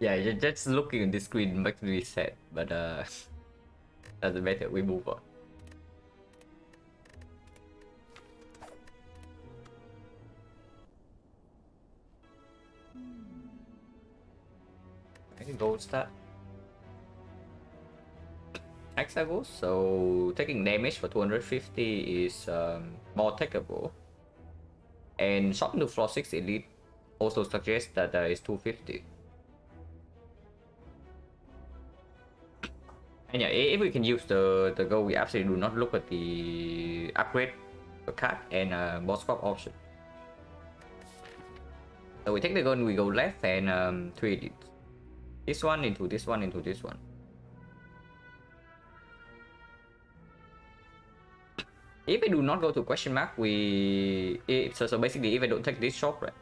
Yeah, just looking at the screen makes me sad, but doesn't matter, we move on. Okay, gold start. Hexagons, so taking damage for 250 is more takeable. And shot into floor 6 elite also suggests that there is 250. And yeah, if we can use the gold, we absolutely do not look at the upgrade card and boss swap option. So we take the gun, we go left and 3 elites. This one into this one into this one. If we do not go to question mark, so basically if I don't take this shot, right,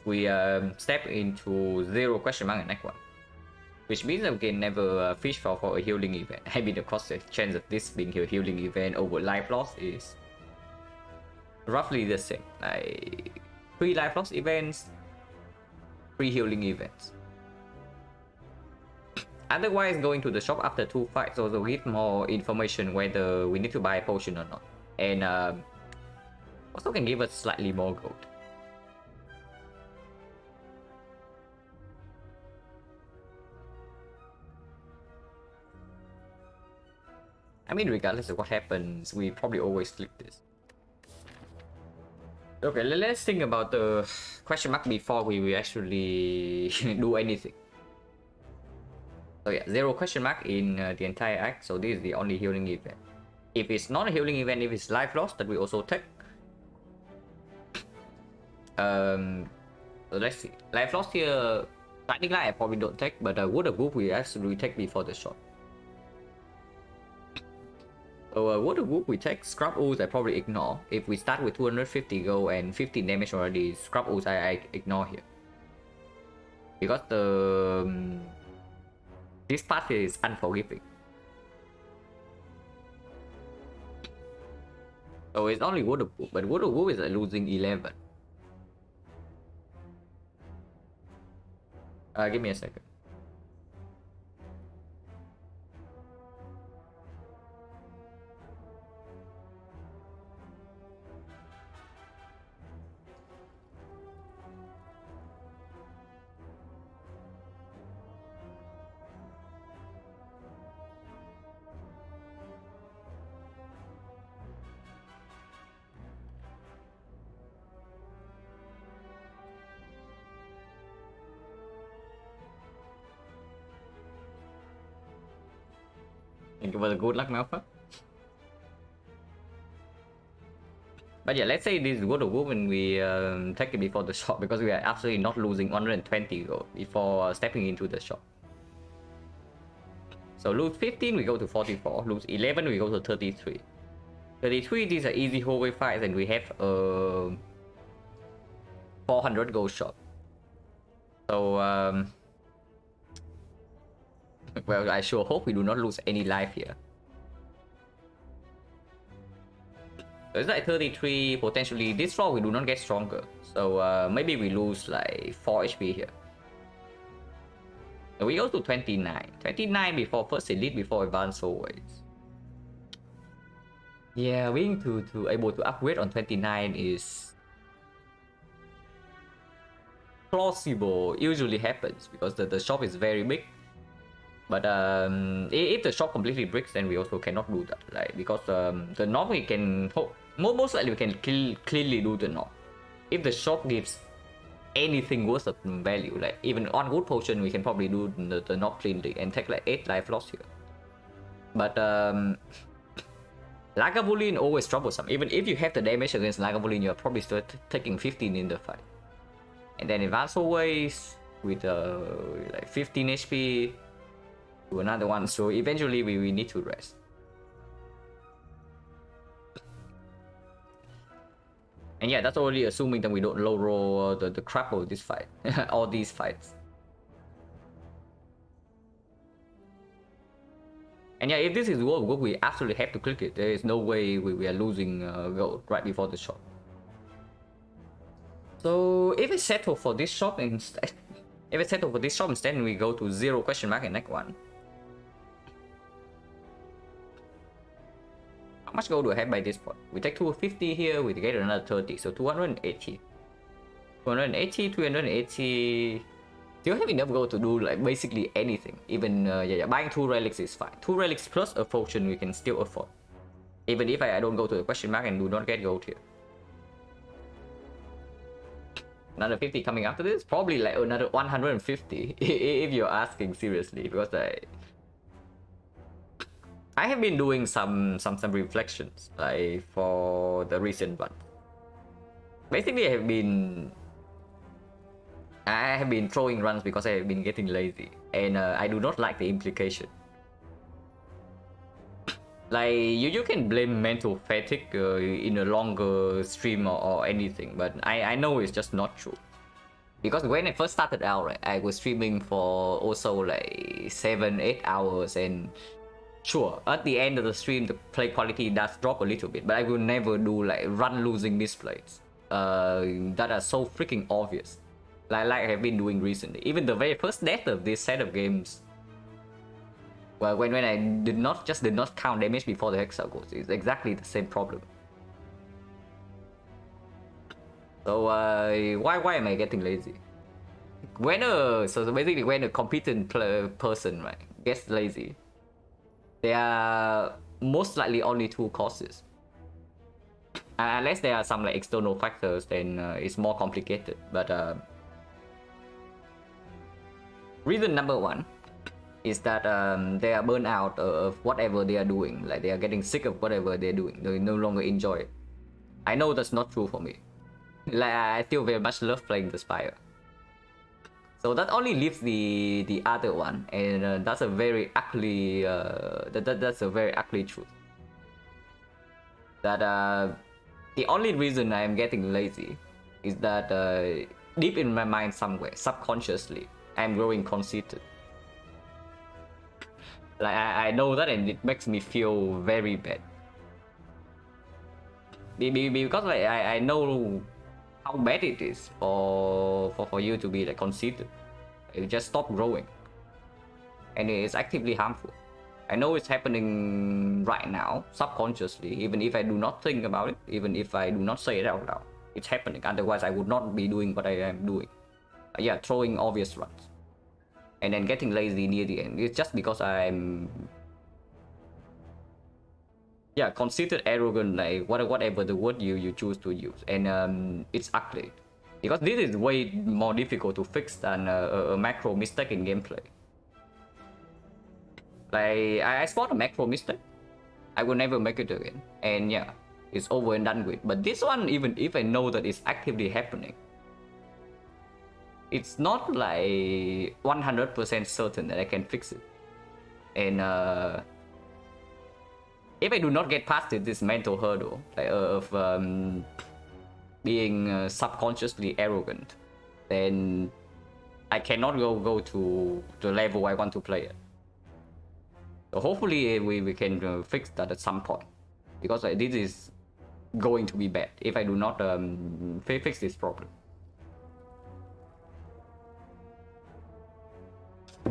we step into 0 question mark and next one, which means that we can never fish for a healing event. I mean, of course, the chance of this being a healing event over life loss is roughly the same. Like 3 life loss events, 3 healing events. Otherwise, going to the shop after 2 fights also give more information whether we need to buy a potion or not, and also can give us slightly more gold. I mean, regardless of what happens, we probably always click this. Okay, let's think about the question mark before we actually do anything. So yeah, 0 question mark in the entire act, so this is the only healing event. If it's not a healing event, if it's life loss, that we also take. So let's see. Life loss here, Lightning Light I probably don't take, but Wood of Whoop we actually take before the shot. So Wood of Whoop we take. Scrub Ooze I probably ignore. If we start with 250 gold and 15 damage already, Scrub Ooze I ignore here. Because this part is unforgiving. So it's only Wood of Whoop, but Wood of Whoop is losing 11. Give me a second. Thank you for the good luck, Malfa. But yeah, let's say this is Wood of Whoop and we take it before the shop, because we are absolutely not losing 120 gold before stepping into the shop. So lose 15, we go to 44. Lose 11, we go to 33. 33, these are easy hallway fights, and we have 400 gold shop. So well, I sure hope we do not lose any life here. So it's like 33, potentially this floor we do not get stronger. So maybe we lose like 4 HP here. So we go to 29. 29 before first elite, before advanced always. Yeah, being to able to upgrade on 29 is plausible. Usually happens because the shop is very big. But if the shop completely breaks, then we also cannot do that, like, because the knob we can most likely we can clearly do the knob. If the shop gives anything worth of value, like even on good potion, we can probably do the knob cleanly and take like 8 life loss here. But Lagavulin always troublesome. Even if you have the damage against Lagavulin, you're probably still taking 15 in the fight. And then advance always with like 15 HP. To another one, so eventually we need to rest. And yeah, that's only assuming that we don't low roll the crap of this fight. All these fights. And yeah, if this is World War, we absolutely have to click it. There is no way we are losing gold right before the shot. So if we settle for this shot instead, If I settle for this shop instead, we go to 0 question mark in next one. How much gold do I have by this point? We take 250 here, we get another 30, so 280. 280, 380. Still have enough gold to do like basically anything. Even buying 2 relics is fine. 2 relics plus a fortune we can still afford. Even if I don't go to the question mark and do not get gold here. Another 50 coming after this, probably like another 150 if you're asking seriously, because I have been doing some reflections like for the recent one. Basically, I have been throwing runs because I have been getting lazy, and I do not like the implication. Like you can blame mental fatigue in a longer stream or anything, but I know it's just not true. Because when I first started out, right, I was streaming for also like 7-8 hours, and sure, at the end of the stream the play quality does drop a little bit, but I will never do like run losing misplays that are so freaking obvious, like I have been doing recently. Even the very first death of this set of games, well, when I did not count damage before the Hexa goes, it's exactly the same problem. So why am I getting lazy? So basically when a competent person, right, gets lazy, there are most likely only 2 causes. Unless there are some like external factors, then it's more complicated. But reason number 1 is that they are burnt out of whatever they are doing. Like they are getting sick of whatever they're doing. They no longer enjoy it. I know that's not true for me. Like I still very much love playing the Spire. So that only leaves the other one, and that's a very ugly that's a very ugly truth. That the only reason I am getting lazy is that deep in my mind somewhere, subconsciously, I'm growing conceited. Like I know that, and it makes me feel very bad. Because like I know how bad it is for you to be like conceited. You just stop growing, and it's actively harmful. I know it's happening right now subconsciously, even if I do not think about it, even if I do not say it out loud. It's happening, otherwise I would not be doing what I am doing. Yeah, throwing obvious runs and then getting lazy near the end. It's just because I'm conceited, arrogant, like whatever the word you choose to use, and it's ugly, because this is way more difficult to fix than a macro mistake in gameplay. Like I spot a macro mistake, I will never make it again, and yeah, it's over and done with. But this one, even if I know that it's actively happening, it's not like 100% certain that I can fix it. And if I do not get past this mental hurdle, like, of being subconsciously arrogant, then I cannot go to the level I want to play it. So hopefully we can fix that at some point, because this is going to be bad if I do not fix this problem.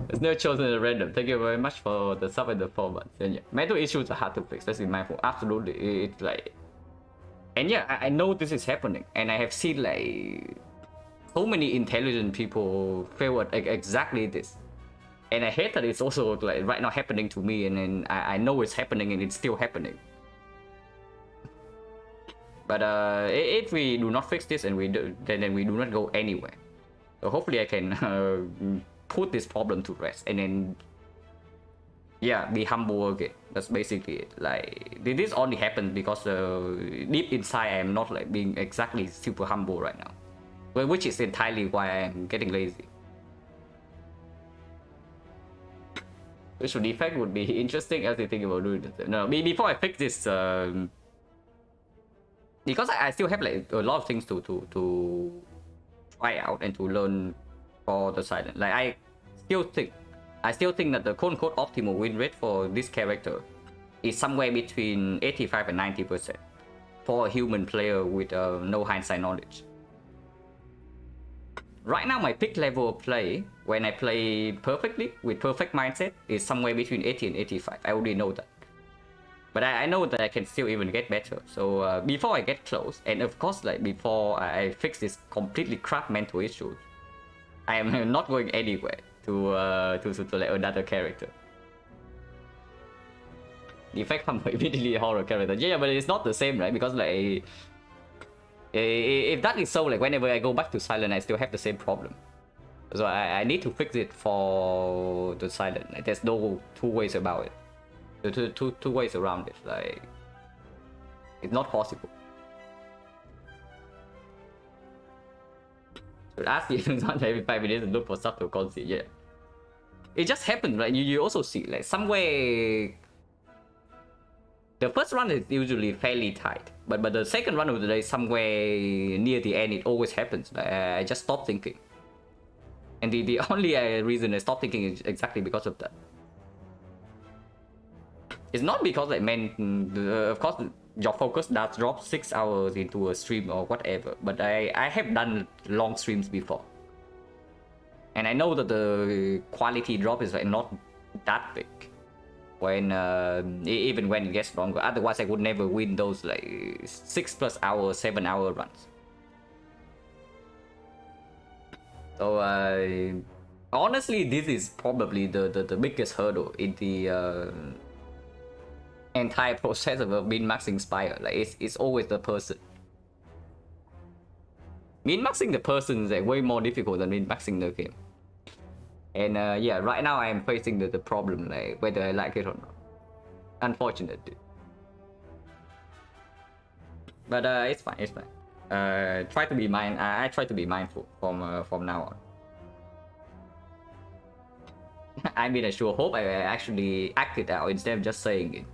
There's no chosen at random. Thank you very much for the sub and the 4 months. And yeah, mental issues are hard to fix. Let's be mindful. Absolutely, it's like, and yeah, I know this is happening, and I have seen like so many intelligent people fail at exactly this. And I hate that it's also like right now happening to me, and then I know it's happening, and it's still happening. But if we do not fix this, and then we do not go anywhere. So hopefully I can put this problem to rest, and then be humble again. That's basically it. Like this only happens because deep inside I am not like being exactly super humble right now, which is entirely why I am getting lazy. Visual defect would be interesting as you think about doing this. No, before I fix this, because I still have like a lot of things to try out and to learn for the Silent. Like I still think that the quote-unquote optimal win rate for this character is somewhere between 85 and 90% for a human player with no hindsight knowledge. right now my peak level of play when I play perfectly with perfect mindset is somewhere between 80 and 85. I already know that. But I know that I can still even get better. So before I get close, and of course, like before I fix this completely crap mental issues, I am not going anywhere to like another character. In fact, I'm immediately a horror character. Yeah, but it's not the same, right? Because like, if that is so, like whenever I go back to Silent, I still have the same problem. So I need to fix it for the Silent. Like, there's no two ways about it. Two ways around it. Like, it's not possible. Should ask you not every 5 minutes and look for stuff to concede. Yeah, it just happened, right? You also see like somewhere. The first run is usually fairly tight, but the second run of the day, somewhere near the end, it always happens. I just stop thinking, and the only reason I stop thinking is exactly because of that. It's not because like of course your focus does drop 6 hours into a stream or whatever, but I have done long streams before, and I know that the quality drop is like not that big when even when it gets longer. Otherwise I would never win those like 6+ hour 7-hour runs. So honestly, this is probably the biggest hurdle in the entire process of min-maxing Spire. Like it's always the person. Min-maxing the person is like way more difficult than min-maxing the game. And yeah, right now I am facing the problem, like whether I like it or not. Unfortunately. But it's fine, it's fine. Try to be I try to be mindful from now on. I mean, I sure hope I actually act it out instead of just saying it.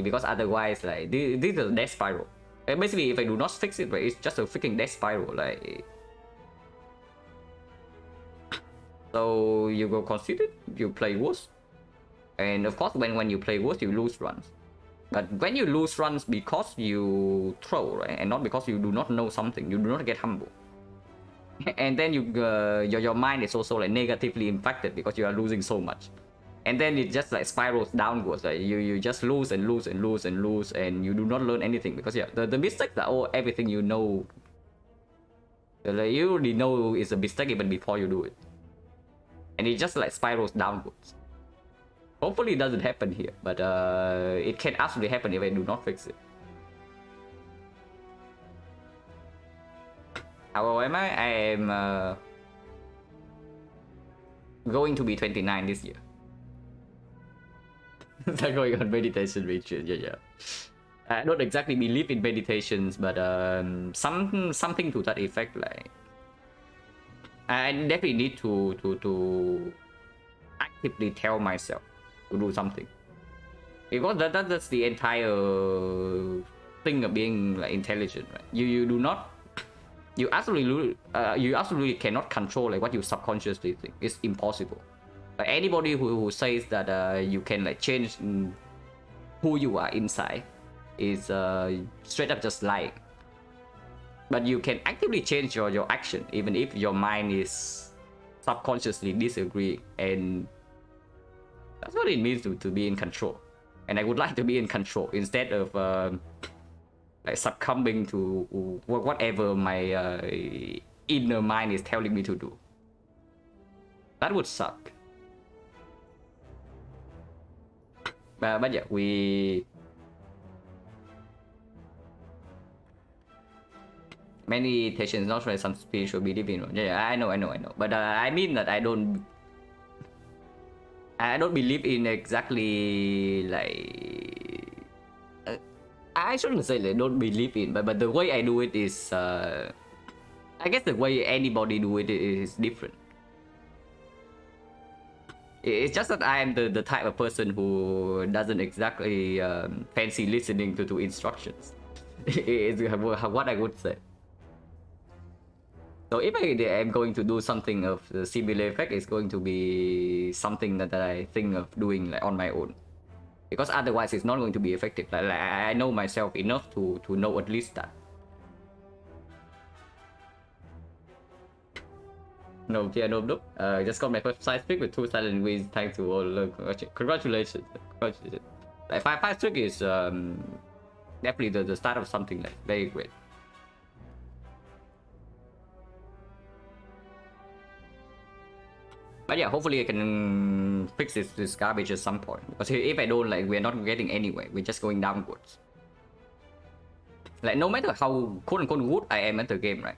Because otherwise, like, this is a death spiral. And basically, if I do not fix it, right, it's just a freaking death spiral. Like, so you go concede it, you play worse, and of course, when you play worse, you lose runs. But when you lose runs because you throw, right, and not because you do not know something, you do not get humble. And then your mind is also like negatively impacted because you are losing so much. And then it just like spirals downwards. Like you just lose and lose and lose and lose, and you do not learn anything because yeah, the mistakes are all everything you know. Like, you already know it's a mistake even before you do it, and it just like spirals downwards. Hopefully it doesn't happen here, but it can absolutely happen if I do not fix it. How old am I? I am going to be 29 this year. Start going on meditation retreat. Yeah. I don't exactly believe in meditations, but something to that effect. Like, I definitely need to actively tell myself to do something, because that's the entire thing of being like intelligent, right? You absolutely cannot control like what you subconsciously think. It's impossible. Anybody who says that you can like change who you are inside is straight up just lying. But you can actively change your action even if your mind is subconsciously disagreeing, and that's what it means to be in control. And I would like to be in control instead of like succumbing to whatever my inner mind is telling me to do. That would suck. But yeah, meditation is not really some spiritual belief in. Yeah, I know. But I mean that I don't believe in exactly like. I shouldn't say like don't believe in, but the way I do it is, I guess the way anybody do it is different. It's just that I am the type of person who doesn't exactly fancy listening to instructions. It's what I would say. So if I am going to do something of the similar effect, it's going to be something that I think of doing like on my own, because otherwise it's not going to be effective. Like I know myself enough to know at least that. No, yeah, no. Just got my first size pick with 2 silent wins. Thanks to all. Congratulations. Congratulations. Like, 5 streak is definitely the start of something like very great. But yeah, hopefully I can fix this garbage at some point. Because if I don't, like, we're not getting anywhere. We're just going downwards. Like, no matter how quote-unquote good I am at the game, right?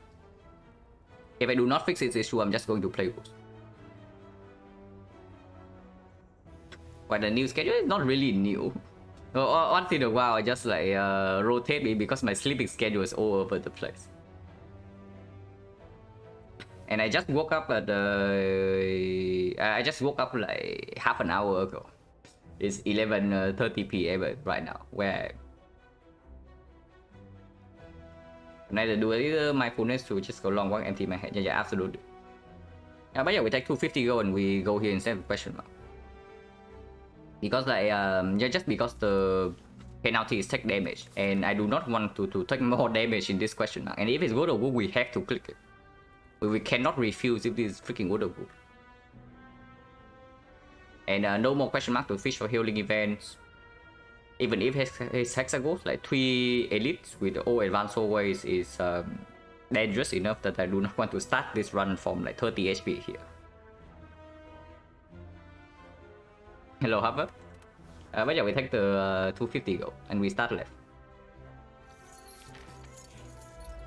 If I do not fix this issue, I'm just going to play worse. But the new schedule is not really new. Once in a while, I just like rotate me because my sleeping schedule is all over the place. And I just woke up at I just woke up like half an hour ago. It's 11:30 p.m. right now. Where I need to do either mindfulness to just go long walk, empty my head. Yeah, absolutely. But yeah, we take 250 gold and we go here instead of question mark. Because like yeah, just because the penalty is take damage, and I do not want to take more damage in this question mark. And if it's good or good, we have to click it. We cannot refuse if this is freaking good or good. And no more question mark to fish for healing events. Even if his Hexa goes like 3 elites with all advanced always is dangerous enough that I do not want to start this run from like 30 HP here. Hello, Harvard. Bây giờ we take the 250 gold and we start left.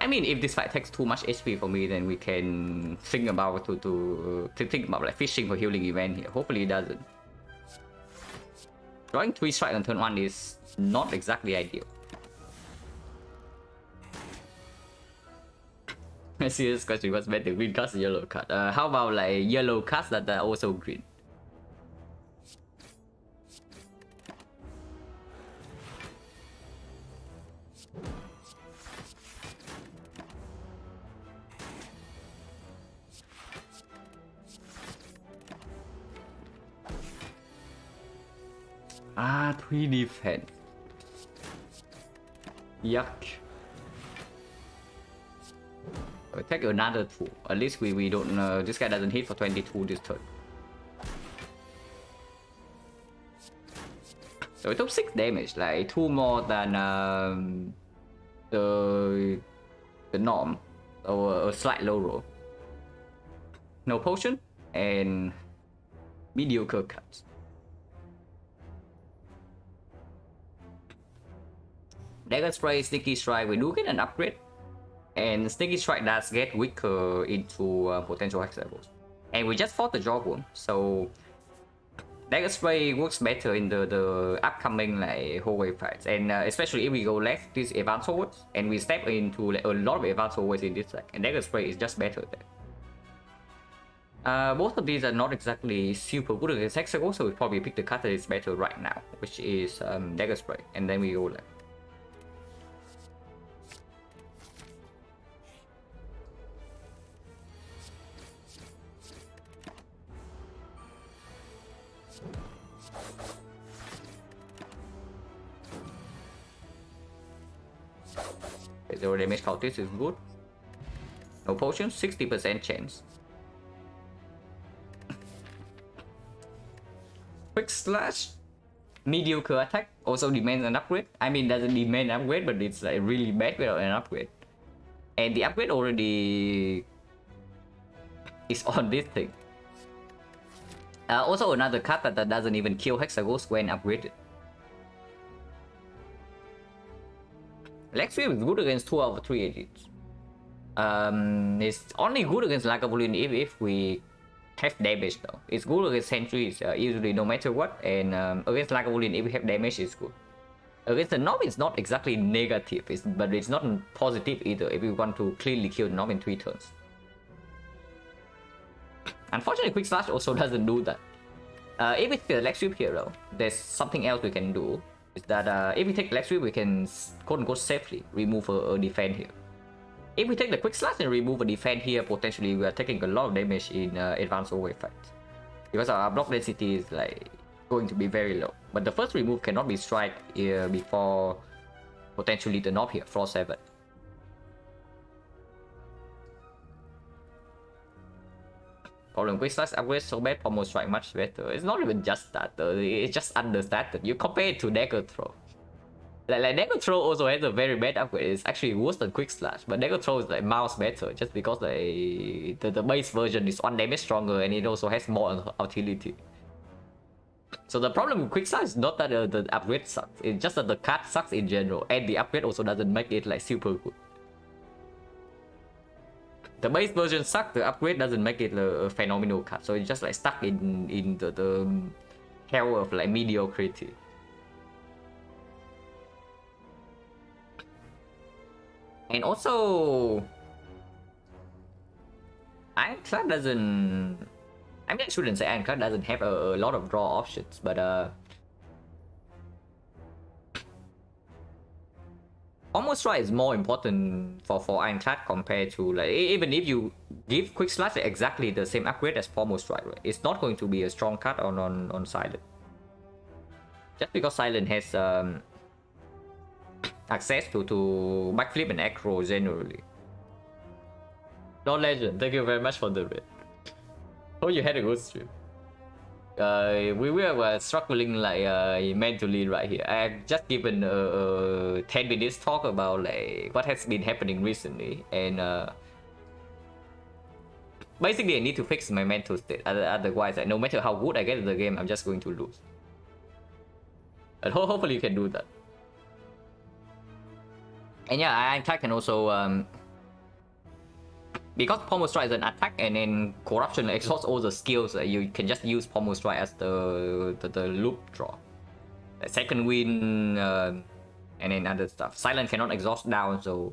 I mean, if this fight takes too much HP for me, then we can think about to think about like fishing for healing event here. Hopefully it doesn't. Drawing 3 strike on turn 1 is not exactly ideal. Serious question, what's better, green cards or yellow card? How about like yellow cards that are also green? Ah, 3 defense. Yuck. We take another 2. At least we don't. This guy doesn't hit for 22 this turn. So we took 6 damage, like 2 more than the norm, or a slight low roll. No potion and mediocre cuts. Dagger Spray, Sneaky Strike, we do get an upgrade. And Sneaky Strike does get weaker into potential hexagons. And we just fought the Jawbone, so Dagger Spray works better in the upcoming like hallway fights. And especially if we go left this advanced hallways, and we step into like, a lot of advanced hallways in this deck. And Dagger Spray is just better there. Both of these are not exactly super good against hexagons, so we probably pick the card that is better right now, which is Dagger Spray. And then we go left. Zero damage cultist is good. No potion, 60% chance. Quick slash, mediocre attack, also demands an upgrade. I mean, doesn't demand an upgrade, but it's like really bad without an upgrade. And the upgrade already is on this thing. Also another card that doesn't even kill hexagons when upgraded. Leg sweep is good against 2 out of 3 agents. It's only good against Lagavulin if we have damage though. It's good against sentries usually no matter what, and against Lagavulin if we have damage it's good. Against the Nob it's not exactly negative, but it's not positive either if we want to cleanly kill the Nob in 3 turns. Unfortunately, Quick Slash also doesn't do that. If it's the leg sweep hero, there's something else we can do. Is that if we take leg sweep, we can quote-unquote safely remove a defense here. If we take the Quick Slash and remove a defense here, potentially we are taking a lot of damage in advanced hallway fights. Because our block density is like going to be very low. But the first remove cannot be strike before potentially the Nob here, 4-7. Problem quick slash upgrade so bad, Pommel strike much better. It's not even just that, it's just understated. You compare it to dagger throw. Like dagger throw also has a very bad upgrade. It's actually worse than quick slash, but dagger throw is like miles better just because like the base version is 1 damage stronger and it also has more utility. So the problem with quick slash is not that the upgrade sucks. It's just that the card sucks in general, and the upgrade also doesn't make it like super good. The base version sucks. The upgrade doesn't make it a phenomenal card. So it's just like stuck in the hell of like mediocrity. And also, Ironclad doesn't. I mean, I shouldn't say Ironclad doesn't have a lot of draw options, but almost strike is more important for Ironclad compared to like even if you give quick slash exactly the same upgrade as Pommel strike, right? It's not going to be a strong card on Silent. Just because Silent has access to backflip and acro generally. Non legend, thank you very much for the raid. Hope you had a good stream. We were struggling like mentally right here. I've just given a 10 minutes talk about like what has been happening recently, and basically I need to fix my mental state. Otherwise, no matter how good I get at the game, I'm just going to lose. But hopefully you can do that. And yeah, Ironclad can also because Pommel strike is an attack, and then corruption exhausts all the skills. You can just use Pommel strike as the loop draw, the second win, and then other stuff. Silent cannot exhaust down, so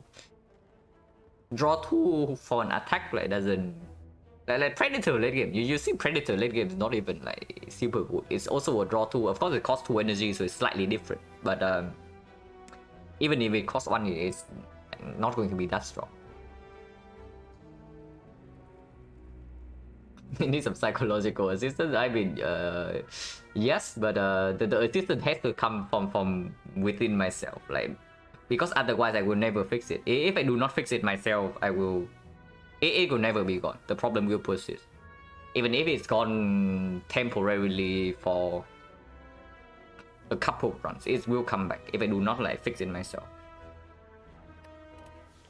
draw 2 for an attack like doesn't like Predator late game. You see Predator late game is not even like super good. It's also a draw 2. Of course, it costs 2 energy, so it's slightly different. But even if it costs 1, it's not going to be that strong. You need some psychological assistance. I mean, yes, but the assistance has to come from within myself, like, because otherwise I will never fix it. If I do not fix it myself, it will never be gone. The problem will persist, even if it's gone temporarily for a couple runs. It will come back if I do not like fix it myself.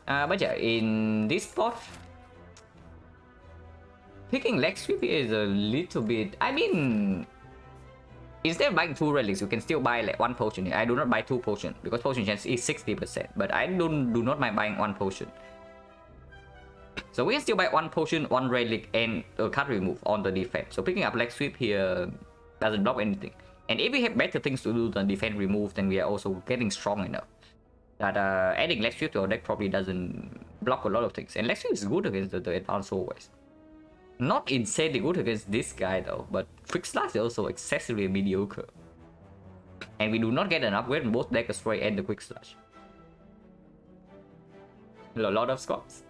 But yeah, in this spot, picking leg sweep is a little bit. I mean, instead of buying 2 relics, you can still buy like 1 potion here. I do not buy 2 potions because potion chance is 60%, but I do not mind buying 1 potion. So we can still buy 1 potion, 1 relic, and a card remove on the defense. So picking up leg sweep here doesn't block anything. And if we have better things to do than defense remove, then we are also getting strong enough that adding leg sweep to our deck probably doesn't block a lot of things. And leg sweep is good against the advanced always. Not insanely good against this guy though, but quick slash is also excessively mediocre. And we do not get an upgrade on both dagger strike and the quick slash. A lot of scopes.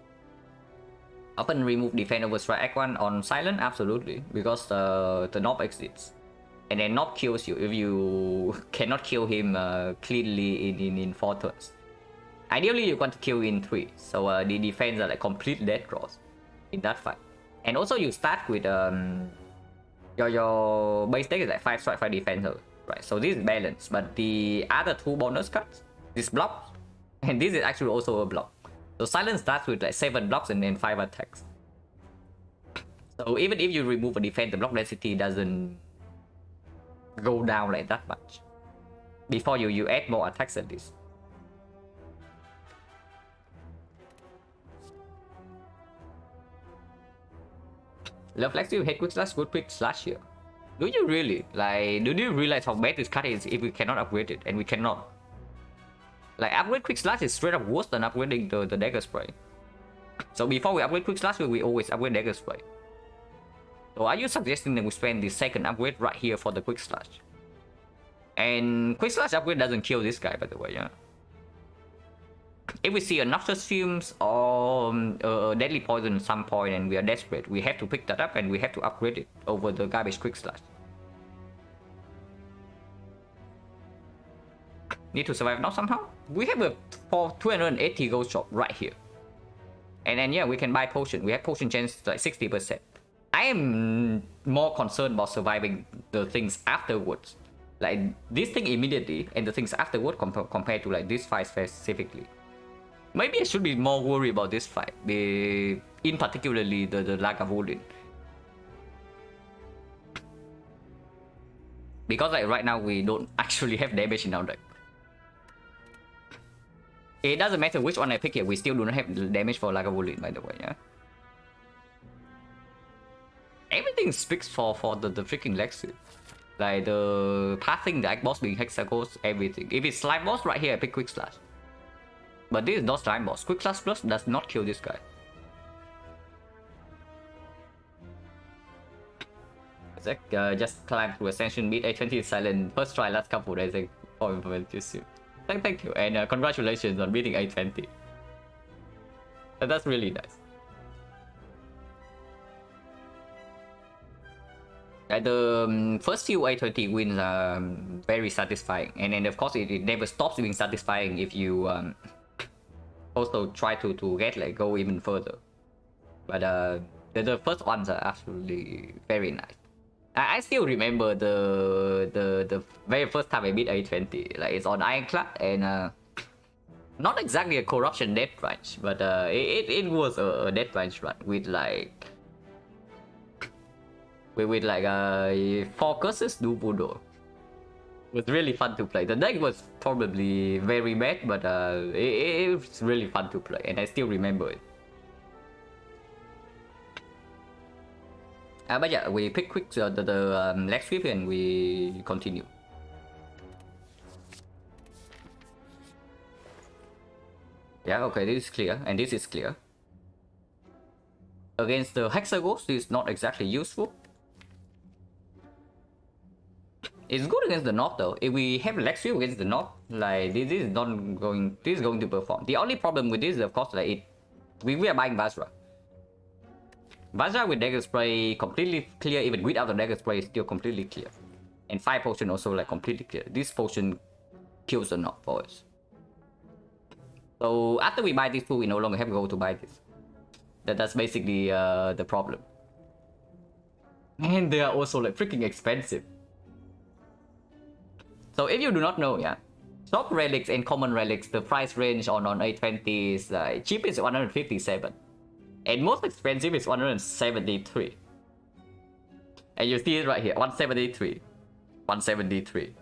Often remove defense over strike act 1 on silent, absolutely, because the knob exits. And then knob kills you if you cannot kill him cleanly in 4 turns. Ideally you want to kill in 3, so the defense are like complete dead draws in that fight. And also you start with your base deck is like 5 strike 5 defense, right? So this is balanced, but the other 2 bonus cards, this block, and this is actually also a block. So silent starts with like 7 blocks and then 5 attacks. So even if you remove a defense, the block density doesn't go down like that much. Before you add more attacks at least. Love Flex, you hate quick slash, good quick slash here. Do you really? Like, do you realize how bad this card is if we cannot upgrade it? And we cannot. Like, upgrade quick slash is straight up worse than upgrading the dagger spray. So before we upgrade quick slash, we always upgrade dagger spray. So are you suggesting that we spend the second upgrade right here for the quick slash? And quick slash upgrade doesn't kill this guy, by the way, yeah. If we see a Noxious Fumes or a Deadly Poison at some point and we are desperate, we have to pick that up and we have to upgrade it over the garbage quick slash. Need to survive now somehow? We have a 280 gold shop right here. And then yeah, we can buy potion. We have potion chance like 60%. I am more concerned about surviving the things afterwards. Like this thing immediately and the things afterward compared to like this fight specifically. Maybe I should be more worried about this fight, in particularly the Lagavulin. Because like right now we don't actually have damage in our deck. It doesn't matter which one I pick here, we still do not have damage for Lagavulin, by the way, yeah? Everything speaks for the freaking Lexi. Like the passing, the Act Boss being Hexagons, everything. If it's Slime Boss right here, I pick Quick Slash. But this is not Slime Boss. Quick Slash Plus does not kill this guy. Just climb through Ascension, beat A20H Silent. First try, last couple days. For information. Thank you, and congratulations on beating A20. That's really nice. The first few A20 wins are very satisfying, and then of course it never stops being satisfying if you also try to get like go even further. But the first ones are absolutely very nice. I still remember the very first time I beat A20. Like it's on Ironclad and not exactly a corruption death range, but it was a death range run with like 4 curses, do voodoo. It was really fun to play. The deck was probably very bad, but it was really fun to play, and I still remember it. But yeah, we pick quick the leg sweep and we continue. Yeah, okay, this is clear, and this is clear. Against the Hexagons, this is not exactly useful. It's good against the North though. If we have leg sweep against the North, like this is not going. This is going to perform. The only problem with this is of course like we are buying Vajra. Vajra with Dagger Spray completely clear, even without the Dagger Spray is still completely clear. And 5 potion also like completely clear. This potion kills the North for us. So after we buy this two, we no longer have to go to buy this. That's basically the problem. And they are also like freaking expensive. So if you do not know, yeah, top relics and common relics, the price range on A20 is cheapest 157. And most expensive is 173. And you see it right here, 173. 173.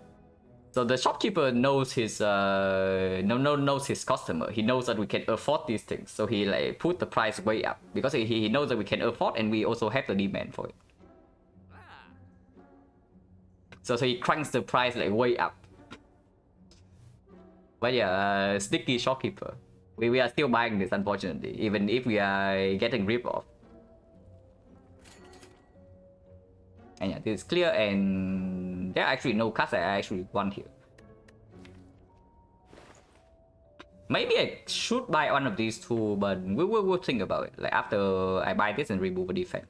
So the shopkeeper knows his knows his customer. He knows that we can afford these things. So he like put the price way up. Because he knows that we can afford and we also have the demand for it. So he cranks the price like way up. But yeah, sneaky shopkeeper. We are still buying this, unfortunately, even if we are getting rip off. And yeah, this is clear, and there are actually no cards I actually want here. Maybe I should buy one of these two, but we'll think about it. Like after I buy this and remove a defense.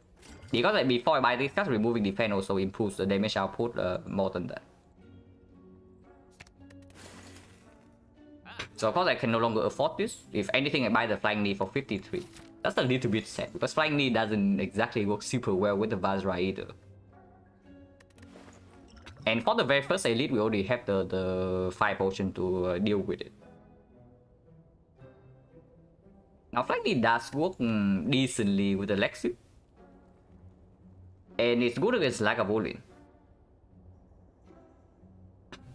Because like before I buy these cards, removing defense also improves the damage output more than that. So of course I can no longer afford this. If anything, I buy the Flying Knee for 53. That's a little bit sad, because Flying Knee doesn't exactly work super well with the Vajra either. And for the very first elite, we already have the 5 potion to deal with it. Now Flying Knee does work decently with the Lexi. And it's good against Lagavulin.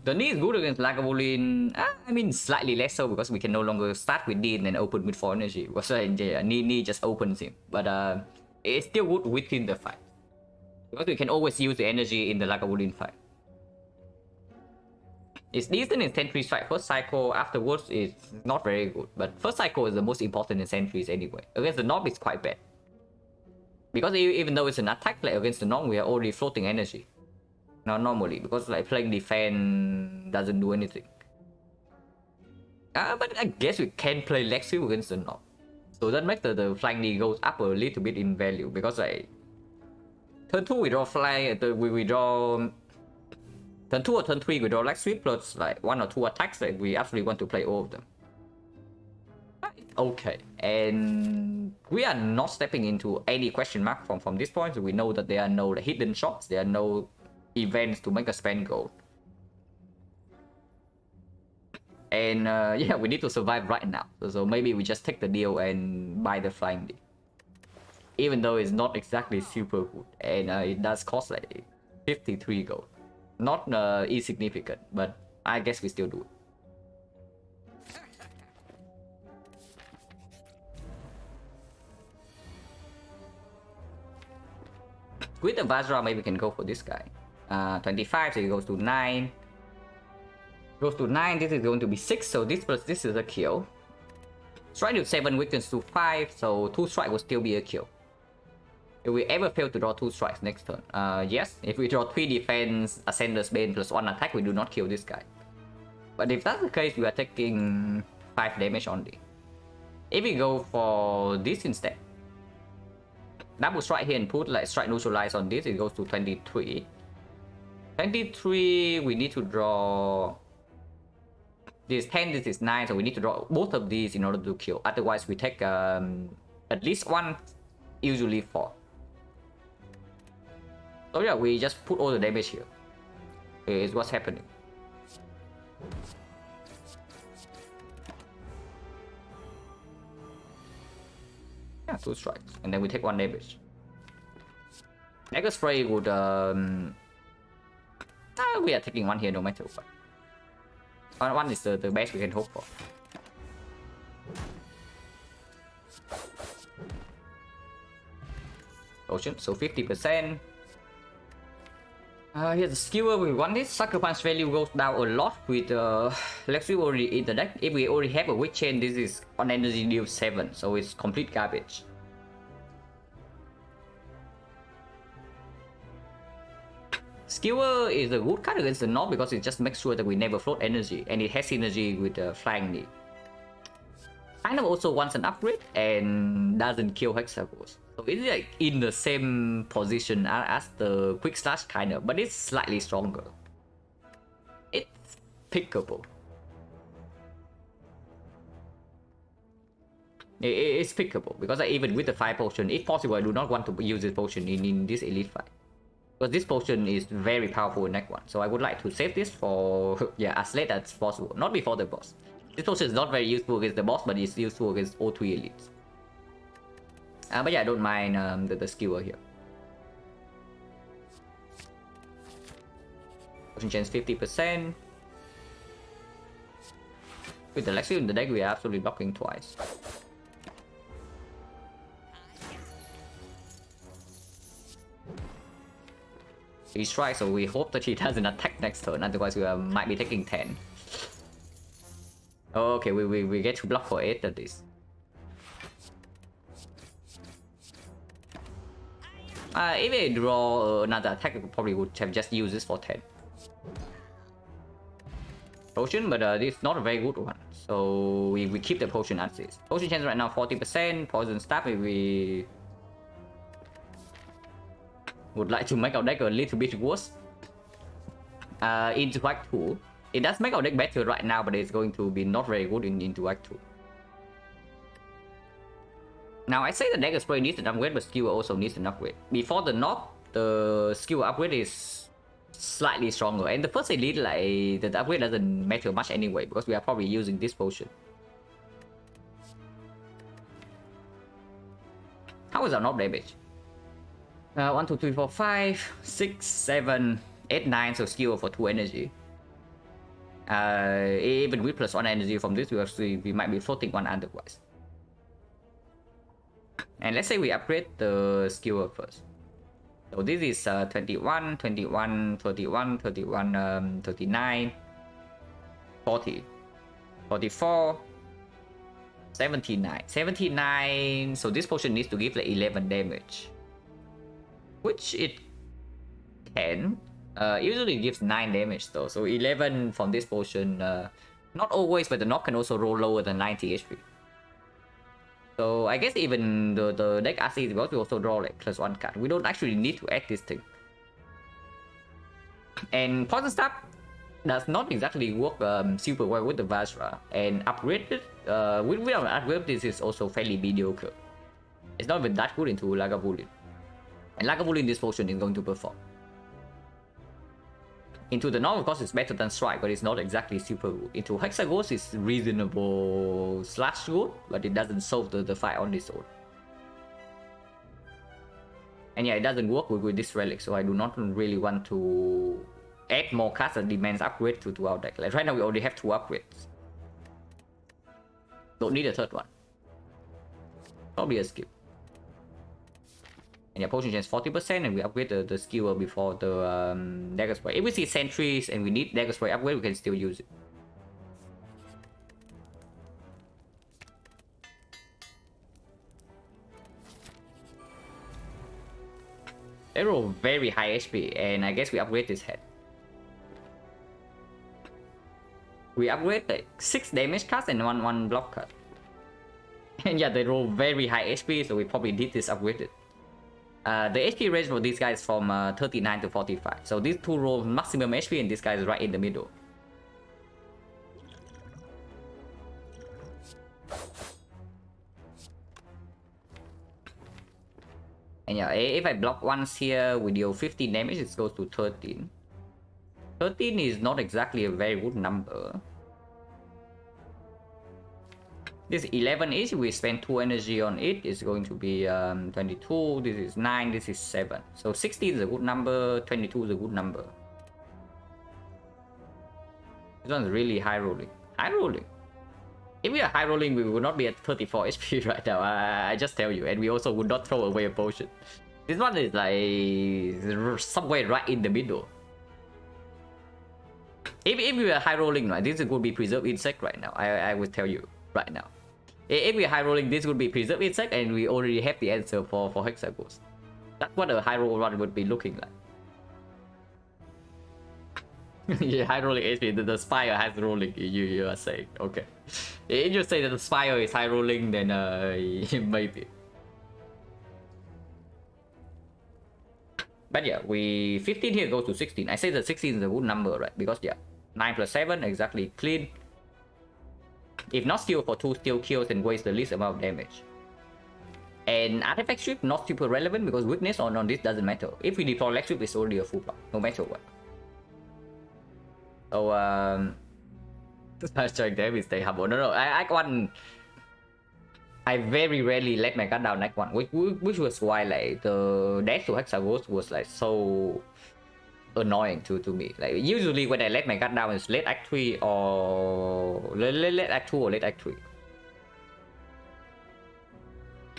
The knee is good against Lagavulin. I mean, slightly less so because we can no longer start with Dean and open with 4 energy. Because knee just opens him. But it's still good within the fight. Because we can always use the energy in the Lagavulin fight. It's decent in Sentry Strike. First cycle afterwards is not very good. But first cycle is the most important in Sentries anyway. Against the North, it's quite bad. Because even though it's an attack play against the North, we are already floating energy. Now normally, because like playing defense doesn't do anything. But I guess we can play leg sweep against the North. So that makes the Flying Knee goes up a little bit in value. Because like turn 2 we draw fly, we draw turn 2 or turn 3 we draw leg sweep plus like 1 or 2 attacks. Like we absolutely want to play all of them. Okay, and we are not stepping into any question mark from this point, so we know that there are no hidden shots, there are no events to make us spend gold. And yeah, we need to survive right now, so maybe we just take the deal and buy the flying deal. Even though it's not exactly super good, and it does cost like 53 gold. Not insignificant, but I guess we still do it. With the Vajra, maybe we can go for this guy. 25, so it goes to 9. Goes to 9, this is going to be 6, so this plus this is a kill. Strike to 7 weakens to 5, so 2 strike will still be a kill. If we ever fail to draw 2 strikes next turn, yes, if we draw 3 defense, Ascender's Bane plus 1 attack, we do not kill this guy. But if that's the case, we are taking 5 damage only. If we go for this instead, double strike here and put like strike neutralize on this, it goes to 23. 23, we need to draw this 10, this is 9, so we need to draw both of these in order to kill. Otherwise, we take at least 1, usually 4. So yeah, we just put all the damage here. Is what's happening. Yeah, 2 strikes, and then we take 1 damage. Dagger spray would we are taking 1 here no matter what. 1 is the best we can hope for. Ocean, so 50%. Here's the skewer. We want this. Sucker Punch value goes down a lot with Lex already in the deck. If we already have a weak chain, this is on energy deal 7, so it's complete garbage. Skewer is a good card against the North because it just makes sure that we never float energy, and it has synergy with the flying knee. Kind of also wants an upgrade and doesn't kill Hexagons. So it's like in the same position as the Quick Slash kind of, but it's slightly stronger. It's pickable. It's pickable because even with the 5 potion, if possible, I do not want to use this potion in this elite fight. Because this potion is very powerful in Act 1. So I would like to save this for yeah, as late as possible, not before the boss. This potion is not very useful against the boss, but it's useful against all 3 elites. But yeah, I don't mind the skewer here. Potion chance 50%. With the Lexi in the deck, we are absolutely blocking twice. He strikes, so we hope that he doesn't attack next turn, otherwise we might be taking 10. Okay, we get to block for 8 at least. If they draw another attack, we probably would have just used this for 10. Potion, but this is not a very good one. So we keep the potion as is. Potion chance right now 40%. Poison stab, we would like to make our deck a little bit worse. Into Act 2. It does make our deck better right now, but it's going to be not very good into Act 2. Now, I say the Dagger Spray needs an upgrade, but Skewer also needs an upgrade. Before the knock, the Skewer upgrade is slightly stronger. And the first elite, like, the upgrade doesn't matter much anyway, because we are probably using this potion. How is our knock damage? 1, 2, 3, 4, 5, 6, 7, 8, 9, so Skewer for 2 energy. Even with plus 1 energy from this, we might be floating 1 otherwise. And let's say we upgrade the skewer first. So this is 21, 21, 31, 31, 39, 40, 44, 79. 79, so this potion needs to give like 11 damage. Which it can. Usually it gives 9 damage though, so 11 from this potion. Not always, but the knock can also roll lower than 90 HP. So I guess even the deck as is, because we also draw like plus 1 card. We don't actually need to add this thing. And Poison Stab, does not exactly work super well with the Vajra, and upgraded with an upgrade, this is also fairly mediocre. It's not even that good into Lagavulin, and Lagavulin this potion is going to perform. Into the normal, of course, it's better than Strike, but it's not exactly super good. Into Hexaghost, it's reasonable slash good, but it doesn't solve the fight on its own. And yeah, it doesn't work with this relic, so I do not really want to add more cards that demands upgrade to our deck. Like right now, we already have 2 upgrades. Don't need a third one. Probably a skip. And yeah, potion chance 40%, and we upgrade the skewer before the dagger spray. If we see sentries and we need dagger spray upgrade, we can still use it. They roll very high HP, and I guess we upgrade this head. We upgrade like 6 damage cards and one block card. And yeah, they roll very high HP, so we probably did this upgraded. The HP range for these guys from 39 to 45. So these 2 roll maximum HP, and this guy is right in the middle. And yeah, if I block once here, we deal 15 damage, it goes to 13. 13 is not exactly a very good number. This 11-ish, we spend 2 energy on it, it's going to be 22, this is 9, this is 7. So 16 is a good number, 22 is a good number. This one's really high rolling. High rolling. If we are high rolling, we would not be at 34 HP right now, I just tell you. And we also would not throw away a potion. This one is like somewhere right in the middle. If we are high rolling, right, this would be preserved insect right now. I would tell you right now. If we are high rolling, this would be preserved insect, and we already have the answer for Hexaghost. That's what a high roll run would be looking like. Yeah, high rolling HP, the Spire has rolling, you are saying. Okay. If you say that the Spire is high rolling, then maybe. But yeah, 15 here goes to 16. I say that 16 is a good number, right? Because yeah, 9 plus 7, exactly clean. If not steal for 2 steal kills and waste the least amount of damage. And artifact strip not super relevant because weakness on this doesn't matter. If we deploy leg strip, it's already a full block, no matter what. So strike damage, stay humble. No, Act 1. I very rarely let my card down Act 1, which was why like the death to Hexaghost was like so annoying to me. Like usually when I let my card down, it's late Act 3 or late Act 2 or late Act 3.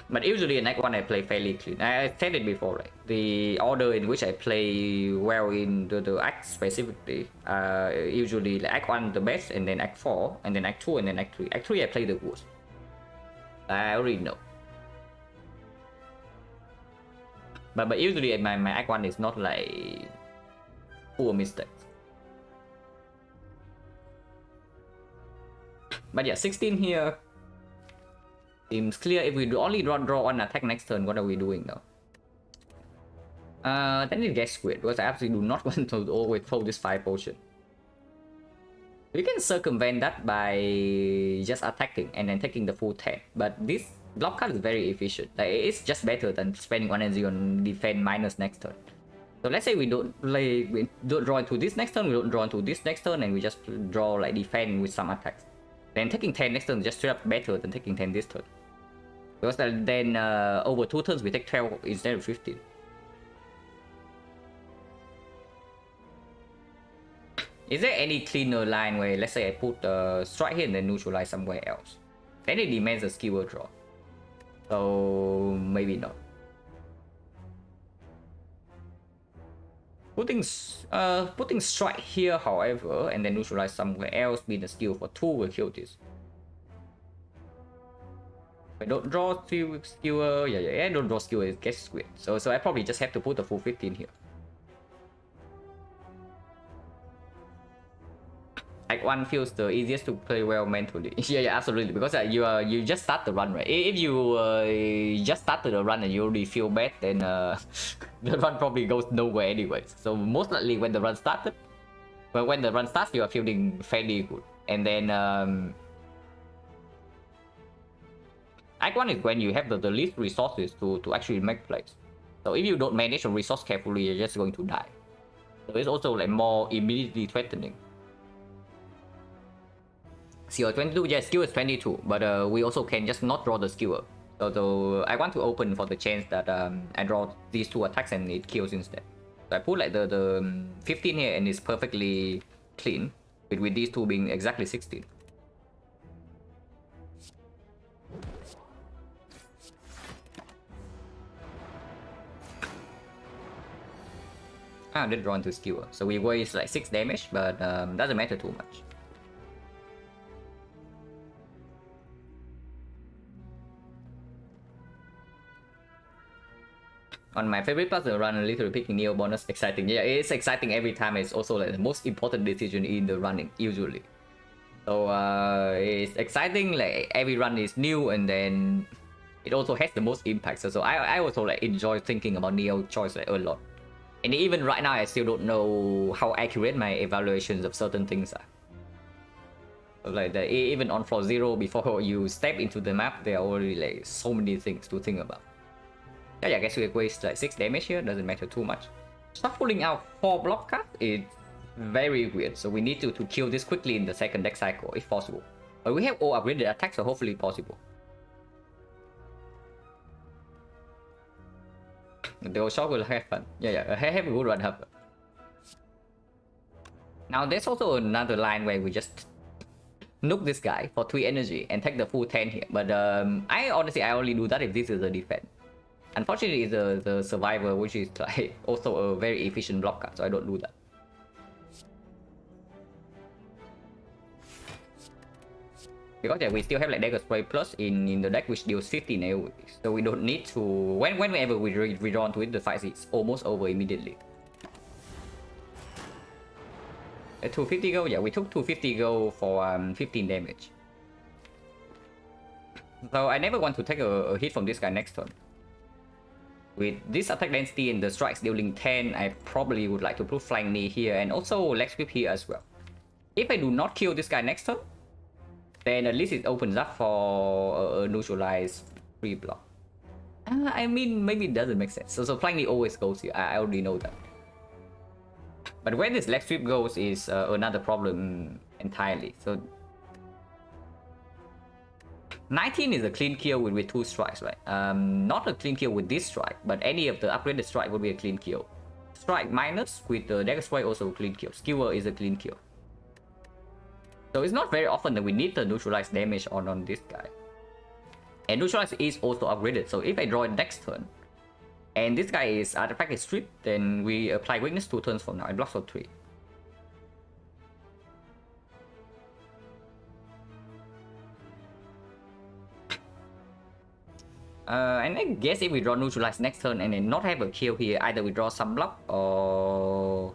But usually in Act 1 I play fairly clean. I said it before, right? The order in which I play well in the Act specifically, usually like Act 1 the best, and then Act 4, and then Act 2, and then Act 3. Act 3 I play the worst. I already know. But usually my Act 1 is not like full mistakes. But yeah, 16 here seems clear. If we only draw one attack next turn, what are we doing now? Then it gets weird because I absolutely do not want to always throw this 5 potion. We can circumvent that by just attacking and then taking the full 10. But this block card is very efficient. Like, it's just better than spending 1 energy on defend minus next turn. So let's say we don't draw into this next turn, we don't draw into this next turn, and we just draw like defend with some attacks. Then taking 10 next turn is just straight up better than taking 10 this turn. Because then over 2 turns we take 12 instead of 15. Is there any cleaner line where, let's say I put strike here and then neutralize somewhere else? Then it demands a skewer draw. So maybe not. Putting strike here, however, and then neutralize somewhere else, being a skill for 2 will kill this. If I don't draw skewer, yeah, don't draw skewer, it gets squared. So I probably just have to put the full 15 here. Act 1 feels the easiest to play well mentally. yeah, absolutely. Because you just start the run, right? If you just started the run and you already feel bad, then the run probably goes nowhere anyways. So most likely when the run started, But when the run starts, you are feeling fairly good. And then Act 1 is when you have the least resources to actually make plays. So if you don't manage your resource carefully, you're just going to die. So it's also like more immediately threatening. Skewer 22, yeah, skewer is 22, but we also can just not draw the skewer. So I want to open for the chance that I draw these two attacks and it kills instead. So I put like the 15 here and it's perfectly clean, with these two being exactly 16. I did draw into skewer, so we waste like 6 damage, but doesn't matter too much. On my favorite plus the run, literally picking Neo bonus exciting. Yeah, it's exciting every time. It's also like the most important decision in the running usually. So it's exciting. Like every run is new, and then it also has the most impact. So I also like enjoy thinking about Neo choice like a lot. And even right now, I still don't know how accurate my evaluations of certain things are. So like even on floor 0, before you step into the map, there are already like so many things to think about. Yeah, I guess we waste like 6 damage here, doesn't matter too much. Start pulling out 4 block cards, it's very weird, so we need to kill this quickly in the second deck cycle, if possible. But we have all upgraded attacks, so hopefully possible. The old shot will have fun. Yeah, have a good run up. Now there's also another line where we just nuke this guy for 3 energy and take the full 10 here. But I honestly only do that if this is a defense. Unfortunately, it's the survivor, which is like also a very efficient block card, so I don't do that. Because yeah, we still have like Dagger Spray Plus in the deck, which deals 15 AoE, so we don't need to. Whenever we redraw to it, the fight is almost over immediately. 250 gold, yeah, we took 250 gold for 15 damage. So I never want to take a hit from this guy next turn. With this attack density and the strikes dealing 10, I probably would like to put Flying Knee here and also Leg Sweep here as well. If I do not kill this guy next turn, then at least it opens up for a neutralize free block. I mean, maybe it doesn't make sense. So Flying Knee always goes here, I already know that. But where this Leg Sweep goes is another problem entirely. So 19 is a clean kill with 2 strikes, right? Not a clean kill with this strike, but any of the upgraded strike would be a clean kill. Strike minus with the Dagger Strike also a clean kill. Skewer is a clean kill. So it's not very often that we need the neutralize damage on this guy. And neutralize is also upgraded, so if I draw it next turn, and this guy is artifact is stripped, then we apply weakness 2 turns from now. It blocks for 3. And I guess if we draw neutralize next turn and then not have a kill here, either we draw some block or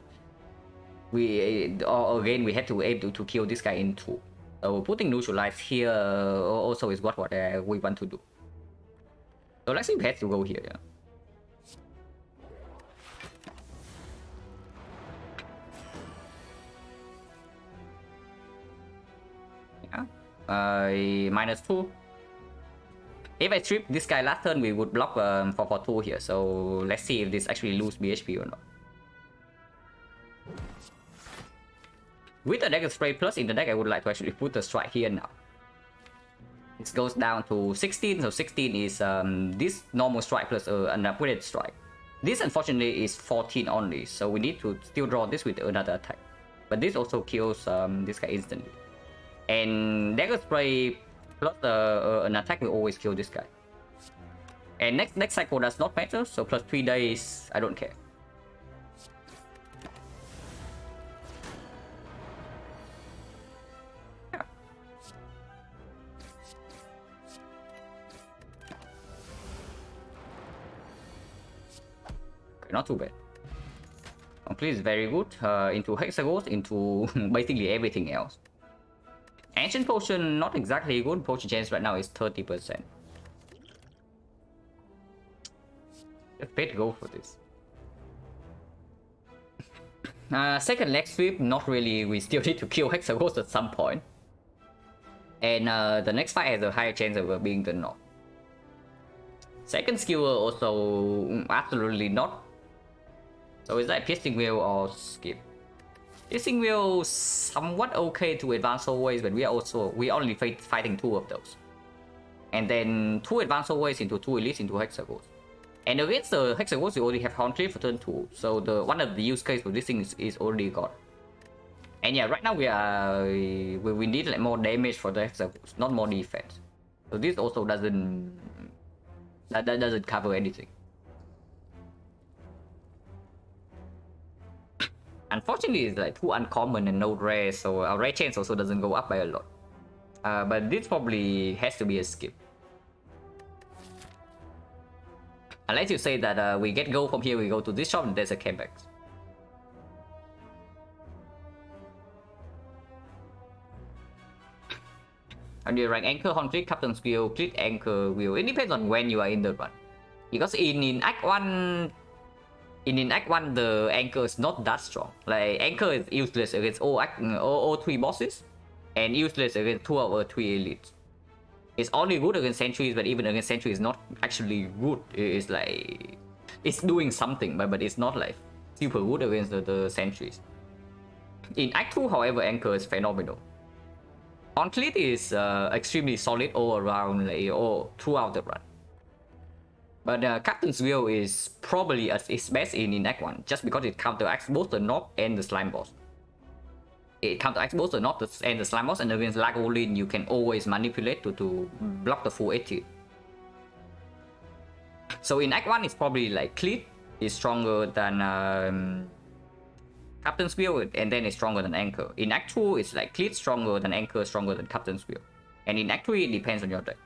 again we have to aim to kill this guy in 2. So putting neutralize here also is what we want to do. So let's see if we have to go here. Minus 2. If I strip this guy last turn, we would block for 2 here. So let's see if this actually lose BHP or not. With the Dagger Spray Plus in the deck, I would like to actually put the strike here now. This goes down to 16, so 16 is this normal strike plus an upgraded strike. This unfortunately is 14 only, so we need to still draw this with another attack. But this also kills this guy instantly. And Dagger Spray plus an attack will always kill this guy. And next cycle does not matter, so plus 3 days, I don't care. Yeah. Okay, not too bad. Complete is very good. Into Hexagons, into basically everything else. Ancient Potion, not exactly good. Potion chance right now is 30%. Just pay to go for this. Second leg sweep, not really. We still need to kill Hexaghost at some point. And the next fight has a higher chance of being the knock. Second skill also absolutely not. So is that Piercing Wheel or skip? Piercing Wheel somewhat okay to advance always, but we only fighting 2 of those. And then 2 advance always into 2 elites into Hexaghost. And against the Hexaghost, you already have Hauntlet for turn 2. So the one of the use case for this thing is already gone. And yeah, right now we need like more damage for the Hexaghost, not more defense. So this also doesn't cover anything. Unfortunately, it's like too uncommon and no rare, so our rare chance also doesn't go up by a lot. But this probably has to be a skip. Unless you say that we get gold from here, we go to this shop and there's a capex. And you rank anchor, Hauntlet, Captain Skill, Clit, Anchor, Wheel. It depends on when you are in the run. Because in Act 1, in Act 1, the Anchor is not that strong. Like, Anchor is useless against all 3 bosses, and useless against 2 of our 3 elites. It's only good against sentries, but even against sentries, it's not actually good. It's like, it's doing something, but it's not like super good against the sentries. In Act 2, however, Anchor is phenomenal. Hauntlet is extremely solid all around, like, all throughout the run. But Captain's Wheel is probably at its best in Act 1, just because it counteracts both the knock and the slime boss. It counteracts both the knock and the slime boss, and against Lagolin you can always manipulate to block the full 80. So in Act 1 it's probably like Cleat is stronger than Captain's Wheel, and then it's stronger than Anchor. In Act 2 it's like Cleat stronger than Anchor, stronger than Captain's Wheel. And in Act 3 it depends on your deck.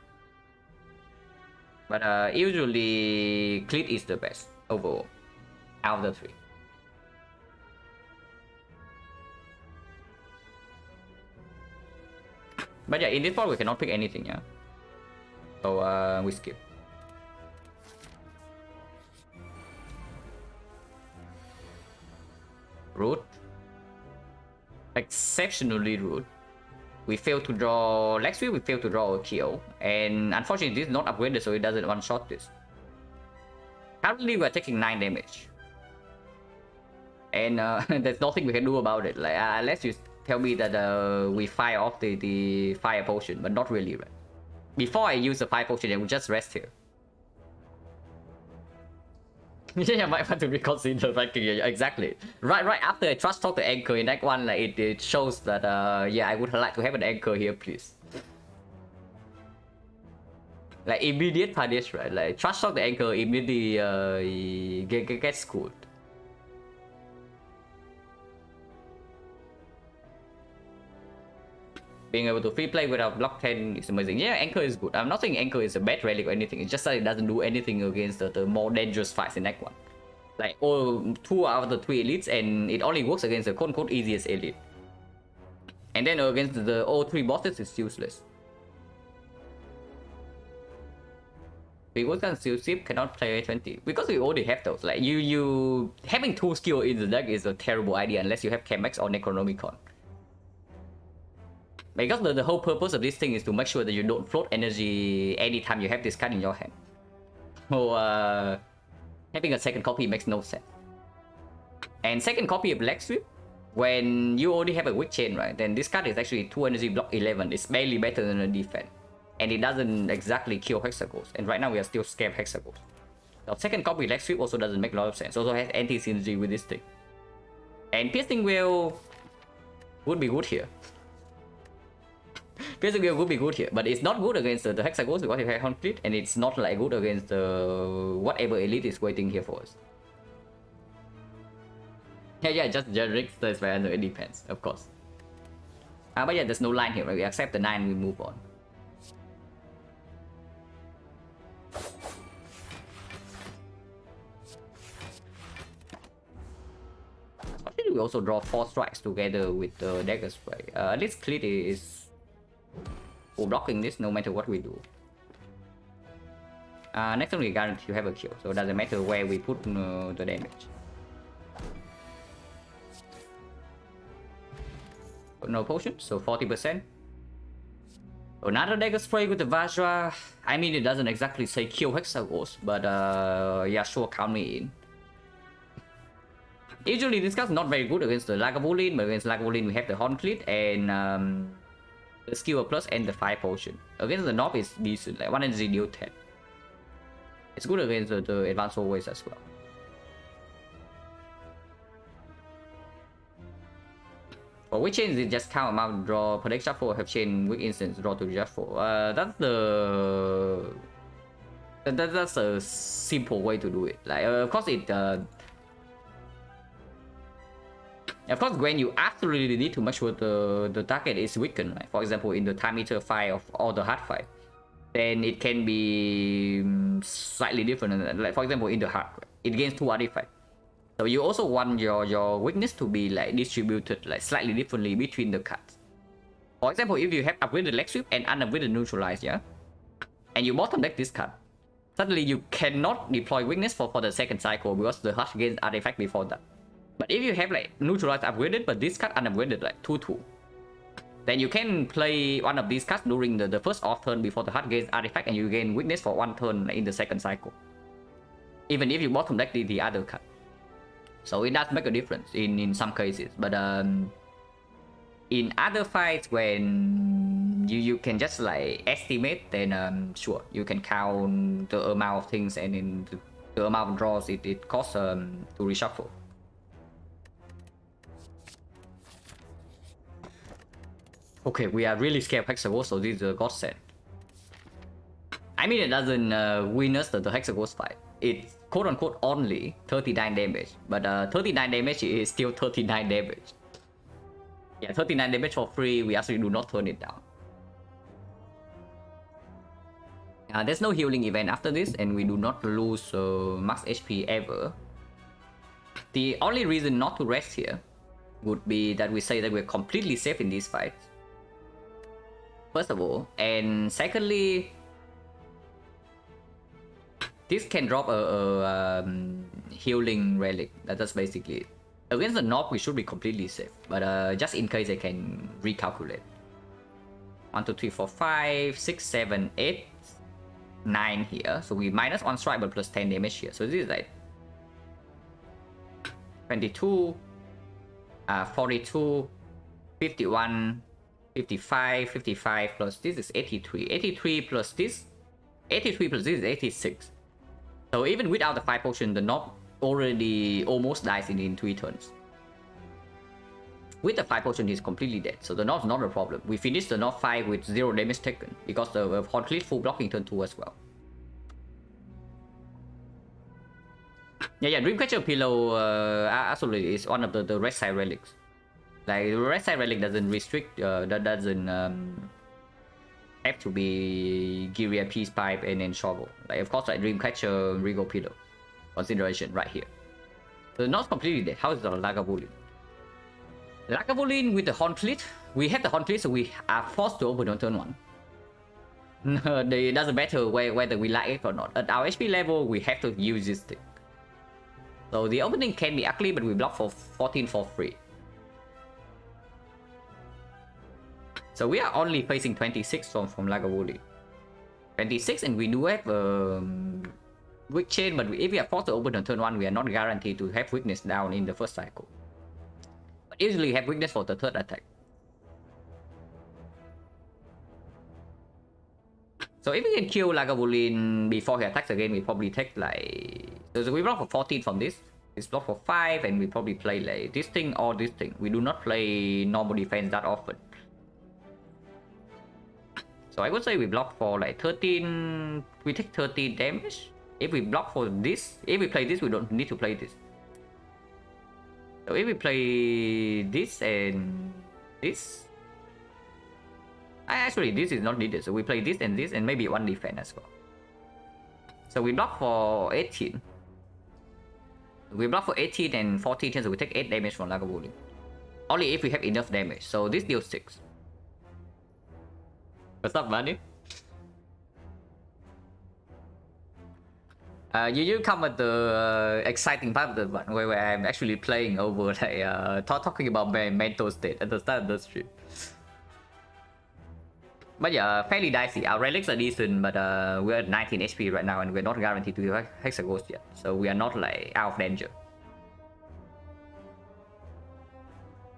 But usually Cleat is the best overall out of the 3. But yeah, in this part we cannot pick anything, yeah. So we skip. Rude. Exceptionally rude. We failed to draw Lex Wheel, we failed to draw a kill. And unfortunately this is not upgraded, so it doesn't one-shot this. Currently we're taking 9 damage. And there's nothing we can do about it. Like unless you tell me that we fire off the fire potion, but not really, right? Before I use the fire potion, I will just rest here. Yeah, I might want to reconsider ranking here. Exactly. Right after I trust talk the Anchor in Act 1, like it shows that yeah, I would like to have an Anchor here, please. Like immediate punish, right? Like trust talk the Anchor immediately gets schooled. Being able to free play without block 10 is amazing. Yeah, Anchor is good. I'm not saying Anchor is a bad relic or anything. It's just that it doesn't do anything against the more dangerous fights in Act 1. Like, all 2 out of the 3 elites, and it only works against the quote-unquote easiest elite. And then against the all 3 bosses, it's useless. Because can still ship cannot play A20. Because we already have those. Like, you having 2 skill in the deck is a terrible idea unless you have Chemex or Necronomicon. Because the whole purpose of this thing is to make sure that you don't float energy anytime you have this card in your hand. So having a second copy makes no sense. And second copy of Black Sweep, when you already have a weak chain, right, then this card is actually 2 energy block 11. It's barely better than a defense. And it doesn't exactly kill Hexaghost. And right now we are still scared of Hexaghost. The second copy Black Sweep also doesn't make a lot of sense. Also has anti-synergy with this thing. And Piercing Wheel would be good here. Piercing Wheel would be good here, but it's not good against the Hexaghost because you have Hauntlet, and it's not like good against the whatever elite is waiting here for us. Yeah, just generic says where it depends, of course. But yeah, there's no line here, right? We accept the 9, we move on. Actually, we also draw 4 strikes together with the daggers, right? At least Clit is blocking this no matter what we do. Next time we guarantee to have a kill, so it doesn't matter where we put the damage. no potion, so 40%. Another dagger spray with the Vajra. I mean, it doesn't exactly say kill Hexagons, but yeah, sure, count me in. Usually this card's not very good against the Lagavulin, but against Lagavulin we have the Horncleat and the Skill Plus and the 5 potion. Against the Knob it's decent, like 1 energy deal 10. It's good against the advanced always as well. For weak chains, it just count amount draw, protect shuffle, have chain, weak instance, draw to shuffle. That's a simple way to do it. Like, of course, of course, when you absolutely need to make sure the target is weakened, right? For example, in the time meter fight of all the hard fight, then it can be slightly different. Like, for example, in the hard, it gains 2 artifacts. So you also want your weakness to be like distributed like slightly differently between the cards. For example, if you have upgraded leg sweep and unupgraded neutralize, yeah, and you bottom deck this card, suddenly you cannot deploy weakness for the second cycle because the heart gains artifact before that. But if you have like neutralize upgraded but this card unupgraded like 2/2, then you can play one of these cards during the first off turn before the heart gains artifact and you gain weakness for 1 turn in the second cycle. Even if you bottom deck the other card. So it does make a difference in some cases, but in other fights when you can just like estimate, then sure you can count the amount of things and in the amount of draws it costs to reshuffle. Okay, we are really scared of Hexagons, so this is a godsend. I mean, it doesn't win us the Hexagons fight. It's quote-unquote only 39 damage, but 39 damage is still 39 damage. Yeah, 39 damage for free, we actually do not turn it down. There's no healing event after this, and we do not lose max HP ever. The only reason not to rest here would be that we say that we're completely safe in these fights. First of all, and secondly, this can drop a healing relic. That's basically it. Against the Knob, we should be completely safe, but just in case I can recalculate. 1, 2, 3, 4, 5, 6, 7, 8, 9 here. So we minus 1 strike but plus 10 damage here. So this is like 22, 42, 51, 55, 55 plus this is 83. 83 plus this, 83 plus this is 86. So even without the 5 potion, the Knob already almost dies in 3 turns. With the 5 potion, he's completely dead, so the Knob's not a problem. We finished the Knob 5 with 0 damage taken, because the Horncleat full blocking turn 2 as well. Yeah, Dreamcatcher Pillow absolutely is one of the red side relics. Like, the red side relic doesn't restrict, that doesn't have to be Giria Peace Pipe and then Shovel. Like, of course, like Dreamcatcher, Regal Pillow. Consideration right here. So not completely dead. How is the Lagavulin? Lagavulin with the Horncleat. We have the Horncleat, so we are forced to open on turn 1. It doesn't matter whether we like it or not. At our HP level, we have to use this thing. So the opening can be ugly, but we block for 14 for free. So we are only facing 26 from Lagavulin. 26, and we do have weak chain, but if we are forced to open on turn 1, we are not guaranteed to have weakness down in the first cycle. But usually have weakness for the third attack. So if we can kill Lagavulin before he attacks again, we probably take like... So we block for 14 from this. This block for 5, and we probably play like this thing or this thing. We do not play normal defense that often. So I would say we block for like 13, we take 13 damage. If we block for this, if we play this, we don't need to play this. So if we play this and this, actually this is not needed. So we play this and maybe 1 defense as well. So we block for 18. We block for 18 and 14, so we take 8 damage from Lagavulin. Only if we have enough damage. So this deals 6. What's up, buddy? You come at the exciting part of the one where I'm actually playing over like talking about my mental state at the start of the stream. But yeah, fairly dicey. Our relics are decent, but we're at 19 HP right now, and we're not guaranteed to be Hexaghost yet, so we are not like out of danger.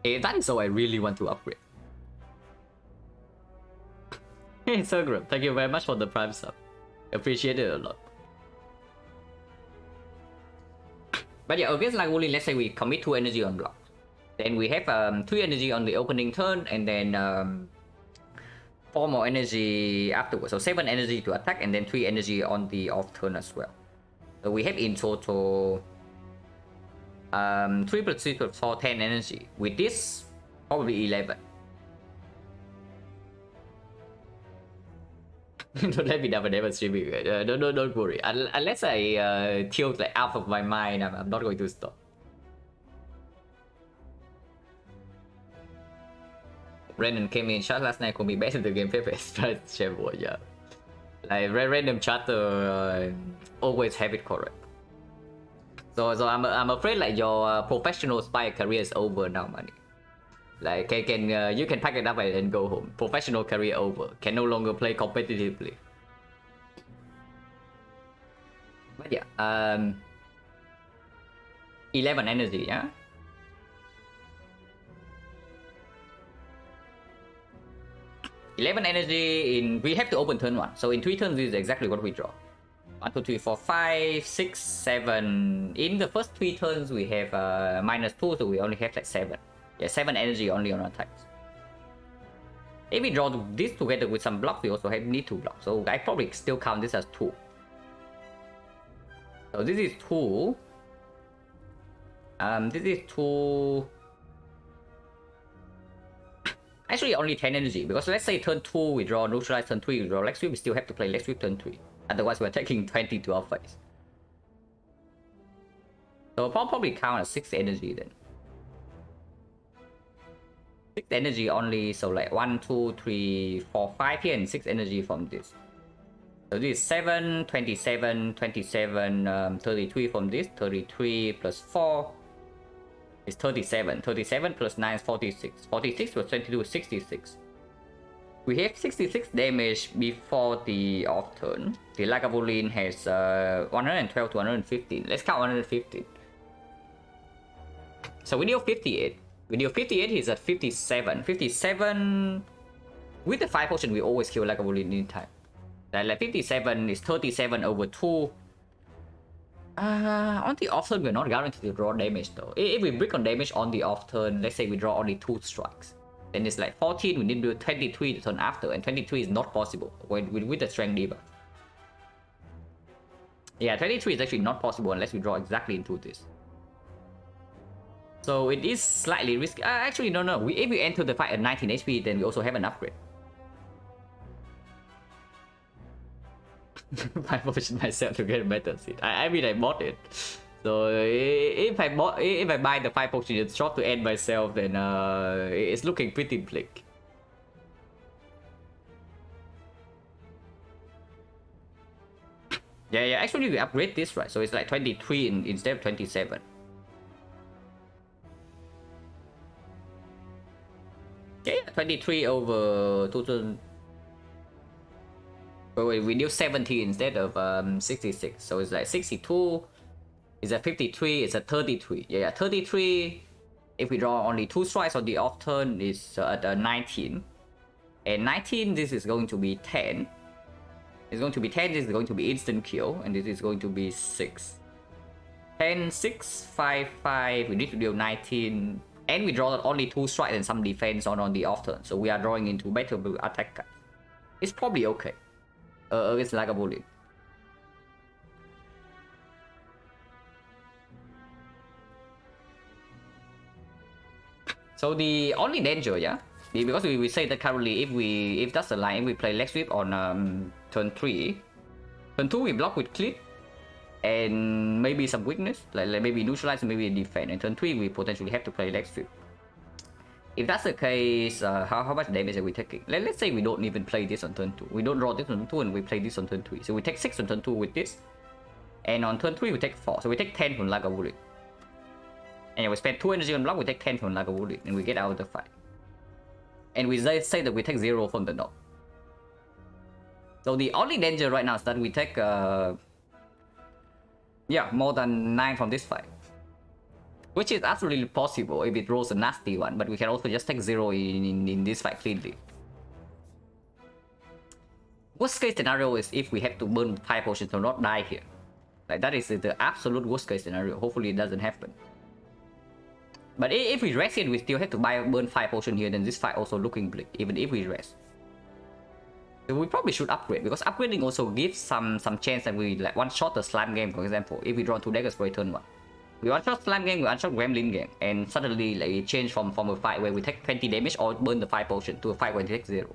That is so I really want to upgrade. Hey, Sergrim, thank you very much for the Prime sub. Appreciate it a lot. But yeah, against Lagavulin, let's say we commit 2 energy on block. Then we have 3 energy on the opening turn, and then 4 more energy afterwards. So 7 energy to attack, and then 3 energy on the off turn as well. So we have in total 3 plus 3 plus 4, 10 energy. With this, probably 11. Don't let me never streaming. Don't worry. Unless I tilt like out of my mind, I'm not going to stop. Random came in chat last night. Could be better the game paper. Yeah. Like random chatter always have it correct. So I'm afraid like your professional spy career is over now, money. Like you can pack it up and go home. Professional career over. Can no longer play competitively. But yeah, 11 energy, yeah. We have to open turn 1. So in 3 turns, this is exactly what we draw. 1, 2, 3, 4, 5, 6, 7. In the first 3 turns, we have -2, so we only have like 7. Yeah, 7 energy only on attacks. If we draw this together with some blocks, we also need 2 blocks. So I probably still count this as 2. So this is 2. This is 2. Actually, only 10 energy, because let's say turn 2 we draw neutralize, turn 3 we draw Lex Sweep, we still have to play Lex Sweep turn 3. Otherwise, we're taking 20 to our face. So I'll probably count as 6 energy then. 6 energy only, so like 1, 2, 3, 4, 5 here, and 6 energy from this. So this is 7, 27, 27, 33 from this, 33 plus 4 is 37. 37 plus 9 is 46. 46 plus 22 is 66. We have 66 damage before the off turn. The Lagavulin has 112 to 115. Let's count 115. So we deal 58. We deal 58, he's at 57. 57... With the 5 potion, we always kill Lagavulin in time. Like 57 is 37 over 2. On the off turn, we're not guaranteed to draw damage though. If we brick on damage on the off turn, let's say we draw only 2 strikes. Then it's like 14, we need to do 23 the turn after, and 23 is not possible with the strength debuff. Yeah, 23 is actually not possible unless we draw exactly into this. So it is slightly risky. Actually, no. If we enter the fight at 19 HP, then we also have an upgrade. I positioned myself to get a better seat. I mean, I bought it. So if I buy the 5 potion, it's short to end myself, then it's looking pretty bleak. Yeah. Actually, we upgrade this, right? So it's like 23 instead of 27. Yeah, 23 over total. Wait, we do 70 instead of 66. So it's like 62. It's a 53. It's a 33. Yeah, 33. If we draw only 2 strikes on the off turn, is at 19. And 19, this is going to be 10. It's going to be 10. This is going to be instant kill, and this is going to be 6. 10, 6, 5, 5. We need to deal 19. And we draw only 2 strikes and some defense on the off turn. So we are drawing into better attack cards. It's probably okay. Against Lagavulin. So the only danger, yeah, because we say that currently if that's the line, if we play Lex Sweep on turn 3, turn 2 we block with clip and maybe some weakness, like maybe neutralize, maybe defend, and turn 3 we potentially have to play Lex Sweep. If that's the case, how much damage are we taking? Let's say we don't even play this on turn 2. We don't draw this on turn 2 and we play this on turn 3. So we take 6 on turn 2 with this. And on turn 3 we take 4, so we take 10 from Lagavulin. And we spend 2 energy on block, we take 10 from Lagavulin, and we get out of the fight. And we say that we take 0 from the knob. So the only danger right now is that we take more than 9 from this fight. Which is absolutely possible if it rolls a nasty one, but we can also just take 0 in this fight cleanly. Worst case scenario is if we have to burn 5 potions to not die here. Like, that is the absolute worst case scenario. Hopefully it doesn't happen. But if we rest here, we still have to burn 5 potions here, then this fight also looking bleak, even if we rest. So we probably should upgrade, because upgrading also gives some chance that we like one-shot the slime game, for example, if we draw 2 daggers for turn 1. We one-shot slime game, we one-shot gremlin game, and suddenly like, it change from a fight where we take 20 damage or burn the 5 potion to a fight where we take 0.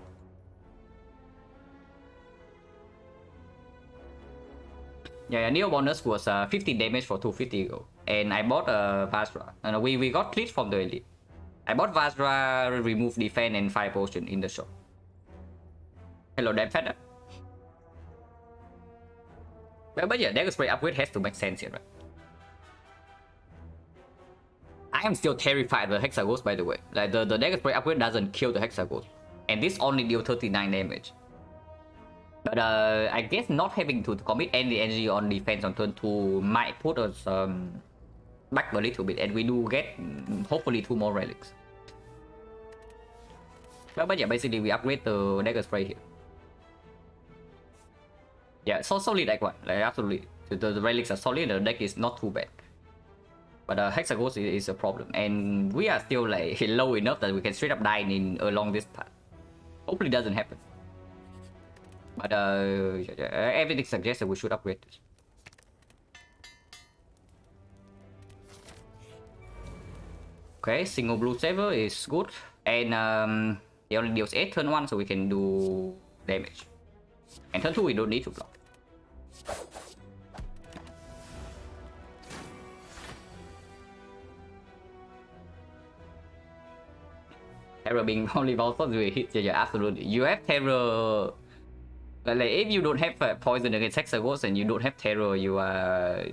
Yeah, Neo bonus was 50 damage for 250 gold. And I bought Vajra. And we got cleats from the elite. I bought Vajra, remove defense, and 5 potion in the shop. Hello, damn feather. But yeah, Dagger Spray upgrade has to make sense here, right? I am still terrified of the Hexaghost, by the way. Like, the Dagger Spray upgrade doesn't kill the Hexaghost. And this only deals 39 damage. But I guess not having to commit any energy on defense on turn 2 might put us back a little bit, and we do get hopefully 2 more relics. But yeah, basically we upgrade the Dagger Spray here. Yeah, so solid deck one, like absolutely. The relics are solid, the deck is not too bad. But Hexaghost is a problem, and we are still like low enough that we can straight up die along this path. Hopefully it doesn't happen. But everything suggests that we should upgrade this. Okay, single blue saver is good. And he only deals 8 turn 1, so we can do damage. And turn 2 we don't need to block. Terror being only also we hit, yeah, absolutely. You have terror. Like if you don't have poison against Hexaghost and you don't have terror, you are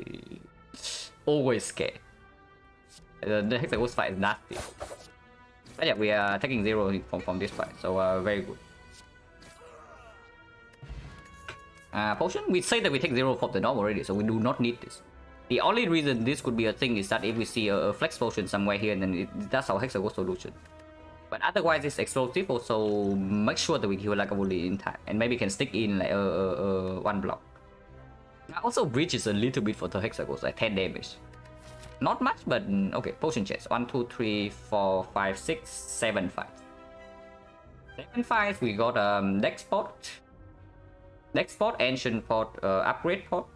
always scared. The Hexaghost fight is nasty. But yeah, we are taking 0 from this fight, so very good. Potion, we say that we take 0 from the norm already, so we do not need this. The only reason this could be a thing is that if we see a flex potion somewhere here, then that's our Hexaghost solution. But otherwise, it's explosive, also make sure that we kill like a bully in time, and maybe can stick in like one block. Also, bridge is a little bit for the Hexaghost, like 10 damage. Not much, but okay. Potion chest 1, 2, 3, 4, 5, 6, 7 fights. 7 fights. We got deck spot, ancient pot, upgrade pot,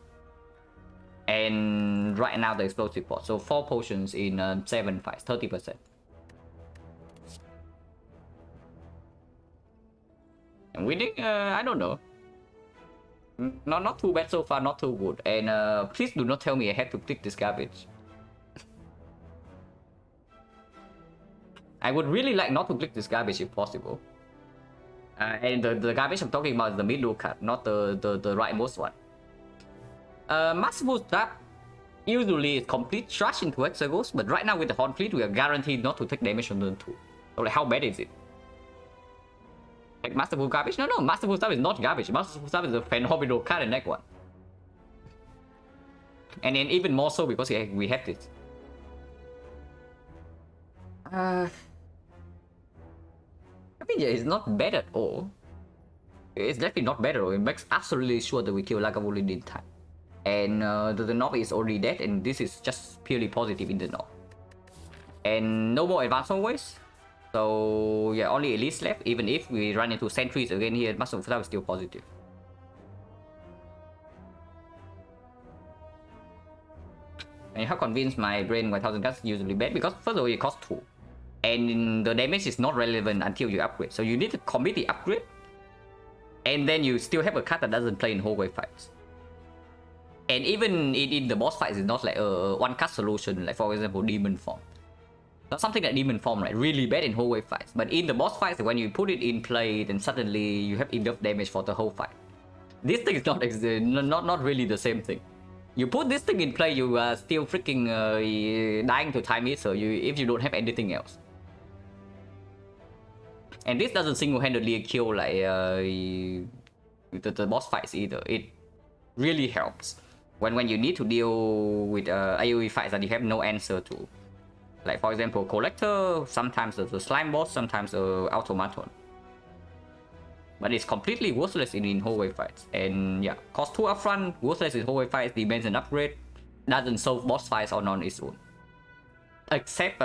and right now the explosive pot. So 4 potions in 7 fights, 30%. And winning, I don't know. Not too bad so far, not too good. And please do not tell me I have to click this garbage. I would really like not to click this garbage if possible. And the garbage I'm talking about is the middle card, not the rightmost one. Masterful Trap usually is complete trash into Hexaghost, but right now with the Horn Fleet, we are guaranteed not to take damage on turn 2. So like, how bad is it? Like Masterful garbage? No, Masterful Stuff is not garbage. Masterful Stuff is a phenomenal card in deck 1. And then even more so because we have this. I mean, yeah, it's not bad at all. It's definitely not bad at all. It makes absolutely sure that we kill Lagavulin in time. And the knob is already dead, and this is just purely positive in the knob. And no more advanced always. So yeah, only elites left. Even if we run into sentries again here, Master Stuff is still positive. And how convinced my brain 1000 cards is usually bad, because first of all it costs 2. And the damage is not relevant until you upgrade. So you need to commit the upgrade, and then you still have a card that doesn't play in hallway fights. And even in the boss fights, it's not like a one card solution, like for example Demon Form. Not something like Demon Form, like really bad in hallway fights. But in the boss fights, when you put it in play, then suddenly you have enough damage for the whole fight. This thing is not really the same thing. You put this thing in play, you are still freaking dying to time it, so if you don't have anything else. And this doesn't single-handedly kill like the boss fights either. It really helps when you need to deal with AoE fights that you have no answer to. Like for example, Collector, sometimes the slime boss, sometimes Automaton. But it's completely worthless in hallway fights. And yeah, cost 2 upfront, worthless in hallway fights, demands an upgrade, doesn't solve boss fights on its own. Except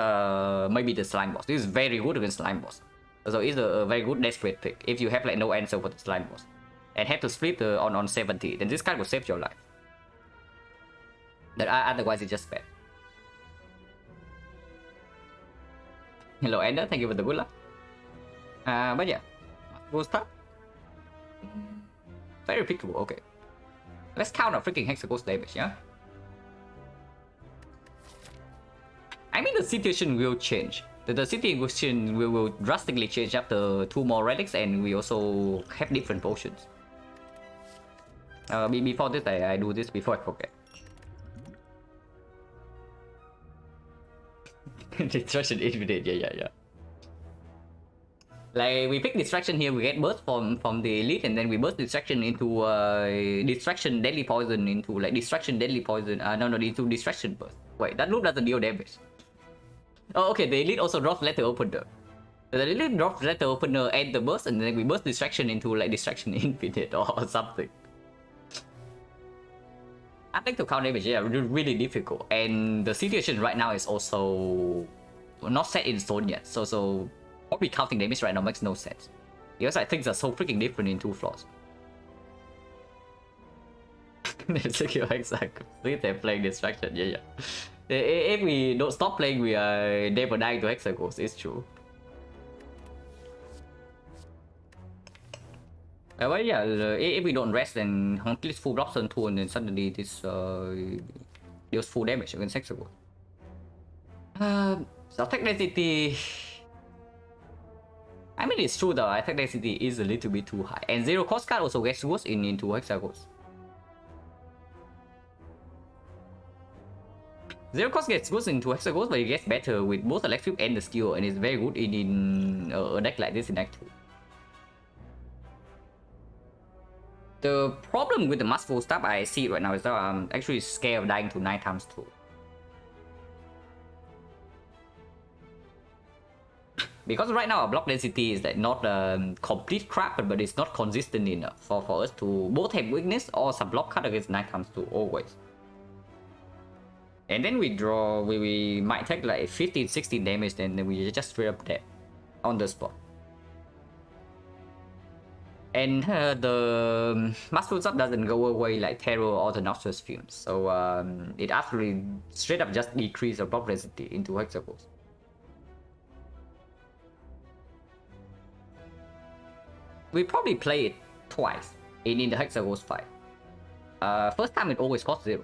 maybe the slime boss. This is very good against slime boss. So it's a very good desperate pick if you have like no answer for the slime boss. And have to split on 70, then this card will save your life. But otherwise it's just bad. Hello Ender, thank you for the good luck. But yeah, we'll start. Very pickable, okay. Let's count our freaking Hexaghost damage, yeah? I mean the situation will change. The situation will drastically change after 2 more relics, and we also have different potions. Before this, I do this before I forget. Distraction infinite, yeah. Like we pick distraction here, we get burst from the elite, and then we burst distraction into distraction deadly poison into like distraction deadly poison. No, into distraction burst. Wait, that loop doesn't deal damage. Oh, okay. The elite also drops letter opener. The elite drops letter opener and the burst, and then we burst distraction into like distraction infinite or something. I think to count damage, yeah, really difficult, and the situation right now is also not set in stone yet. So probably counting damage right now makes no sense because like things are so freaking different in 2 floors. Secure exactly. They're playing distraction, yeah. If we don't stop playing, we are never dying to Hexaghost. It's true. But yeah, if we don't rest, then on this full blocks on 2, and then suddenly this deals full damage against Hexaghost. So attack density. I mean, it's true though. Attack density is a little bit too high, and 0 cost card also gets worse into Hexaghost. 0 cost gets worse into Hexaghost, but it gets better with both electric and the skill, and it's very good in a deck like this in Act 2. The problem with the Masterful Staff I see right now is that I'm actually scared of dying to 9 times 2. Because right now our block density is like not complete crap, but it's not consistent enough for us to both have weakness or some block cut against 9 times 2 always. And then we draw, we might take like 15-16 damage, then we just straight up dead on the spot. And the Masterful Staff doesn't go away like Terror or the Noxious Fumes, so it actually straight up just decreases the block density into Hexaghost. We probably play it twice in the Hexaghost fight. First time it always costs 0.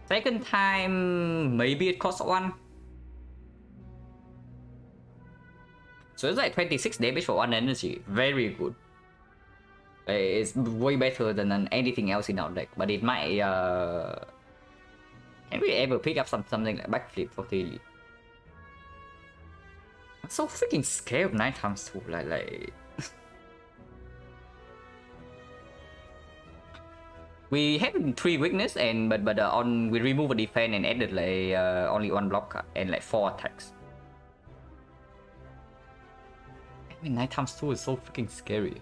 Second time maybe it costs 1. So it's like 26 damage for 1 energy. Very good. It's way better than anything else in our deck. But it might... Can we ever pick up something like Backflip for the elite? I'm so freaking scared of 9 times 2. Like... We have 3 weakness, and but we remove a defense and added like only 1 block card and like 4 attacks. I mean, 9 times 2 is so freaking scary.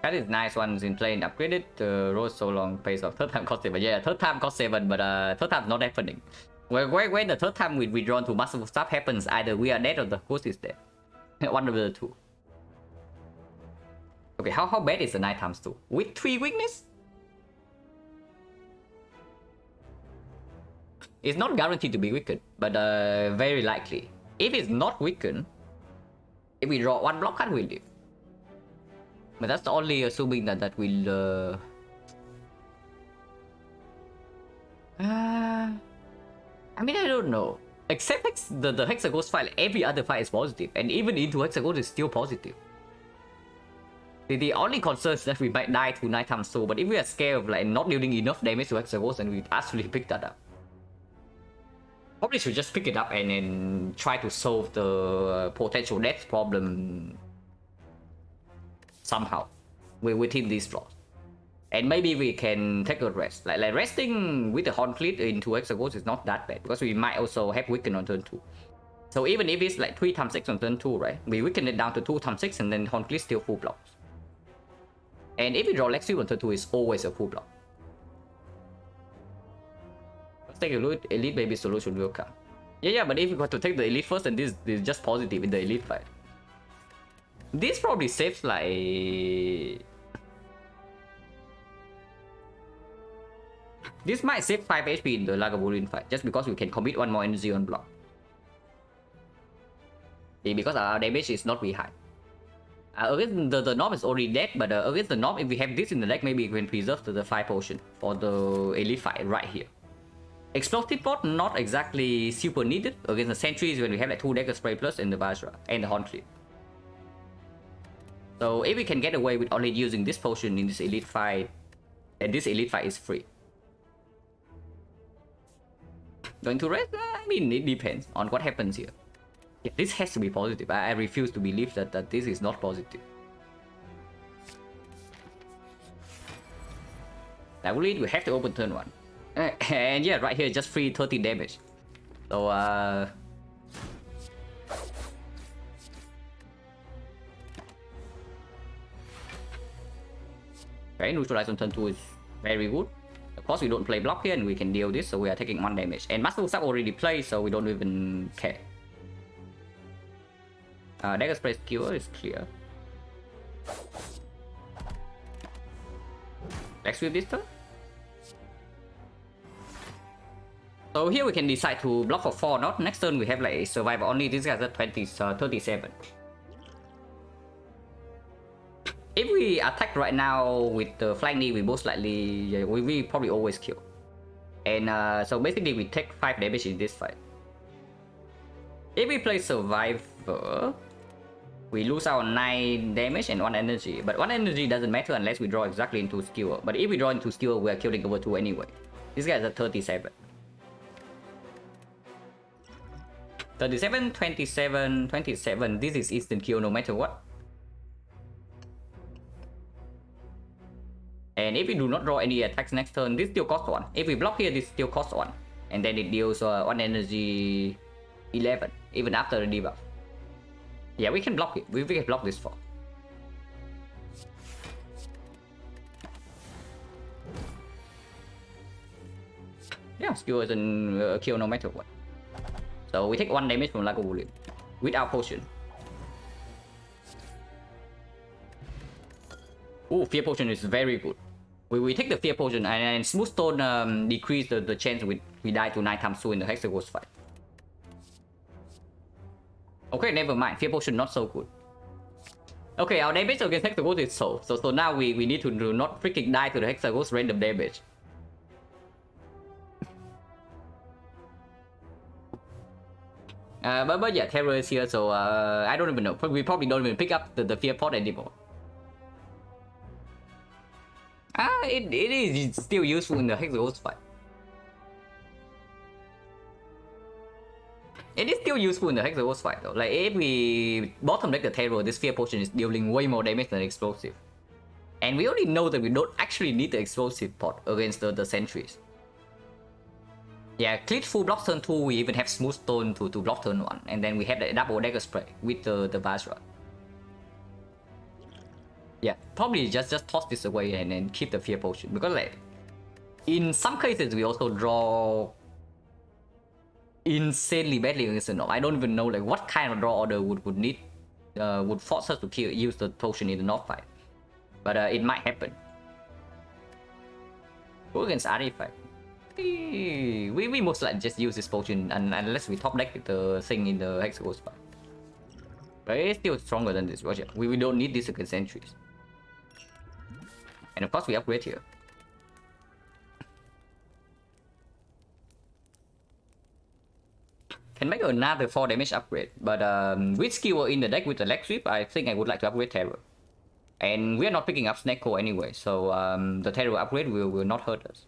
That is nice ones in play and upgraded. Rose so long pays off. Third time cost 7. Yeah, third time cost 7, but third time not happening. When the third time we draw to Masterful Staff happens, either we are dead or the host is dead. One of the 2. Okay, how bad is the 9 times 2? With 3 weakness? It's not guaranteed to be weakened, but very likely. If it's not weakened, if we draw 1 block card, we'll live. But that's only assuming that we'll... I mean, I don't know. Except the Hexaghost file, every other file is positive. And even into Hexaghost is still positive. The only concern is that we might die to nighttime soul, but if we are scared of like not dealing enough damage to Hexaghost, then we actually pick that up. Probably should just pick it up and then try to solve the potential death problem somehow within these slots. And maybe we can take a rest. Like resting with the Horn Fleet into Hexaghost is not that bad because we might also have Weaken on turn 2. So even if it's like 3x6 on turn 2, right? We weaken it down to 2x6 and then Horn Fleet still full blocks. And if we draw Lex on turn 2, it's always a full block. Let's take a look. Elite Baby solution will come. Yeah, but if we got to take the Elite first, then this is just positive in the Elite fight. This probably saves like... This might save 5 HP in the Lagavulin fight, just because we can commit one more energy on block. Yeah, because our damage is not very high. Against the Norm is already dead, but against the Norm, if we have this in the deck, maybe we can preserve the 5 potion for the Elite fight right here. Explosive Pot not exactly super needed against the Sentries when we have like 2 Dagger Spray Plus in the Vajra and the Horn Fleet. So if we can get away with only using this potion in this Elite fight, and this Elite fight is free. Going to rest? I mean, it depends on what happens here. Yeah, this has to be positive. I refuse to believe that this is not positive. I believe we have to open turn 1. And yeah, right here, just free 30 damage. So, okay, neutralize on turn 2 is very good. Of course, we don't play block here and we can deal this, so we are taking 1 damage. And Muscle Sub already played, so we don't even care. Dagger Spray Skewer is clear. Let's do this turn. So here we can decide to block for 4 or not. Next turn we have like survival only. This guy's at 37. If we attack right now with the flying knee, we most likely we probably always kill. And so basically we take 5 damage in this fight. If we play survivor, we lose our 9 damage and 1 energy. But 1 energy doesn't matter unless we draw exactly into skewer. But if we draw into skewer, we are killing over 2 anyway. This guy's at 37. 37, 27, 27. This is instant kill no matter what. And if we do not draw any attacks next turn, this still costs 1. If we block here, this still costs 1. And then it deals 1 energy 11, even after the debuff. Yeah, we can block it. We can block this 4. Yeah, skewer isn't kill no matter what. So we take 1 damage from Lagavulin without potion. Oh, Fear Potion is very good. We take the Fear Potion and Smooth Stone decrease the chance we die to 9 times 2 in the Hexaghost fight. Okay, never mind. Fear Potion not so good. Okay, our damage against Hexaghost is so now we need to do not freaking die to the Hexaghost random damage. But yeah, Terror is here, so I don't even know. We probably don't even pick up the Fear Pot anymore. It is still useful in the Hexaghost fight. It is still useful in the Hexaghost fight though. Like if we bottom deck the Terror, this Fear Potion is dealing way more damage than Explosive. And we already know that we don't actually need the Explosive pot against the Sentries. Yeah, Clit full block turn 2, we even have Smooth Stone to block turn 1. And then we have the double Dagger Spray with the Vajra. Yeah, probably just toss this away and then keep the Fear Potion. Because like, in some cases we also draw insanely badly against the Norm. I don't even know like what kind of draw order would need would force us to use the potion in the North fight. But it might happen. Go against Artifact. We most likely just use this potion unless we top deck the thing in the Hexaghost fight. But it's still stronger than this, Roger. We don't need this against Sentries. And of course we upgrade here. Can make another 4 damage upgrade, but with Skewer in the deck with the leg sweep, I think I would like to upgrade Terror. and we are not picking up XecnaR anyway, so the terror upgrade will not hurt us.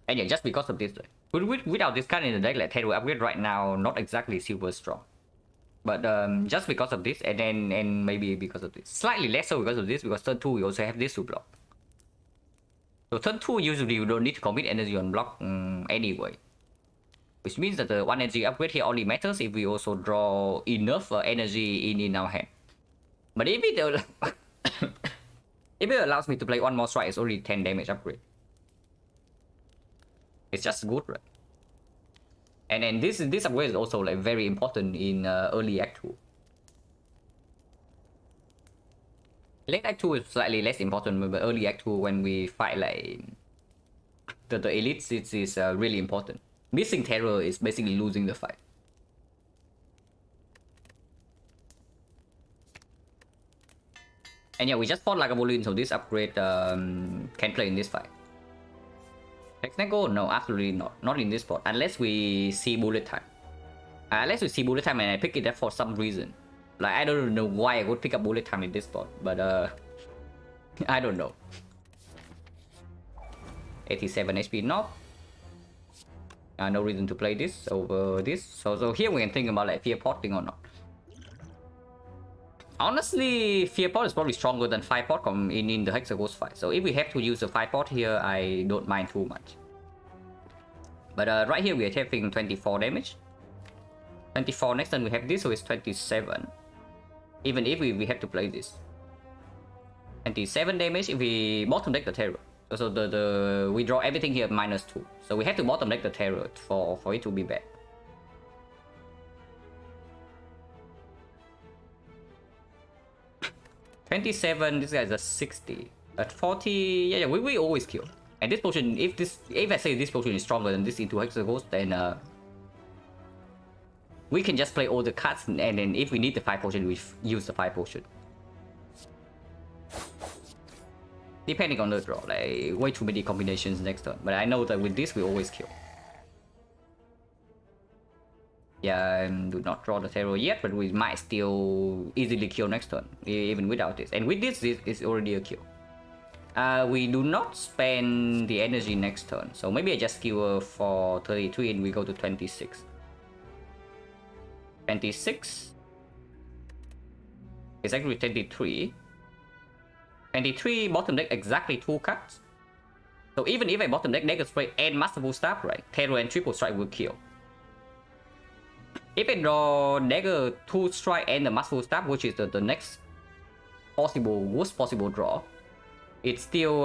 And yeah, just because of this, without this card in the deck, like terror upgrade right now not exactly super strong. But just because of this, and maybe because of this, slightly less so because of this, because turn 2 we also have this to block. So turn 2 usually you don't need to commit energy on block anyway. Which means that the 1 energy upgrade here only matters if we also draw enough energy in our hand. But if it if it allows me to play one more strike, it's only 10 damage upgrade. It's just good, right? And then this upgrade is also like very important in early Act 2. Late Act 2 is slightly less important, but early Act 2 when we fight like the elites, it is really important. Missing terror is basically losing the fight. And yeah, we just fought like a bully, so this upgrade can play in this fight. XencaR? No, absolutely not. Not in this spot, unless we see bullet time. Unless we see bullet time and I pick it up for some reason. Like, I don't know why I would pick up bullet time in this spot, but I don't know. 87 HP knock. No reason to play this over this. So here we can think about like fear potting or not. Honestly, fear pot is probably stronger than 5 pot in the XecnaR fight. So if we have to use a 5 pot here, I don't mind too much. But right here we are taking 24 damage. 24 next turn we have this, so it's 27. Even if we have to play this. 27 damage if we bottom deck the terror. So we draw everything here -2. So we have to bottom deck the terror for it to be bad. $27, this guy's a 60. At 40, yeah, we always kill. And this potion, if I say this potion is stronger than this into XecnaR, then we can just play all the cards, and then if we need the 5 potion, we use the 5 potion. Depending on the draw, like way too many combinations next turn. But I know that with this we always kill. Yeah, do not draw the terror yet, but we might still easily kill next turn, even without this. And with this is already a kill. We do not spend the energy next turn, so maybe I just skewer for 33 and we go to 26. 26 is actually 23. 23 bottom deck exactly 2 cards. So even if I bottom deck Dagger Spray and Masterful Staff, right, terror and triple strike will kill. If I draw Dagger 2 strike and the Masterful Staff, which is the next worst possible draw, it's still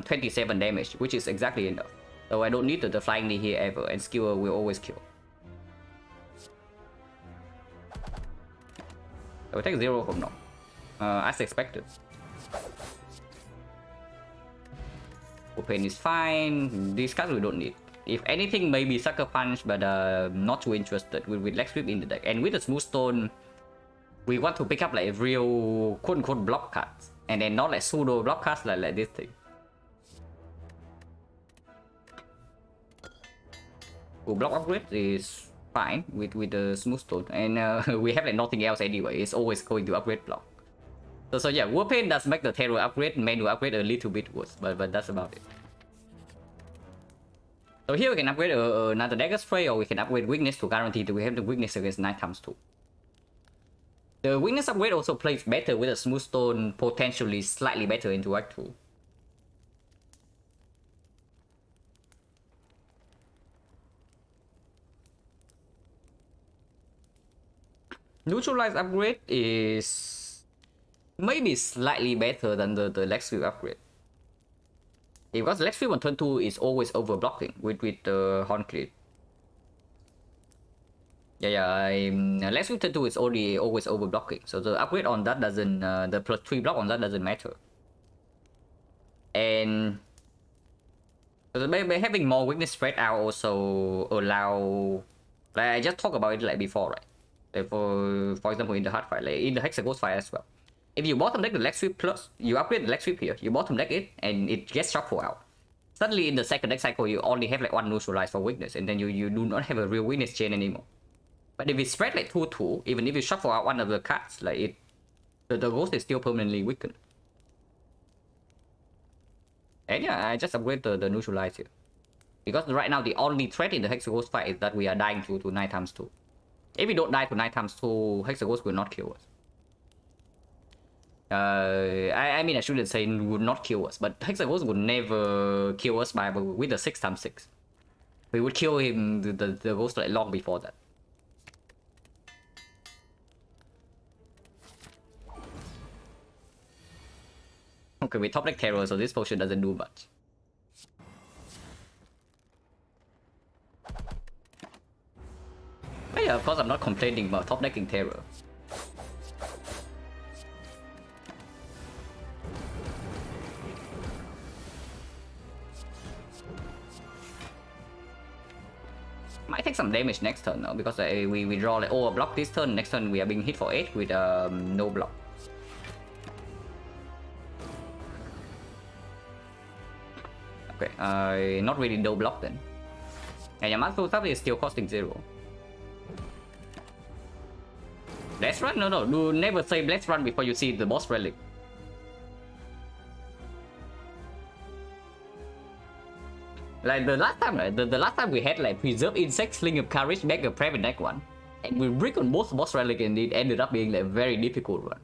27 damage, which is exactly enough. So I don't need the Flying Knee here ever, and Skewer will always kill. So we take 0 from now, as expected. Open is fine. These cards we don't need. If anything, maybe Sucker Punch, but not too interested with Leg Sweep in the deck. And with the Smooth Stone, we want to pick up like real quote-unquote block cards, and then not like pseudo block cards like this thing. Full block upgrade is fine with the Smooth Stone, and we have like nothing else anyway. It's always going to upgrade block. So yeah, Warpaint does make the terror upgrade, manual upgrade a little bit worse, but that's about it. So here we can upgrade another Dagger Spray, or we can upgrade Weakness to guarantee that we have the Weakness against 9 times 2. The Weakness upgrade also plays better with a Smooth Stone, potentially slightly better into Act 2. Neutralize upgrade is maybe slightly better than the Leg Sweep upgrade. Because Leg Sweep on turn 2 is always over blocking with the Horn Cleat. Leg Sweep turn 2 is always over blocking. So the upgrade on that doesn't, the +3 block on that doesn't matter. And by having more weakness spread out also allow, like I just talked about it like before, right? Like for example in the hard fight, like in the XecnaR fight as well. If you bottom deck the Leg Sweep plus, you upgrade the Leg Sweep here, you bottom deck it, and it gets shuffled out. Suddenly in the second deck cycle, you only have like 1 neutralize for weakness, and then you do not have a real weakness chain anymore. But if we spread like 2-2, even if you shuffle out one of the cards, like the ghost is still permanently weakened. And yeah, I just upgrade the neutralize here. Because right now the only threat in the Hexaghost fight is that we are dying to 9 times 2. If we don't die to 9 times 2, Hexaghost will not kill us. I mean, I shouldn't say would not kill us, but Hexaghost would never kill us with the 6 times 6. We would kill him, the ghost, like long before that. Okay, we top deck Terror, so this potion doesn't do much. But yeah, of course I'm not complaining about top decking Terror. Might take some damage next turn now, because we draw like, oh, block this turn, next turn we are being hit for 8 with no block. Okay, not really no block then. And Yamato stuff is still costing 0. Blast Run? No, do never say Blast Run before you see the boss relic. Like the last time, right? The last time we had like Preserve Insect, Sling of Courage, Mega Prep in deck 1. And we brick on both boss relic and it ended up being like a very difficult one.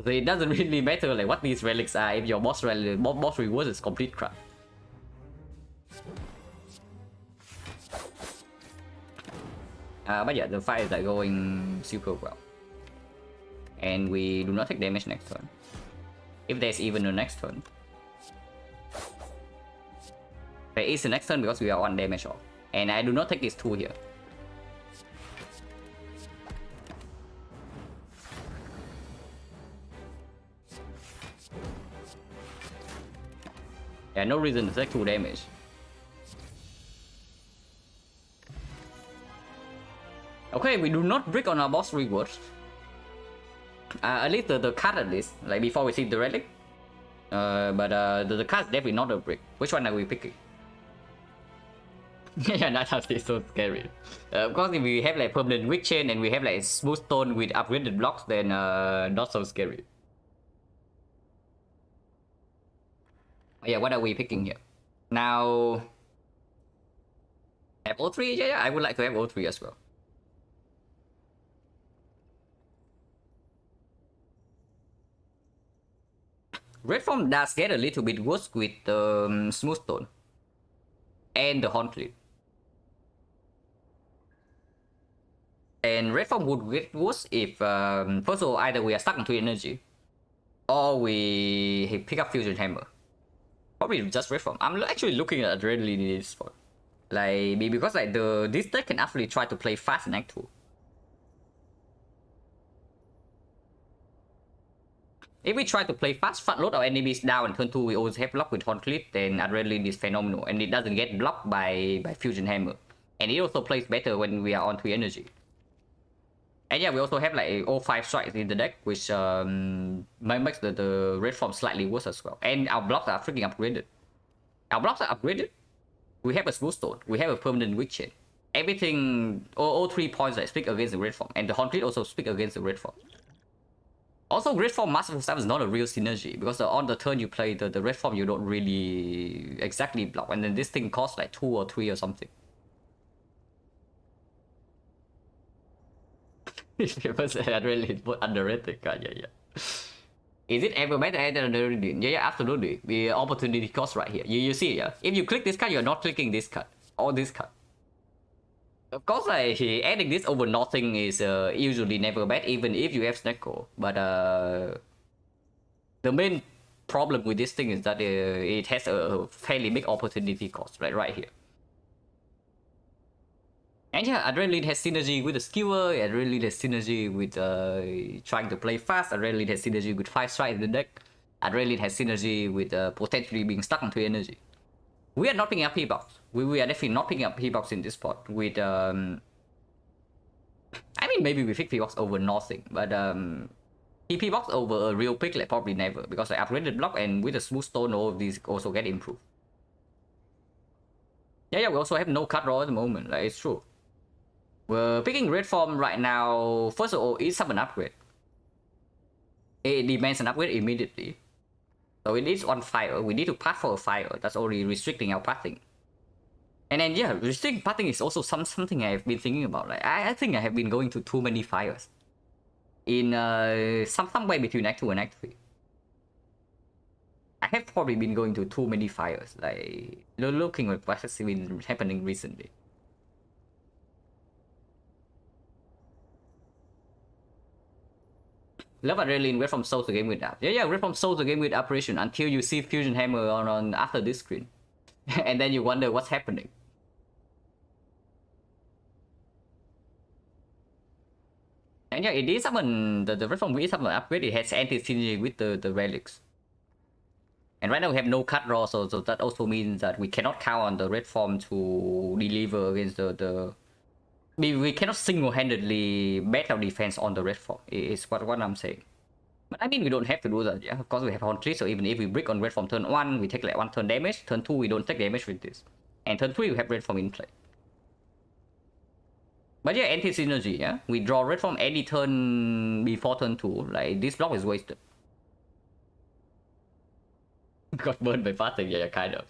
So it doesn't really matter like what these relics are if your boss rewards is complete crap. But yeah, the fight is like going super well. And we do not take damage next turn. If there's even a next turn. There is a next turn because we are 1 damage off. And I do not take this 2 here. Yeah, no reason to take 2 damage. Okay, we do not brick on our boss rewards. At least the card at least, like before we see the relic. But the card's definitely not a brick. Which one are we picking? Yeah, that is so scary. Of course, if we have like permanent weak chain and we have like smooth stone with upgraded blocks, then not so scary. Yeah, what are we picking here? Now, have O3? Yeah, I would like to have O3 as well. Red form does get a little bit worse with smooth stone and the hauntlet. And red form would get worse if first of all either we are stuck into energy or we pick up fusion hammer. Probably just red form. I'm actually looking at adrenaline in this spot. Like because like this deck can actually try to play fast in Act 2. If we try to play fast, front load our enemies down and turn 2 we always have block with Hauntlet, then Adrenaline is phenomenal and it doesn't get blocked by Fusion Hammer. And it also plays better when we are on 3 energy. And yeah, we also have like 05 strikes in the deck, which makes the red form slightly worse as well. And our blocks are freaking upgraded. Our blocks are upgraded. We have a smooth stone. We have a permanent weak chain. Everything, all 3 points that speak against the red form. And the Hauntlet also speak against the red form. Also, red form masterful stuff is not a real synergy because on the turn you play the red form, you don't really exactly block, and then this thing costs like 2 or 3 or something. People say I really put underrated card, yeah. Is it ever better than underrated? Yeah, absolutely. The opportunity cost right here. You see, yeah. If you click this card, you're not clicking this card or this card. Of course, like adding this over nothing is usually never bad, even if you have XecnaR. But the main problem with this thing is that it has a fairly big opportunity cost, right here. And yeah, Adrenaline has synergy with the skewer. Adrenaline has synergy with trying to play fast. Adrenaline has synergy with 5 strikes in the deck. Adrenaline has synergy with potentially being stuck on 3 energy. We are not picking up P-Box. We are definitely not picking up P-Box in this spot with I mean, maybe we pick P-Box over nothing, but P-Box over a real pick, like probably never, because I upgraded block and with a smooth stone, all of these also get improved. Yeah, we also have no cut draw at the moment, like it's true. We're picking red form right now. First of all, it's an upgrade. It demands an upgrade immediately. So it is on fire. We need to path for a fire. That's already restricting our pathing. And then yeah, restricting pathing is also something I've been thinking about. Like I think I have been going to too many fires. In somewhere between Act 2 and Act 3. I have probably been going to too many fires. Like looking at what has been happening recently. Love Adrenaline, Red from Soul to game with app. Yeah, Red from Soul to game with operation until you see Fusion Hammer on after this screen. And then you wonder what's happening. And yeah, it is summon the Red from is summon upgrade. It has anti-synergy with the relics. And right now we have no cut draw, so that also means that we cannot count on the red form to deliver against the we cannot single-handedly bet our defense on the red form, is what I'm saying. But I mean, we don't have to do that. Yeah, of course we have on 3, so even if we brick on red form turn 1, we take like 1 turn damage. Turn 2, we don't take damage with this. And turn 3, we have red form in play. But yeah, anti-synergy, yeah? We draw red form any turn before turn 2. Like, this block is wasted. Got burned by pathing, yeah, kind of.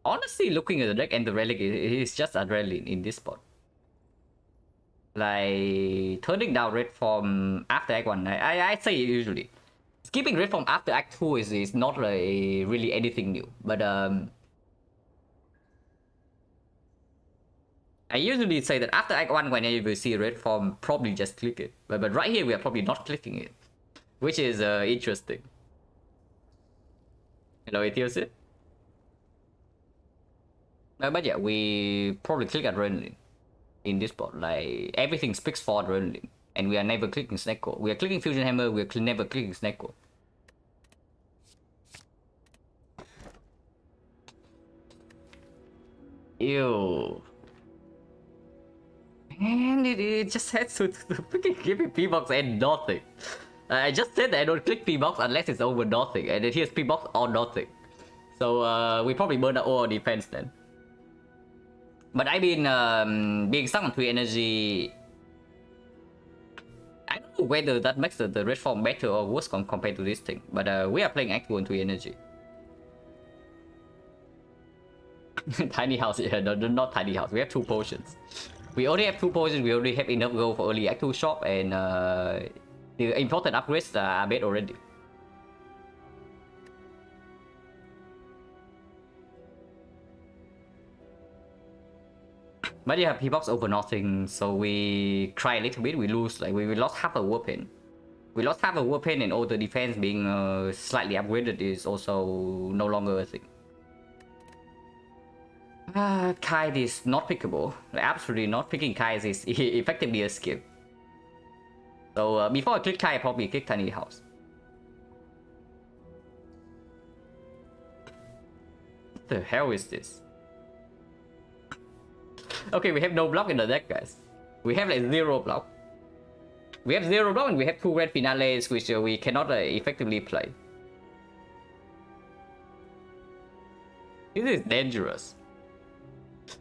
Honestly, looking at the deck and the relic, it's just adrenaline in this spot. Like, turning down red form after Act 1, I say it usually. Skipping red form after Act 2 is not really anything new. But I usually say that after Act 1, whenever you see red form, probably just click it. But right here, we are probably not clicking it. Which is interesting. Hello, Ethiosit? But yeah, we probably click adrenaline in this spot. Like, everything speaks for adrenaline. And we are never clicking XecnaR. We are clicking Fusion Hammer, we are never clicking XecnaR. Ew. And it just has to freaking give me P-Box and nothing. I just said that I don't click P-Box unless it's over nothing. And then here's P-Box or nothing. So we probably burn out all our defense then. But I mean, being stuck on 3 energy, I don't know whether that makes the red form better or worse compared to this thing. But we are playing Act 2 on 3 energy. Tiny house, yeah, no, not tiny house. We have 2 potions. We only have 2 potions. We already have enough gold for early Act 2 shop, and the important upgrades are made already. But yeah, P-Box over nothing, so we cry a little bit. We lose, like, we lost half a weapon. We lost half a weapon, and all the defense being slightly upgraded is also no longer a thing. Kite is not pickable. Like, absolutely not. Picking Kite is effectively a skip. So before I click Kite, I probably click Tiny House. What the hell is this? Okay, we have no block in the deck, guys. We have like 0 block. We have 0 block and we have 2 red finales, which we cannot effectively play. This is dangerous.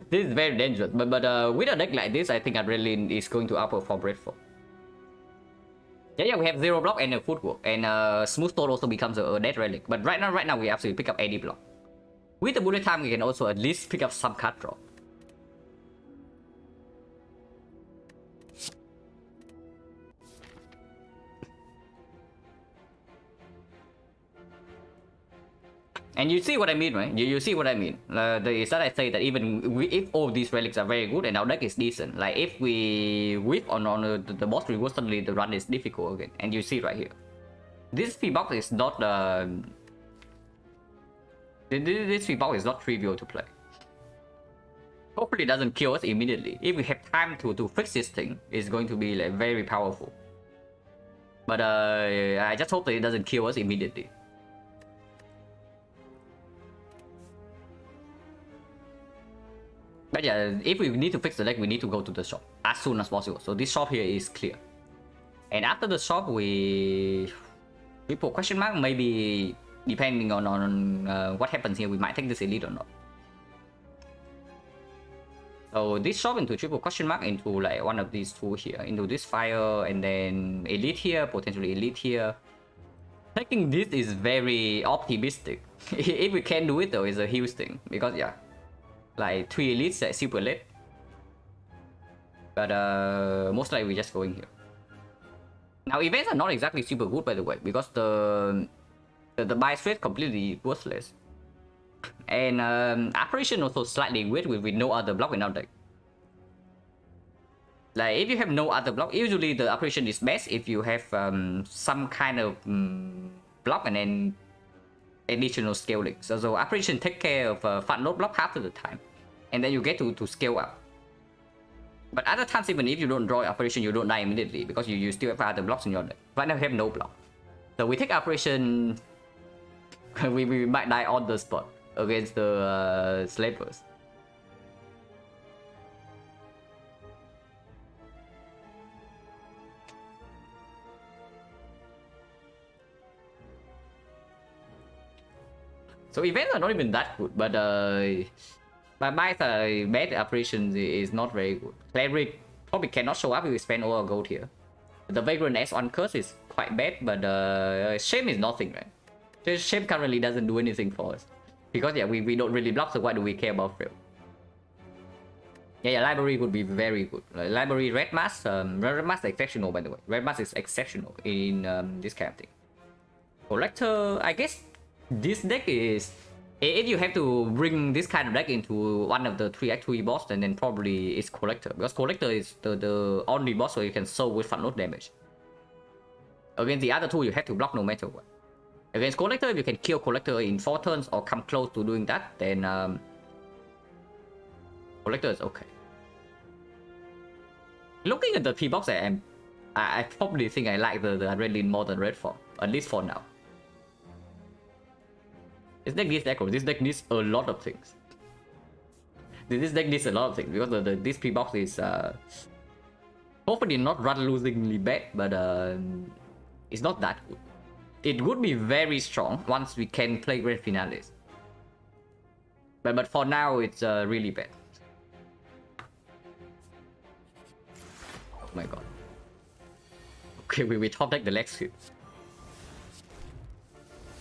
This is very dangerous. But with a deck like this, I think Adrenaline is going to outperform red form. Yeah, we have 0 block and a footwork. And Smooth Stone also becomes a dead relic. But right now, we absolutely pick up any block. With the bullet time, we can also at least pick up some card draw. And you see what I mean, right? You see what I mean. Is that I say that even if all these relics are very good and our deck is decent, like if we whip on the boss reward, suddenly the run is difficult again. And you see right here, this P-Box is not this P-Box is not trivial to play. Hopefully it doesn't kill us immediately. If we have time to fix this thing, it's going to be like very powerful. But I just hope that it doesn't kill us immediately. But yeah, if we need to fix the deck, we need to go to the shop as soon as possible. So this shop here is clear. And after the shop, we put question mark. Maybe depending on what happens here, we might take this elite or not. So this shop into triple question mark into like one of these two here, into this fire, and then elite here, potentially elite here. Taking this is very optimistic. If we can do it though, it's a huge thing, because yeah, like 3 elites at super late. But most likely we're just going here. Now events are not exactly super good, by the way, because the buy straight completely worthless. And apparition also slightly weird with no other block in our deck. Like if you have no other block, usually the apparition is best if you have some kind of block and then additional scaling. So apparition take care of fat node block half of the time, and then you get to scale up. But other times, even if you don't draw apparition, you don't die immediately because you still have other blocks in your deck. Right now we have no block, so we take apparition. we might die on the spot against the slavers. So events are not even that good, but my bad operations is not very good. Cleric probably cannot show up if we spend all our gold here. The Vagrant S1 curse is quite bad, but Shame is nothing, right? Shame currently doesn't do anything for us. Because yeah, we don't really block, so why do we care about Frail? Yeah, library would be very good. Library Red Mask, Red Mask is exceptional, by the way. Red Mask is exceptional in this kind of thing. Collector, I guess this deck is... If you have to bring this kind of deck into one of the 3x3 boss, then probably it's Collector. Because Collector is the only boss where you can soul with fat node damage. Against the other two, you have to block no matter what. Against Collector, if you can kill Collector in 4 turns or come close to doing that, then Collector is okay. Looking at the P-Box, I probably think I like the Adrenaline more than Red form, at least for now. This deck needs aggro. This deck needs a lot of things. This deck needs a lot of things because this P-Box is hopefully not run losingly bad, but it's not that good. It would be very strong once we can play Grand Finales. But for now, it's really bad. Oh my god. Okay, we top deck the leg sweep.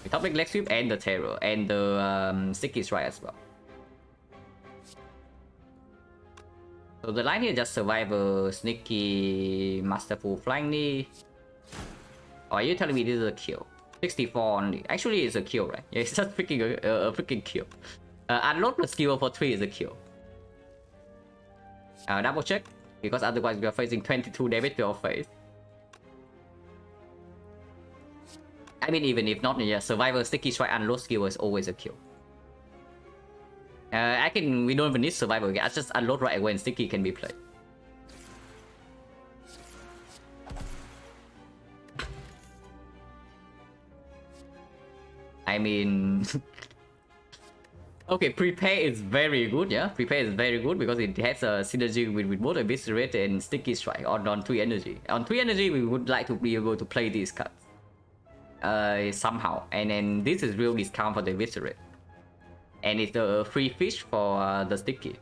We top deck leg sweep and the terror and the sticky strike as well. So the line here just survivor, sneaky, masterful flying knee. Oh, are you telling me this is a kill? 64 only. Actually, it's a kill, right? Yeah, it's just freaking a freaking kill. Unload plus skill for 3 is a kill. Double check, because otherwise we are facing 22 damage to our face. I mean, even if not, yeah, survivor, sticky strike, unload skill is always a kill. We don't even need survivor. I just unload right away and sticky can be played. I mean... okay, prepare is very good, yeah? Prepare is very good because it has a synergy with both Eviscerate and Sticky Strike on 3 energy. On 3 energy, we would like to be able to play these cards. Somehow. And then this is real discount for the Eviscerate. And it's the free fish for the Sticky.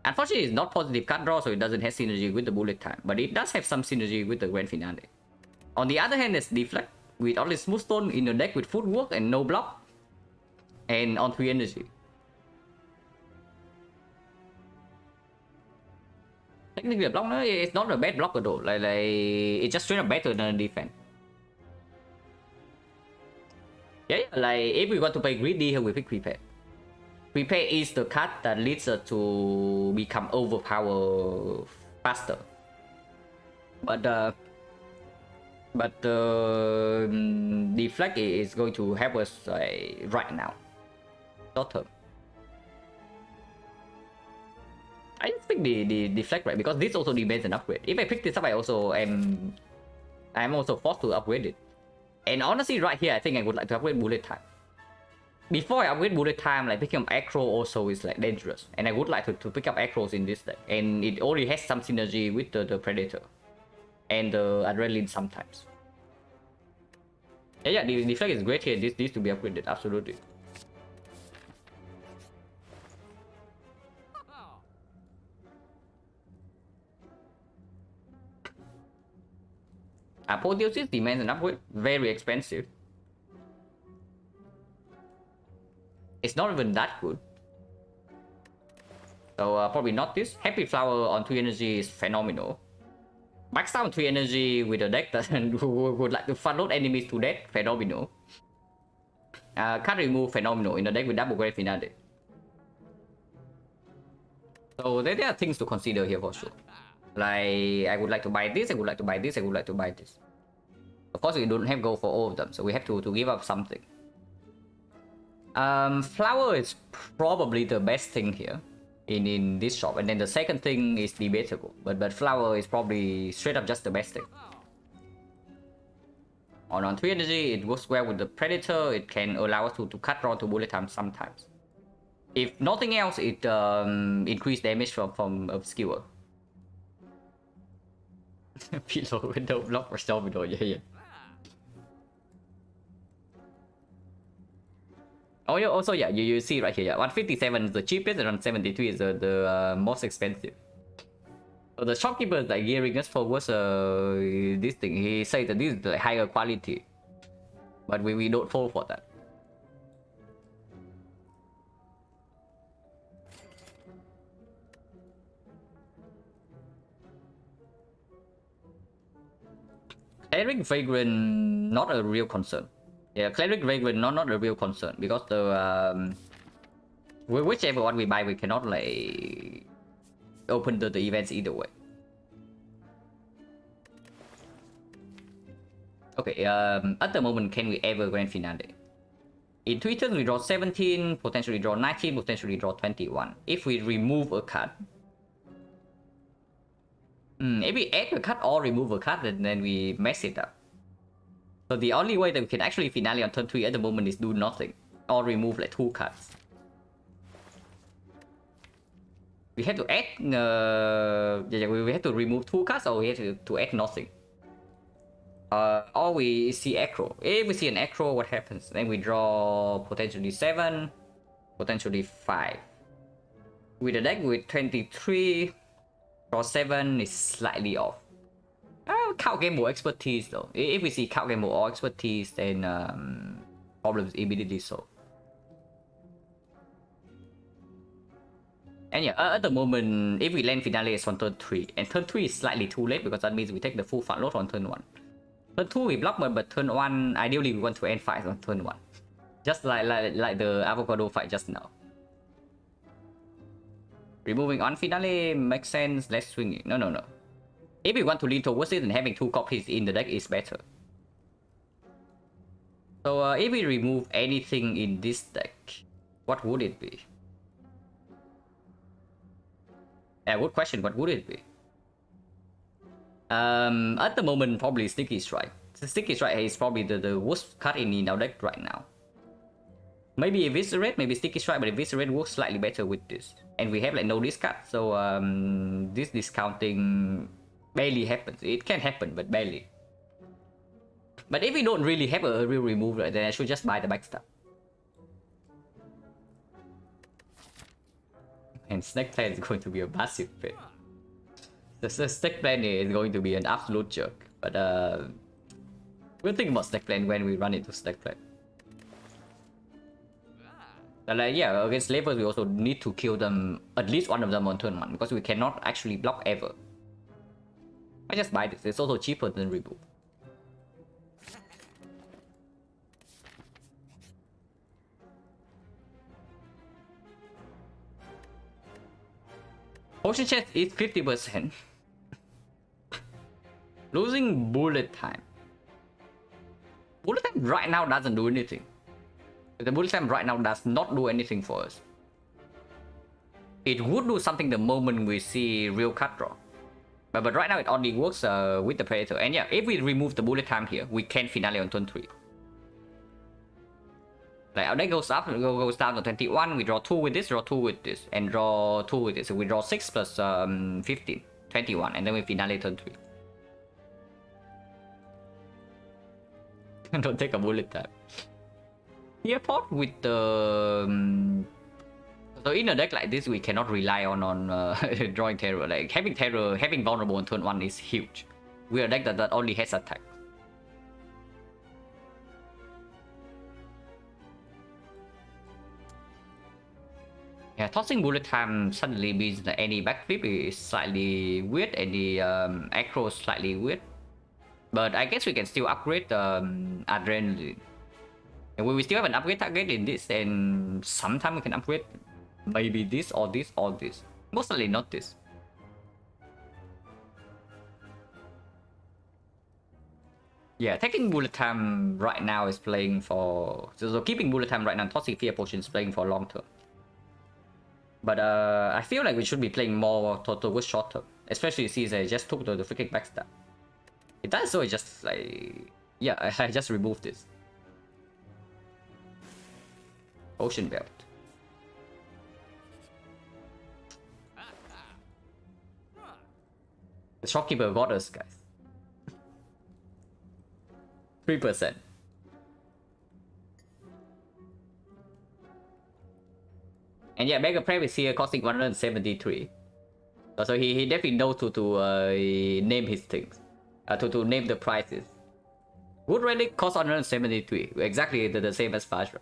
Unfortunately, it's not positive card draw, so it doesn't have synergy with the bullet time. But it does have some synergy with the Grand Finale. On the other hand, there's Deflect. With only Smooth Stone in the deck with footwork and no block. And on 3 energy. Technically, a block, no, it's not a bad block at all. Like it's just straight up better than a defense. Yeah, like if we want to play greedy here, we pick Prepare. Prepare is the card that leads us to become overpowered faster. But Deflect is going to help us right now. Short term. I just pick the Deflect, right? Because this also demands an upgrade. If I pick this up, I'm also forced to upgrade it. And honestly, right here, I think I would like to upgrade bullet time. Before I upgrade bullet time, like picking up aggro also is like dangerous. And I would like to pick up aggros in this deck. And it already has some synergy with the Predator. And the Adrenaline sometimes. Yeah, the Deflect is great here. This needs to be upgraded, absolutely. Apotheosis demands an upgrade. Very expensive. It's not even that good. So probably not this. Happy Flower on 3 energy is phenomenal. Max out 3 energy with a deck that would like to front load enemies to death. Phenomenal. Card remove phenomenal in a deck with double Grand Finale. So there are things to consider here for sure. Like, I would like to buy this, I would like to buy this, I would like to buy this. Of course, we don't have gold for all of them, so we have to give up something. Flower is probably the best thing here in this shop, and then the second thing is debatable. But flower is probably straight up just the best thing. On 3 energy, it works well with the Predator. It can allow us to cut draw to bullet time sometimes. If nothing else, it increase damage from Obscure. Pillow window block for Storm window, yeah. Oh yeah, also yeah, you see right here, yeah, 157 is the cheapest and 173 is the most expensive. So the shopkeeper is like gearing us towards this thing. He says that this is the higher quality, but we don't fall for that. Cleric Vagrant, not a real concern. Yeah, Cleric Vagrant, not a real concern because the whichever one we buy, we cannot like open the events either way. Okay, at the moment, can we ever Grand Finale? In 3 turns, we draw 17, potentially draw 19, potentially draw 21. If we remove a card, if we add a card or remove a card, then we mess it up. So the only way that we can actually finale on turn 3 at the moment is do nothing or remove like 2 cards. We have to add, we have to remove 2 cards or we have to add nothing. Or we see Acro. If we see an Acro, what happens? Then we draw potentially 7, potentially 5. With a deck with 23, draw 7 is slightly off. Count game more expertise though. If we see count game more expertise, then problems immediately solved. And yeah, at the moment, if we land finale is on turn 3, and turn 3 is slightly too late because that means we take the full front load on turn 1. Turn 2 we block, but turn 1, ideally we want to end fight on turn 1. Just like the avocado fight just now. Removing on finale makes sense, let's swing it. No. If we want to lean towards it, then having 2 copies in the deck is better. So if we remove anything in this deck, what would it be? Yeah, good question, what would it be? At the moment, probably Sticky Strike. Sticky Strike is probably the worst card in our deck right now. Maybe Eviscerate, maybe Sticky Strike, but Eviscerate works slightly better with this. And we have like no discard, so this discounting barely happens. It can happen, but barely. But if we don't really have a real remover, then I should just buy the backstab. And Snake Plan is going to be a massive fail. The Snake Plan is going to be an absolute jerk. But we'll think about Snake Plan when we run into Snake Plan. But like, yeah, against Slavers we also need to kill them, at least one of them on turn 1, because we cannot actually block ever. I just buy this, it's also cheaper than remove. Potion chest is 50%. Losing bullet time. Bullet time right now doesn't do anything. The bullet time right now does not do anything for us. It would do something the moment we see real cut draw. But right now it only works with the Predator. And yeah, if we remove the bullet time here, we can finale on turn 3. Like our deck goes up, goes down to 21, we draw 2 with this, draw 2 with this, and draw 2 with this. So we draw 6 plus 15, 21, and then we finale turn 3. Don't take a bullet time. Tearpot with the... So in a deck like this, we cannot rely on drawing terror. Like having terror, having vulnerable on turn 1 is huge. We are a deck that only has attack. Yeah, tossing bullet time suddenly means that any backflip is slightly weird, any acro is slightly weird. But I guess we can still upgrade adrenaline. And we still have an upgrade target in this, and sometime we can upgrade maybe this or this or this. Mostly not this. Yeah, taking bullet time right now is playing for... So keeping bullet time right now, tossing fear potion is playing for long term. But I feel like we should be playing more towards short term. Especially since I just took the freaking backstab. It does so, it just like... Yeah, I just removed this. Ocean belt. The shopkeeper got us, guys. 3%. And yeah, Mega Prep is here costing 173. So he definitely knows to name his things. To name the prices. Wood Relic costs 173. Exactly the same as Fajra.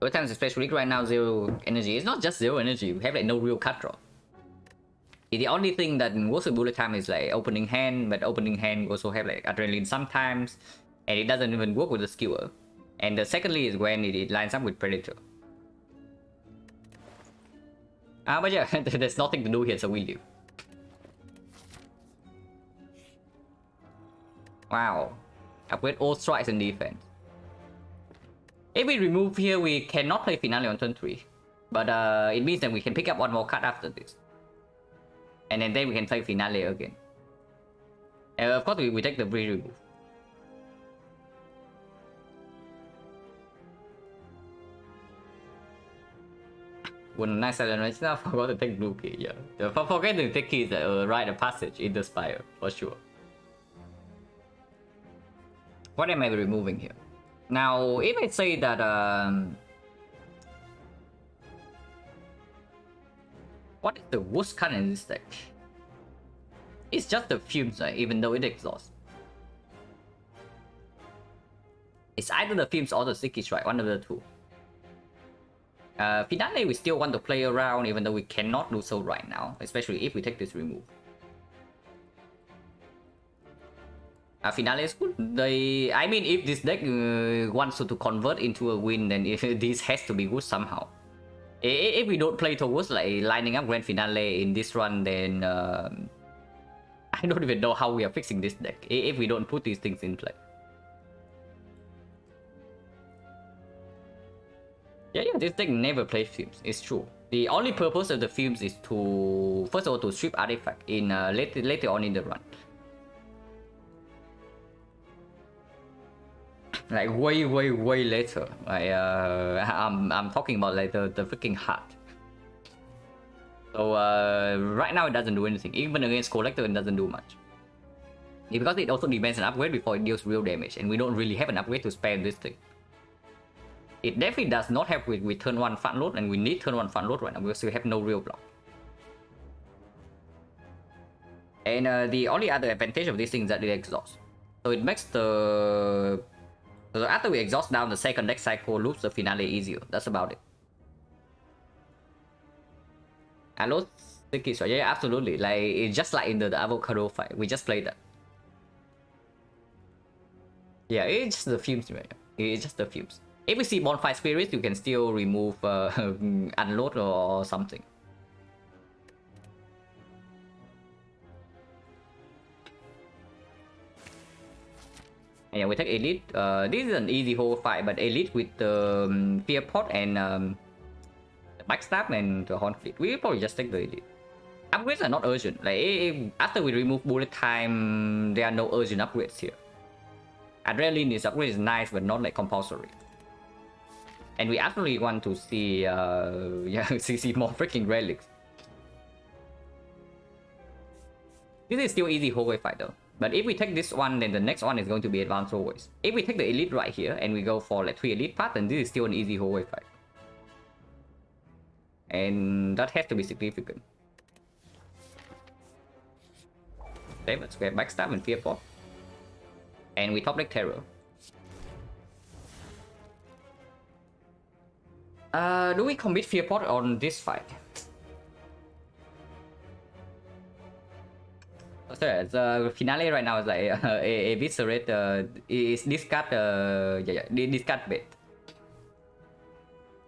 Every time especially right now, 0 energy. It's not just 0 energy, we have like no real cut draw. The only thing that works with bullet time is like opening hand, but opening hand also have like adrenaline sometimes, and it doesn't even work with the skewer. And the secondly is when it lines up with Predator. But yeah, there's nothing to do here, so we leave. Wow. Upgrade all strikes and defense. If we remove here, we cannot play Finale on turn 3. But it means that we can pick up one more card after this. And then we can play Finale again. Of course, we take the free remove. When nice silent right now, forgot to take blue key, yeah. Forget to take keys that ride a passage in the spire, for sure. What am I removing here? Now, if I say that what is the worst card in this deck? It's just the fumes, right? Even though it exhausts. It's either the fumes or the sticky strike, one of the two. Finale we still want to play around even though we cannot do so right now, especially if we take this remove. Finale is good. I mean, if this deck wants to convert into a win, then this has to be good somehow. If we don't play towards like lining up Grand Finale in this run, then I don't even know how we are fixing this deck if we don't put these things in play. Yeah, this deck never plays fumes. It's true. The only purpose of the fumes is to first of all to strip artifact in later on in the run. Like way later. I'm talking about like the freaking heart. So right now it doesn't do anything. Even against collector it doesn't do much. Because it also demands an upgrade before it deals real damage, and we don't really have an upgrade to spare this thing. It definitely does not have with turn 1 fun load, and we need turn 1 fun load right now because we have no real block. And the only other advantage of this thing is that it exhausts. So it makes the... So after we exhaust down, the second deck cycle loops the Finale easier. That's about it. Hello, Sticky Strike. Yeah, absolutely. Like, it's just like in the avocado fight. We just played that. Yeah, it's just the fumes, right? It's just the fumes. If we see Bonfire Spirits, you can still remove Unload or something. Yeah, we take Elite. This is an easy whole fight, but Elite with the Fear Pot and Backstab and the Horn Fleet, we probably just take the Elite. Upgrades are not urgent. Like after we remove bullet time, there are no urgent upgrades here. Adrenaline is upgrade is nice, but not like compulsory. And we actually want to see yeah, see more freaking relics. This is still easy hallway fight though. But if we take this one, then the next one is going to be advanced hallways. If we take the elite right here and we go for like 3 elite path, then this is still an easy hallway fight. And that has to be significant. Okay, let's get backstab and fear pot. And we top deck terror. Do we commit fear pot on this fight? So the finale right now is like a viscerate is discard discard bait.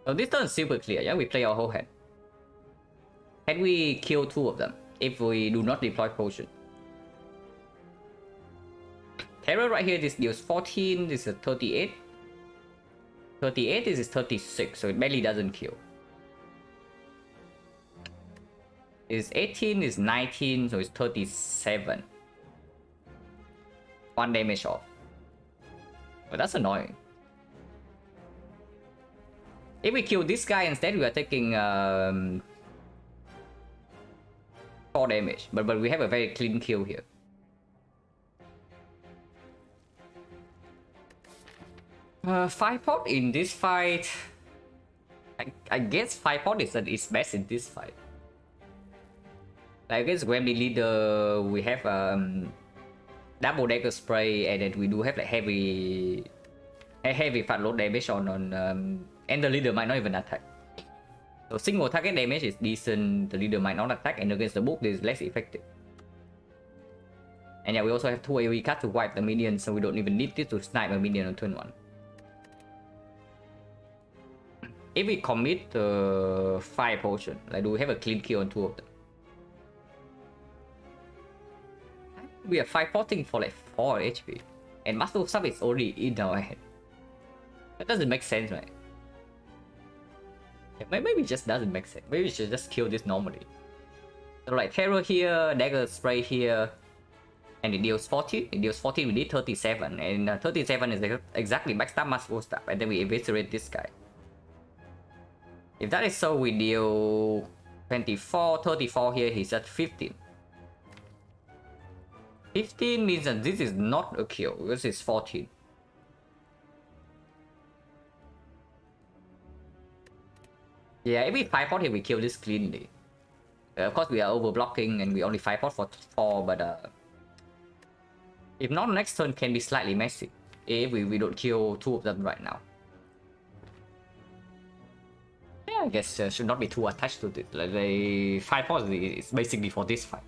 So this turn is super clear, yeah? We play our whole hand. Can we kill 2 of them if we do not deploy potion? Terror right here, this deals 14, this is 38. 38, this is 36, so it barely doesn't kill. Is 18, is 19, so it's 37. 1 damage off. But that's annoying. If we kill this guy instead, we are taking 4 damage. But we have a very clean kill here. Five pot in this fight. I guess 5 pot is best in this fight. Like against Gremlin Leader, we have double dagger spray, and then we do have like heavy fat load damage on and the leader might not even attack. So single target damage is decent. The leader might not attack, and against the book is less effective. And yeah, we also have 2 AoE cards to wipe the minions, so we don't even need this to snipe a minion on turn 1. If we commit 5 potion, like do we have a clean kill on 2 of them? We are 5-potting for like 4 HP. And Master of Sub is already in our head. That doesn't make sense, right? Maybe it just doesn't make sense. Maybe we should just kill this normally. So like Terror here, Dagger Spray here. And it deals 14. It deals 14, we need 37. And 37 is exactly backstab, Master of Stab. And then we eviscerate this guy. If that is so, we deal 24, 34 here, he's at 15. 15 means that this is not a kill, because it's 14. Yeah, if we 5-pot here, we kill this cleanly. Of course, we are overblocking and we only 5-pot for 4, but if not, next turn can be slightly messy. If we don't kill 2 of them right now. Yeah, I guess should not be too attached to this. Like, the 5-pot is basically for this fight.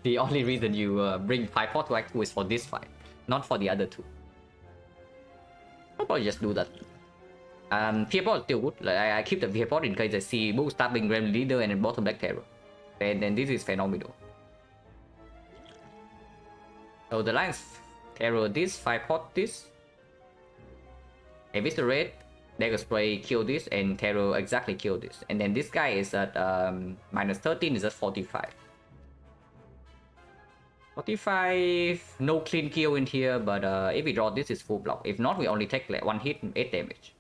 The only reason you bring 5-pot to Act 2 is for this fight, not for the other 2. I'll probably just do that. Fear pot is still good. Like, I keep the fear pot in case I see both stabbing Gremlin Leader and then bottom Black Terror. And then this is phenomenal. So the lines Terror this, 5-pot this. Eviscerate, Dagger Spray kill this, and Terror exactly kill this. And then this guy is at minus 13, is at 45. 45, no clean kill in here, but if we draw this, is full block. If not, we only take like 1 hit and 8 damage.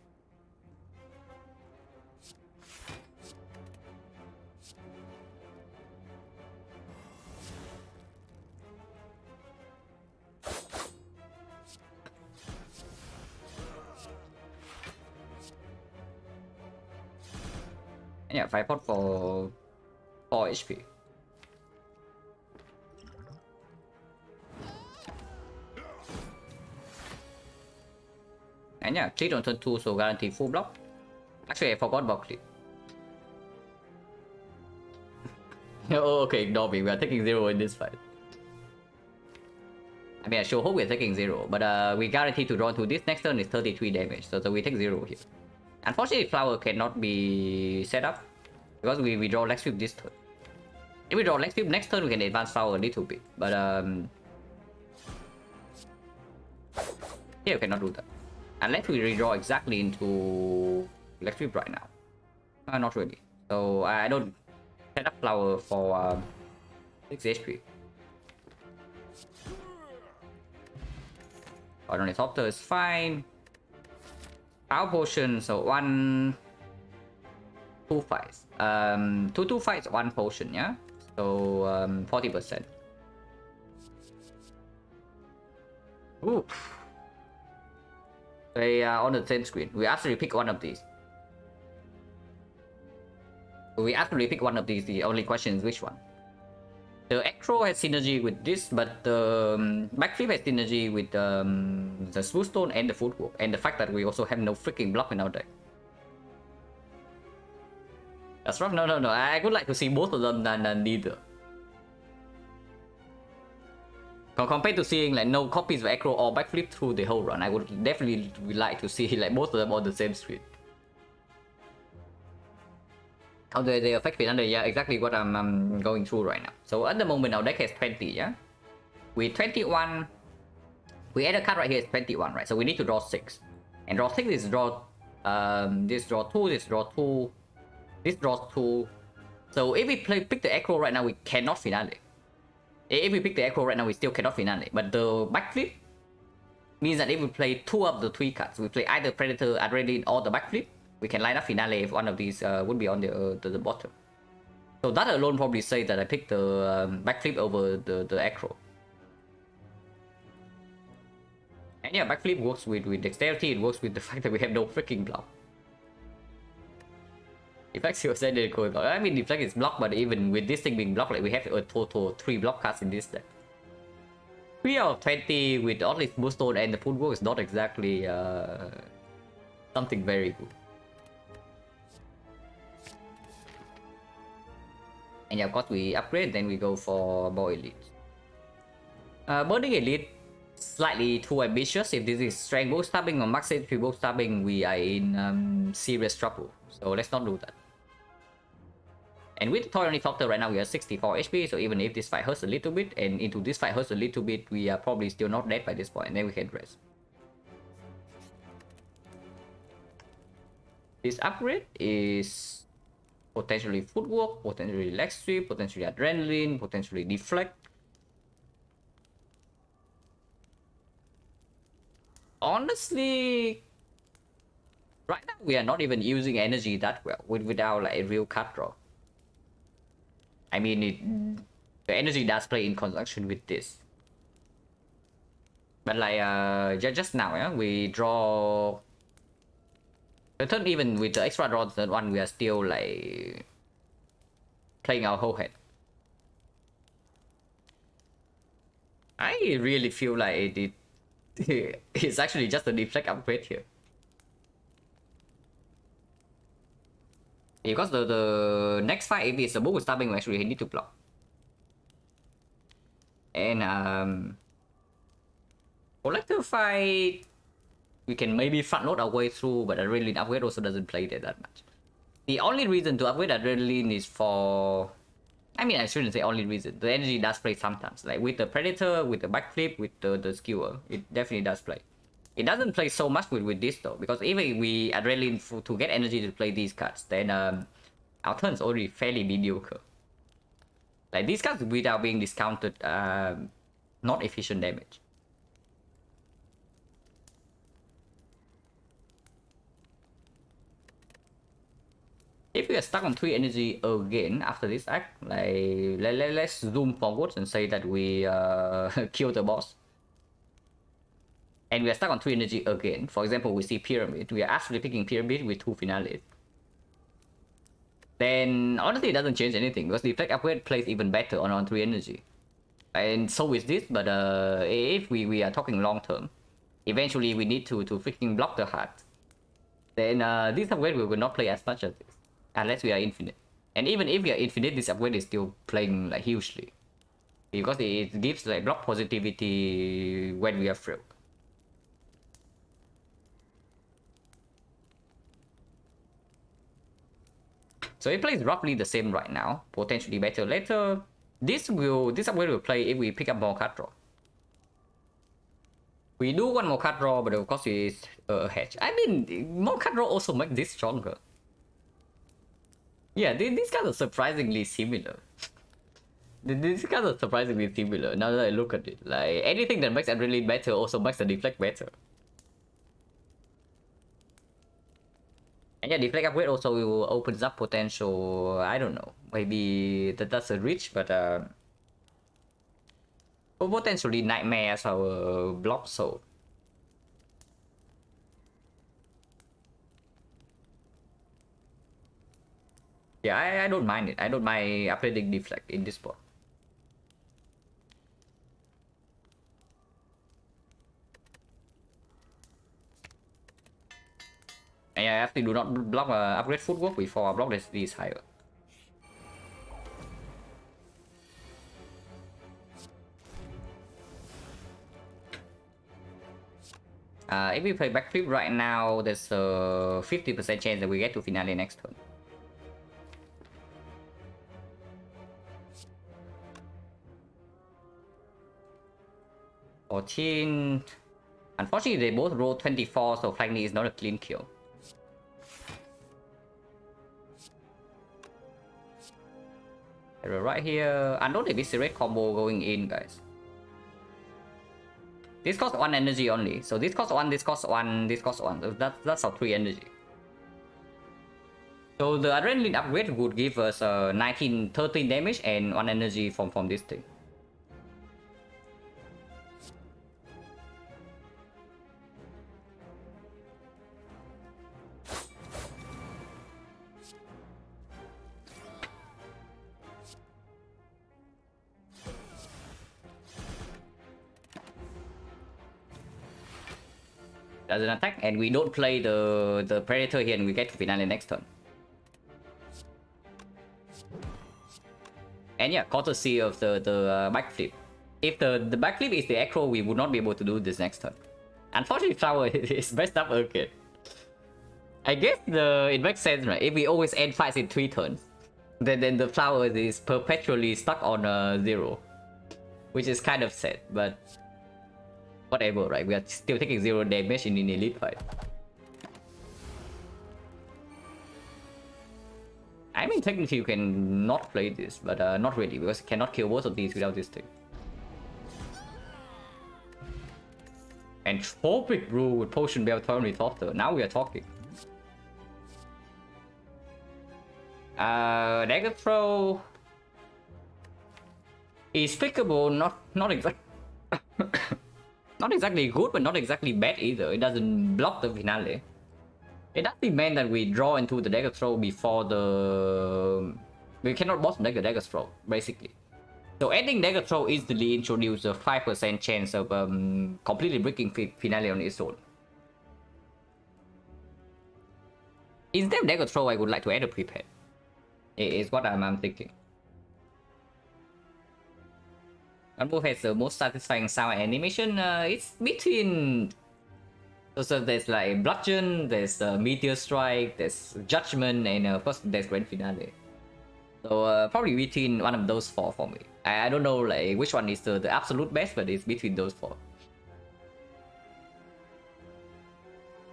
And yeah, 5-pot for 4 HP. And yeah, clear on turn 2, so guarantee full block. Actually, I forgot about clear. Oh, okay, ignore me. We are taking 0 in this fight. I mean, I sure hope we are taking 0, but we guarantee to draw to this next turn is 33 damage, so we take 0 here. Unfortunately, Flower cannot be set up because we draw Lex Sweep this turn. If we draw Lex Sweep next turn, we can advance Flower a little bit, but here we cannot do that. Unless we redraw exactly into Lex Sweep right now. Not really. So I don't set up Flower for 6 HP. Ornithopter is fine. Power Potion, so 1... 2 fights. 2 fights, 1 potion, yeah? So 40%. Ooh. They are on the same screen. We actually pick one of these. The only question is which one. The Acro has synergy with this, but the Backflip has synergy with the Smooth Stone and the Footwork, and the fact that we also have no freaking block in our deck. That's right. No, no, no. I would like to see both of them than neither. Compared to seeing like no copies of Acro or backflip through the whole run, I would definitely like to see like both of them on the same street. How do they affect Finlander? Yeah, exactly what I'm going through right now. So at the moment our deck has 20, yeah? With 21, we add a card right here is 21, right? So we need to draw 6. And draw 6 is draw, this draw 2, this draw 2, this draws 2. So if we pick the Acro right now, we cannot finale. If we pick the Acro right now, we still cannot finale. But the backflip means that if we play 2 of the 3 cards, we play either Predator, Adrenaline, or the backflip, we can line up finale if one of these would be on the bottom. So that alone probably says that I picked the backflip over the Acro. And yeah, backflip works with dexterity, it works with the fact that we have no freaking block. Deflect was ended going on. I mean, deflect is blocked, but even with this thing being blocked, like we have a total 3 block cards in this deck. 3 out of 20 with only Moonstone and the Footwork is not exactly something very good. And yeah, of course we upgrade, then we go for Bow Elite. Burning Elite, slightly too ambitious. If this is Strength Bow Stabbing or Max HP Bow Stabbing, we are in serious trouble. So let's not do that. And with the Toy Ornithopter right now, we are 64 HP, so even if this fight hurts a little bit, and into this fight hurts a little bit, we are probably still not dead by this point, and then we can rest. This upgrade is potentially Footwork, potentially Leg Sweep, potentially Adrenaline, potentially Deflect. Honestly, right now we are not even using energy that well without like a real card draw. I mean, the energy does play in conjunction with this. But like just now, yeah, we draw. The turn even with the extra draw third one, we are still like playing our whole hand. I really feel like it's actually just a deflect upgrade here. Because the next fight, if it's a book stabbing, we actually need to block. And collector fight, we can maybe front load our way through, but Adrenaline upgrade also doesn't play that much. The only reason to upgrade Adrenaline is for... I mean, I shouldn't say only reason. The energy does play sometimes. Like with the Predator, with the backflip, with the Skewer, it definitely does play. It doesn't play so much with this though, because even we Adrenaline to get energy to play these cards, then our turn's already fairly mediocre. Like these cards without being discounted, not efficient damage. If we are stuck on 3 energy again after this act, like let's zoom forwards and say that we kill the boss. And we are stuck on 3 energy again. For example, we see Pyramid. We are actually picking Pyramid with 2 finales. Then honestly it doesn't change anything because the Deflect upgrade plays even better on 3 energy. And so is this, but if we are talking long term, eventually we need to freaking block the heart. Then this upgrade will not play as much as this. Unless we are infinite. And even if we are infinite, this upgrade is still playing like hugely. Because it gives like block positivity when we are frail. So it plays roughly the same right now, potentially better later. This upgrade will play if we pick up more card draw. We do one more card draw, but of course it's a hedge. I mean, more card draw also makes this stronger. Yeah, these guys are surprisingly similar. These guys are surprisingly similar now that I look at it. Like, anything that makes Adrenaline better also makes the Deflect better. And yeah, Deflect upgrade also opens up potential, I don't know, maybe that's a reach, but potentially Nightmares or Block Soul. Yeah, I don't mind it. I don't mind upgrading Deflect in this spot. And I actually do not block upgrade Footwork before I block this higher. If we play backflip right now, there's a 50% chance that we get to finale next turn. Unfortunately, they both rolled 24, so flanking is not a clean kill. Right here, I know the Viscerate combo going in, guys. This costs 1 energy only. So this costs 1, this costs 1, this costs 1. So that's our 3 energy. So the Adrenaline upgrade would give us 13 damage and 1 energy from this thing. Doesn't attack, and we don't play the Predator here, and we get to finale next turn. And yeah, courtesy of the backflip. If the backflip is the acro, we would not be able to do this next turn. Unfortunately, Flower is messed up again. I guess it makes sense, right? If we always end fights in 3 turns, then the Flower is perpetually stuck on 0, which is kind of sad, but whatever, right? We are still taking 0 damage in an elite fight. I mean, technically you can not play this, but not really, because you cannot kill both of these without this thing. And Tropic Brew with Potion Bell Turn Retorter. Now we are talking. Dagger Throw is pickable, not exactly not exactly good, but not exactly bad either. It doesn't block the finale. It actually meant that we draw into the Dagger Throw before we cannot boss Dagger Throw, basically. So ending Dagger Throw easily introduces a 5% chance of completely breaking finale on its own. Instead of Dagger Throw, I would like to add a prepared. Is what I'm thinking. One move has the most satisfying sound animation. It's between. So there's like Bludgeon, there's Meteor Strike, there's Judgment, and of course there's Grand Finale. So probably between one of those 4 for me. I don't know like which one is the absolute best, but it's between those 4.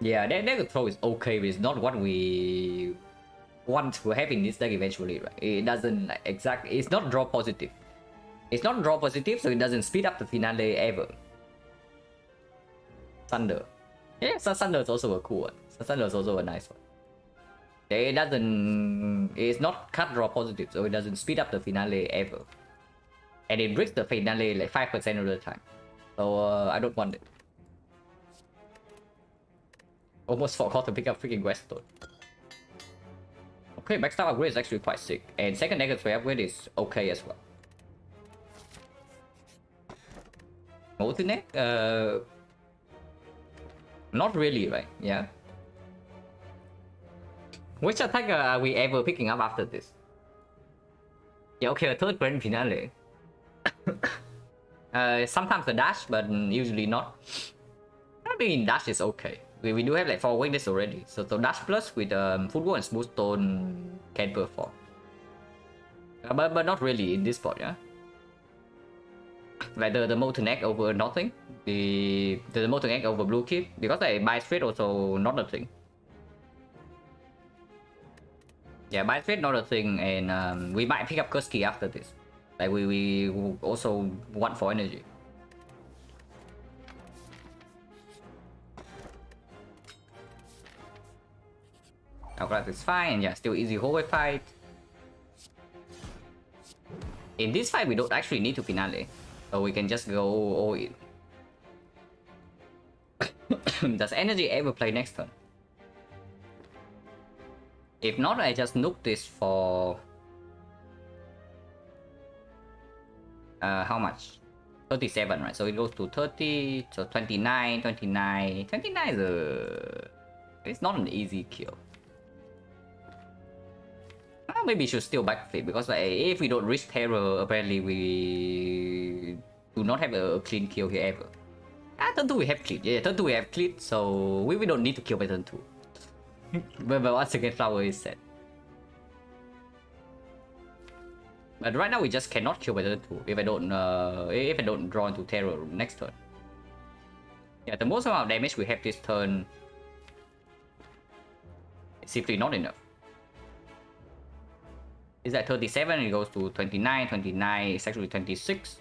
Yeah, Dagger Throw is okay, but it's not what we want to have in this deck eventually, right? It doesn't like exactly. It's not draw positive. It's not draw positive, so it doesn't speed up the finale ever. Thunder. Yeah, so Thunder is also a cool one. So Thunder is also a nice one. It doesn't. It's not cut draw positive, so it doesn't speed up the finale ever. And it breaks the finale like 5% of the time. So I don't want it. Almost forgot to pick up freaking Weststone. Okay, backstab upgrade is actually quite sick. And second negative upgrade is okay as well. Multi-neck? Not really, right? Yeah. Which attack are we ever picking up after this? Yeah, okay, a third grand finale. Sometimes a dash, but usually not. I mean, dash is okay. We do have like 4 weakness already. So dash plus with football and smooth stone can perform. But not really in this spot, yeah. Like the molten egg over nothing. The molten egg over blue kid. Because I buy straight also not a thing. Yeah, buy straight not a thing, and we might pick up Kursky after this. Like we also want for energy. Outclass is fine, yeah, still easy hallway fight. In this fight, we don't actually need to finale, so we can just go all in. Does energy ever play next turn? If not, I just nuke this for how much? 37, right? So it goes to 30, so 29, 29. 29 is it's not an easy kill. Maybe we should still backflip, because like, if we don't reach terror, apparently we do not have a clean kill here ever. Turn 2 we have cleat. Yeah, turn 2 we have cleat, so we don't need to kill by turn 2. but once again, flower is set. But right now we just cannot kill by turn 2 if I don't draw into terror next turn. Yeah, the most amount of damage we have this turn is simply not enough. Is at 37, it goes to 29, 29, it's actually 26.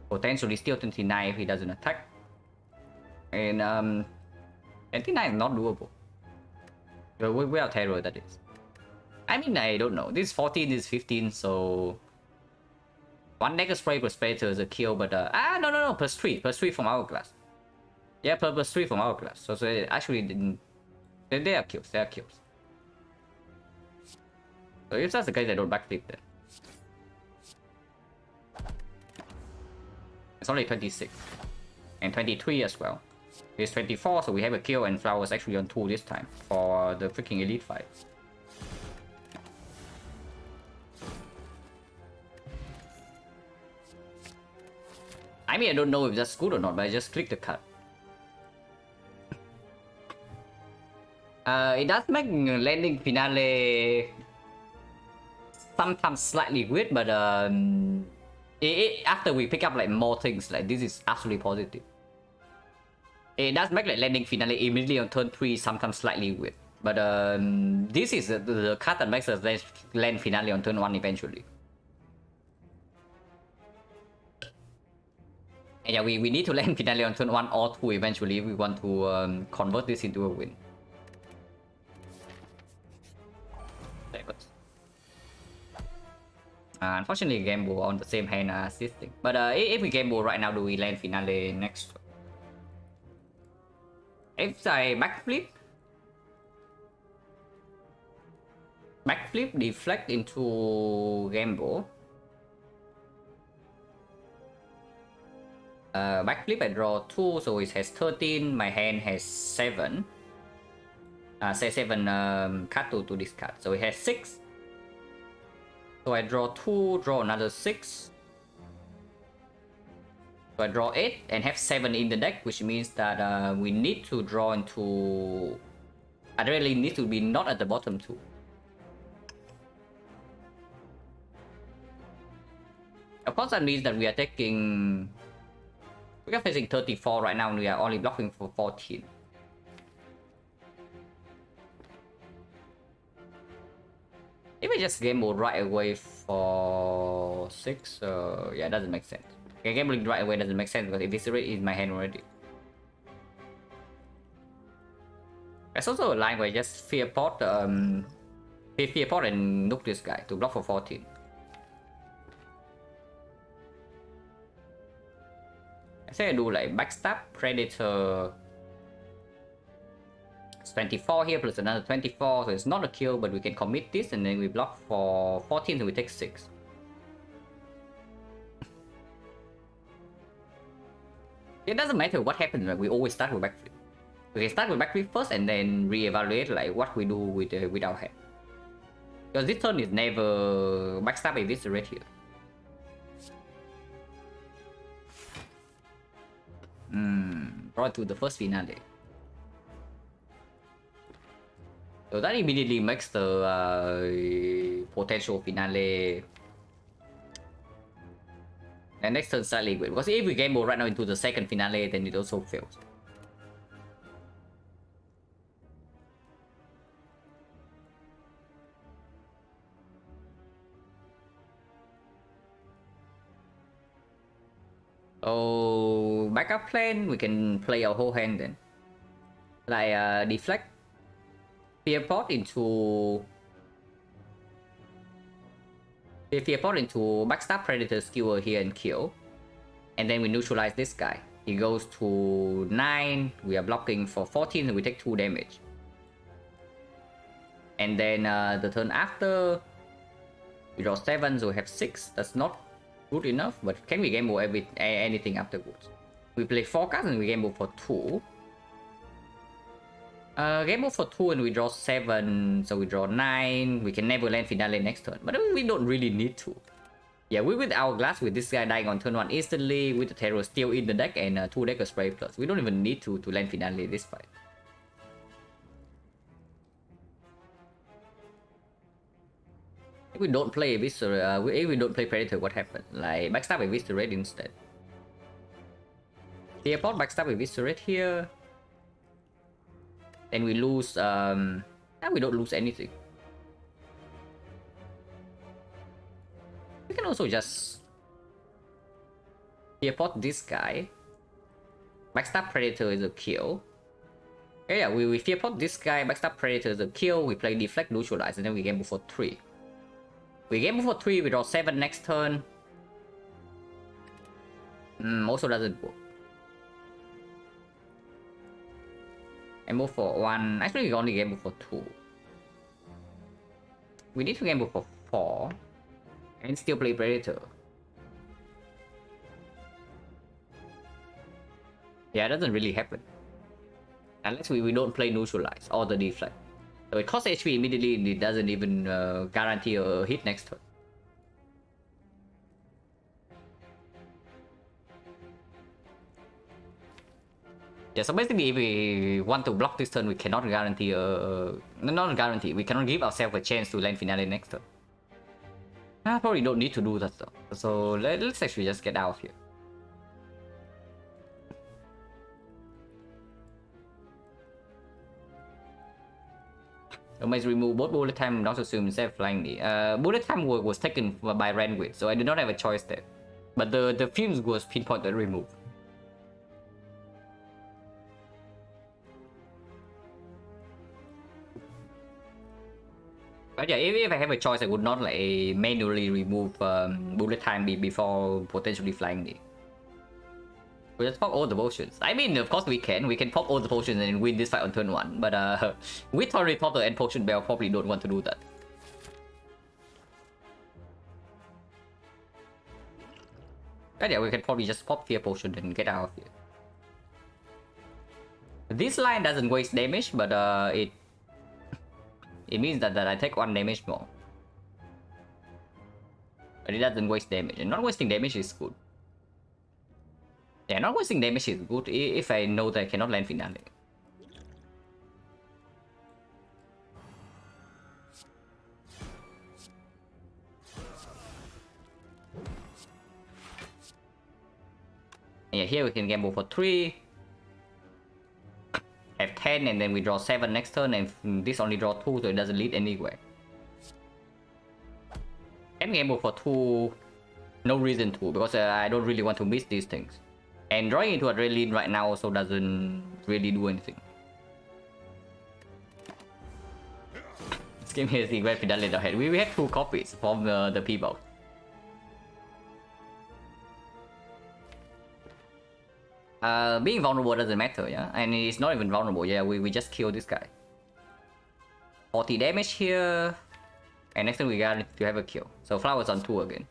Potentially still 29 if he doesn't attack. And 29 is not doable. But without terror, that is. I mean, I don't know. This 14 is 15, so... One dagger spray per Predator is a kill, but... no, plus 3 from Hourglass. Yeah, plus 3 from Hourglass. So it actually didn't... They are kills, they are kills. So if that's the case, I don't backflip then. It's only 26. And 23 as well. It's 24, so we have a kill, and Flower's actually on 2 this time for the freaking elite fight. I mean, I don't know if that's good or not, but I just clicked the card. It does make landing finale sometimes slightly weird, but after we pick up like more things, like this is absolutely positive. It does make like landing finale immediately on turn 3 sometimes slightly weird, but this is the card that makes us land finale on turn 1 eventually. And yeah, we need to land finale on turn 1 or 2 eventually if we want to convert this into a win. Unfortunately, gamble on the same hand as this thing. But if we gamble right now, do we land finale next? If I backflip, deflect into gamble. Backflip, I draw 2, so it has 13. My hand has 7. Say 7 card to discard, so it has 6. So I draw 2, draw another 6. So I draw 8 and have 7 in the deck, which means that we need to draw into... I really need to be not at the bottom 2. Of course, that means that we are taking... We are facing 34 right now and we are only blocking for 14. If I just gamble right away for 6, yeah, it doesn't make sense. Okay, gambling right away doesn't make sense because Eviscerate is in my hand already. There's also a line where I just Fear Pot and nuke this guy to block for 14. I say I do like Backstab, Predator. It's 24 here plus another 24, so it's not a kill, but we can commit this and then we block for 14, so we take 6. It doesn't matter what happens, right? We always start with backflip. We can start with backflip first and then re-evaluate like what we do with our hand. Because this turn is never backstab Eviscerate here. Draw to the first finale. So that immediately makes the potential finale. And next turn slightly good, because if we gamble right now into the second finale, then it also fails. So backup plan, we can play our whole hand then. Like deflect, Fear Pot into Backstab Predator Skewer here and kill. And then we neutralize this guy. He goes to 9, we are blocking for 14 and we take 2 damage. And then the turn after, we draw 7, so we have 6. That's not good enough, but can we gamble anything afterwards? We play 4 cards and we gamble for 2. Gamble for 2 and we draw 7, so we draw 9. We can never land finale next turn, but we don't really need to. Yeah, we with Hourglass with this guy dying on turn 1 instantly, with the Terror still in the deck and 2 Decker Spray Plus. We don't even need to land Finale this fight. If we don't play Viscera, if we don't play Predator, what happened? Like, backstab with Viscerate instead. Teleport, backstab with Viscerate here. Then we lose, we don't lose anything. We can also just teleport this guy. Backstab Predator is a kill. Yeah, we teleport this guy, backstab Predator is a kill. We play Deflect, Neutralize, and then we game for 3. We game for 3, we draw 7 next turn. Also doesn't work. And move for 1. Actually, we only game for 2. We need to game for 4. And still play Predator. Yeah, it doesn't really happen. Unless we don't play Neutralize or the Deflect. So it costs HP immediately and it doesn't even guarantee a hit next turn. Yeah, so basically if we want to block this turn, we cannot guarantee not guarantee, we cannot give ourselves a chance to land Finale next turn. I probably don't need to do that though. So let's actually just get out of here. Almost remove both bullet time and also assume instead of flying the bullet time was taken by Randwid, so I did not have a choice there. But the fumes was pinpointed removed. But yeah, if I have a choice, I would not like manually remove bullet time before potentially flying the. We just pop all the potions. I mean, of course we can pop all the potions and win this fight on turn 1. But with already top the end potion bell, probably don't want to do that. But yeah, we can probably just pop Fear Potion and get out of here. This line doesn't waste damage, but it means that I take 1 damage more. But it doesn't waste damage, and not wasting damage is good. Yeah, not wasting damage is good if I know that I cannot land Finale. Yeah, here we can gamble for 3. Have 10 and then we draw 7 next turn, and this only draw 2, so it doesn't lead anywhere. Can gamble for 2. No reason to, because I don't really want to miss these things. And drawing into Adrenaline right now also doesn't really do anything. This game has the Grand Finale ahead. We had 2 copies from the P-Box. Being vulnerable doesn't matter, yeah? And it's not even vulnerable, yeah, we just kill this guy. 40 damage here. And next time we got to have a kill. So Flowers on 2 again.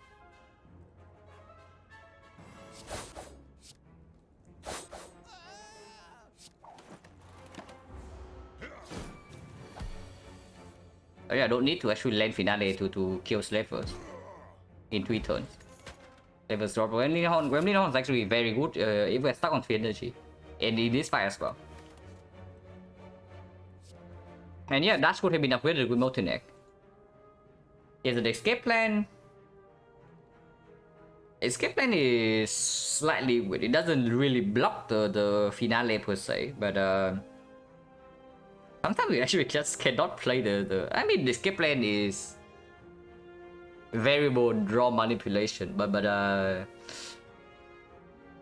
Oh yeah, I don't need to actually land Finale to kill Slavers in 3 turns. Slavers drop. Gremlin Horn is actually very good if we're stuck on 3 energy. And in this fight as well. And yeah, that could have been upgraded with Molten Egg. Here's the escape plan. Escape plan is slightly weird. It doesn't really block the Finale per se, but sometimes we actually just cannot play the I mean, the escape plan is variable draw manipulation, but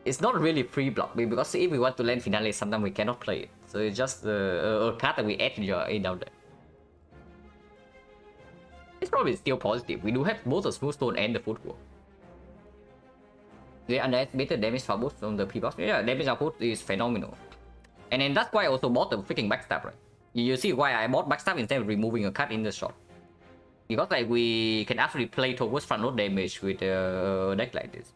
it's not really free block, because if we want to land Finale, sometimes we cannot play it. So it's just a card that we add in down there. It's probably still positive. We do have both the Smooth Stone and the Footwork. They underestimated damage output from the P-Box. Yeah, damage output is phenomenal. And then that's why I also bought the freaking Backstab, right? You see why I bought Backstab instead of removing a card in the shot. Because like we can actually play towards front load damage with a deck like this.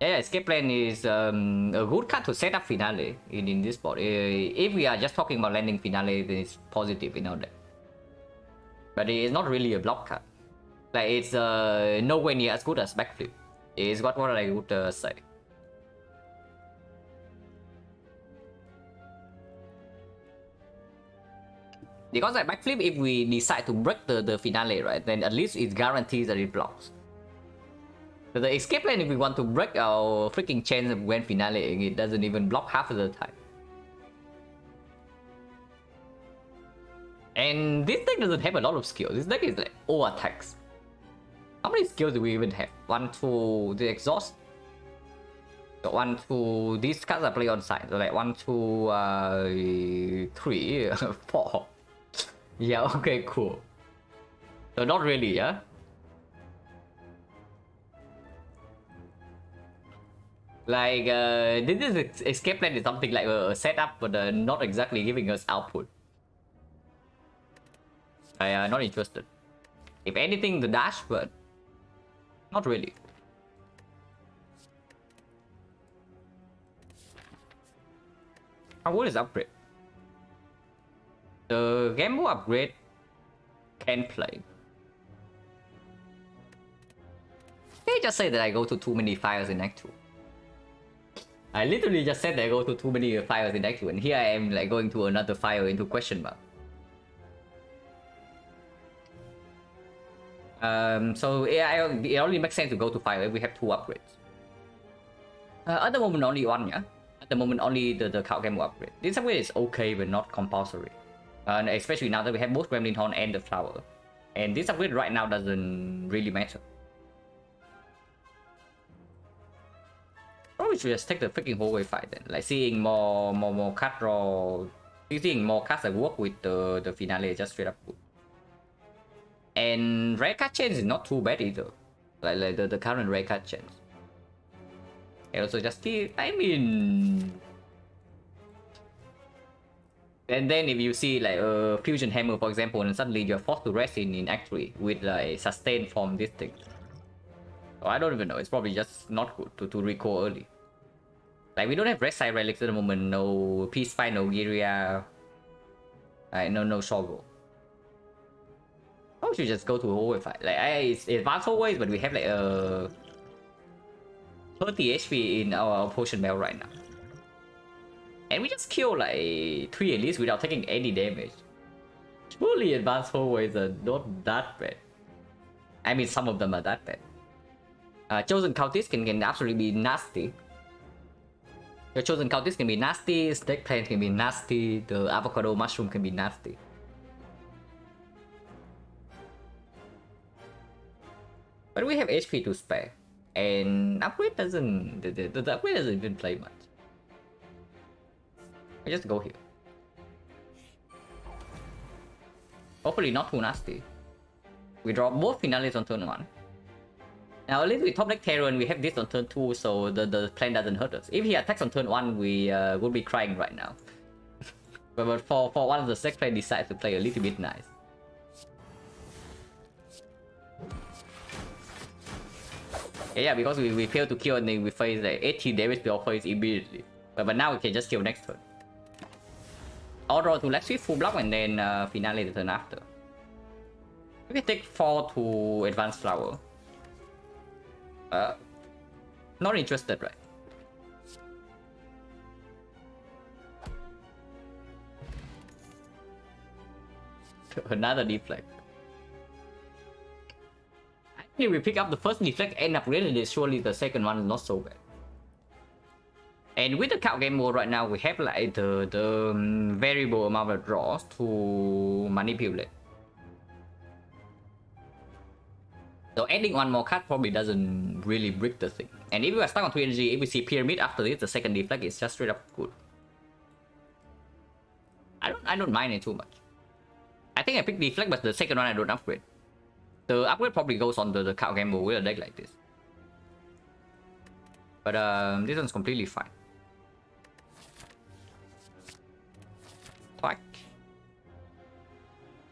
Yeah, Escape Plan is a good card to set up Finale in this board. If we are just talking about landing Finale, then it's positive in our deck. But it's not really a block card. Like, it's nowhere near as good as backflip. Is what I would say. Because like backflip, if we decide to break the finale, right, then at least it guarantees that it blocks. But the escape lane, if we want to break our freaking chains when finale, it doesn't even block half of the time. And this deck doesn't have a lot of skills. This deck is like all attacks. How many skills do we even have? 1, 2, the exhaust. So 1, 2, these cards are play on side. So like 1, 2, 3, 4. Yeah, okay, cool. So not really, yeah? Like, this is escape plan is something like a setup, but not exactly giving us output. I am not interested. If anything, the dash, but not really. What is upgrade? The game mode upgrade can play. They just say that I go to too many fires in Act 2. I literally just said that I go to too many fires in Act 2, and here I am like going to another fire into question mark. So yeah, it only makes sense to go to fire if we have 2 upgrades. At the moment only 1, yeah? At the moment only the card game mode upgrade. This upgrade is okay but not compulsory. And especially now that we have both Gremlin Horn and the Flower. And this upgrade right now doesn't really matter. Probably should just take the freaking hallway fight then. Like seeing more card draw. Seeing more cards that work with the finale is just straight up good. And rare card change is not too bad either. Like the current rare card change. And also just I mean. And then if you see like a fusion hammer for example, and suddenly you're forced to rest in Act 3 with like sustain from this thing. Oh, I don't even know, it's probably just not good to recall early. Like we don't have rest side relics at the moment, no peace fight, no Giria. No Shogo. How should just go to hallway fight? Like it's advanced hallways, but we have like 30 HP in our potion bell right now. And we just kill like 3 at least without taking any damage. Truly advanced hallways are not that bad. I mean, some of them are that bad. Chosen cultist can absolutely be nasty. Your chosen cultist can be nasty, snake plant can be nasty, the avocado mushroom can be nasty. But we have HP to spare. And upgrade doesn't... The upgrade doesn't even play much. I just go here. Hopefully not too nasty. We draw both finales on turn 1. Now at least with top deck Terran we have this on turn 2, so the plan doesn't hurt us. If he attacks on turn 1 we would be crying right now. but for one of the sex player decides to play a little bit nice. Yeah, because we fail to kill and then we face like 80 damage to our face immediately. But now we can just kill next turn. Or draw to Lexi full block and then finale the turn after. We can take 4 to advanced flower. Not interested, right? Another deflect. Actually, we pick up the first deflect and upgraded it. Surely the second one is not so bad. And with the card game mode right now, we have like the variable amount of draws to manipulate. So adding one more card probably doesn't really break the thing. And if we are stuck on 2 energy, if we see pyramid after this, the second deflect is just straight up good. I don't mind it too much. I think I picked deflect, but the second one I don't upgrade. The upgrade probably goes on the card game mode with a deck like this. But this one's completely fine. Thwack.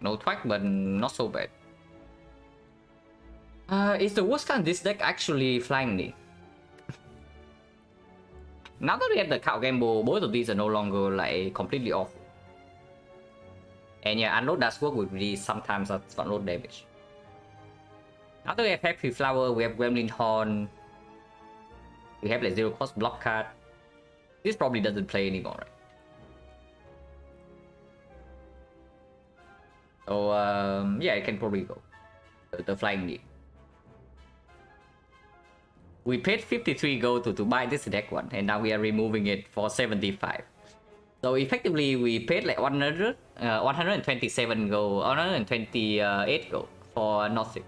No thwack, but not so bad. Is the worst card in this deck actually Flying Knee? Now that we have the card game mode, both of these are no longer like completely awful. And yeah, unload does work with these sometimes as unload damage. After we have Happy Flower, we have Gremlin Horn. We have like 0 cost block card. This probably doesn't play anymore, right? So yeah, it can probably go. The Flying Lead. We paid 53 gold to buy this deck one, and now we are removing it for 75. So effectively, we paid like 127 gold, 128 gold for nothing.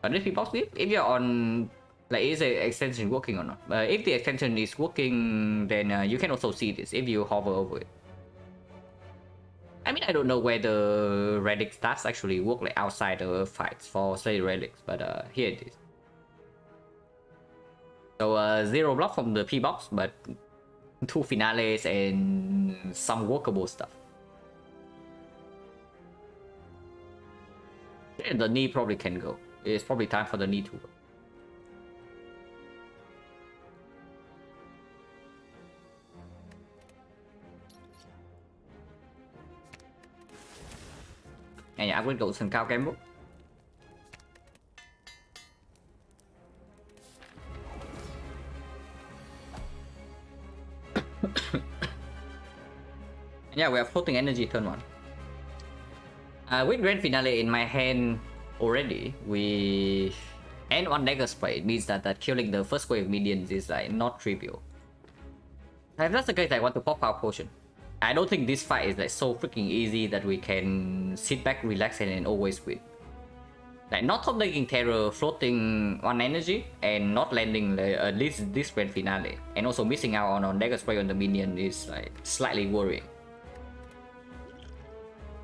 But this box, if you're on, like, is the extension working or not? If the extension is working, then you can also see this if you hover over it. I mean, I don't know where the relic stats actually work, like outside the fights for say relics, but here it is. So 0 block from the P box, but 2 finales and some workable stuff. Yeah, the knee probably can go. It's probably time for the knee to go. And yeah, I will go XencaR game book. Yeah, we have floating energy turn 1. With Grand Finale in my hand already, we end on dagger spray. It means that killing the first wave minions is like not trivial. If that's the case, I want to pop our potion. I don't think this fight is like so freaking easy that we can sit back, relax, and always win. Like not top decking terror, floating 1 energy, and not landing at least this Grand Finale, and also missing out on dagger spray on the minion is like slightly worrying.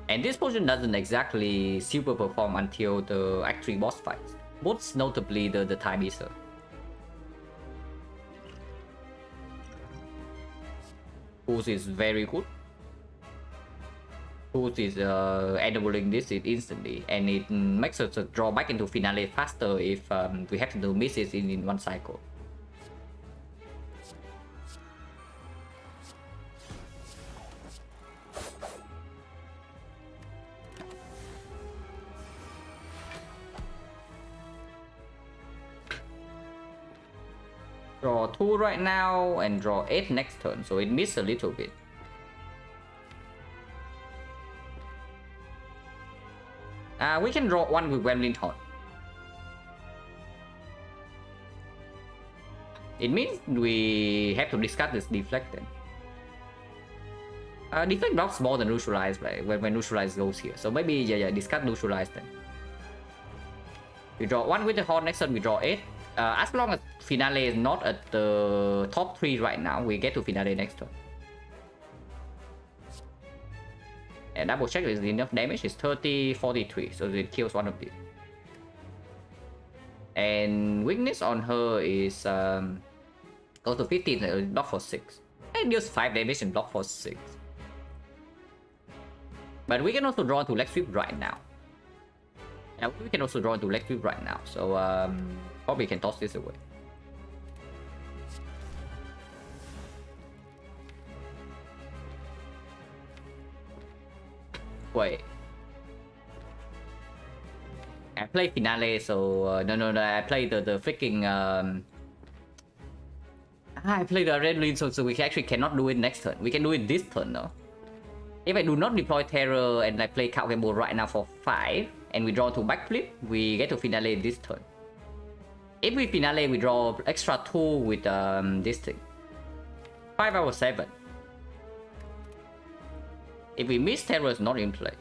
And this potion doesn't exactly super perform until the Act 3 boss fights, most notably the Time Eater. Boost is very good. Boost is enabling this instantly, and it makes us draw back into Finale faster if we happen to miss it in 1 cycle. Draw 2 right now and draw 8 next turn, so it missed a little bit. We can draw 1 with Gremlin Horn. It means we have to discard this Deflect then. Deflect blocks more than Neutralize, right? When Neutralize goes here. So maybe, yeah, discard Neutralize then. We draw 1 with the Horn, next turn we draw 8. As long as Finale is not at the top 3 right now, we get to Finale next turn. And double check is enough damage, it's 30, 43, so it kills 1 of these. And weakness on her is goes to 15, block for 6. And deals 5 damage and block for 6. But we can also draw to leg sweep right now. And we can also draw into leg sweep right now, so probably can toss this away. Wait. I play Finale, so no, I play the freaking I play the Red Lane, so we actually cannot do it next turn. We can do it this turn though. If I do not deploy Terror and I play Count Gamble right now for 5, and we draw to backflip, we get to Finale this turn. If we Finale, we draw extra 2 with this thing. 5 out of 7. If we miss, Terror is not in play.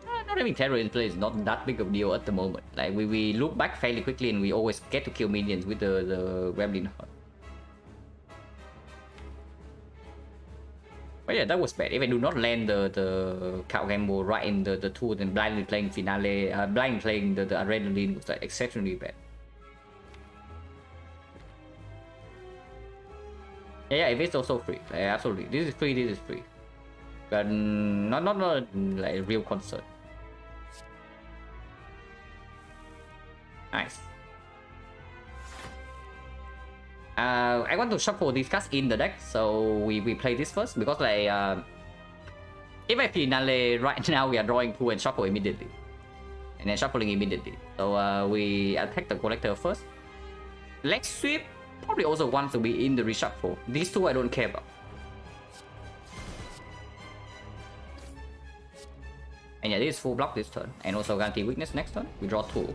Not having Terror in play is not that big of a deal at the moment. Like we look back fairly quickly and we always get to kill minions with the Gremlin Horn. But yeah, that was bad. If I do not land the Count Gamble right in the tool, then blindly playing Finale, blindly playing the Adrenaline was like exceptionally bad. Yeah, if it's also free, like, absolutely. This is free. But not like a real concern. Nice. I want to shuffle these cards in the deck, so we play this first because like if I finale right now, we are drawing 2 and shuffle immediately, and then shuffling immediately. So we attack the collector first. Leg sweep probably also wants to be in the reshuffle. These two I don't care about. And yeah, this is full block this turn, and also guarantee weakness next turn. We draw 2.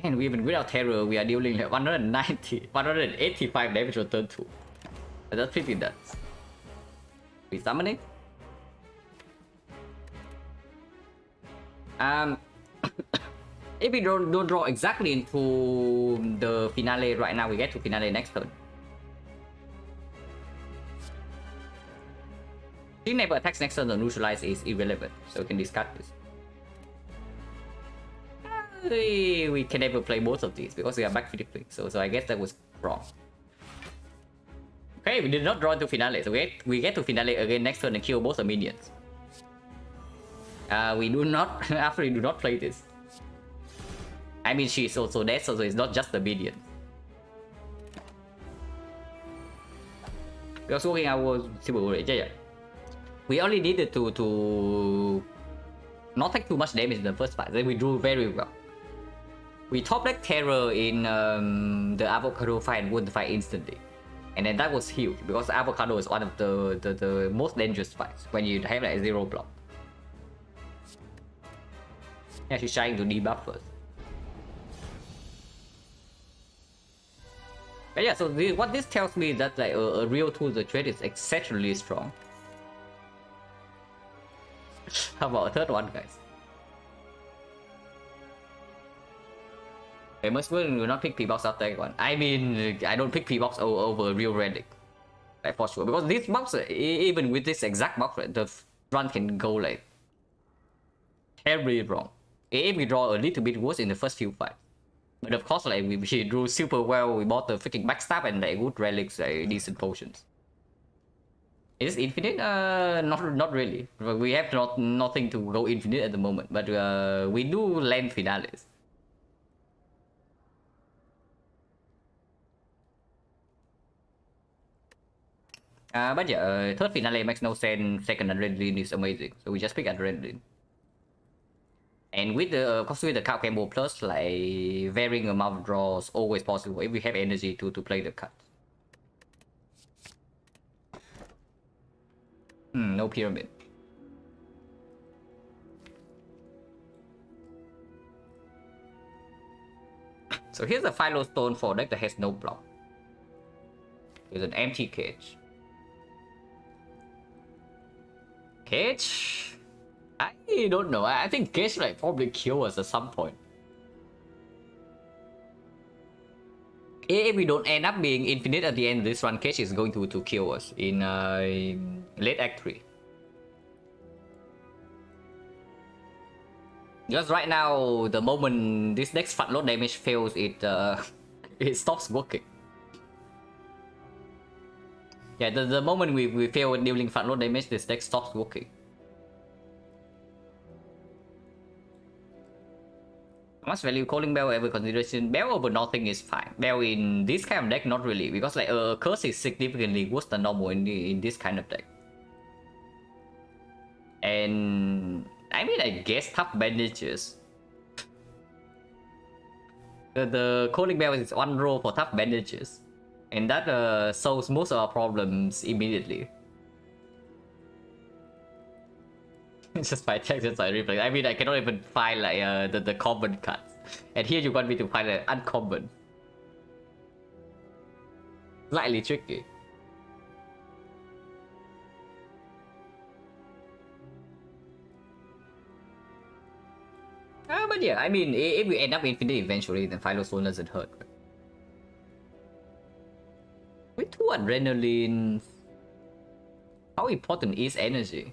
And even without terror, we are dealing like 190, 185 damage on turn 2. That's pretty nuts. We summon it. If we don't draw exactly into the finale right now, we get to finale next turn. If never attacks next turn, the neutralize is irrelevant, so we can discard this. We can never play both of these because we are back flipping, so I guess that was wrong. Okay, we did not draw into finale, so we get to finale again next turn and kill both the minions. We do not after we do not play this. I mean, she's also dead, so it's not just the minion. We also working our Civil Rage, yeah. We only needed to not take too much damage in the first fight, then we drew very well. We top deck Terror in the Avocado fight and won the fight instantly. And then that was huge, because Avocado is one of the most dangerous fights when you have like 0 block. Yeah, she's trying to debuff first. But yeah, so what this tells me is that like a real tool the trade is exceptionally strong. How about a third one, guys? Famous will not pick P-Box after that one. I mean, I don't pick P-Box over a real relic. Like for sure. Because this box, even with this exact box, right, the run can go like terribly wrong. If we draw a little bit worse in the first few fights. But of course, like we drew super well, we bought the freaking backstab and like good relics, like decent potions. Is it infinite? Not really. We have nothing to go infinite at the moment, but we do land finales. But yeah, third finale makes no sense. Second adrenaline is amazing, so we just pick adrenaline. And with the of course with the card combo plus, like varying amount of draws always possible if we have energy to play the card. No pyramid. So here's a Philo Stone for deck that has no block. Here's an empty cage. Cage? I don't know. I think Cage like probably kill us at some point. If we don't end up being infinite at the end, this one Cage is going to kill us in late Act 3. Just right now, the moment this next front load damage fails, it it stops working. Yeah, the moment we fail dealing front load damage, this deck stops working. How much value calling Bell ever consideration? Bell over nothing is fine. Bell in this kind of deck, not really, because like curse is significantly worse than normal in this kind of deck. And I mean, I guess tough bandages. The calling Bell is one roll for tough bandages, and that solves most of our problems immediately. It's just my text just like replay. I mean, I cannot even find like the common cards, and here you want me to find an uncommon. Slightly tricky. But yeah, I mean, if we end up infinite eventually, then Philo Stone doesn't hurt. With 2 adrenaline, how important is energy?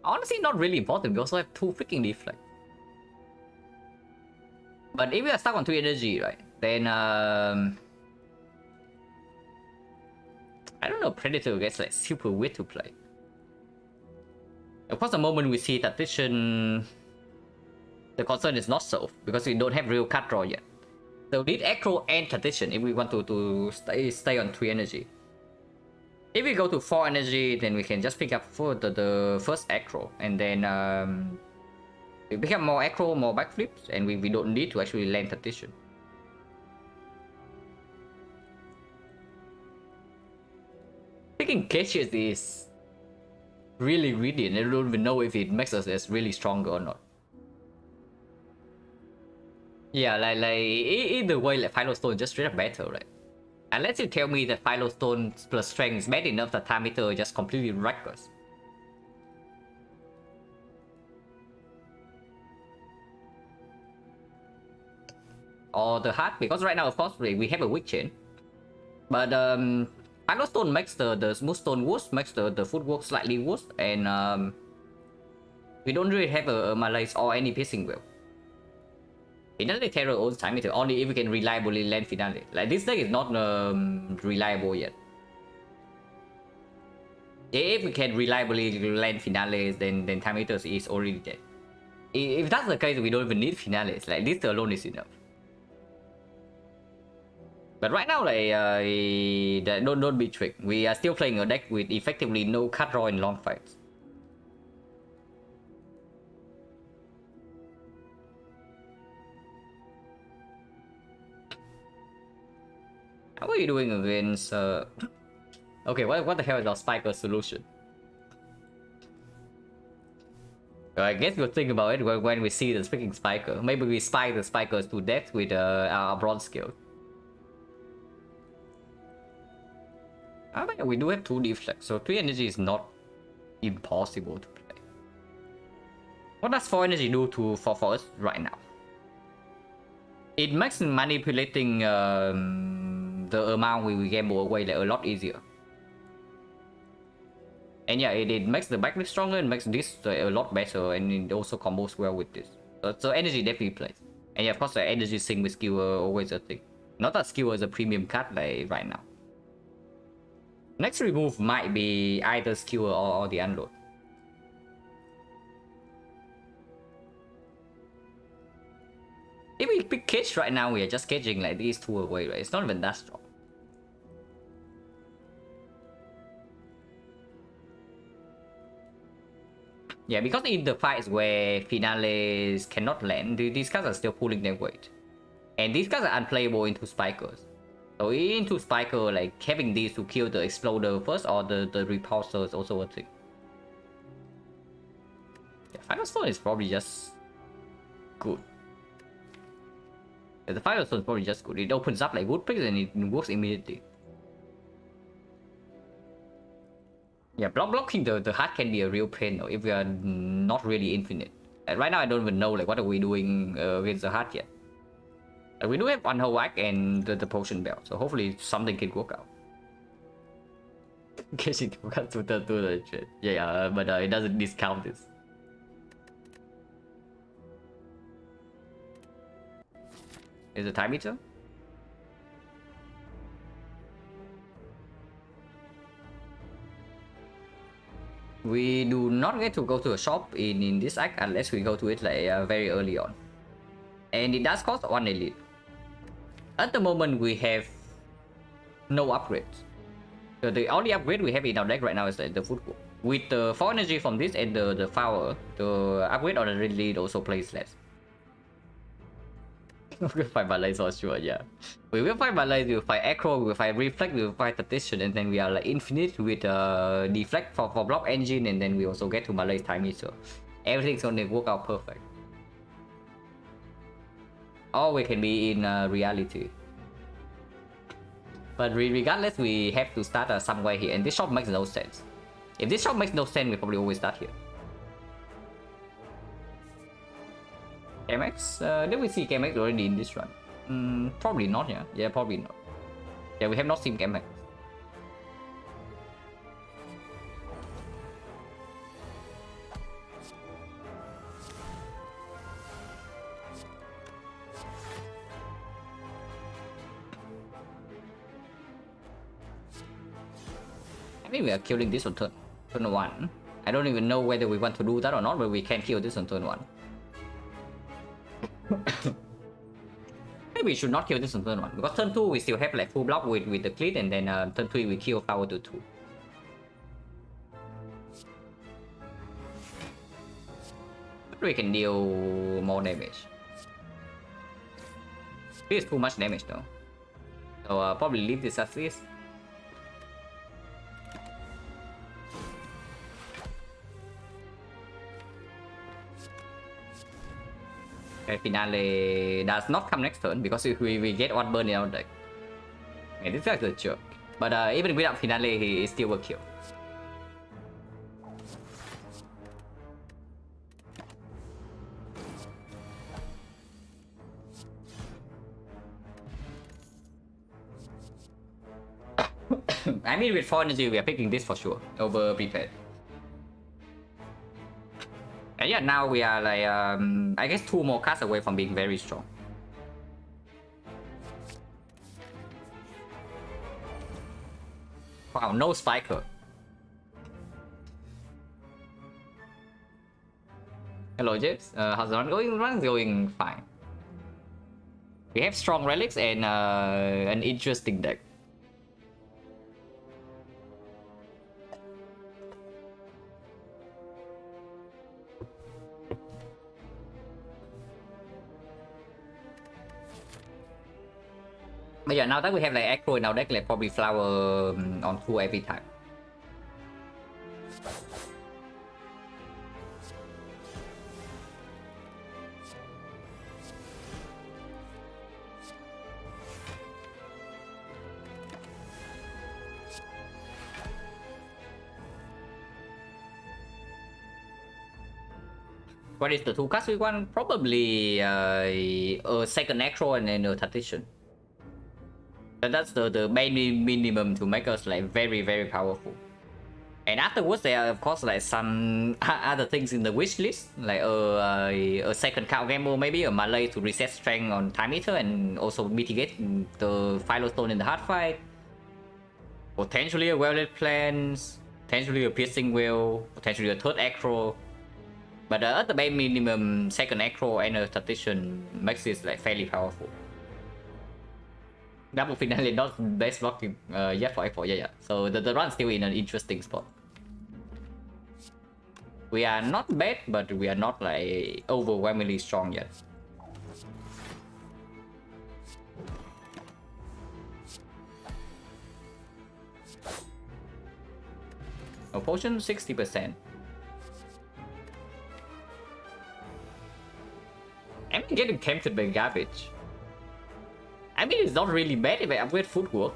Honestly, not really important. We also have 2 freaking deflect. But if we are stuck on 2 energy, right, then I don't know. Predator gets like super weird to play. Of course, the moment we see tactician, the concern is not solved because we don't have real cut draw yet. So need aggro and tactician if we want to stay on 3 energy. If we go to 4 energy, then we can just pick up for the first aggro, and then we pick up more aggro, more backflips, and we don't need to actually land tactician. Taking caches is really greedy, and I don't even know if it makes us as really stronger or not. Yeah, like either way, like Philostone just straight up better, right? Unless you tell me that Philostone plus strength is bad enough that time meter just completely wreck us. Or the heart, because right now of course we have a weak chain. But Philostone makes the smooth stone worse, makes the footwork slightly worse, and we don't really have a malaise or any piercing well. Finale Terror owns time meter only if we can reliably land Finale. Like this deck is not reliable yet. If we can reliably land Finales, then time meter is already dead. If that's the case, we don't even need Finales. Like this alone is enough. But right now, like don't be tricked. We are still playing a deck with effectively no cut draw in long fights. How are you doing against? Okay, what the hell is our Spiker solution? I guess we'll think about it when we see the freaking Spiker. Maybe we spike the Spikers to death with our bronze skill. I mean, we do have 2 deflect, so 3 energy is not impossible to play. What does 4 energy do for us right now? It makes manipulating the amount we gamble away like a lot easier. And yeah, it makes the backlist stronger and makes this a lot better, and it also combos well with this. So energy definitely plays. And yeah, of course, the energy sync with skewer always a thing. Not that skewer is a premium card like right now. Next remove might be either skewer or the unload. If we pick cage right now, we are just caging like these 2 away, right? It's not even that strong. Yeah, because in the fights where finales cannot land, these cards are still pulling their weight. And these cards are unplayable into Spikers. So into Spiker, like having these to kill the Exploder first or the Repulsor is also a thing. Yeah, Final Stone is probably just good. Yeah, the Final Stone is probably just good. It opens up like wood picks and it works immediately. Yeah, blocking the heart can be a real pain though if we are not really infinite. Right now I don't even know like what are we doing against the heart yet. We do have one whole whack and the potion belt, so hopefully something can work out. Getting to the shit. Yeah, but it doesn't discount this. Is the time meter? We do not get to go to a shop in this act unless we go to it like very early on. And it does cost 1 elite. At the moment we have no upgrades. So the only upgrade we have in our deck right now is the footwork. With the 4 energy from this and the flower, the upgrade on the elite also plays less. We'll fight Malays for sure, yeah. We will fight Malays, we'll fight Acro, we'll fight Reflect, we'll fight Tactician, and then we are like infinite with Deflect for block engine, and then we also get to Malays time meter. Everything's gonna work out perfect. Or we can be in reality. But regardless, we have to start somewhere here, and this shop makes no sense. If this shop makes no sense, we probably always start here. KMX? Did we see KMX already in this run? Probably not, yeah. Yeah, probably not. Yeah, we have not seen KMX. I think we are killing this on turn 1. I don't even know whether we want to do that or not, but we can kill this on turn 1. Maybe we should not kill this on turn 1, because turn 2 we still have like full block with the cleat, and then turn 3 we kill power to 2. But we can deal more damage. This is too much damage though. So probably leave this as this. Okay, Finale does not come next turn because if we get one burn in our deck. Okay, this guy's a jerk. But even without Finale, he still will kill. I mean, with 4 energy, we are picking this for sure over prepared. And yeah, now we are like, I guess 2 more cards away from being very strong. Wow, no Spiker. Hello, James. How's the run going? Run's going fine. We have strong relics and an interesting deck. But yeah, now that we have like Echo in our deck, like probably Flower on 2 every time. What is the 2 cards we want? Probably a XecnaR and then a Tactician. That's the minimum to make us like very, very powerful. And afterwards there are of course like some other things in the wish list, like a second cow gamble, maybe a Malay to reset strength on Time Eater and also mitigate the Philostone in the hard fight. Potentially a Well-Lit Plans, potentially a Piercing Will, potentially a third Acro. But at the bare minimum, second Acro and a Tactician makes this like fairly powerful. Double Finale not best blocking yet for F4, yeah. So the run's still in an interesting spot. We are not bad, but we are not like overwhelmingly strong yet. A potion 60%. I'm getting tempted by garbage. I mean, it's not really bad if I upgrade footwork.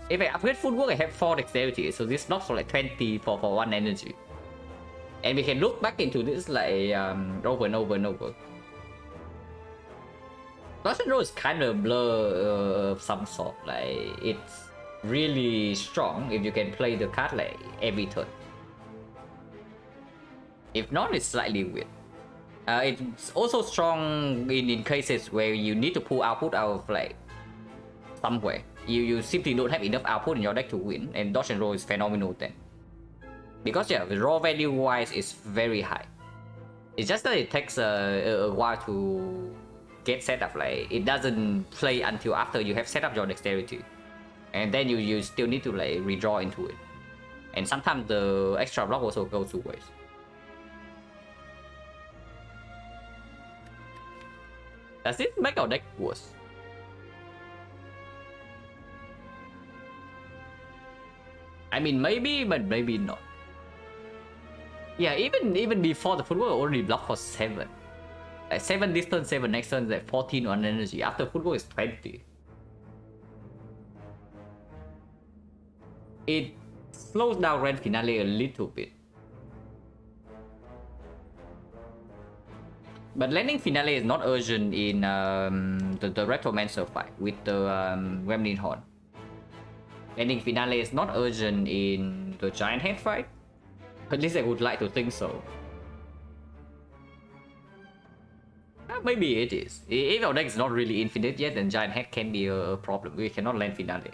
If I upgrade footwork, I have 4 dexterity, so this knocks for like 20 for 1 energy. And we can look back into this like over and over and over. Dodge Roll is kind of blur of some sort. Like, it's really strong if you can play the card like every turn. If not, it's slightly weird. It's also strong in cases where you need to pull output out of like somewhere. You simply don't have enough output in your deck to win, and Dodge and Roll is phenomenal then. Because yeah, the raw value wise is very high. It's just that it takes a while to get set up. Like, it doesn't play until after you have set up your dexterity. And then you still need to like redraw into it. And sometimes the extra block also goes 2 ways. Does this make our deck worse? I mean, maybe, but maybe not. Yeah, even before the football, already blocked for 7. Like 7 this turn, 7 next turn, like 14 on energy. After football is 20. It slows down Grand Finale a little bit. But landing Finale is not urgent in the Retromancer fight with the Gremlin Horn. Landing Finale is not urgent in the Giant Head fight. At least I would like to think so. Maybe it is. If our deck is not really infinite yet, then Giant Head can be a problem. We cannot land Finale.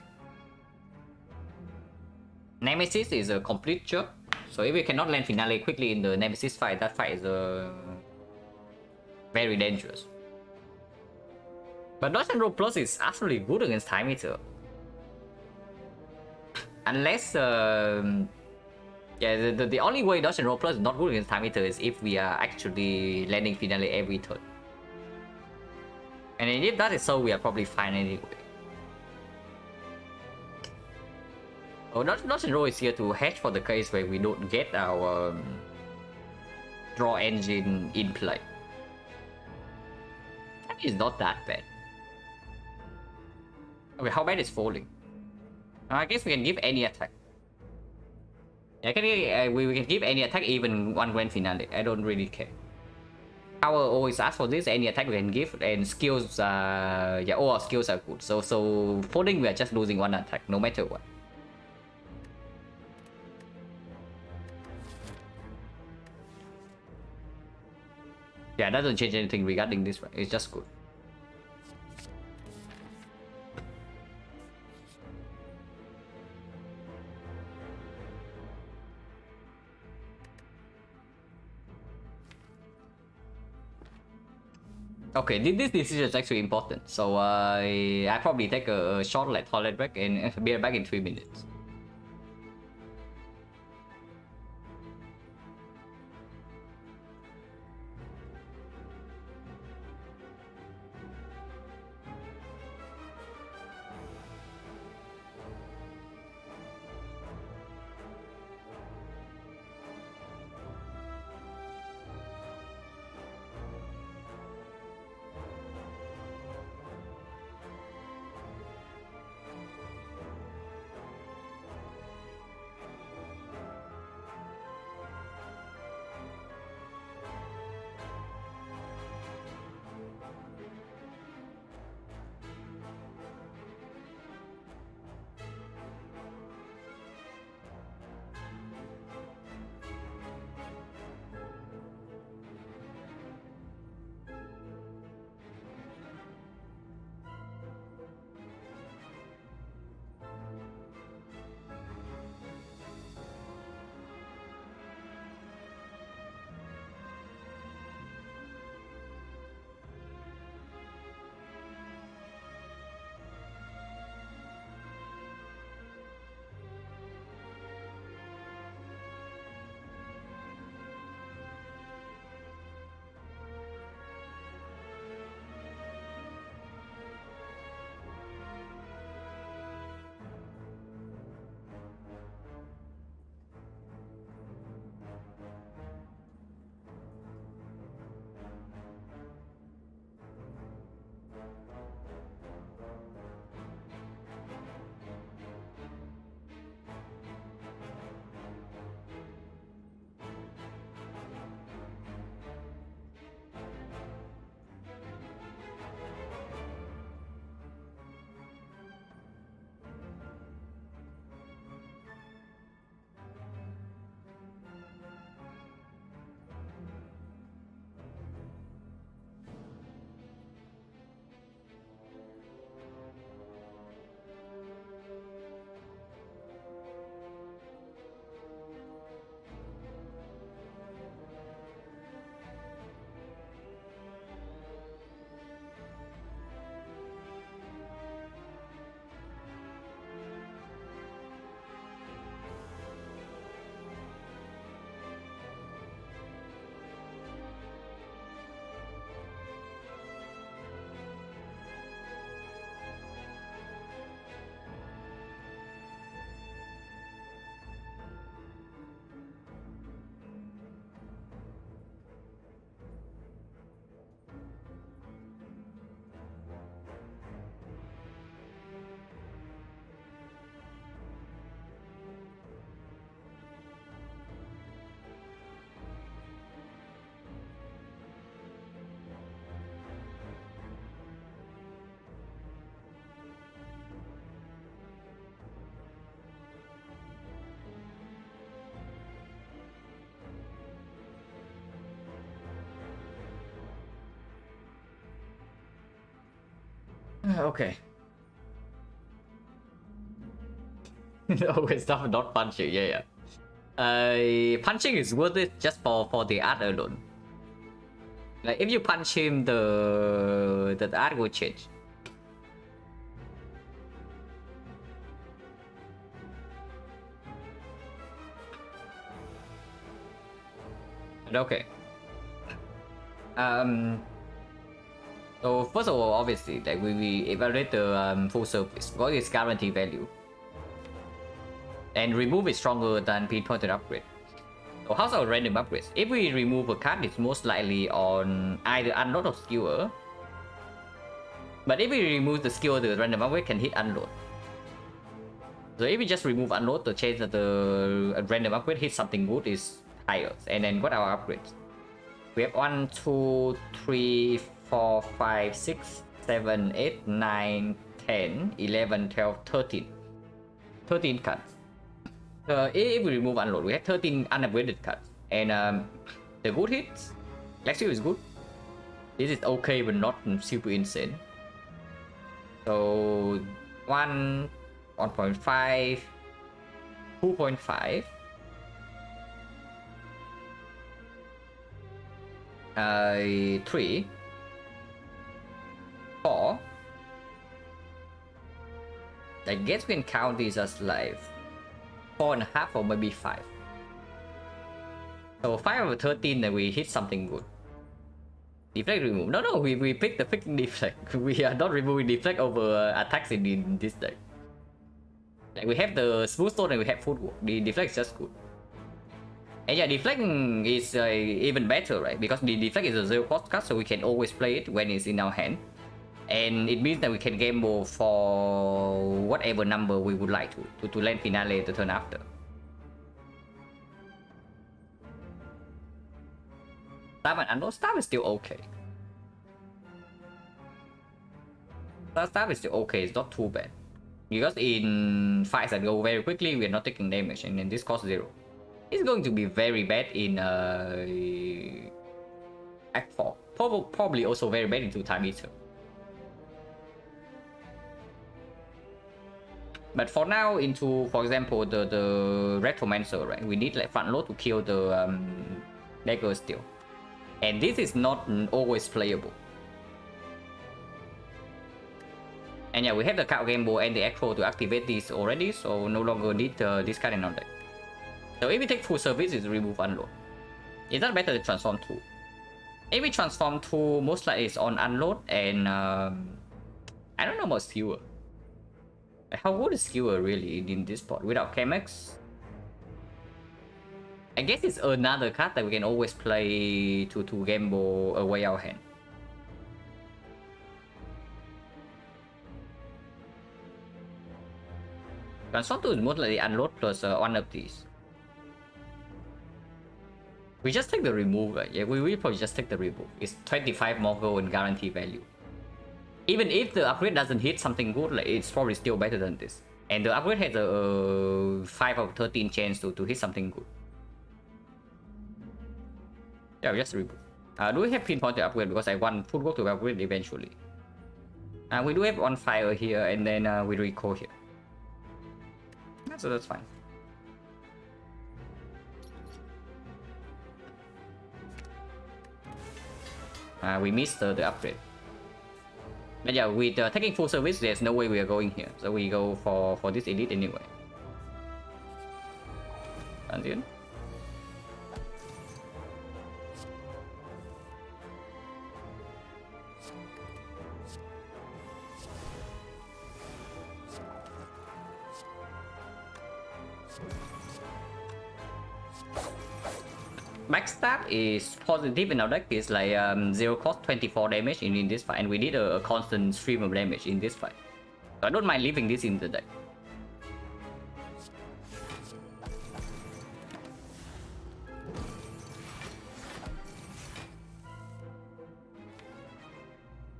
Nemesis is a complete jerk, So if we cannot land finale quickly in the Nemesis fight, that fight is very dangerous. But Dodge and Roll Plus is absolutely good against Time Eater. Unless, yeah, the only way Dodge and Roll Plus is not good against Time Eater is if we are actually landing finale every turn. And if that is so, we are probably fine anyway. Oh, Dodge and Roll is here to hedge for the case where we don't get our draw engine in play. That is not that bad. Okay, how bad is falling? I guess we can give any attack. Yeah, we can give any attack, even one grand finale. I don't really care. Power always asks for this. Any attack we can give, and skills. Yeah, all our skills are good. So falling, we are just losing one attack, no matter what. Yeah, that doesn't change anything regarding this, right? It's just good. Okay, this decision is actually important. So I probably take a short like toilet break and be back in 3 minutes. Okay. No, it's not punching. Yeah, yeah. Punching is worth it just for the art alone. Like if you punch him, the art will change. But okay. So first of all, obviously, like we evaluate the full surface because it's guaranteed value, and remove is stronger than pinpointed upgrade. So how's our random upgrades? If we remove a card, it's most likely on either unload or skewer. But if we remove the skewer, the random upgrade can hit unload. So if we just remove unload, the chance that the random upgrade hit something good is higher. And then what are our upgrades? We have 1, 2, 3, 4, 5, 6, 7, 8, 9, 10, 11, 12, 13. 13 cards. If we remove unload, we have 13 unupgraded cards. And the good hits, Lexio is good. This is okay, but not super insane. So 1, 1.5, 2.5. 3, 4. I guess we can count these as like 4.5 or maybe 5. So 5 over 13, then we hit something good. Deflect remove. No, we pick the freaking deflect. We are not removing deflect over attacks in this deck. Like we have the smooth stone and we have footwork. The deflect is just good. And yeah, deflect is even better, right? Because the deflect is a 0 cost card, so we can always play it when it's in our hand. And it means that we can gamble for whatever number we would like to land finale the turn after. Staff and unload. Staff is still okay. Staff is still okay, it's not too bad. Because in fights that go very quickly, we are not taking damage, and then this costs 0. It's going to be very bad in Act 4. Probably also very bad into Time Eater. But for now, into, for example, the Retromancer, right? We need like front load to kill the dagger still. And this is not always playable. And yeah, we have the card gamble and the Echo to activate these already, so no longer need this card in our deck. So if we take full service, it's remove unload. Is that better than transform 2? If we transform 2, most likely it's on unload, and I don't know about skewer. How good is skewer really in this pot without Chemex? I guess it's another card that we can always play to gamble away our hand. Transform 2 is most likely unload plus one of these. We just take the remove, right? Yeah, we will probably just take the remove. It's 25 more gold and guarantee value. Even if the upgrade doesn't hit something good, like, it's probably still better than this. And the upgrade has a 5 of 13 chance to hit something good. Yeah, we just remove. Do we have pinpoint to upgrade? Because I want footwork to upgrade eventually. We do have on fire here, and then we recall here. So that's fine. We missed the upgrade. But yeah, with taking full service, there's no way we are going here. So we go for this elite anyway. Transient. Backstab is positive in our deck. It's like 0 cost 24 damage in this fight, and we need a constant stream of damage in this fight. So I don't mind leaving this in the deck.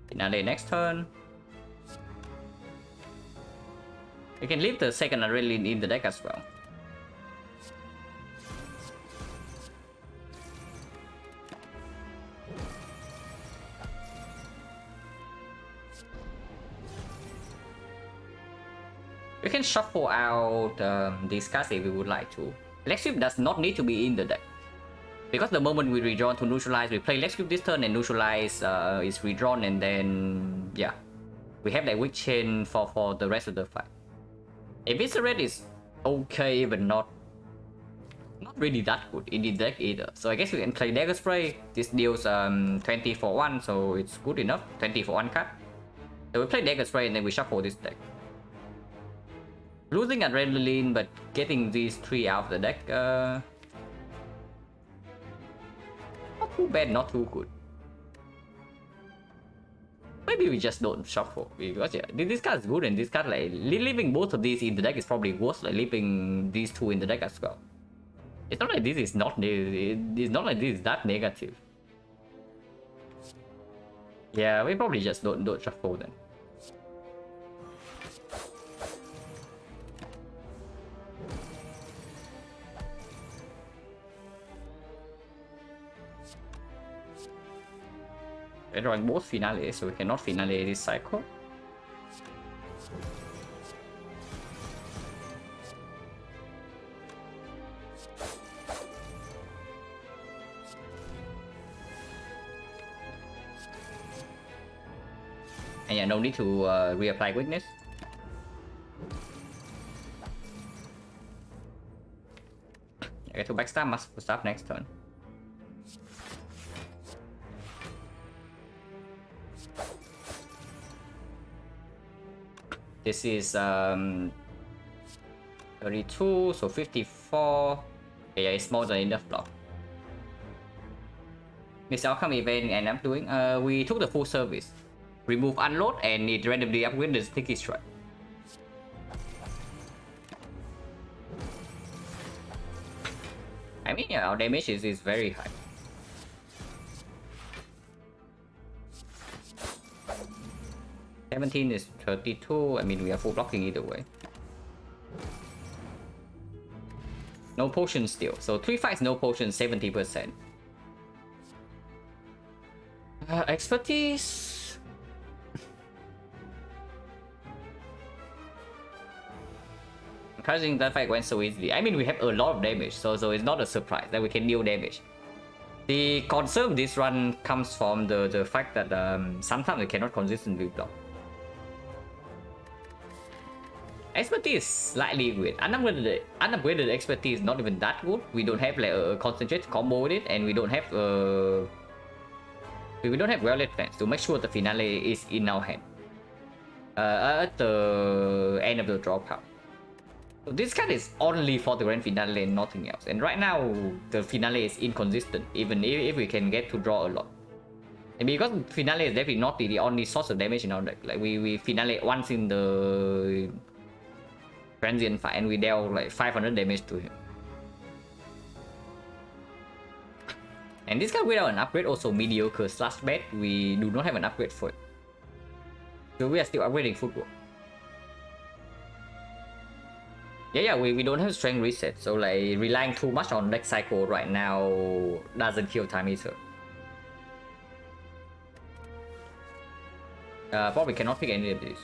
Finale next turn. We can leave the second Adrenaline in the deck as well. We can shuffle out these cards if we would like to. Leg Sweep does not need to be in the deck. Because the moment we redraw to neutralize, we play Leg Sweep this turn and neutralize is redrawn, and then yeah. We have that weak chain for the rest of the fight. Eviscerate is okay, but not really that good in the deck either. So I guess we can play Dagger Spray. This deals 20 for 1, so it's good enough. 20 for 1 card. So we play Dagger Spray and then we shuffle this deck. Losing Adrenaline, but getting these 3 out of the deck. Not too bad, not too good. Maybe we just don't shuffle, because yeah, this card is good, and this card, like, leaving both of these in the deck is probably worse, like leaving these 2 in the deck as well. It's not like this is not, it's not like this is that negative. Yeah, we probably just don't shuffle then. We're drawing both finale, so we cannot finale this cycle. And yeah, no need to reapply weakness. I get to backstab, must stop next turn. This is 32, so 54. Yeah, it's more than enough block. This outcome event, and I'm doing we took the full service, remove unload, and it randomly upgrade the sticky strike. I mean, yeah, our damage is very high. $17 is 32. I mean, we are full blocking either way. No potion still. So 3 fights, no potion, 70%. Expertise. Encouraging that fight went so easily. I mean, we have a lot of damage, so it's not a surprise that we can deal damage. The concern of this run comes from the fact that sometimes we cannot consistently block. Expertise is slightly weird. Unupgraded expertise is not even that good. We don't have like a concentrate combo with it, and we don't have well-laid plans to make sure the finale is in our hand at the end of the draw count. So this card is only for the grand finale and nothing else. And right now the finale is inconsistent, even if we can get to draw a lot. And because finale is definitely not the only source of damage in our deck. Like we finale once in the transient fight and we dealt like 500 damage to him. And this card without an upgrade also mediocre slash bad. We do not have an upgrade for it. So we are still upgrading footwork. Yeah, we don't have strength reset. So like relying too much on deck cycle right now doesn't kill time either. Probably cannot pick any of these.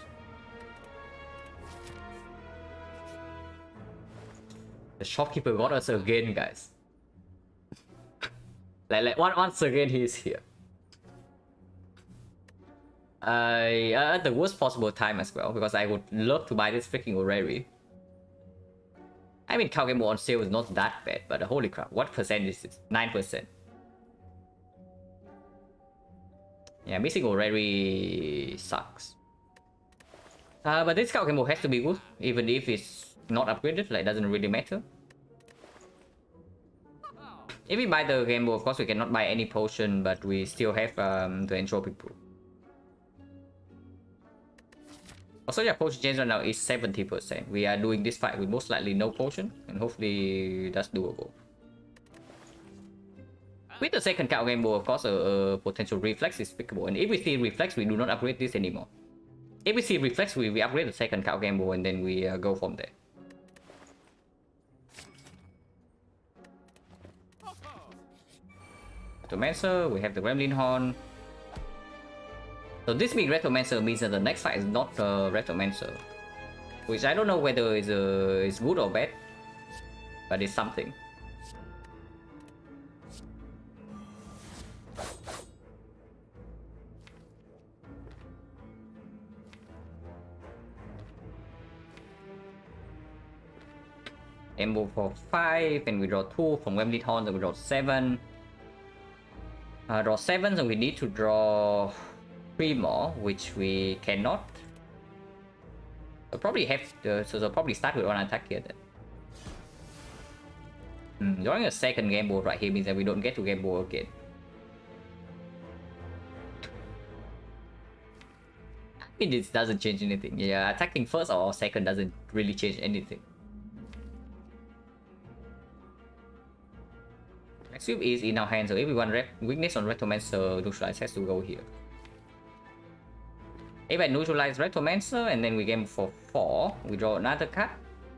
The shopkeeper got us again, guys. like once again he's here. At the worst possible time as well, because I would love to buy this freaking Orrery. I mean, Cow Game on sale is not that bad, but holy crap, what percent is this? 9%. Yeah, missing Orrery sucks. But this Cow Game has to be good, even if it's not upgraded, like doesn't really matter. If we buy the Game Boy, of course we cannot buy any potion, but we still have the Entropic Pool. Also, yeah, potion change right now is 70%. We are doing this fight with most likely no potion, and hopefully that's doable. With the second Cow Game Boy, of course, a potential reflex is pickable, and if we see reflex, we do not upgrade this anymore. If we see reflex, we upgrade the second Cow Game Boy, and then we go from there. Retomancer, we have the Gremlin Horn. So this being Retomancer means that the next fight is not Retomancer, which I don't know whether it's good or bad. but it's something. Move for 5, and we draw 2 from Wembley Town, so we draw 7. Draw 7, so we need to draw 3 more, which we cannot. We'll probably have to, so probably start with one attack here then. Drawing a second game board right here means that we don't get to game board again. I mean, this doesn't change anything. Yeah, attacking first or second doesn't really change anything. Next sweep is in our hands, so everyone weakness on Rectomancer neutralize has to go here. If I neutralize Rectomancer and then we game for 4, we draw another card.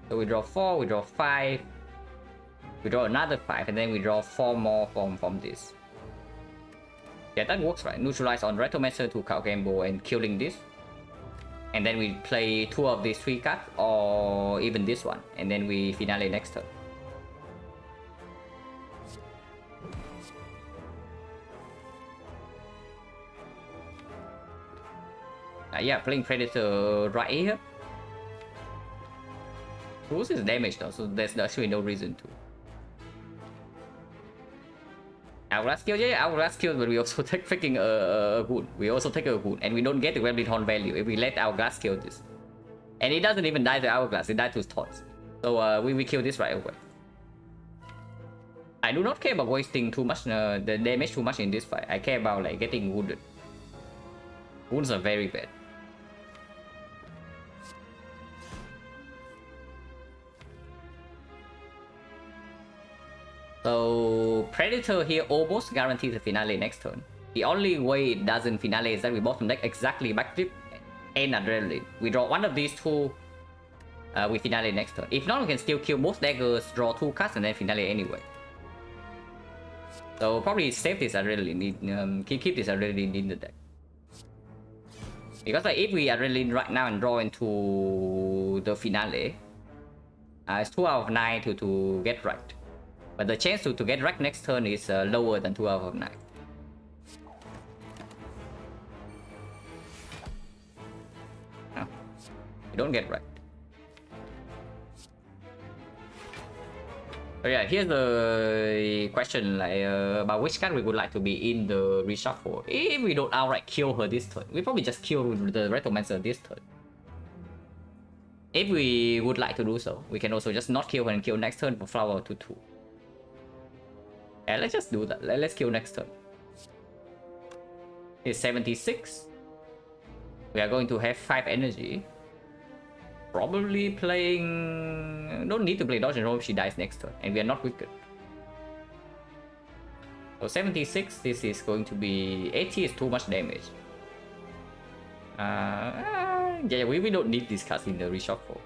So we draw 4, we draw 5, we draw another 5, and then we draw 4 more from this. Yeah, that works, right? Neutralize on Rectomancer to count Gambo and killing this. And then we play 2 of these 3 cards, or even this one, and then we finale next turn. Yeah, playing Predator right here. Rules is damage though, so there's actually no reason to. Hourglass kill, yeah, Hourglass kill, but we also take freaking a wound. We also take a wound, and we don't get the Wembley Town value if we let Hourglass kill this. And it doesn't even die to Hourglass, it dies to Taunts. So we kill this right away. I do not care about wasting too much, the damage too much in this fight. I care about like getting wounded. Wounds are very bad. So Predator here almost guarantees a finale next turn. The only way it doesn't finale is that we bottom deck exactly Backflip and Adrenaline. We draw one of these 2, we finale next turn. If not, we can still kill both daggers, draw 2 cards, and then finale anyway. So probably save this Adrenaline, keep this Adrenaline in the deck. Because like, if we Adrenaline right now and draw into the finale, it's 2 out of 9 to get right. But the chance to get wrecked next turn is lower than 2 out of 9. No, you don't get wrecked. So yeah, here's the question like about which card we would like to be in the reshuffle. If we don't outright kill her this turn, we probably just kill the Rectomancer this turn. If we would like to do so, we can also just not kill her and kill next turn for flower to 2. Yeah, let's just do that. Let's kill next turn. It's 76. We are going to have 5 energy. Probably playing... Don't need to play dodge and roll if she dies next turn. And we are not wicked. So 76, this is going to be... 80 is too much damage. Yeah, we don't need this card in the reshuffle.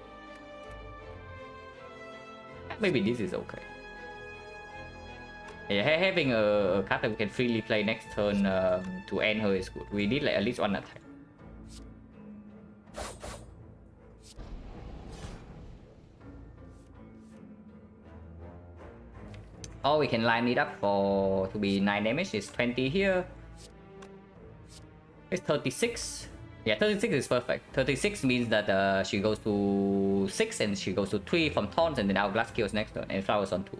Maybe this is okay. Yeah, having a card that we can freely play next turn to end her is good. We need like at least 1 attack. Or we can line it up for to be 9 damage. It's 20 here. It's 36. Yeah, 36 is perfect. 36 means that she goes to 6 and she goes to 3 from taunts, and then Hourglass kills next turn and flowers on 2.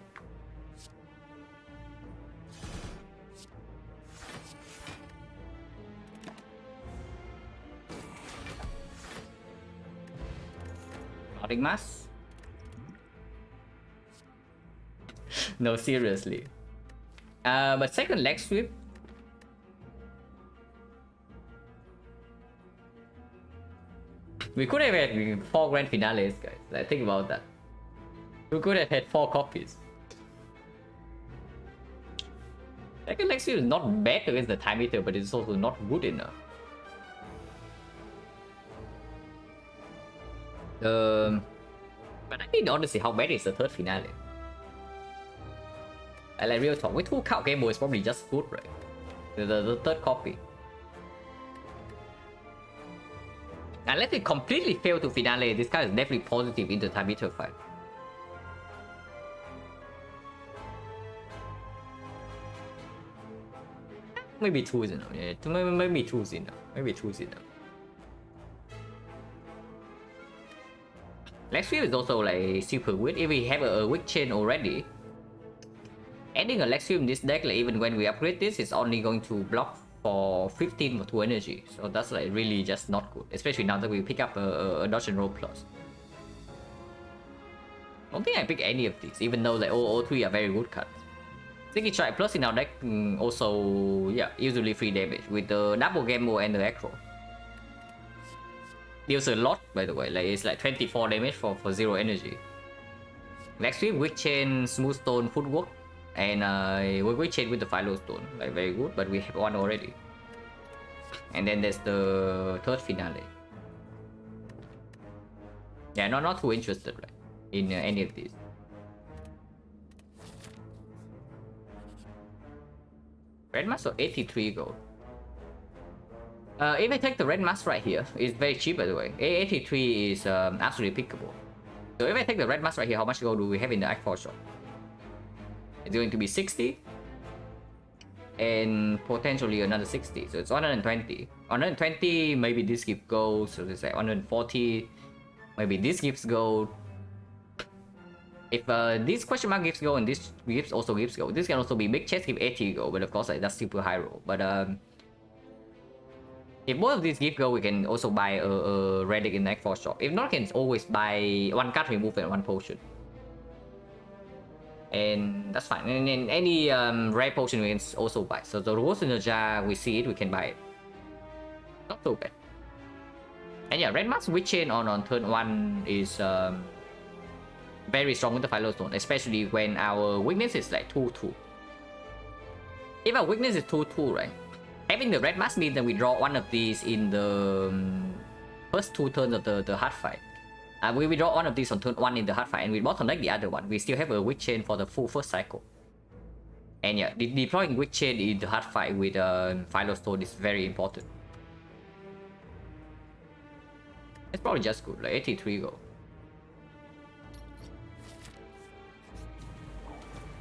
Nothing mass. No, seriously. But second leg sweep. We could have had 4 grand finales, guys. Like, think about that. We could have had 4 copies. Second leg sweep is not bad against the time eater, but it's also not good enough. But I mean, honestly, how bad is the third finale? Like real talk, with 2 count game board is probably just good, right? The third copy. Unless it completely fail to finale, this card is definitely positive in the time eater fight. Maybe 2 is enough. Yeah, maybe 2 is enough. Maybe 2 is enough. Leg sweep is also like super weak. If we have a weak chain already, adding a leg sweep in this deck, like even when we upgrade this, it's only going to block for 15 or 2 energy. So that's like really just not good. Especially now that we pick up a dodge and roll plus. I don't think I pick any of these, even though like all 3 are very good cards. XencaR plus in our deck also, yeah, usually 3 damage with the double gamble and the acro. Deals a lot, by the way, like it's like 24 damage for 0 energy. Leg sweep, weak chain, smooth stone, footwork, and weak chain with the philo stone, like very good, but we have one already. And then there's the third finale. Yeah, not too interested, right, in any of these. Red mask or 83 gold. If I take the red mask right here, it's very cheap by the way. 83 is absolutely pickable. So if I take the red mask right here, how much gold do we have in the X4 shop? It's going to be 60. And potentially another 60. So it's 120. 120, maybe this gives gold. So it's like 140. Maybe this gives gold. If this question mark gives gold and this also gives gold. This can also be big chest, give 80 gold. But of course, like, that's super high roll. But if both of these give gold, we can also buy a relic in the X4 shop. If not, we can always buy 1 card remove and 1 potion. And that's fine. And then any rare potion we can also buy. So the rose in the jar, we see it, we can buy it. Not so bad. And yeah, red mask witch chain on turn 1 is very strong with the philo stone, especially when our weakness is like 2-2. If our weakness is 2-2, right? Having the red mask means that we draw one of these in the first 2 turns of the hard fight. We draw one of these on turn 1 in the hard fight, and we bottom deck the other one. We still have a witch chain for the full first cycle. And yeah, deploying witch chain in the hard fight with philo stone is very important. It's probably just good, like 83 gold.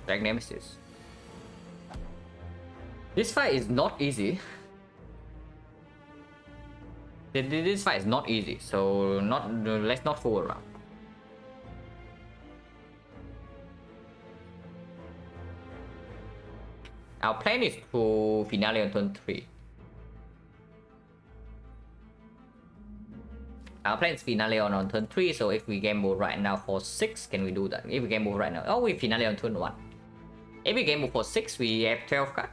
Black Nemesis. This fight is not easy. This fight is not easy, so let's not fool around. Our plan is to finale on turn 3. Our plan is finale on turn 3, so if we gamble right now for 6, can we do that? If we gamble right now, oh, we finale on turn 1. If we gamble for 6, we have 12 cards.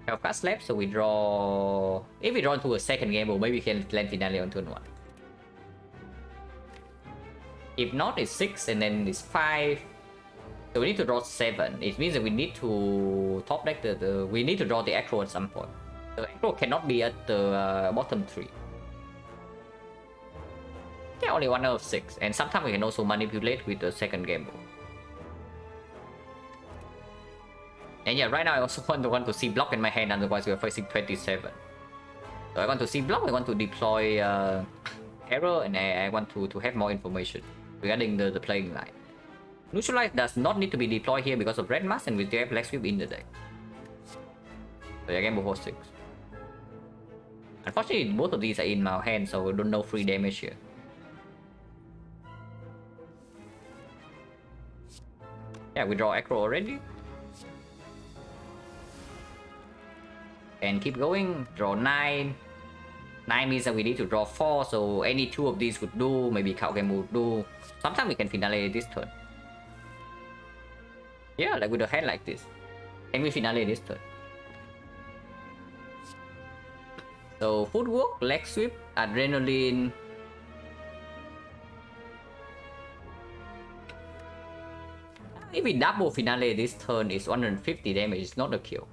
12 cards left, so we draw... If we draw into a second gamble, maybe we can land finale on turn 1. If not, it's 6, and then it's 5. So we need to draw 7. It means that we need to top deck we need to draw the acro at some point. The acro cannot be at the bottom 3. Yeah, only 1 out of 6. And sometimes we can also manipulate with the second gamble. And yeah, right now I also want to see block in my hand, otherwise we are facing 27. So I want to see block, I want to deploy arrow, and I want to have more information regarding the playing line. Neutralize does not need to be deployed here because of red mask, and we still have leg sweep in the deck. So yeah, gamble for 6. Unfortunately, both of these are in my hand, so we don't know free damage here. Yeah, we draw acro already. And keep going, draw 9. 9 means that we need to draw 4, so any 2 of these would do, maybe cow game would do. Sometimes we can finale this turn. Yeah, like with a hand like this. Can we finale this turn? So footwork, leg sweep, adrenaline. If we double finale this turn, it's 150 damage, it's not a kill.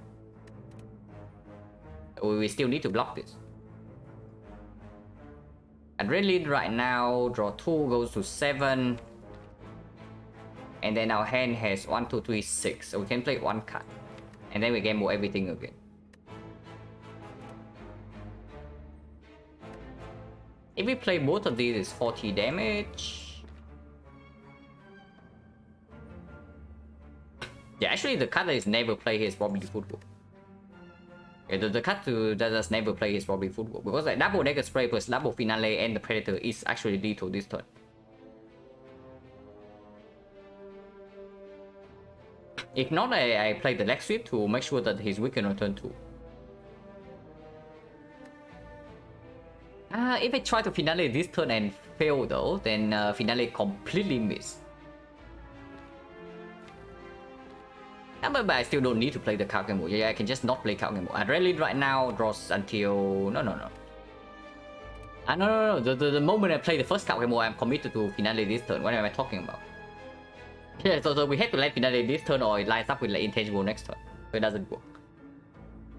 We still need to block this. Adrenaline right now, draw 2, goes to 7. And then our hand has 1, 2, 3, 6. So we can play 1 card. And then we gamble everything again. If we play both of these, it's 40 damage. Yeah, actually the card that is never played here is probably footwork. Yeah, the card that does never play is probably footwork, because like double dagger spray plus double finale and the predator is actually lethal this turn. If not, I play the leg sweep to make sure that he's weakened on turn 2. If I try to finale this turn and fail though, then finale completely miss. But I still don't need to play the card game mode. Yeah, I can just not play card game mode. Adrenaline right now draws until... No. No. The moment I play the first card game mode, I'm committed to finale this turn. What am I talking about? Yeah, so we have to let finale this turn or it lines up with like intangible next turn. So it doesn't work.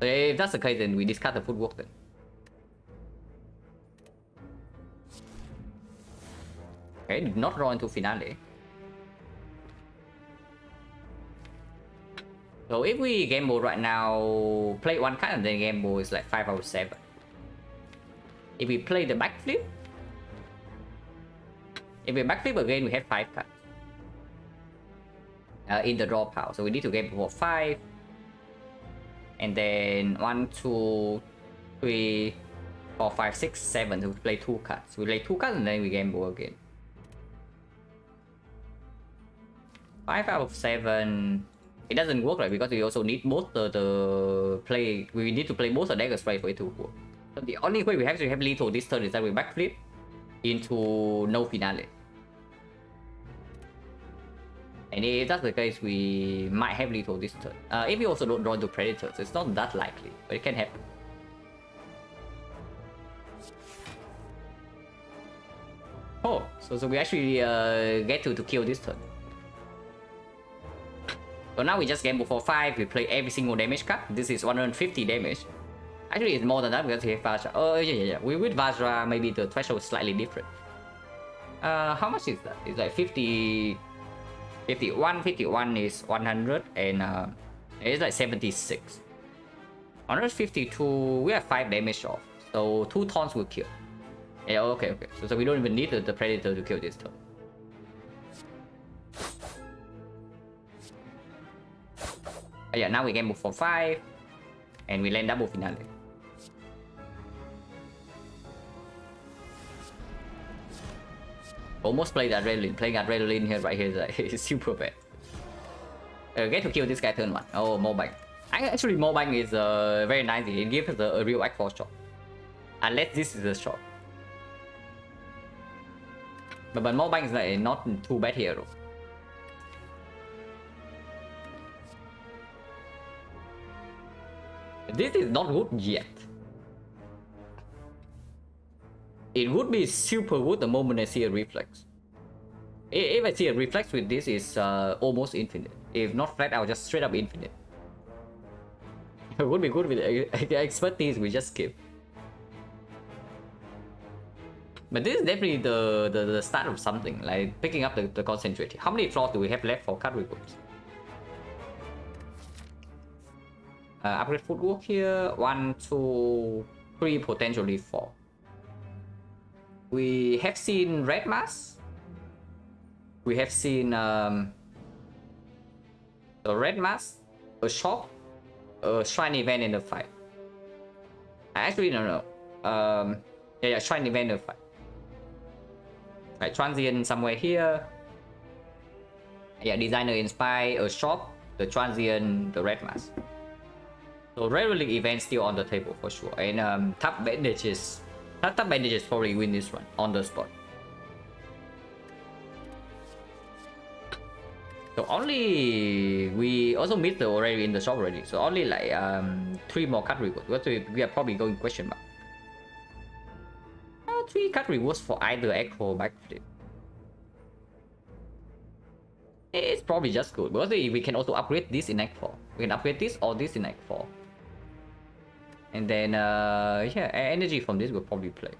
So if that's the case, then we discard the footwork then. Okay, did not draw into finale. So if we gamble right now, play one card and then gamble is like 5 out of 7. If we play the backflip, if we backflip again, we have 5 cards in the draw pile. So we need to gamble for 5. And then 1, 2, 3, 4, 5, 6, 7. So we play 2 cards. We play 2 cards and then we gamble again. 5 out of 7. It doesn't work, right? Because we also need both the play. We need to play both the dagger spray for it to work. So the only way we actually have lethal this turn is that we backflip into no finale. And if that's the case, we might have lethal this turn. If we also don't draw into predators, it's not that likely, but it can happen. Oh, so we actually get to kill this turn. So now we just gamble for 5, we play every single damage card. This is 150 damage. Actually, it's more than that because we have Vajra. Oh, yeah. With Vajra, maybe the threshold is slightly different. How much is that? It's like 50... 51. 51 is 100 and it's like 76. 152, we have 5 damage off. So 2 taunts will kill. Yeah, okay. So we don't even need the Predator to kill this turn. Yeah, now we gamble for 5 and we land double finale. Almost played Adrenaline. Playing Adrenaline here right here is like, super bad. Get to kill this guy turn 1. Oh, Mobang. Actually, Mobang is very nice. It gives us a real X4 shot. Unless this is a shot. But Mobang is like not too bad here though. This is not good yet. It would be super good the moment I see a reflex. If I see a reflex with this, it's almost infinite. If not flat, I'll just straight up infinite. It would be good with expertise, we just skip. But this is definitely the start of something, like picking up the concentrate. How many floors do we have left for card rewards? Upgrade footwork here. 1, 2, 3, potentially 4. We have seen red mask. We have seen the red mask, a shop, a shrine event in the fight. Actually, no. Yeah, shrine event in the fight. Right, transient somewhere here. Yeah, designer inspire, a shop, the transient, the red mask. So red relic event still on the table for sure. And top bandages. Top bandages probably win this one on the spot. So only we also missed the already in the shop already. So only like 3 more card rewards. We are probably going question mark. 3 card rewards for either Echo or backflip. It's probably just good because we can also upgrade this in Act 4. We can upgrade this or this in Act 4. And then yeah, energy from this will probably play.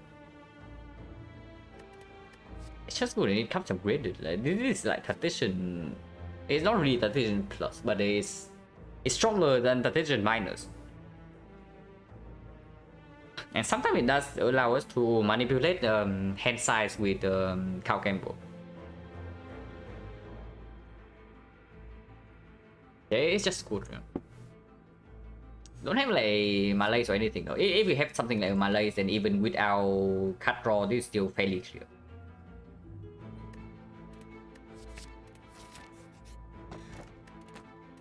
It's just good and it comes upgraded. Like this is like Tactician. It's not really Tactician plus, but it's stronger than Tactician minus. And sometimes it does allow us to manipulate hand size with cow gamble. Yeah, it's just good. Don't have like Malays or anything though. If we have something like Malays, then even without cut draw, this is still fairly clear.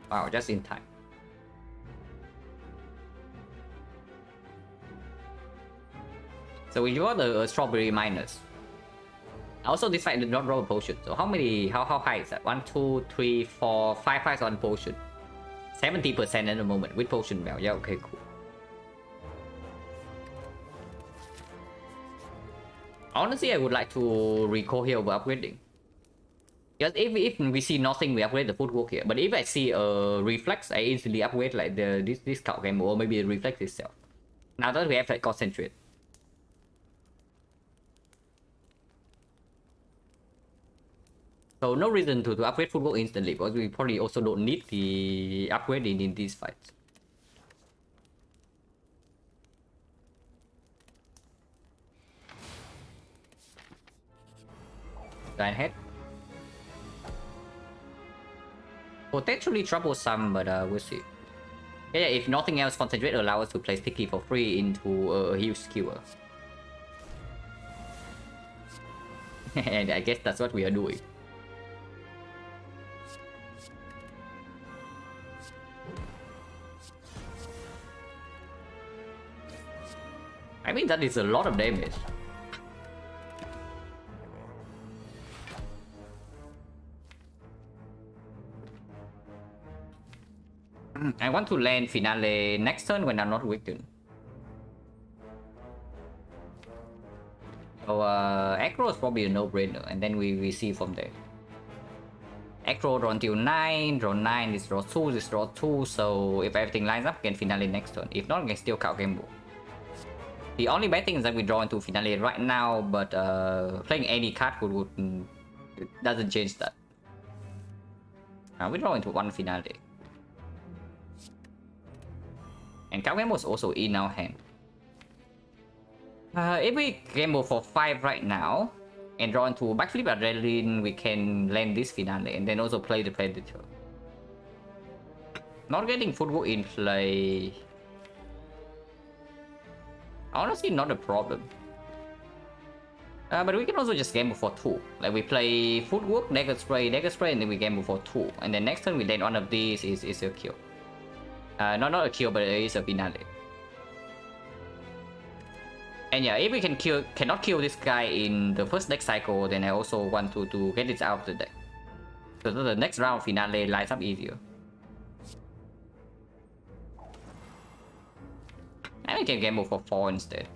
Wow, just in time. So we got the strawberry minus. Also, this fight did not draw a potion. So how high is that? 1, 2, 3, 4, 5 fights on potion. 70% at the moment with potion mail. Yeah, okay, cool. Honestly, I would like to recall here over upgrading. Because if we see nothing, we upgrade the footwork here. But if I see a reflex, I easily upgrade like this scout game or maybe the reflex itself. Now that we have like concentrate. So no reason to upgrade footwork instantly, because we probably also don't need the upgrade in these fights. Giant head. Potentially troublesome, but we'll see. Yeah, if nothing else, concentrate allows us to play sticky for free into a huge skewer. And I guess that's what we are doing. I mean, that is a lot of damage. I want to land finale next turn when I'm not weakened. So aggro is probably a no-brainer, and then we see from there. Aggro draw until 9, draw 9, this draw 2, this draw 2, so if everything lines up, we can finale next turn. If not, we can still count game board. The only bad thing is that we draw into finale right now, but playing any card would it doesn't change that. We draw into one finale. And count game was also in our hand. If we gamble for 5 right now and draw into backflip adrenaline, we can land this finale and then also play the predator. Not getting footwork in play, honestly not a problem. But we can also just gamble for 2. Like we play footwork, dagger spray, and then we gamble for 2. And then next turn we land one of these is a kill. Not a kill, but it is a finale. And yeah, if we cannot kill this guy in the first deck cycle, then I also want to get it out of the deck. So the next round finale lines up easier. And we can gamble for 4 instead.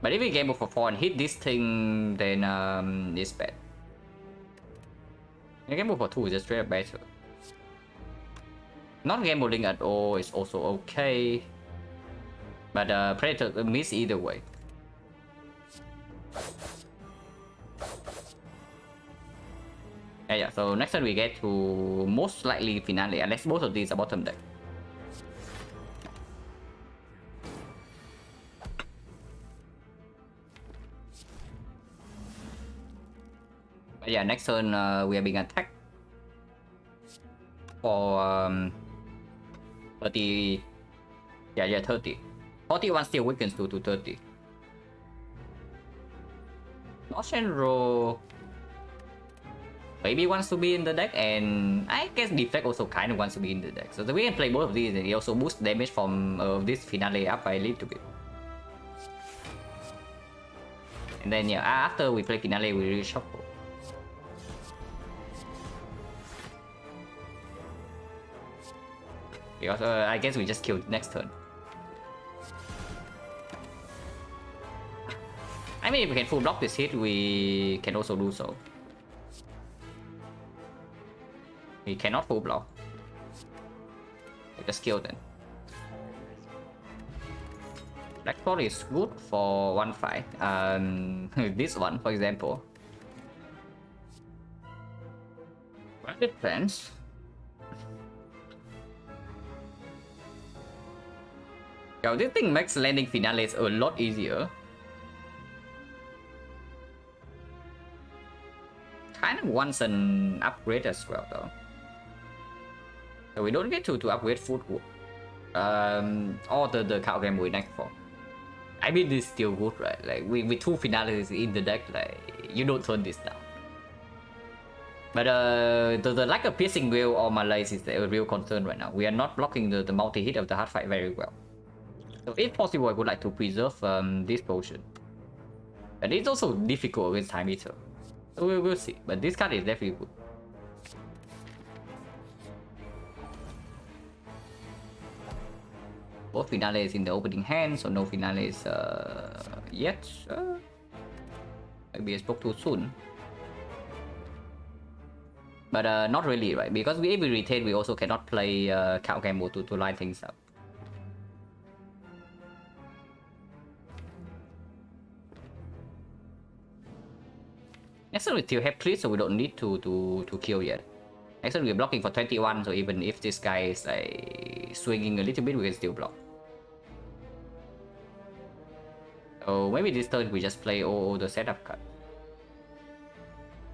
But if we gamble for 4 and hit this thing, then it's bad. Gamble for 2 is just straight up better. Not gambling at all is also okay. But Predator miss either way. Yeah, so next time we get to most likely finale, unless both of these are bottom deck. But yeah, next turn we are being attacked for 30. Yeah, 30. 41 still weakens to 30. Shenro maybe wants to be in the deck, and I guess Deflect also kind of wants to be in the deck. So we can play both of these, and he also boosts damage from this finale up by a little bit. And then yeah, after we play finale, we reshuffle. Because I guess we just killed next turn. I mean, if we can full block this hit, we can also do so. We cannot full block. We just kill then. Black Spot is good for one fight. This one, for example. Well, it depends. Yo, this thing makes landing finales a lot easier. Kind of wants an upgrade as well though. So we don't get to upgrade footwork. Or the card game we next for. I mean, this is still good, right? Like with 2 finales in the deck, like you don't turn this down. But the lack of piercing will or malaise is a real concern right now. We are not blocking the multi-hit of the hard fight very well. So if possible, I would like to preserve this potion. But it's also difficult against Time Eater. So we'll see. But this card is definitely good. Both finales in the opening hand, so no finales yet. Maybe I spoke too soon. But not really, right? Because if we retain, we also cannot play Cow Gamble to line things up. Next turn we still have clear, so we don't need to kill yet. Next turn we're blocking for 21, so even if this guy is like swinging a little bit, we can still block. So maybe this turn we just play all the setup card.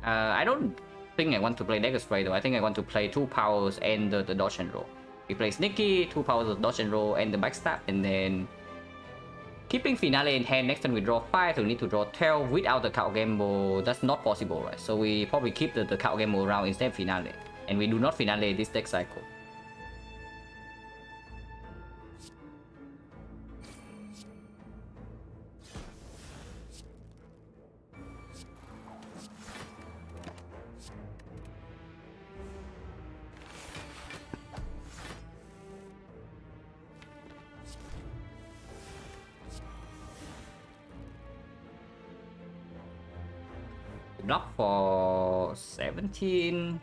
I don't think I want to play Dagger Spray though. I think I want to play 2 powers and the dodge and roll. We play Sneaky, 2 powers of dodge and roll, and the backstab, and then keeping finale in hand. Next turn we draw 5, so we need to draw 12 without the Cow Gamble. That's not possible, right? So we probably keep the Cow Gamble around instead of finale, and we do not finale this deck cycle. Block for 17.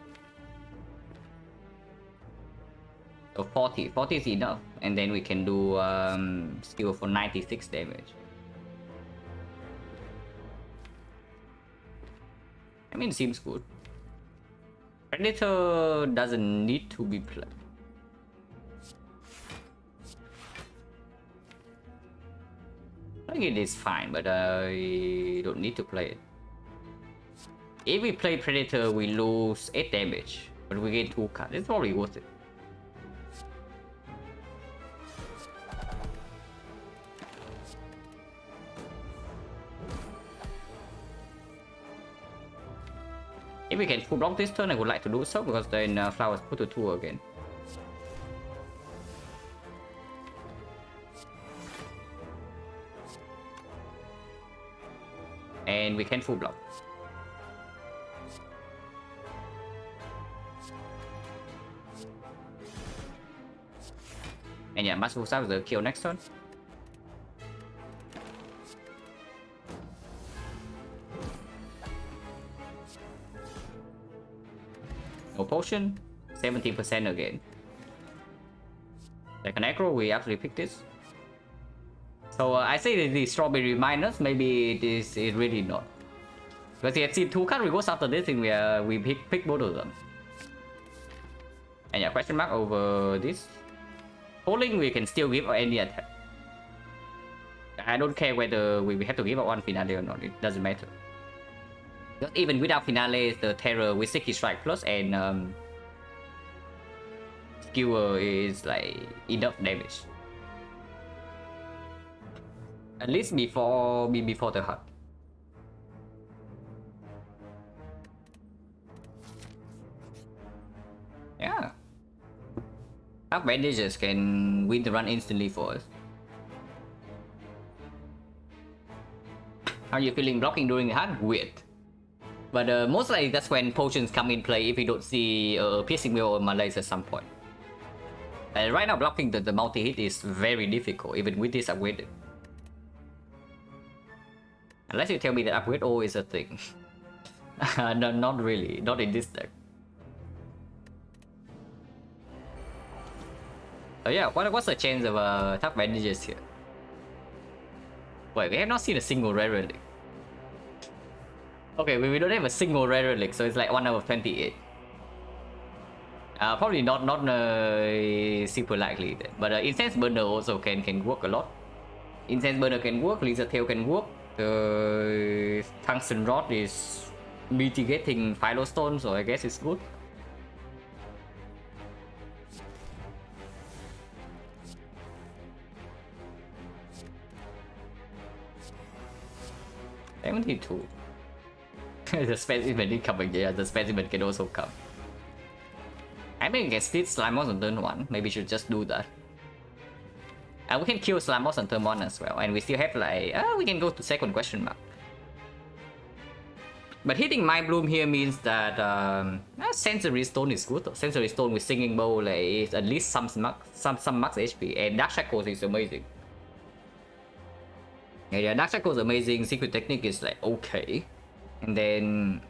So 40. 40 is enough. And then we can do skill for 96 damage. I mean, it seems good. Predator doesn't need to be played. I think it is fine, but I don't need to play it. If we play Predator, we lose 8 damage, but we gain 2 cards. It's probably worth it. If we can full block this turn, I would like to do so, because then Flowers put to 2 again. And we can full block. And yeah, must full the kill next turn. No potion, 70% again. Like an aggro, we actually pick this. So I say that the strawberry minus, maybe it is really not. Because you have seen 2 cards we go after this thing, we pick both of them. And yeah, question mark over this. Falling, we can still give any attack. I don't care whether we have to give up 1 finale or not, it doesn't matter. Because even without finale, the terror with Sticky Strike plus and skewer is like enough damage. At least before the hut. Yeah. Our bandages can win the run instantly for us. How are you feeling blocking during the hunt? Weird. But most likely that's when potions come in play if we don't see a piercing wheel or malaise at some point. And right now blocking the multi-hit is very difficult, even with this upgrade. Unless you tell me that upgrade O is a thing. No, not really, not in this deck. Oh yeah, what's the chance of top bandages here? Wait, we have not seen a single rare relic. Okay, we don't have a single rare relic, so it's like 1 out of 28. Probably not super likely, but Incense Burner also can work a lot. Incense Burner can work, Lizard Tail can work. The Tungsten Rod is mitigating Philostone, so I guess it's good. 72. The specimen did come again. The specimen can also come. I mean, we can split Slimos on turn 1. Maybe we should just do that. We can kill Slimos on turn 1 as well. And we still have like... we can go to second question mark. But hitting Mind Bloom here means that Sensory Stone is good. Sensory Stone with Singing Bowl like, is at least some max HP. And Dark Shackles is amazing. Yeah, Dark Shackles is amazing. Secret Technique is like okay. And then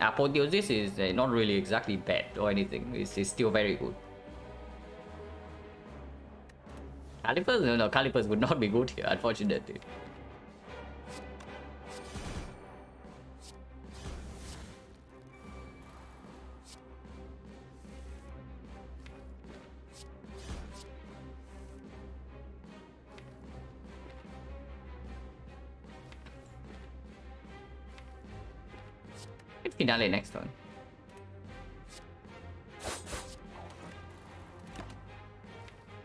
Apotheosis is not really exactly bad or anything. It's still very good. Calipers? No, Calipers would not be good here, unfortunately. Finale next turn.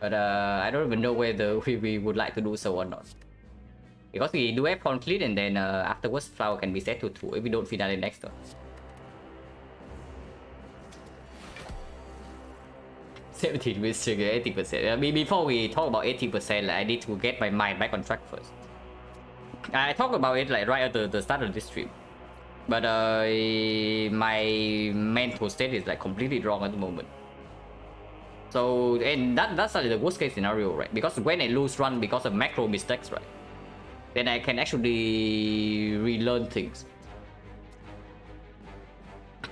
But I don't even know whether we would like to do so or not. Because we do have Conflict and then afterwards Flower can be set to 2 if we don't finale next turn. 17 with trigger 80%. Before we talk about 80%, like, I need to get my mind back on track first. I talked about it like right at the start of this stream. But my mental state is like completely wrong at the moment. So, and that's like the worst case scenario, right? Because when I lose run because of macro mistakes, right? Then I can actually relearn things.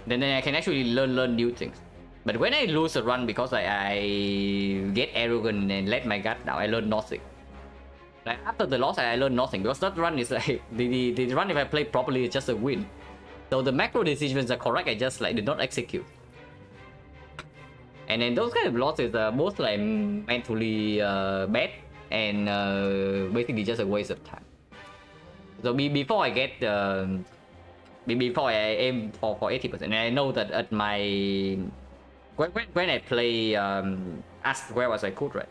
Then I can actually learn new things. But when I lose a run because I get arrogant and let my guard down, I learn nothing. Like after the loss, I learned nothing because that run is like the run if I play properly is just a win. So the macro decisions are correct. I just like did not execute. And then those kind of losses are both like mentally bad and basically just a waste of time. So before I get before I aim for 80%, and I know that at my when I play as well as I could, right?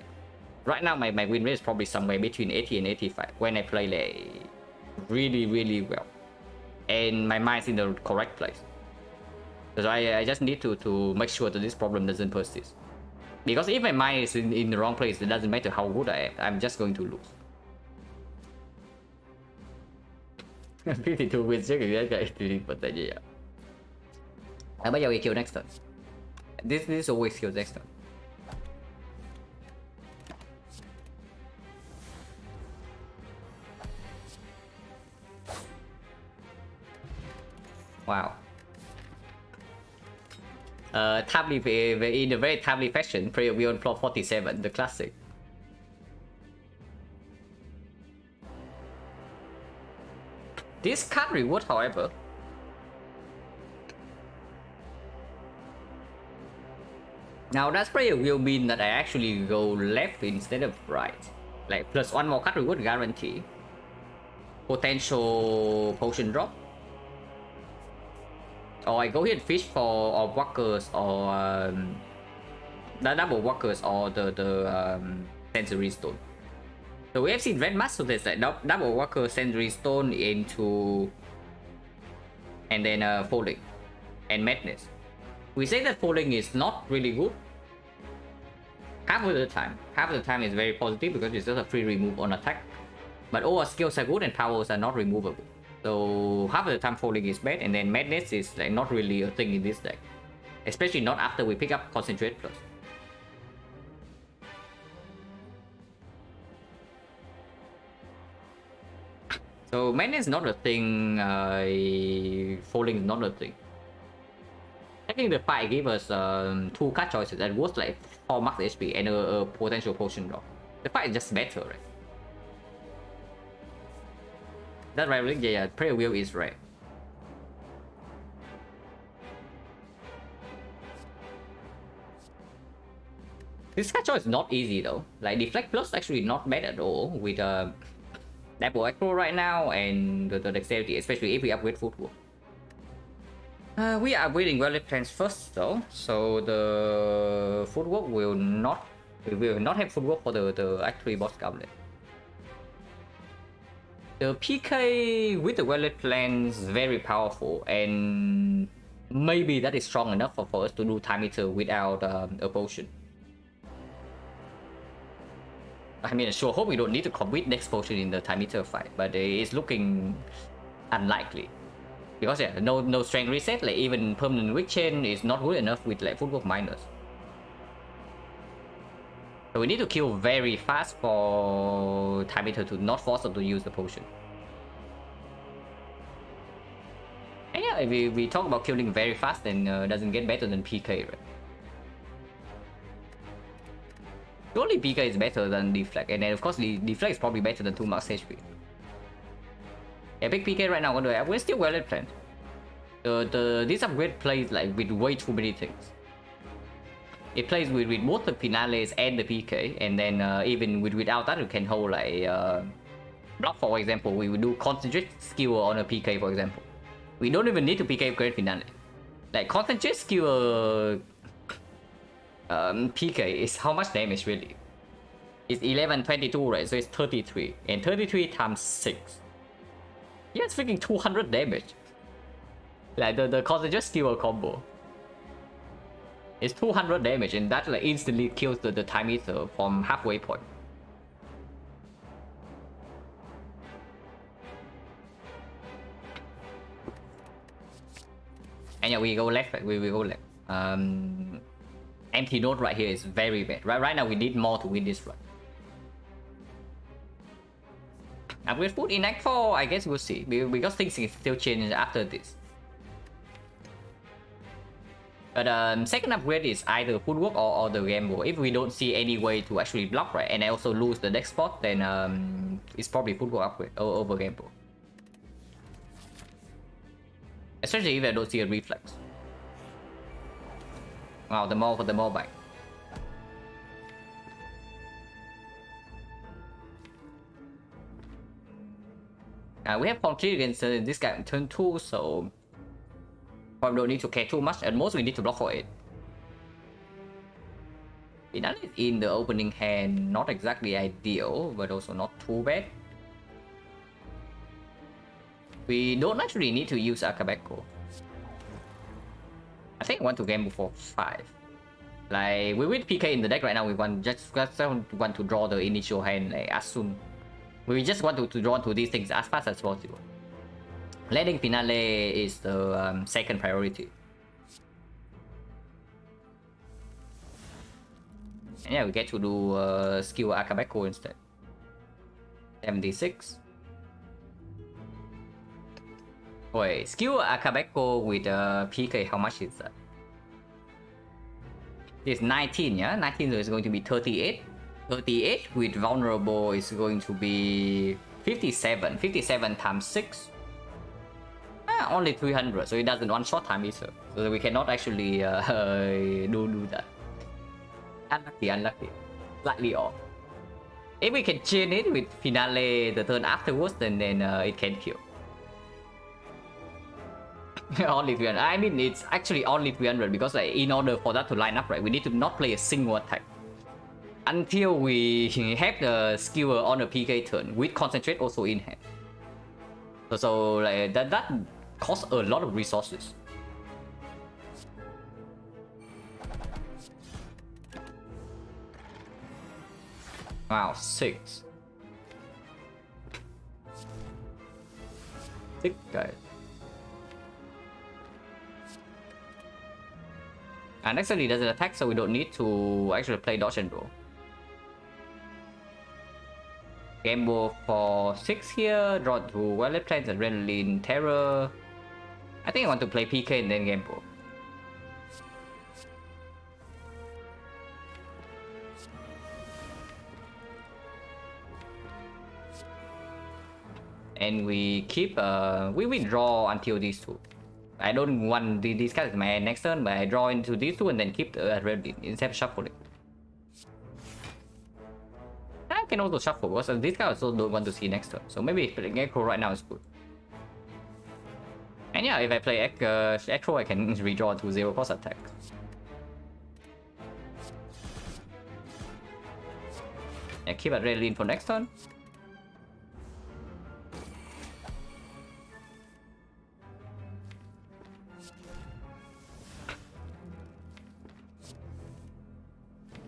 Right now my win rate is probably somewhere between 80 and 85 when I play like really well. And my mind's in the correct place. So I just need to make sure that this problem doesn't persist. Because if my mind is in the wrong place, it doesn't matter how good I am, I'm just going to lose. 52 wins chứ kìa, 80%, yeah. Bây giờ we kill next turn. This always kills next turn. Wow. Timely, in a very timely fashion, we on floor 47, the classic. This card reward, however, now that prayer will mean that I actually go left instead of right. Like plus 1 more card reward guarantee. Potential potion drop. Or I go here and fish for walkers or the double walkers or the sensory stone. So we have seen red mask, so there's like double walker sensory stone into and then falling and madness. We say that falling is not really good. Half of the time is very positive because it's just a free remove on attack. But all our skills are good and powers are not removable. So half of the time falling is bad, and then madness is like not really a thing in this deck, especially not after we pick up concentrate plus. So madness is not a thing. Falling is not a thing. I think the fight gave us 2 card choices that was like 4 max HP and a potential potion drop. The fight is just better, right? That right, Rick? Yeah, Prayer Wheel is right. This card choice is not easy though. Like Deflect Plus actually not bad at all with Double Echo right now and the Dexterity, especially if we upgrade Footwork. We are upgrading Relic Plans first though, so the Footwork will not have Footwork for the actually boss goblet. The PK with the well-laid plans very powerful, and maybe that is strong enough for us to do time eater without a potion. I mean, sure hope we don't need to commit next potion in the time eater fight, but it's looking unlikely. Because yeah, no strength reset, like even permanent weak chain is not good enough with like footwork minus. So we need to kill very fast for time eater to not force them to use the potion. And yeah, if we talk about killing very fast, then doesn't get better than PK, right? Surely PK is better than Deflect, and then of course the Deflect is probably better than 2 max HP. Epic PK right now, we're still well at plan. This upgrade plays like with way too many things. It plays with both the finales and the PK, and then even without that, you can hold like block. For example, we would do concentrate skill on a PK, for example. We don't even need to PK great finale. Like concentrate skill PK is how much damage really? It's 1122, right? So it's 33, and 33 times 6. Yeah, it's freaking 200 damage. Like the concentrate skill combo. It's 200 damage, and that like instantly kills the time eater from halfway point. And yeah, we go left. We go left. Empty node right here is very bad. Right now we need more to win this run. Upgrade food in Act 4, I guess we'll see, because things can still change after this. But second upgrade is either footwork or the gamble. If we don't see any way to actually block, right, and I also lose the next spot, then it's probably footwork upgrade over gamble. Especially if I don't see a reflex. Wow, the more for the more bite. We have complete against this guy on turn 2, so probably don't need to care too much. At most, we need to block for it. Finale is in the opening hand, not exactly ideal, but also not too bad. We don't actually need to use Akabeko. I think I want to gamble for 5. Like, we with PK in the deck right now, we just want to draw the initial hand like, as soon. We just want to draw to these things as fast as possible. Letting Finale is the second priority. And yeah, we get to do skill Akabeko instead. 76. Wait, skill Akabeko with PK, how much is that? It's 19, yeah? 19 is going to be 38. 38 with vulnerable is going to be 57. 57 times 6. Only 300, so it doesn't one-shot time either. So we cannot actually do that. Unlucky. Slightly off. If we can chain it with Finale the turn afterwards, then it can kill. Only 300. I mean, it's actually only 300 because like, in order for that to line up, right, we need to not play a single attack until we have the skill on a PK turn with concentrate also in hand. So like that costs a lot of resources. Wow, 6. 6 guys. And actually doesn't attack, so we don't need to actually play dodge and roll. Gamble for 6 here, draw to Wallet Plans, Adrenaline, Terror. I think I want to play PK and then gamble. And we keep, we withdraw until these 2. I don't want these guys in my next turn, but I draw into these 2 and then keep the Adrenaline instead of shuffling. I can also shuffle because this guy also don't want to see next turn. So maybe playing Echo right now is good. And yeah, if I play Echo, I can redraw to 0 cost attack. I keep Adrenaline for next turn.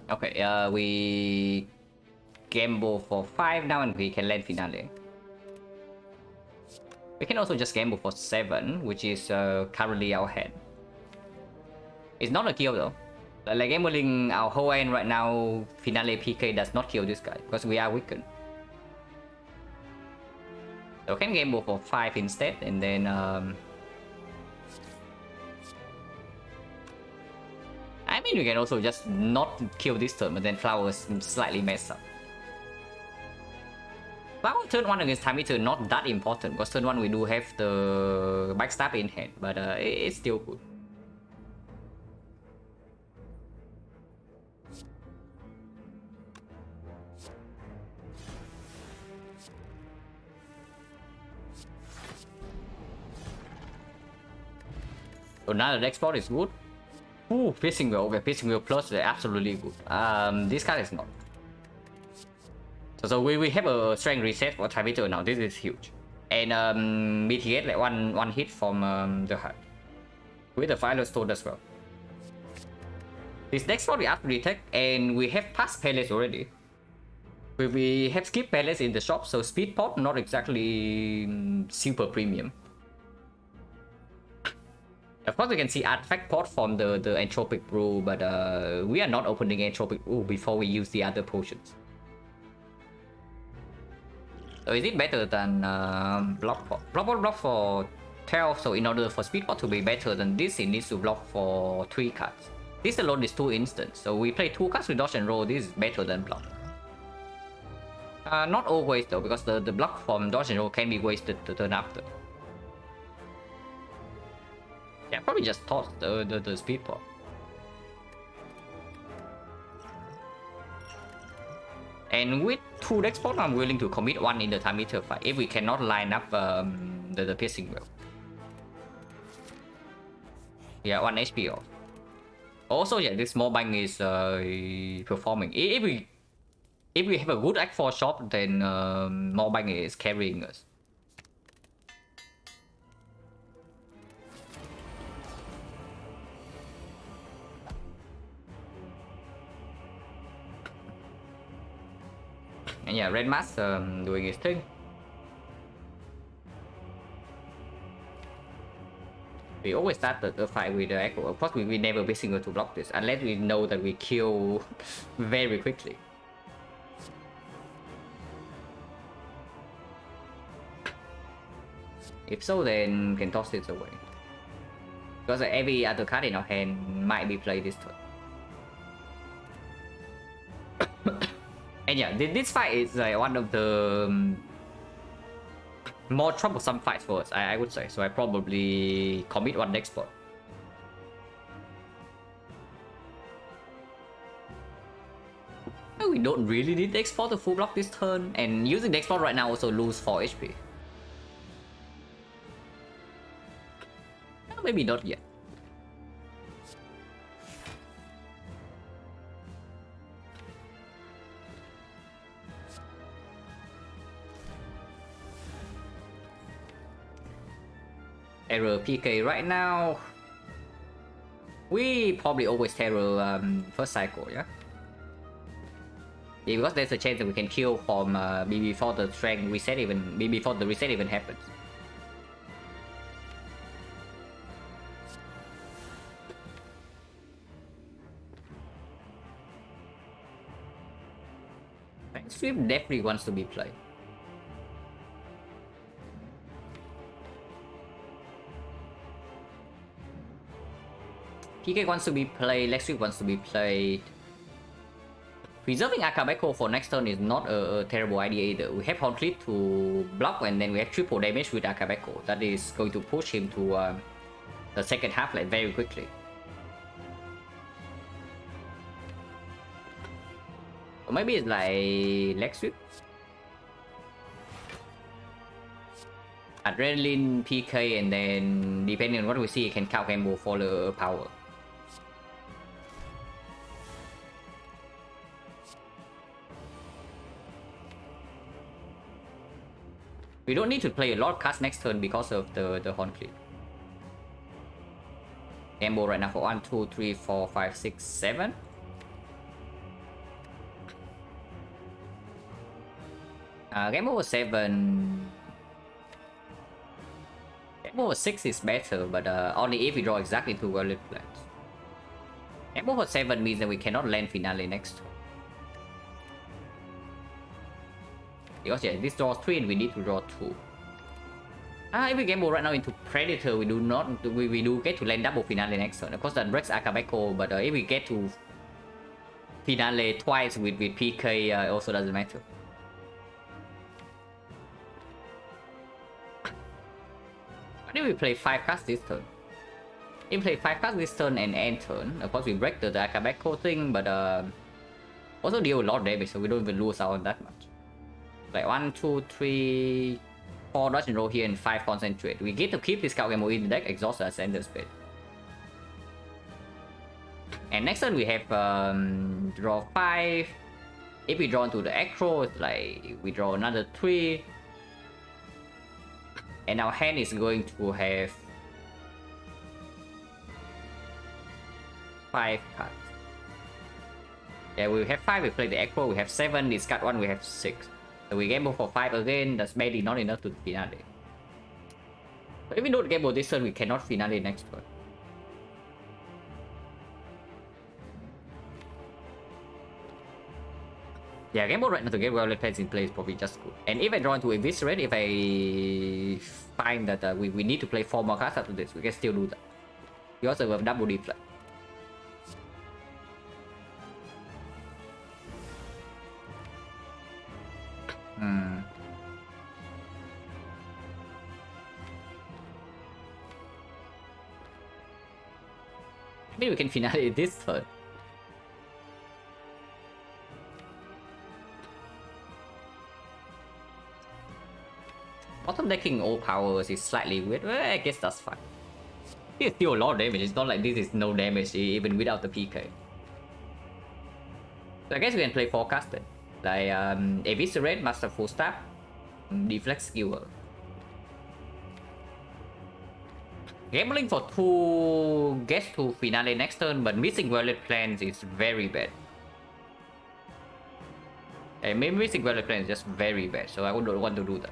Okay, we gamble for 5 now and we can land finale. We can also just gamble for 7, which is currently our hand. It's not a kill though. Like gambling our whole hand right now, finale PK does not kill this guy because we are weakened. So we can gamble for 5 instead, and then I mean, we can also just not kill this turn, but then flowers slightly mess up. Flower turn 1 against time meter not that important because turn 1 we do have the backstab in hand, but it's still good. So now the next spot is good. Ooh, Piercing Wheel. Okay, Piercing Wheel plus is absolutely good. This card is not. So we have a strength reset for time meter now. This is huge. And mitigate like one hit from the heart. With the Fire Stone as well. This next spot we absolutely take, and we have passed Palace already. We have skipped Palace in the shop, so speed pot not exactly super premium. Of course, we can see artifact pot from the entropic brew, but we are not opening entropic brew before we use the other potions. So is it better than block pot? Block for 12, so in order for speed pot to be better than this, it needs to block for 3 cards. This alone is 2 instants, so we play 2 cards with dodge and roll. This is better than block. Not always though, because the block from dodge and roll can be wasted the turn after. Yeah, probably just toss the speed pot. And with 2 deck spot, I'm willing to commit 1 in the time meter fight if we cannot line up the piercing wheel. Yeah, 1 HP off. Also, yeah, this small bang is performing. If we have a good Act 4 shop, then small bang is carrying us. And yeah, Red Mask doing his thing. We always start the fight with the Echo. Of course, we never be single to block this unless we know that we kill very quickly. If so, then can toss it away. Because every other card in our hand might be played this turn. And yeah, this fight is like one of the more troublesome fights for us, I would say. So I probably commit 1 deck spot. We don't really need deck spot to full block this turn, and using deck spot right now also lose 4 HP. Maybe not yet. Terror PK right now. We probably always terror first cycle, yeah? Yeah, because there's a chance that we can kill from before the strength reset before the reset even happens. Sweep definitely wants to be played. PK wants to be played, Lex Sweep wants to be played. Preserving Akabeko for next turn is not a terrible idea either. We have Horncliffe to block, and then we have triple damage with Akabeko. That is going to push him to the second half like very quickly. Or maybe it's like Lex Sweep. Adrenaline, PK, and then depending on what we see, you can count combo for the power. We don't need to play a lot of cards next turn because of the Horncliffe. Combo right now for 1, 2, 3, 4, 5, 6, 7. Game over 7. Game over 6 is better, but only if we draw exactly 2 valid plans. Game over 7 means that we cannot land finale next turn. Because yeah, this draws 3 and we need to draw 2. If we gamble right now into Predator, we do get to land double finale next turn. Of course that breaks Akabeko, but if we get to finale twice with PK, it also doesn't matter. What if we play 5 cards this turn? If we play 5 cards this turn and end turn, of course we break the Akabeko thing, but also deal a lot of damage, so we don't even lose out on that much. Like 1, 2, 3, 4 dodge and roll here and 5 concentrate. We get to keep this card game in the deck, exhaust our Ascender Spade. And next turn we have draw 5. If we draw into the Acro, it's like we draw another 3. And our hand is going to have 5 cards. Yeah, we have 5, we play the Acro, we have 7, discard 1, we have 6. So we gamble for 5 again, that's barely not enough to finale. So if we don't gamble this turn, we cannot finale next turn. Yeah, gamble right now to get well plans in play is probably just good. And if I draw into Eviscerate, if I find that we need to play 4 more cards after this, we can still do that. We also have double deflect. Maybe we can finale this turn. Bottom decking all powers is slightly weird. Well, I guess that's fine. It's still a lot of damage. It's not like this is no damage even without the PK. So I guess we can play 4 cards then. Like Eviscerate, Masterful Stab, Deflect Skewer. Gambling for 2 gets to finale next turn, but missing Violet Plans is very bad. And maybe missing Violet Plans is just very bad, so I don't want to do that.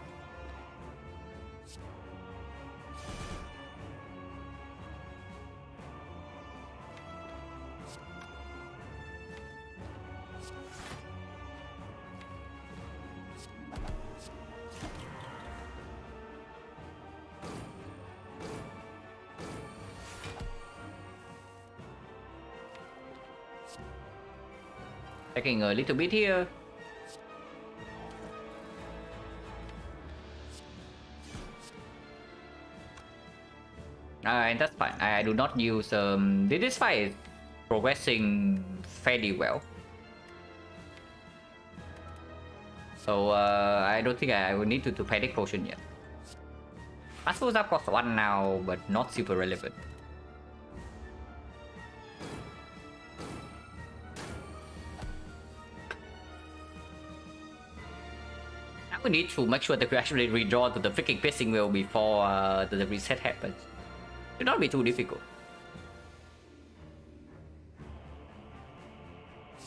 Taking a little bit here. And that's fine. I do not use this fight is progressing fairly well. So I don't think I will need to panic potion yet. I suppose I've cost 1 now, but not super relevant. We need to make sure that we actually redraw to the freaking pissing wheel before the reset happens. Should not be too difficult.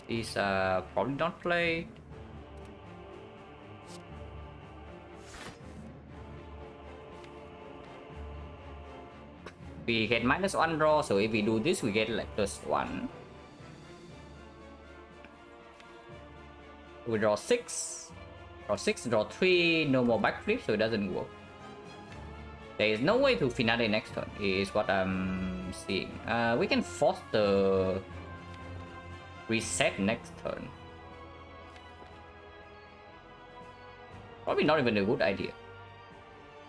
These probably don't play. We get -1 draw, so if we do this, we get like +1. We draw 6. Draw 6, draw 3, no more backflip, so it doesn't work. There is no way to finale next turn, is what I'm seeing. We can force the reset next turn. Probably not even a good idea.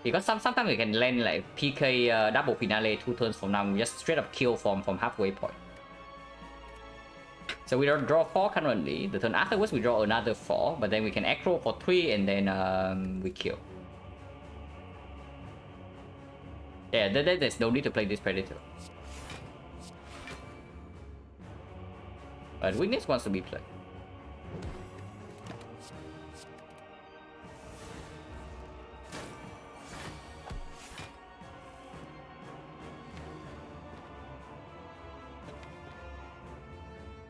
Because sometimes we can land like PK double finale 2 turns from now, we just straight up kill from halfway point. So we draw 4 currently. The turn afterwards we draw another 4, but then we can Acro for 3 and then we kill. Yeah, there's no need to play this Predator. But Weakness wants to be played.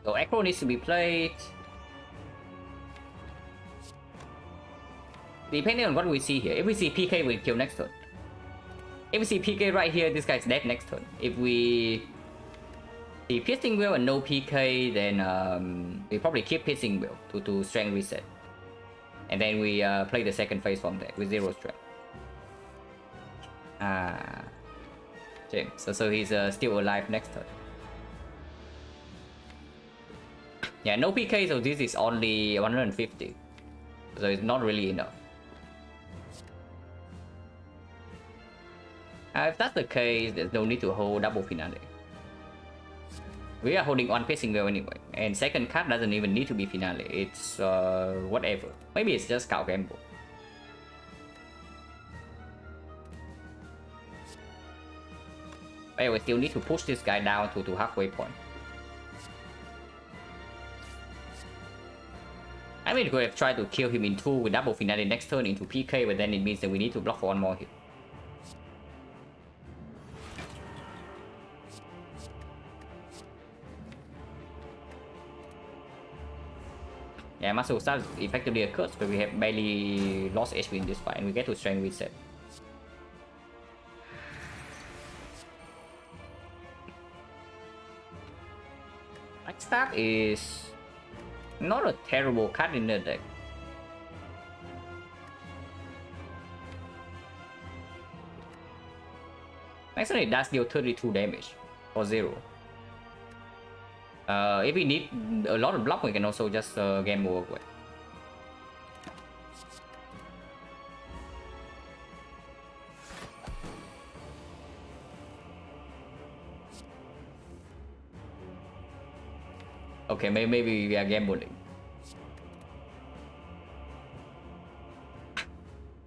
So Acro needs to be played. depending on what we see here. If we see PK, we kill next turn. If we see PK right here, this guy's dead next turn. If we see piercing will and no PK, then we probably keep piercing will to strength reset. And then we play the second phase from there with 0 strength. James. So he's still alive next turn. Yeah, no PK, so this is only 150. So it's not really enough. If that's the case, there's no need to hold double finale. We are holding one piercing will anyway, and second card doesn't even need to be finale. It's whatever. Maybe it's just cow gamble. But we still need to push this guy down to halfway point. I mean, we could have tried to kill him in 2 with double finale next turn into PK, but then it means that we need to block for one more hit. Yeah, Muscle Star is effectively a curse, but we have barely lost HP in this fight, and we get to strength reset. Stack is not a terrible card in the deck. Actually, it does deal 32 damage for 0. If we need a lot of block, we can also just gamble away. Okay, maybe we are gambling.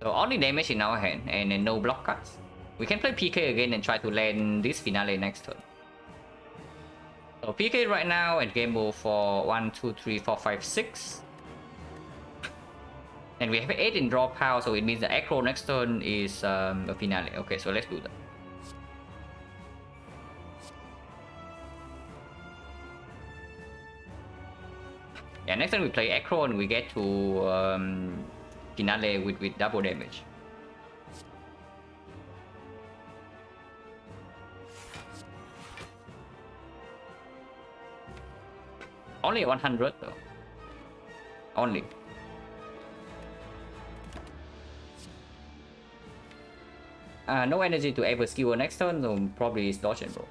So only damage in our hand and no block cuts. We can play PK again and try to land this finale next turn. So PK right now and gamble for 1, 2, 3, 4, 5, 6. And we have 8 in draw power, so it means the aggro next turn is a finale. Okay, so let's do that. Yeah, next time we play aggro and we get to finale with double damage. Only 100 though. Only. No energy to ever skill next turn, so probably it's dodge and roll.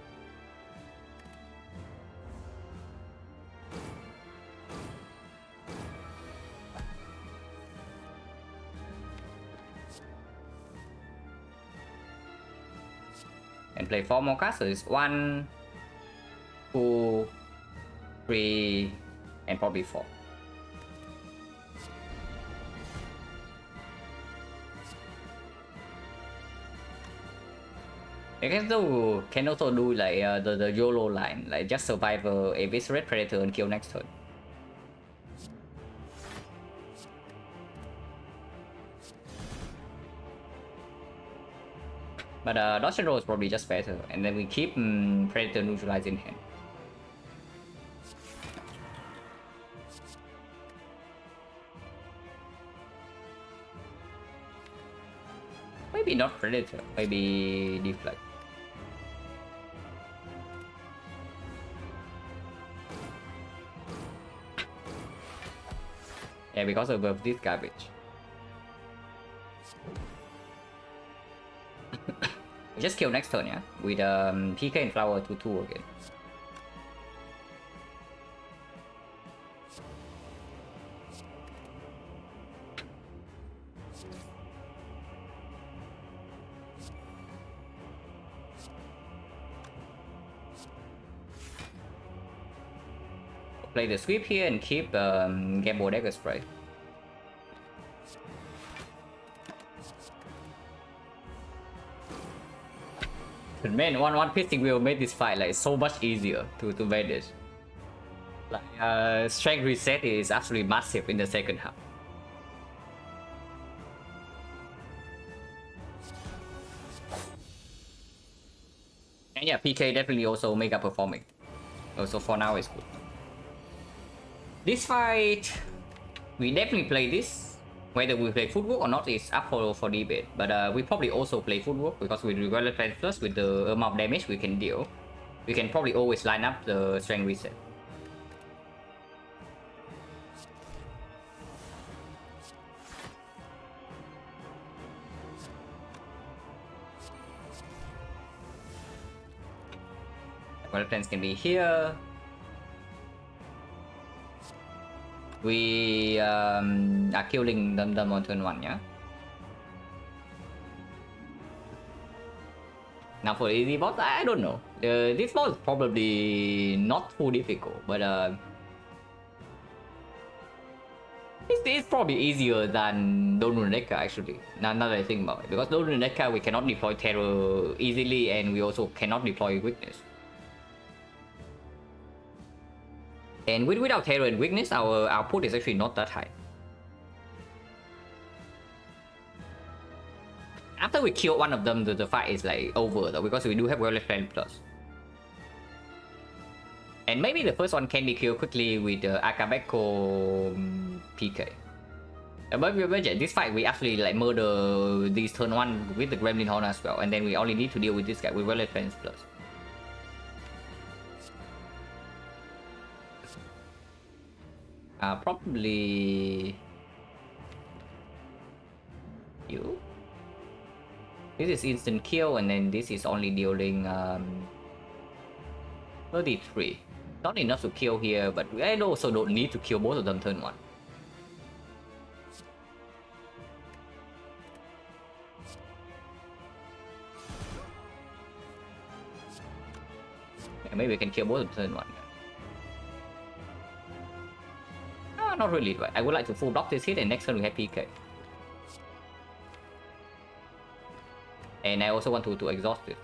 And play 4 more cards, so it's 1, 2, 3, and probably 4. I can also do like the YOLO line, like just survive a Eviscerate Predator and kill next turn. But dodge and roll is probably just better, and then we keep Predator neutralized in hand. Maybe not Predator, maybe Deflect. Yeah, because of this garbage. We just kill next turn, yeah? With PK and Flower to 2 again. Play the sweep here and keep Gamble Dagger Spray. But man, one piercing will make this fight like so much easier to manage. Like strength reset is absolutely massive in the second half. And yeah, PK definitely also mega performing. Also for now it's good. This fight, we definitely play this. Whether we play footwork or not is up for debate, but we probably also play footwork because with Relevant Plan Plus, with the amount of damage we can deal, we can probably always line up the strength reset. Relevant plans can be here. We are killing them on turn 1, yeah? Now for easy boss, I don't know. This boss is probably not too difficult, but it's probably easier than XecnaR actually. Now that I think about it, because XecnaR we cannot deploy terror easily, and we also cannot deploy weakness. And without terror and weakness, our output is actually not that high. After we kill one of them, the fight is like over though, because we do have Relevant Plan Plus. And maybe the first one can be killed quickly with Akabeko PK. But imagine this fight, we actually like murder these turn 1 with the Gremlin Horn as well, and then we only need to deal with this guy with Relevant Plan Plus. Probably you. This is instant kill, and then this is only dealing 33. Not enough to kill here, but I also don't need to kill both of them turn 1. Yeah, maybe we can kill both of them turn 1. Not really, but I would like to full block this hit, and next turn we have PK. And I also want to exhaust it.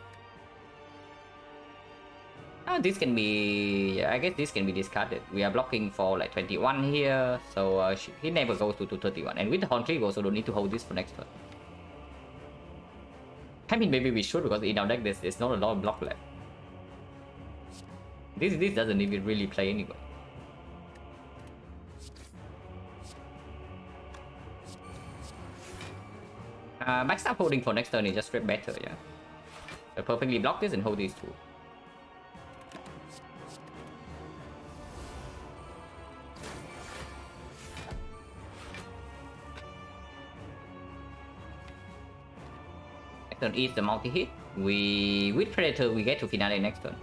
This can be... I guess this can be discarded. We are blocking for like 21 here, so he never goes to 31. And with the Horn Cleave, we also don't need to hold this for next turn. I mean, maybe we should, because in our deck there's not a lot of block left. This doesn't even really play anyway. Backstab holding for next turn is just straight better, yeah. So perfectly block this and hold these two. Next turn is the multi-hit. With Predator we get to Finale next turn.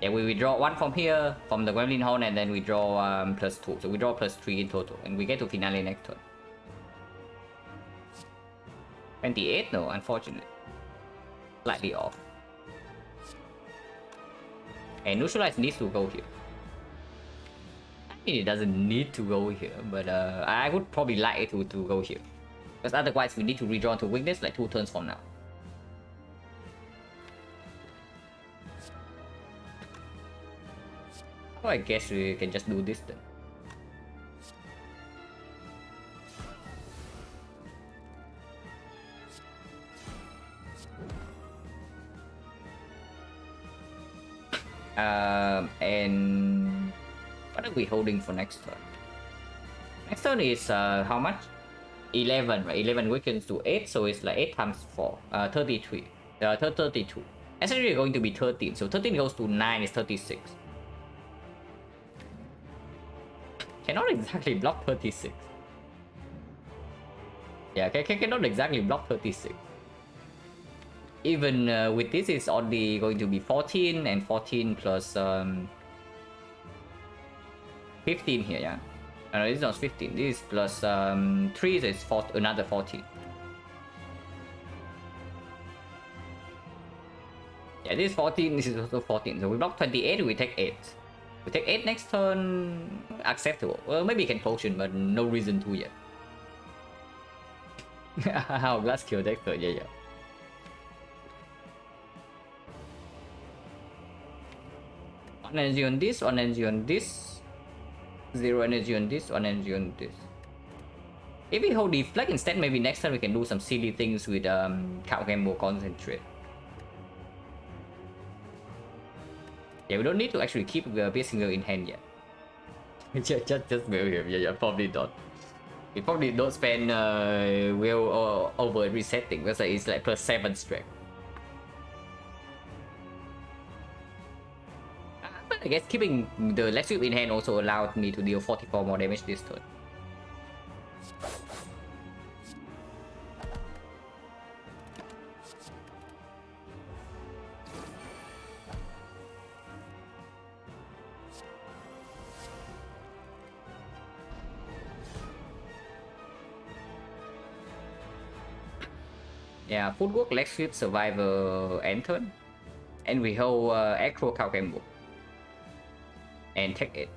Yeah, we withdraw 1 from here, from the Gremlin Horn, and then we draw +2. So we draw +3 in total, and we get to Finale next turn. 28? No, unfortunately. Slightly off. And Neutralize needs to go here. I mean, it doesn't need to go here, but I would probably like it to go here. Because otherwise we need to redraw to weakness like 2 turns from now. So I guess we can just do this then. And what are we holding for next turn? Next turn is how much? 11, right? 11 weakens to 8, so it's like 8 times 4, 33. 32. Essentially going to be 13, so 13 goes to 9 is 36. Cannot exactly block 36. Yeah, cannot exactly block 36. Even with this, it's only going to be 14 and 14 plus 15 here, yeah. No, this is not 15. This is plus 3, so it's another 14. Yeah, this is 14, this is also 14. So we block 28, we take 8. We take 8 next turn, acceptable. Well, maybe we can potion, but no reason to yet. How glass kill next turn, yeah. One energy on this, 1 energy on this, 0 energy on this, 1 energy on this. If we hold deflect instead, maybe next time we can do some silly things with Cow Gamble Concentrate. Yeah, we don't need to actually keep the Piercing Wheel in hand yet. just mill him. Yeah, probably not. We probably don't spend will over resetting because it's like +7 strength. But I guess keeping the Leg Sweep in hand also allowed me to deal 44 more damage this turn. Yeah, footwork, Leg Sweep, Survivor, end turn. And we hold Acro Cow Gamble. And take it.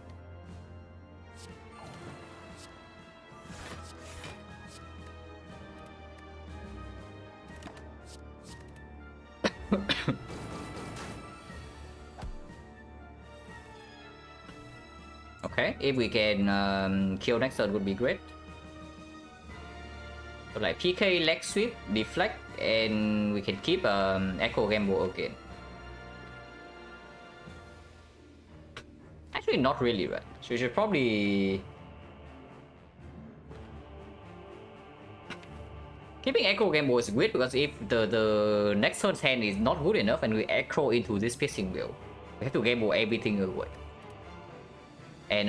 Okay, if we can kill next turn would be great. So like PK, Leg Sweep, Deflect, and we can keep Echo Gamble again. Actually, not really, right? So we should probably... Keeping Echo Gamble is great because if the next turn's hand is not good enough and we Echo into this Piercing Wheel, we have to gamble everything away. And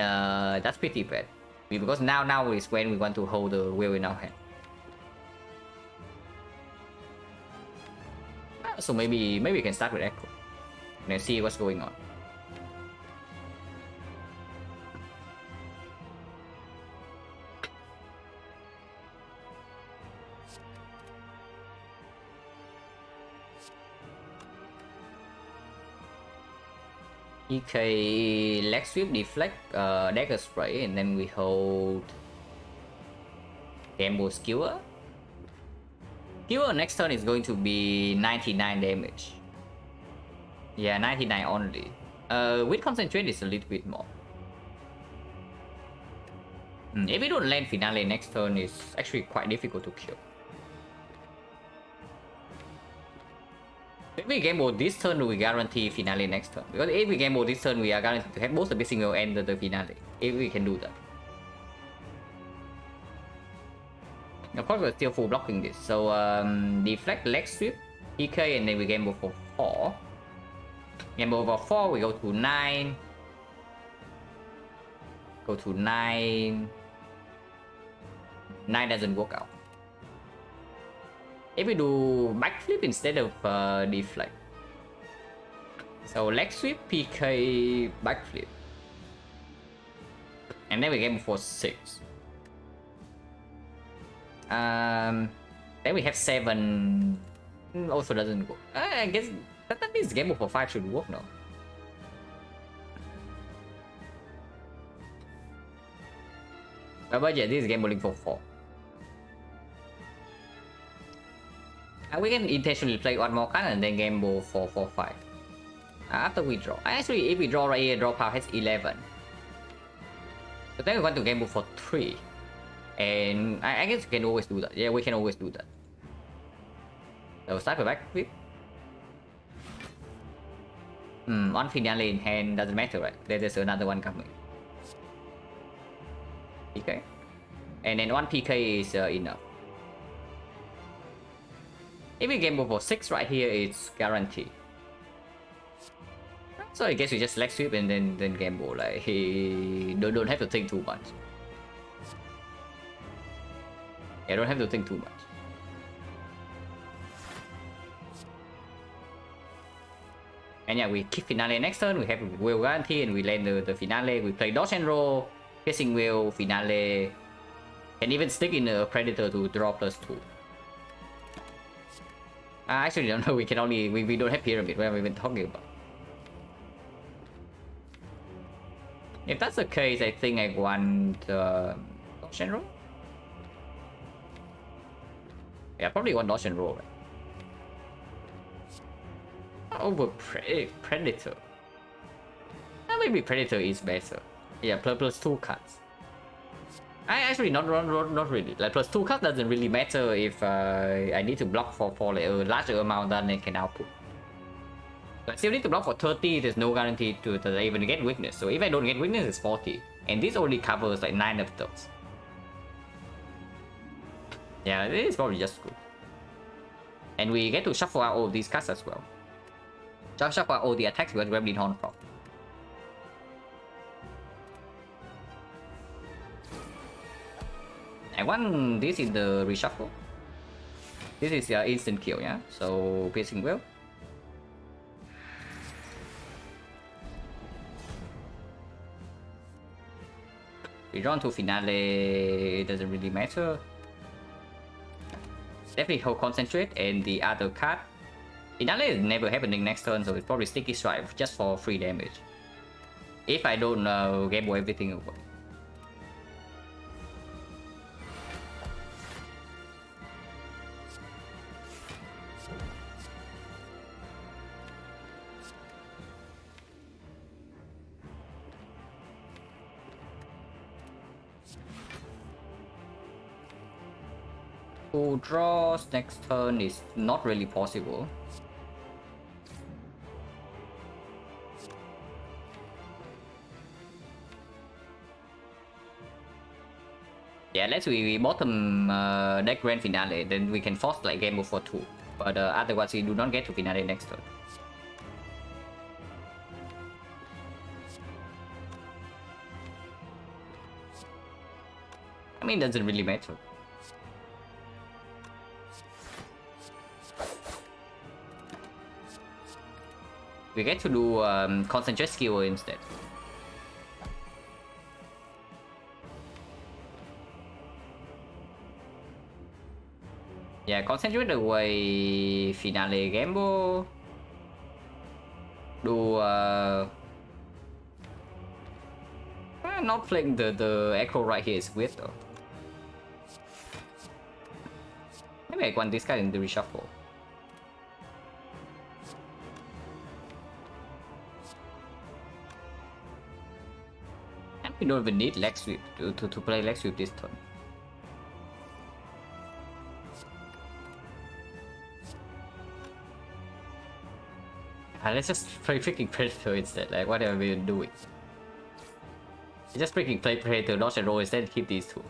that's pretty bad. Because now is when we want to hold the wheel in our hand. So maybe we can start with Echo. And then see what's going on. EK Leg Sweep, Deflect, Dagger Spray, and then we hold Gamble Skewer. Skewer next turn is going to be 99 damage. Yeah, 99 only. With Concentrate is a little bit more. If we don't land Finale next turn, it's actually quite difficult to kill. If we gamble this turn, we guarantee Finale next turn. Because if we gamble this turn, we are guaranteed to have both the Piercing Wheel and the Finale. If we can do that. Of course, we're still full blocking this. So, Deflect, Leg Sweep, PK, and then we gamble for 4. Gamble for 4, we go to 9. Go to 9. 9 doesn't work out. If we do backflip instead of deflect. So Leg Sweep, PK, backflip. And then we gamble for 6. Then we have 7. Also doesn't work. I guess that means gamble for 5 should work now. But yeah, this is gambling for 4. We can intentionally play one more card and then gamble for 5. After we draw. Actually, if we draw right here, draw power has 11. So then we want to gamble for 3. And I guess we can always do that. Yeah, we can always do that. So start with backflip. One Finale in hand doesn't matter, right? There's another one coming. PK. And then one PK is enough. If we gamble for 6 right here, it's guaranteed. So I guess we just Leg Sweep and then gamble. Like he don't have to think too much. Yeah, don't have to think too much. And yeah, we keep Finale next turn. We have Wheel Guarantee and we land the Finale. We play Dodge and Roll, Piercing Wheel, Finale, and even stick in a Predator to draw +2. I actually don't know. We can only we don't have Pyramid. What have we been talking about? If that's the case, I think I want Dodge and Roll. Yeah, probably want Dodge and Roll. Right? Over Predator. Maybe Predator is better. Yeah, +2 cards. I actually not really. Like +2 cards doesn't really matter if I need to block for like a larger amount than I can output. I still need to block for 30, there's no guarantee to that I even get weakness. So if I don't get weakness, it's 40. And this only covers like 9 of those. Yeah, it is probably just good. And we get to shuffle out all these cards as well. Just shuffle out all the attacks with Gremlin Horn prop. I want this in the reshuffle. This is instant kill, yeah? So, piercing will. We draw to finale, it doesn't really matter. Definitely hold concentrate, and the other card. Finale is never happening next turn, so it's probably sticky strike just for free damage. If I don't gamble everything away. Who draws next turn is not really possible. Yeah, let's we bottom deck grand finale, then we can force like game for 2. But otherwise we do not get to finale next turn. I mean, it doesn't really matter. We get to do concentrate skill instead. Yeah, concentrate away finale gamble. Do not playing the echo right here is weird though. Maybe I want this guy in the reshuffle. And we don't even need leg sweep to play leg sweep this turn. Let's just play freaking Predator instead, like what have we been doing? Just freaking play Predator, dodge and roll instead, keep these two.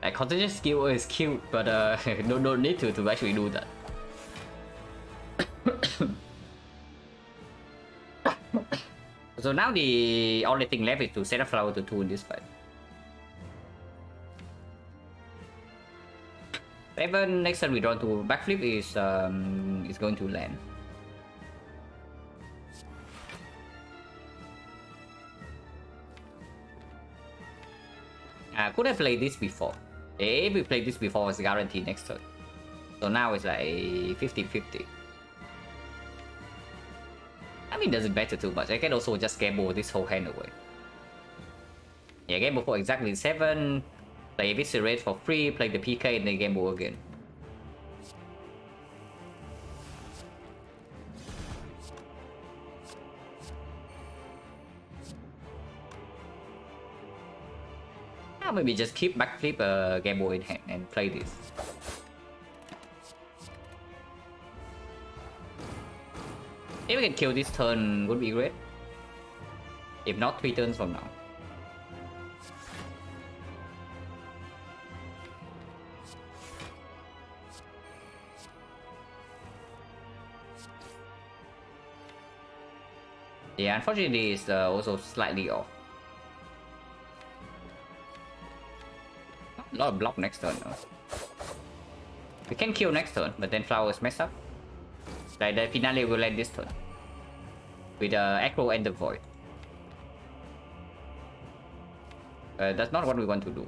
Like contingent skill is cute, but no need to actually do that. So now the only thing left is to set up flower to 2 in this fight. 7, next turn we draw to backflip is going to land. Could I play this before? If we played this before, it's guaranteed next turn. So now it's like 50-50. I mean, it doesn't matter too much. I can also just gamble this whole hand away. Yeah, gamble for exactly 7. Play Eviscerate for free, play the PK, and then gamble again. Maybe just keep backflip gamble in hand and play this. If we can kill this turn, would be great. If not, 3 turns from now. Yeah, unfortunately, it's also slightly off. A lot of block next turn though. We can kill next turn, but then flowers mess up. Like the finale will land this turn. With Echo and the Void. That's not what we want to do.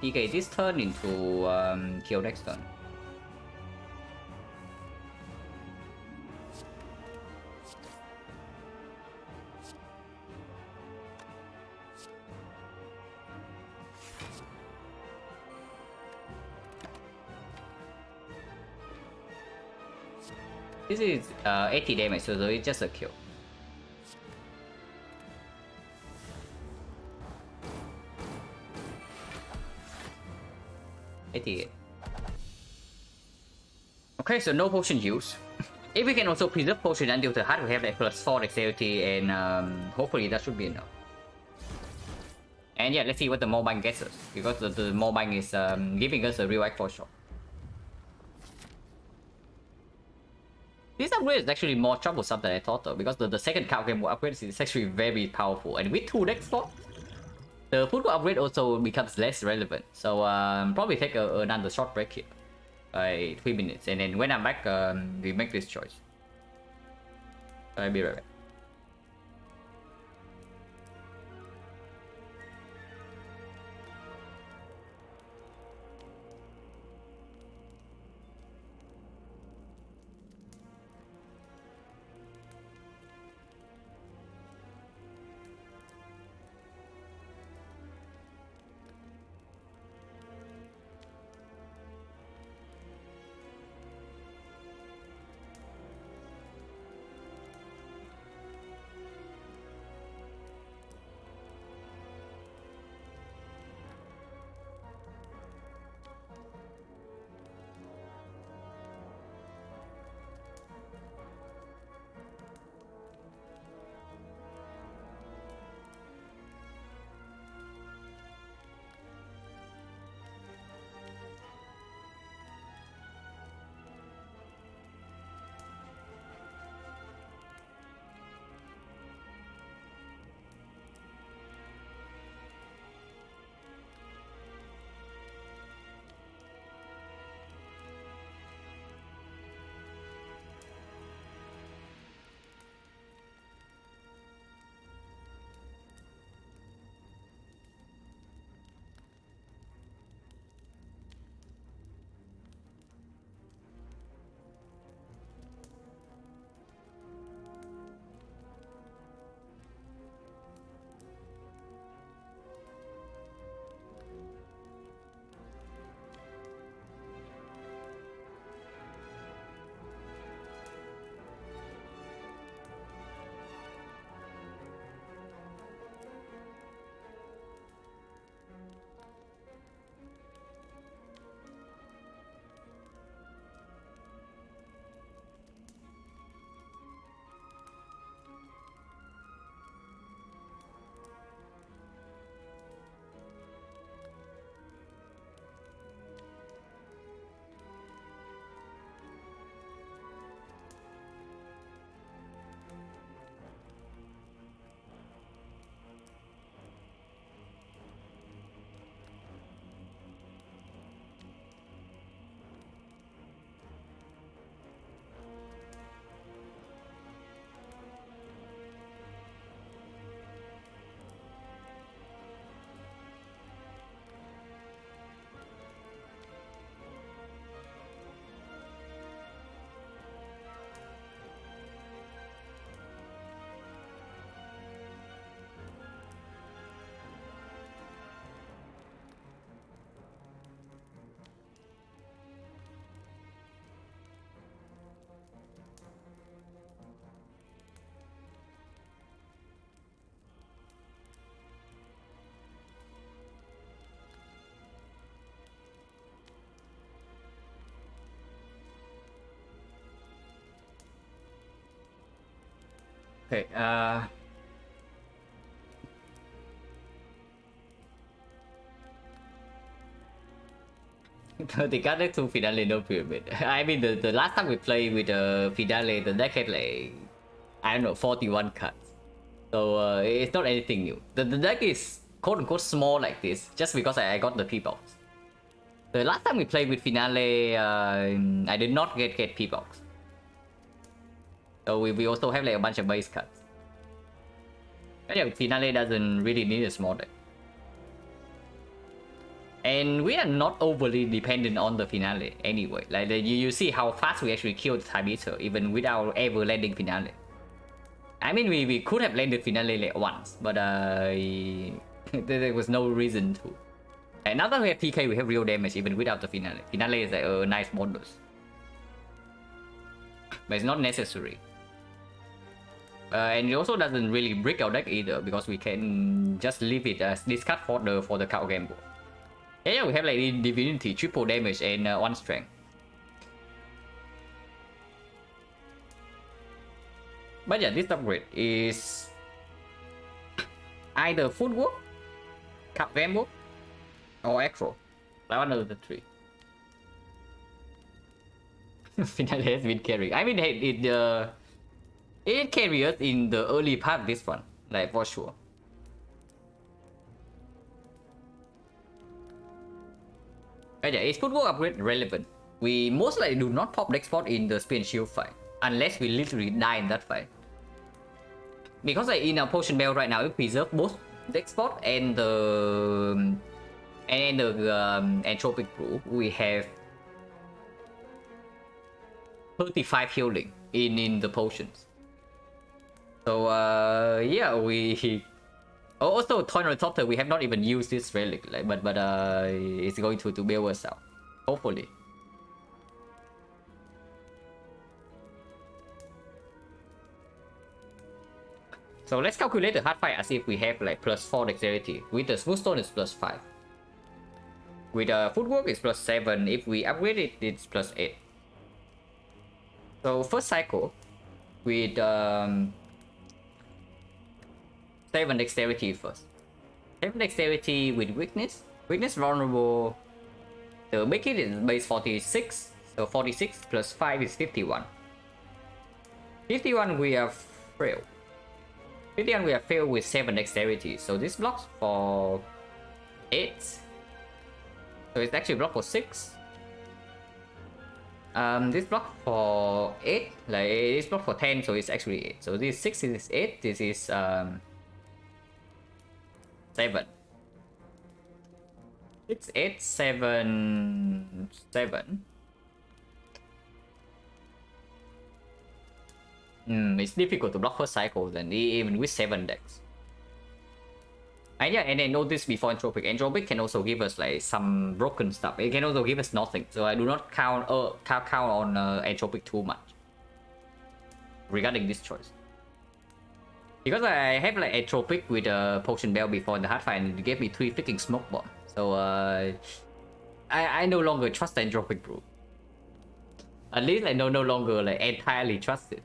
PK this turn into kill next turn. This is 80 damage, so it's just a kill. Okay, so no potion use. If we can also preserve potion until the heart, we have like +4 dexterity, and hopefully that should be enough. And yeah, let's see what the mobile gets us, because the mobile is giving us a real X4 shot. This upgrade is actually more troublesome than I thought though, because the second card game upgrade is actually very powerful, and with 2 dex slots, the food upgrade also becomes less relevant. So probably take another short break here, by 3 minutes, and then when I'm back, we make this choice. I'll be right back. Okay, the card to finale no pyramid. I mean, the last time we played with finale, the deck had like, I don't know, 41 cards. So it's not anything new. The deck is quote unquote small like this just because I got the P-box. The last time we played with finale, I did not get P-box. So we also have like a bunch of base cards. But yeah, finale doesn't really need a small deck. And we are not overly dependent on the finale anyway. Like you see how fast we actually killed Time Eater even without ever landing finale. I mean, we could have landed finale like once, but there was no reason to. And now that we have PK, we have real damage even without the finale. Finale is like a nice bonus. but it's not necessary. And it also doesn't really break our deck either, because we can just leave it as discard for the card game board. Yeah, we have like Divinity, triple damage and 1 strength. But yeah, this upgrade is either footwork, card game board, or acro. Like one of the 3. Finale has been carrying. I mean, it carries us in the early part of this one, like for sure. But yeah, is footwork upgrade relevant? We most likely do not pop deck spot in the Spear and Shield fight, unless we literally die in that fight. Because like in our potion belt right now, we preserve both deck spot and the entropic brew. We have 35 healing in the potions. So yeah, we also Tournament Doctor, we have not even used this relic, like, but it's going to bail us out, hopefully. So let's calculate the hard fight as if we have like +4 dexterity. With the smooth stone, it's +5. With footwork, it's +7. If we upgrade it, it's +8. So first cycle with 7 dexterity first. 7 dexterity with weakness. Weakness vulnerable. The make it is base 46. So 46 plus 5 is 51. 51 we have failed. 51 we have failed with 7 dexterity. So this blocks for 8. So it's actually blocked for 6. This block for 8, like it's blocked for 10, so it's actually 8. So this 6 is 8, this is 7. 6, 8, 7, 7. It's difficult to block first cycle then, even with 7 decks. And yeah, and I know this before Entropic. Entropic can also give us like some broken stuff. It can also give us nothing. So I do not count on Entropic too much regarding this choice. Because I have like Entropic with a Potion Bell before in the hard fight, and it gave me 3 freaking Smoke Bomb. So I no longer trust the Entropic Brew. At least I no longer like entirely trust it.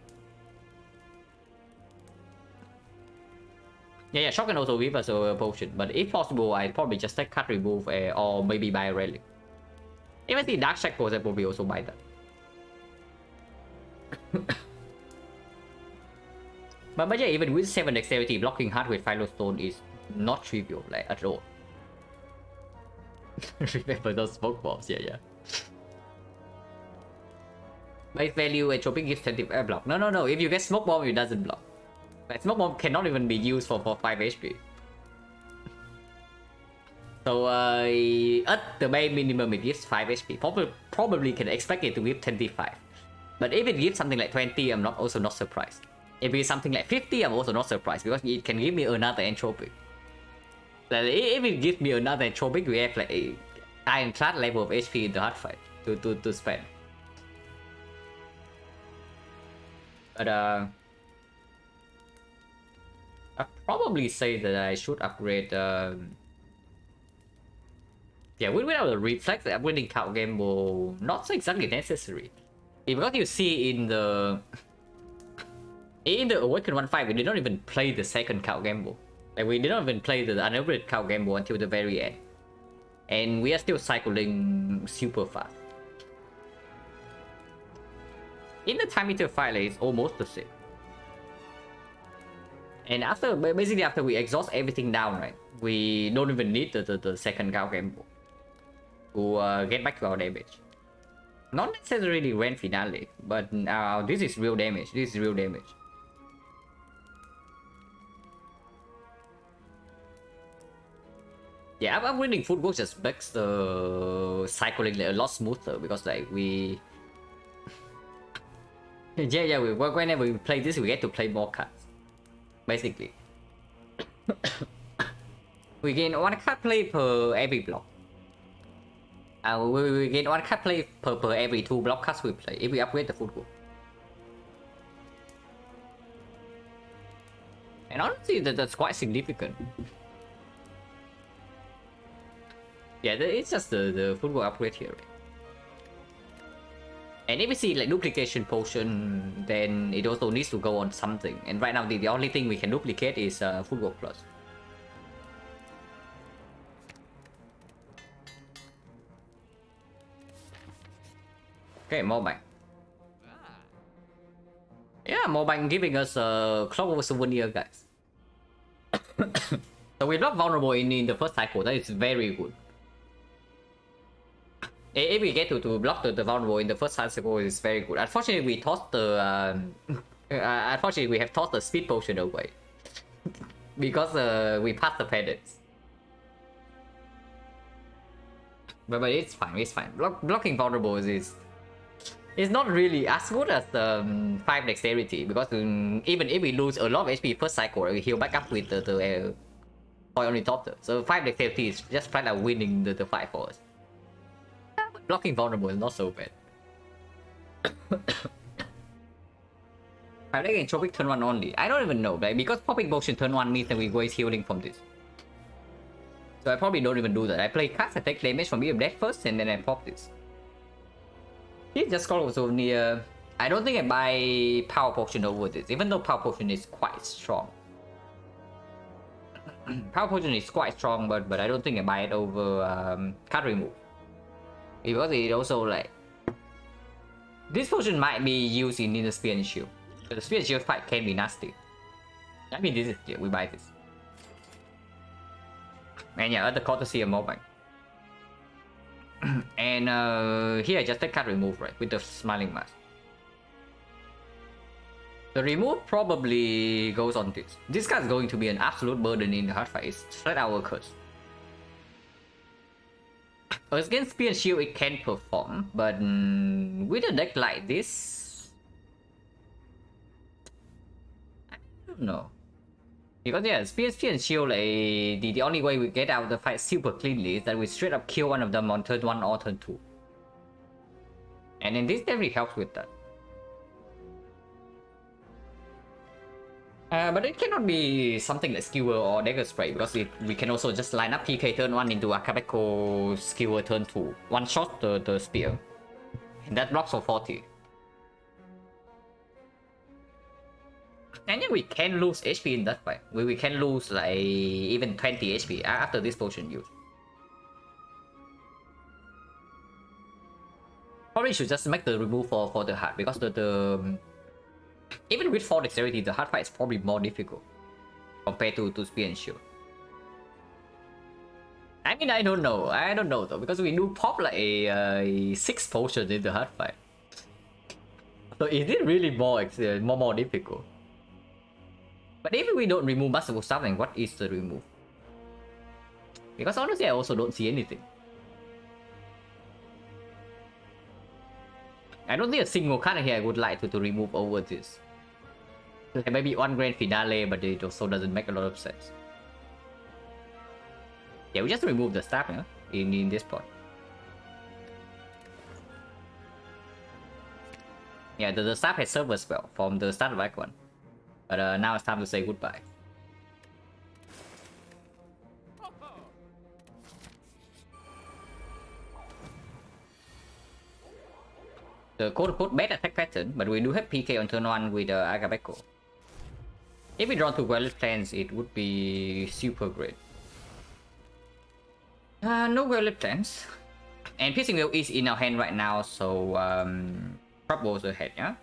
Yeah, Shock can also give us a potion, but if possible, I'd probably just take cut remove or maybe buy a relic. If I see Dark Shackles, I'd probably also buy that. but yeah, even with 7 dexterity, blocking hard with Philostone is not trivial, like at all. Remember those smoke bombs, yeah. Base value, Entropic gives 20 block. No, if you get smoke bomb, it doesn't block. Like, smoke bomb cannot even be used for 5 HP. So at the bare minimum it gives 5 HP. Probably can expect it to give 25. But if it gives something like 20, I'm also not surprised. If it's something like 50, I'm also not surprised, because it can give me another Entropic. Like, if it gives me another Entropic, we have like a ironclad level of HP in the hard fight to spend. But I'd probably say that I should upgrade. Yeah, without the reflex, upgrading card game will not so exactly necessary. Because you see in the Awaken 1.5, we did not even play the second card game board. Like, we did not even play the unupgraded card game board until the very end, and we are still cycling super fast. In the time meter fight, like, it's almost the same. And basically after we exhaust everything down, right, we don't even need the second card game board to get back to our damage. Not necessarily Grand Finale, but now this is real damage. This is real damage. Yeah, upgrading footwork just makes the cycling like a lot smoother, because like we whenever we play this, we get to play more cards. Basically, we gain 1 card play per every block. We gain 1 card play per every 2 block cards we play if we upgrade the footwork. And honestly, that's quite significant. Yeah, it's just the footwork upgrade here. Right? And if we see like duplication potion, then it also needs to go on something. And right now, the only thing we can duplicate is footwork plus. Okay, more bank. Yeah, more bank giving us a clockwork souvenir, guys. So we block vulnerable in the first cycle. That is very good. If we get to block the vulnerable in the first cycle, it's very good. Unfortunately, we tossed the unfortunately we have tossed the speed potion away because we passed the pendants. But it's fine. It's fine. Blocking vulnerable is not really as good as 5 dexterity because even if we lose a lot of HP first cycle, we heal back up with the Oil only top. So 5 dexterity is just flat out winning the fight for us. Blocking vulnerable is not so bad. I'm taking Tropic turn 1 only. I don't even know, right? Because popping potion turn 1 means that we go healing from this. So I probably don't even do that. I play cards, I take damage from EM deck first, and then I pop this. It's just called also near. I don't think I buy power potion over this, even though power potion is quite strong. Power potion is quite strong, but I don't think I buy it over card remove. Because it also like this potion might be used in the spear and shield. So the spear and shield fight can be nasty. I mean, this is clear. We buy this. And yeah, other courtesy of mobile. And here I just take card remove, right, with the smiling mask. The remove probably goes on this. This card is going to be an absolute burden in the hard fight. It's straight our curse. Against spear and shield it can perform, but with a deck like this, I don't know. Because yeah, spear and shield, like, the only way we get out of the fight super cleanly is that we straight up kill one of them on turn 1 or turn 2. And then this definitely helps with that. But it cannot be something like Skewer or Dagger Spray because we can also just line up PK turn 1 into Akabeko Skewer turn 2. One shot the spear. And that blocks for 40. And then we can lose HP in that fight. We can lose like even 20 HP after this potion use. Probably should just make the remove for the heart because the even with 4 dexterity, the hard fight is probably more difficult compared to spear and shield. I mean, I don't know though, because we do pop like a 6 potions in the hard fight. So is it really more difficult? But if we don't remove masterful stuff, then what is the remove? Because honestly, I also don't see anything. I don't think a single card here I would like to remove over this. Maybe one grand finale, but it also doesn't make a lot of sense. Yeah, we just remove the staff, yeah, in this part. Yeah, the staff has served us well from the start of Act 1. But now it's time to say goodbye. The quote-unquote bad attack pattern, but we do have PK on turn 1 with Akabeko. If we draw 2 Violet Plants, it would be super great. No Violet Plants. And Piercing Wheel is in our hand right now, so drop balls ahead, yeah?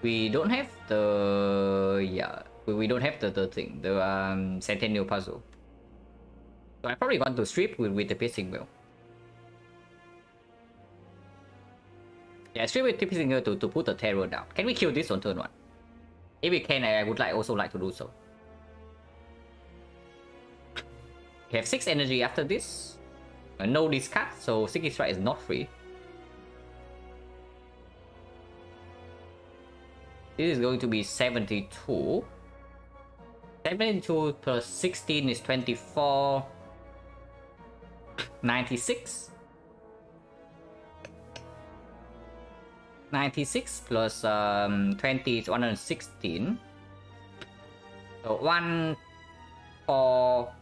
We don't have the... yeah, we don't have the thing, the Centennial Puzzle. So I probably want to strip with the Piercing Wheel. Yeah, strip with the Piercing Wheel to put the terror down. Can we kill this on turn 1? If we can, I would also like to do so. We have 6 energy after this. No discard, so Sticky Strike is not free. This is going to be 72. 72 plus 16 is 24. 96. 96 plus 20 is 116. So 1, 4,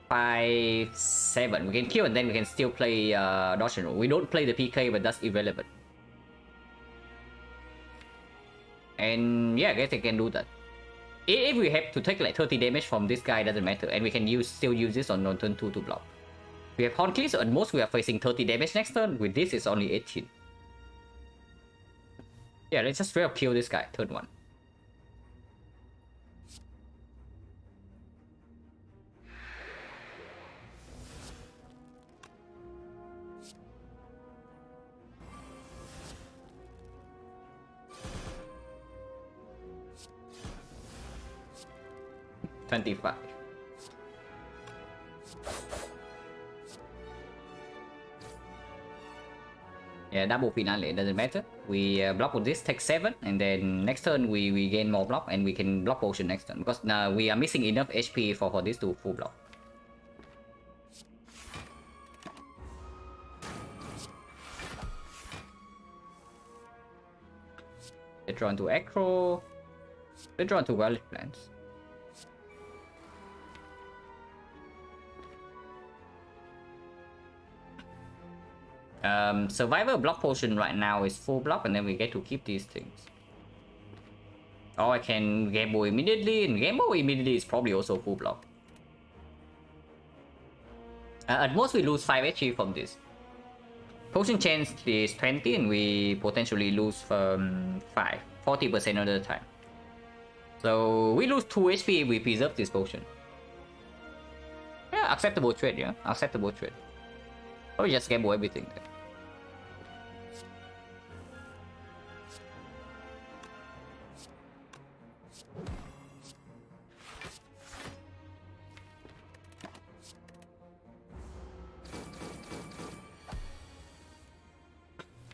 5, 7. We can kill and then we can still play dodge and roll. We don't play the PK, but that's irrelevant. And yeah, I guess I can do that. If we have to take like 30 damage from this guy, doesn't matter. And we can still use this on turn 2 to block. We have Horn Keys, so at most we are facing 30 damage next turn. With this, it's only 18. Yeah, let's just straight up kill this guy, turn 1. $25. Yeah, double finale, it doesn't matter. We block with this, take 7, and then next turn we gain more block, and we can block potion next turn, because now we are missing enough HP for this to full block. They draw into Acro. They draw into Violet Plants. Survivor block potion right now is full block, and then we get to keep these things. Or I can gamble immediately, and gamble immediately is probably also full block. At most we lose 5 HP from this. Potion chance is 20, and we potentially lose 5, 40% of the time. So we lose 2 HP if we preserve this potion. Yeah, acceptable trade, yeah? Acceptable trade. Or just gamble everything then.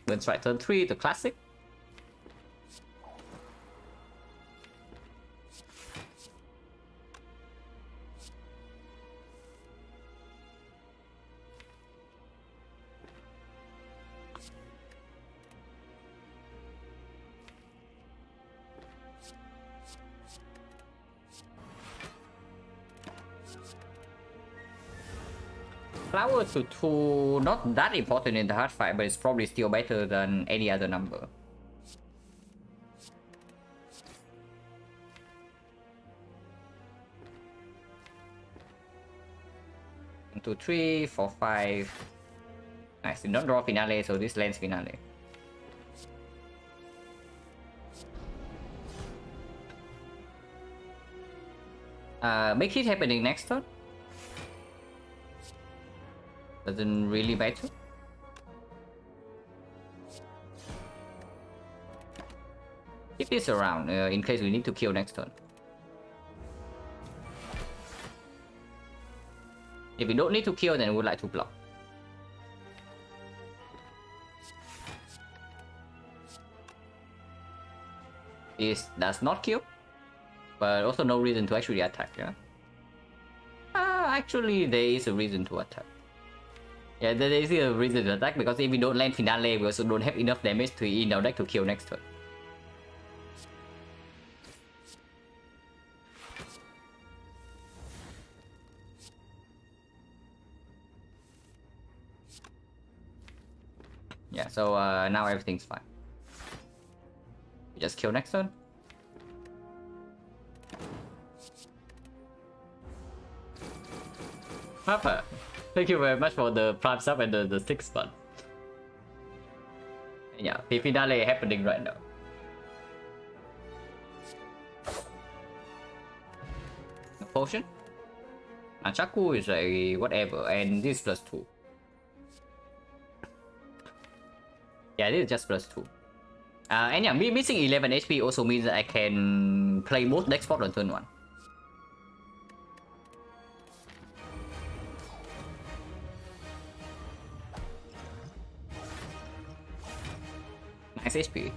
Let's try turn 3, the classic. Flower to 2, not that important in the hard fight, but it's probably still better than any other number. One, 2, 3, 4, 5. Nice, you don't draw finale, so this lands finale. Make it happening next turn. Doesn't really matter. Keep this around in case we need to kill next turn. If we don't need to kill, then we would like to block. This does not kill, but also no reason to actually attack, yeah? Actually, there is a reason to attack. Yeah, there is a reason to attack, because if we don't land finale, we also don't have enough damage to in our deck to kill next turn. Yeah, so now everything's fine. We just kill next turn. Papa, thank you very much for the prime sub and the 6 month. Yeah, the finale happening right now. Potion. Achaku is a whatever, and this plus 2. Yeah, this is just plus 2. And yeah, me missing 11 HP also means that I can play both deck spot on turn 1. Nice HP.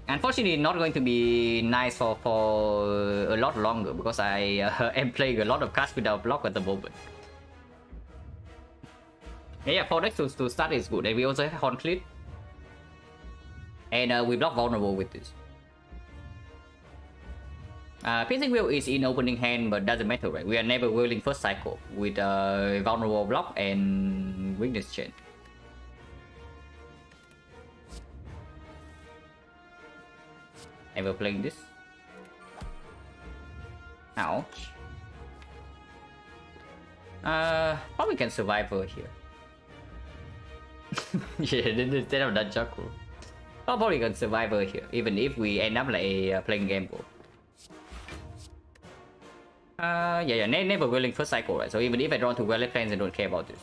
Unfortunately, not going to be nice for a lot longer, because I am playing a lot of cards without block at the moment. Yeah, 4 decks to start is good, and we also have Horn Clit. And we block vulnerable with this. Piercing Wheel is in opening hand, but doesn't matter, right? We are never wielding first cycle with vulnerable block and weakness chain. Never playing this. Ouch. Probably can survive over here. Yeah, instead of that Jackal. Probably can survive over here, even if we end up like playing Gamble. Yeah, never willing first cycle, right? So even if I draw to Valley Plains, I don't care about this.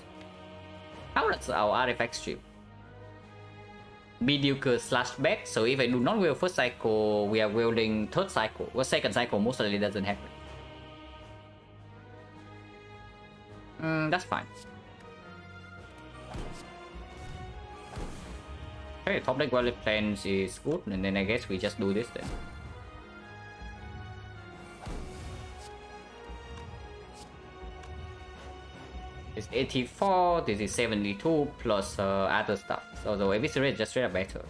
How does our artifact strip? Mediocre / bad. So if I do not wield first cycle, we are wielding third cycle. Well, second cycle most likely doesn't happen. That's fine. Okay, top deck Valley Plains is good, and then I guess we just do this then. It's 84, this is 72 plus other stuff. So the eviscerate is just straight up better.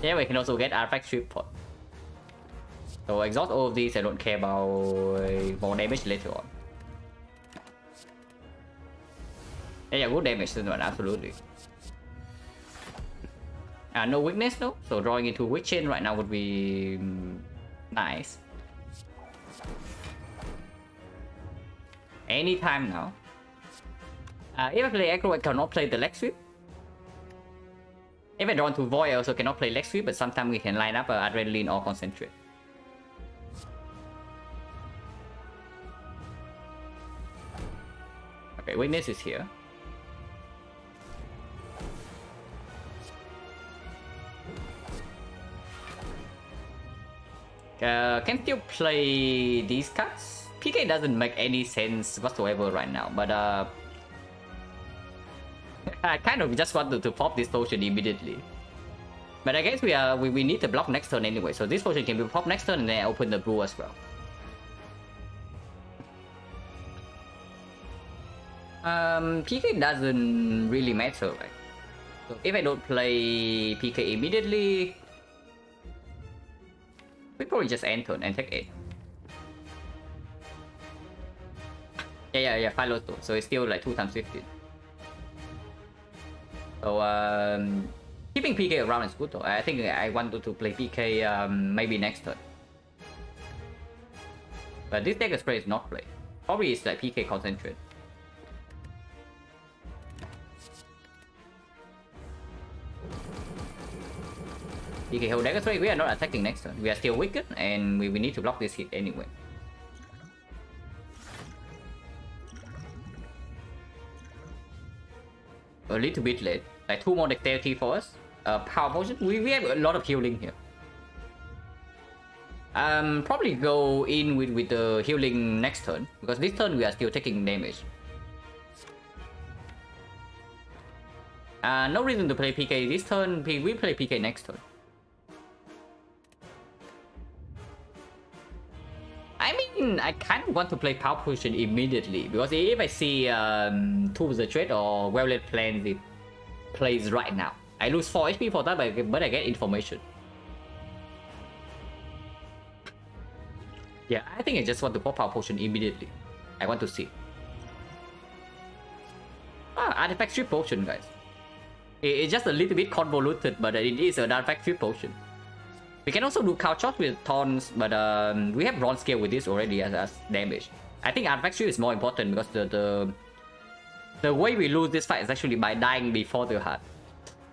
Yeah, we can also get artifact strip pot. So exhaust all of these, I don't care about more damage later on. Yeah, good damage this one, absolutely. No weakness though, so drawing into Witch Chain right now would be nice. Anytime now. If I play aggro, I cannot play the leg sweep. If I draw into Void, I also cannot play leg sweep, but sometimes we can line up Adrenaline or Concentrate. Okay, weakness is here. Can still play these cards. PK doesn't make any sense whatsoever right now, but I kind of just wanted to pop this potion immediately. But I guess we need to block next turn anyway, so this potion can be popped next turn and then I open the brew as well. PK doesn't really matter, right? So if I don't play PK immediately, we probably just end turn and take 8. Yeah, 5 low too. So it's still like 2 times 15. So keeping PK around is good though. I think I wanted to play PK maybe next turn. But this deck spray is not played. Probably it's like PK Concentrate. PK hold deck spray, we are not attacking next turn. We are still weakened and we need to block this hit anyway. A little bit late, like 2 more dexterity for us. Power potion, we have a lot of healing here. Probably go in with the healing next turn, because this turn we are still taking damage. No reason to play PK this turn, we play PK next turn. I mean, I kind of want to play Power Potion immediately, because if I see Tools the Trade or Well-Laid Plans it plays right now, I lose 4 HP for that, but I get information. Yeah, I think I just want to pop Power Potion immediately. I want to see. Artifact Strip Potion, guys. It's just a little bit convoluted, but it is an Artifact Strip Potion. We can also do Cow Shot with Taunts, but we have Bronze Scale with this already as damage. I think Artifact Strip is more important because the way we lose this fight is actually by dying before the heart.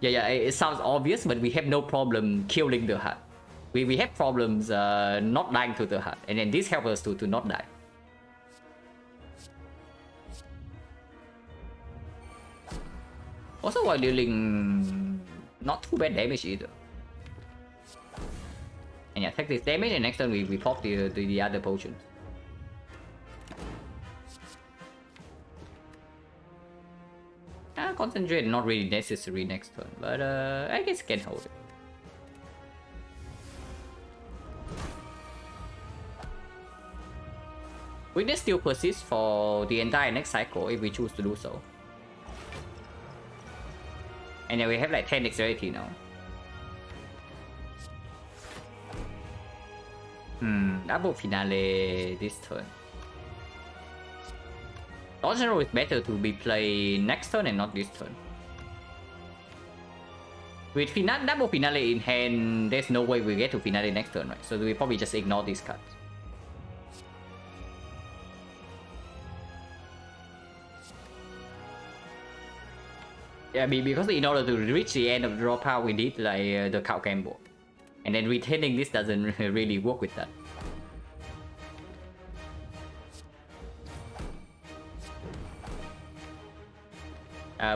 Yeah, it sounds obvious, but we have no problem killing the heart. We have problems not dying to the heart, and then this helps us to not die. Also while dealing not too bad damage either. And yeah, take this damage, and next turn we pop the other potions. Concentrate not really necessary next turn, but I guess can hold it. Weakness still persists for the entire next cycle if we choose to do so. And then we have like 10 dexterity now. Double finale this turn. Also, it's better to be played next turn and not this turn. With double finale in hand, there's no way we get to finale next turn, right? So we probably just ignore these cards. Yeah, because in order to reach the end of the draw pile, we need like the count gamble. And then retaining this doesn't really work with that.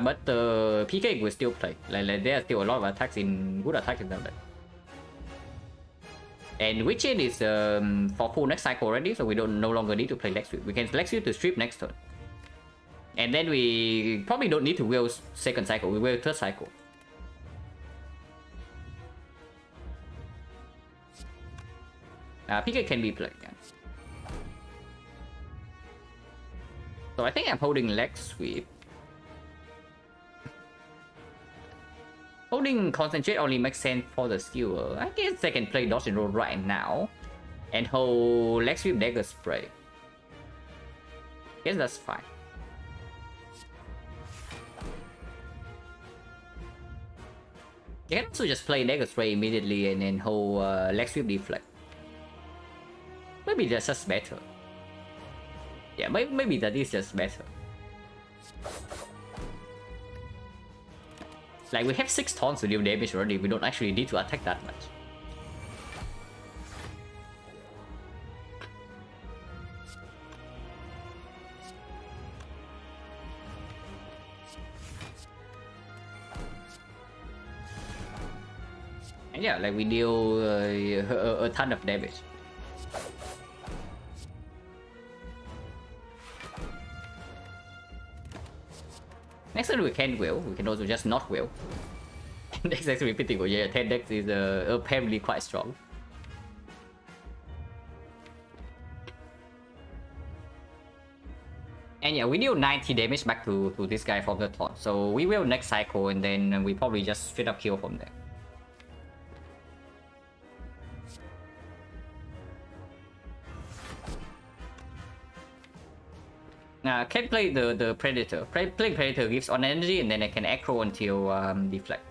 But the PK will still play. Like there are still a lot of attacks in good attacks in that. And Witch Chain is for full next cycle already, so we no longer need to play Leg Sweep. We can Leg Sweep to strip next turn. And then we probably don't need to wheel second cycle, we wheel third cycle. PK can be played, yeah. So I think I'm holding Leg Sweep. Holding Concentrate only makes sense for the skewer. I guess I can play Dodge and Roll right now. And hold Leg Sweep Dagger Spray. Guess that's fine. You can also just play Dagger Spray immediately and then hold Leg Sweep Deflect. Maybe that's just better. Yeah, maybe that is just better. Like, we have 6 taunts to deal damage already, we don't actually need to attack that much. And yeah, like we deal a ton of damage. Next turn we can will, we can also just not will. Dex actually repeating, oh yeah, 10 Dex is apparently quite strong. And yeah, we deal 90 damage back to this guy from the taunt. So we will next cycle and then we probably just straight up kill from there. Can play the Predator. Playing Predator gives on energy and then I can aggro until deflect.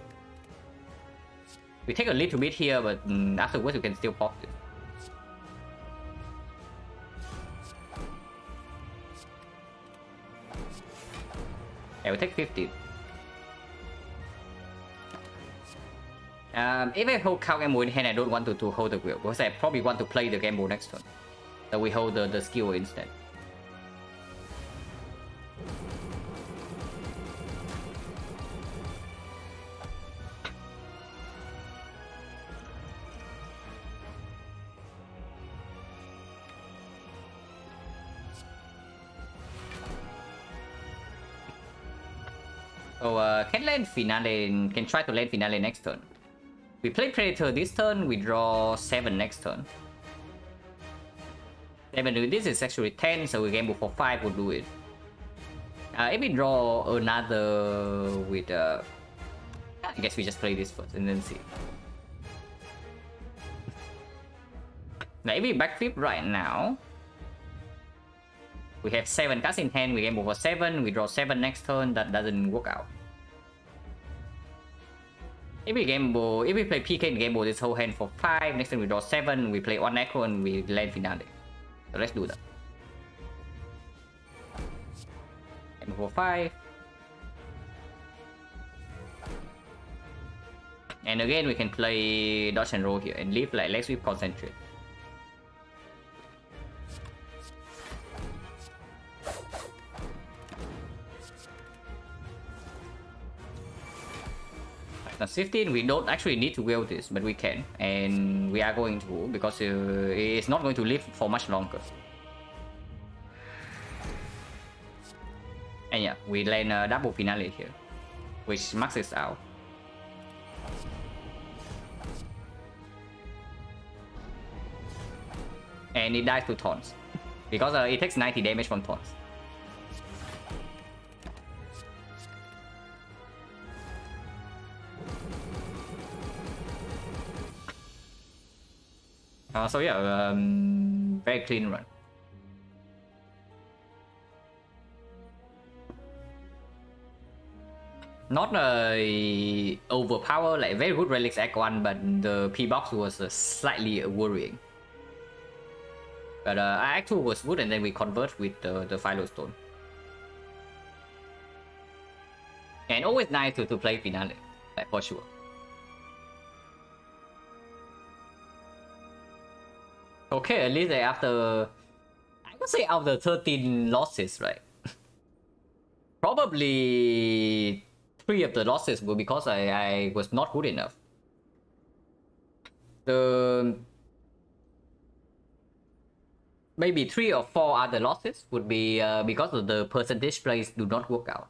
We take a little bit here, but afterwards we can still pop it. Yeah, we take 50. If I hold Cow Gamble in hand, I don't want to hold the wheel because I probably want to play the Gamble next turn. So we hold the skill instead. So can land finale, can try to land finale next turn. We play Predator this turn, we draw 7 next turn. 7, this is actually 10, so we gamble for 5, we'll do it. If we draw another with I guess we just play this first and then see. Now if we backflip right now, we have 7 cards in hand, we gamble for 7, we draw 7 next turn, that doesn't work out. If we play PK and gamble this whole hand for 5, next turn we draw 7, we play 1 Echo and we land finale. So let's do that. Gamble for 5. And again we can play dodge and roll here and leave like Leg Sweep Concentrate. Now 15, we don't actually need to wield this, but we can, and we are going to because it's not going to live for much longer. And yeah, we land a double finale here, which maxes out. And it dies to taunts because it takes 90 damage from taunts. So yeah, very clean run. Not a overpower, like very good relics Act 1, but the P box was slightly worrying. But Act 2 was good, and then we convert with the Philo Stone. And always nice to play finale, like for sure. Okay, at least after, I would say after 13 losses, right? Probably 3 of the losses were because I was not good enough. The maybe 3 or 4 other losses would be because of the percentage plays do not work out,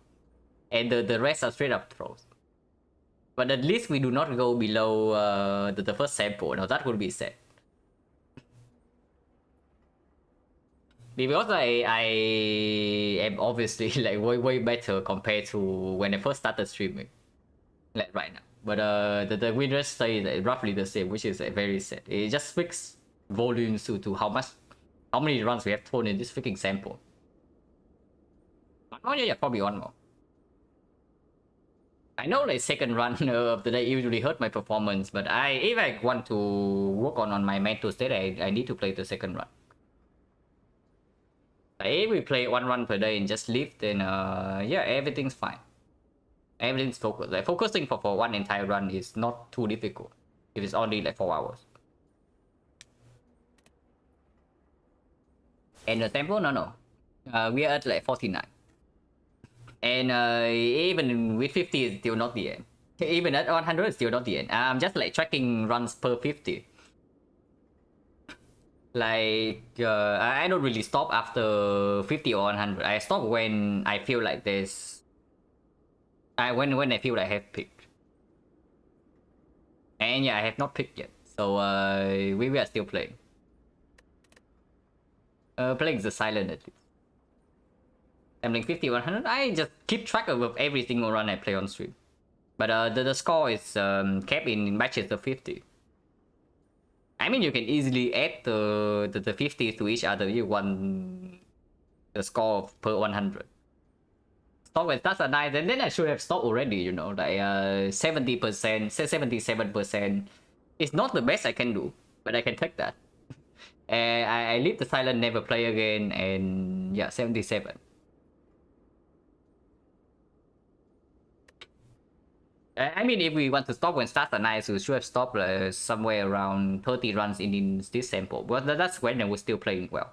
and the rest are straight up throws. But at least we do not go below the first sample. Now that would be sad. Because I am obviously like way better compared to when I first started streaming, like right now. But the win rate stay roughly the same, which is very sad. It just speaks volumes to how many runs we have thrown in this freaking sample. Oh yeah, probably one more. I know like second run of the day usually hurt my performance, but if I want to work on my mental state, I need to play the second run. If we play one run per day and just leave, then yeah, everything's fine. Everything's focused. Like focusing for one entire run is not too difficult if it's only like 4 hours. And the tempo, no. We are at like 49. And even with 50, it's still not the end. Even at 100, it's still not the end. I'm just like tracking runs per 50. Like, I don't really stop after 50 or 100. I stop when I feel like there's... when I feel like I have picked. And yeah, I have not picked yet. So we are still playing. Playing the silent at least. I'm like 50, 100. I just keep track of every single run I play on stream. But the score is kept in batches of 50. I mean, you can easily add the 50s to each other. You want the score per 100. Stop when stats are nice, and then I should have stopped already, you know, like 70%, 77%. It's not the best I can do, but I can take that. And I leave the silent, never play again, and yeah, 77. I mean, if we want to stop when stats are nice, we should have stopped somewhere around 30 runs in this sample. But that's when I was still playing well.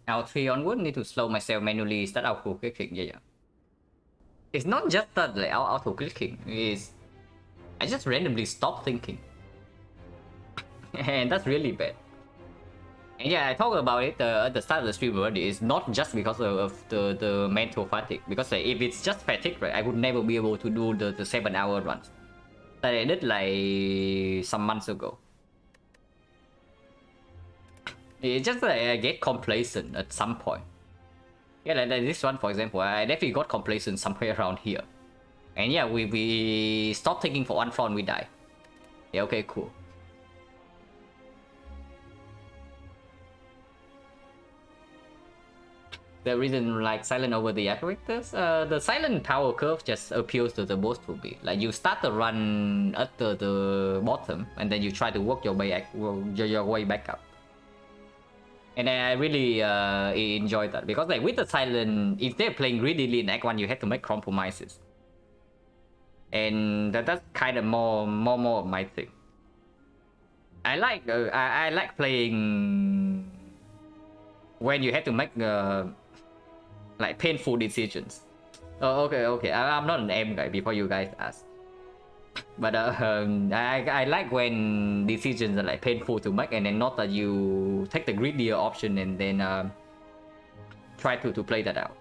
Now 3 onward, need to slow myself manually, start auto clicking. Yeah. It's not just that like auto clicking. It's I just randomly stop thinking. And that's really bad. And yeah, I talked about it at the start of the stream already. It's not just because of the mental fatigue. Because like, if it's just fatigue, right, I would never be able to do the 7-hour runs that I did like some months ago. It's just like I get complacent at some point. Yeah, like this one, for example, I definitely got complacent somewhere around here. And yeah, we stop thinking for one front, we die. Yeah, okay, cool. The reason like silent over the characters, the silent power curve just appeals to the most to me. Like you start the run at the bottom, and then you try to work your way back up. And I really enjoy that because like with the silent, if they're playing greedily in Act 1, you have to make compromises. And that's kind of more of my thing. I like playing when you have to make like painful decisions. Oh, okay. I'm not an M guy. Before you guys ask, but I like when decisions are like painful to make, and then not that you take the greedier option and then try to play that out.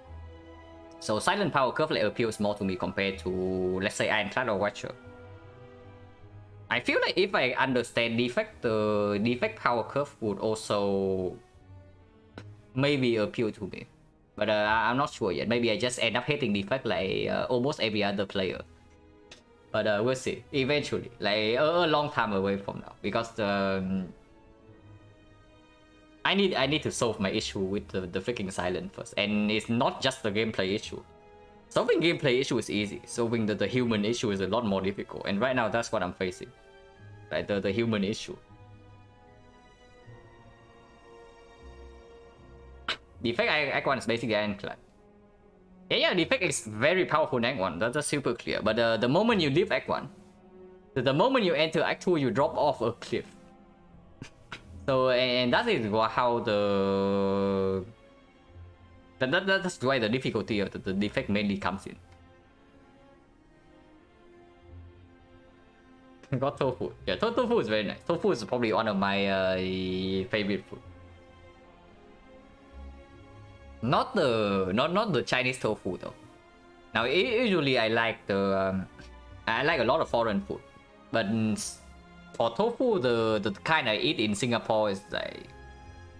So silent power curve like appeals more to me compared to, let's say, Ironclad or Watcher. I feel like if I understand defect, the defect power curve would also maybe appeal to me. But I'm not sure yet. Maybe I just end up hating defect like almost every other player. But we'll see. Eventually, like a long time away from now, because I need to solve my issue with the freaking silent first, and it's not just the gameplay issue. Solving gameplay issue is easy. Solving the human issue is a lot more difficult, and right now that's what I'm facing. Like the human issue. Defect Act 1 is basically an clan. Yeah, defect is very powerful in Act 1. That's super clear. But the moment you leave Act 1, the moment you enter Act 2, you drop off a cliff. So, and that is how that's why the difficulty of the defect mainly comes in. Got tofu. Yeah, tofu is very nice. Tofu is probably one of my favorite food. Not the Chinese tofu though. Now usually I like I like a lot of foreign food, but for tofu the kind I eat in Singapore is like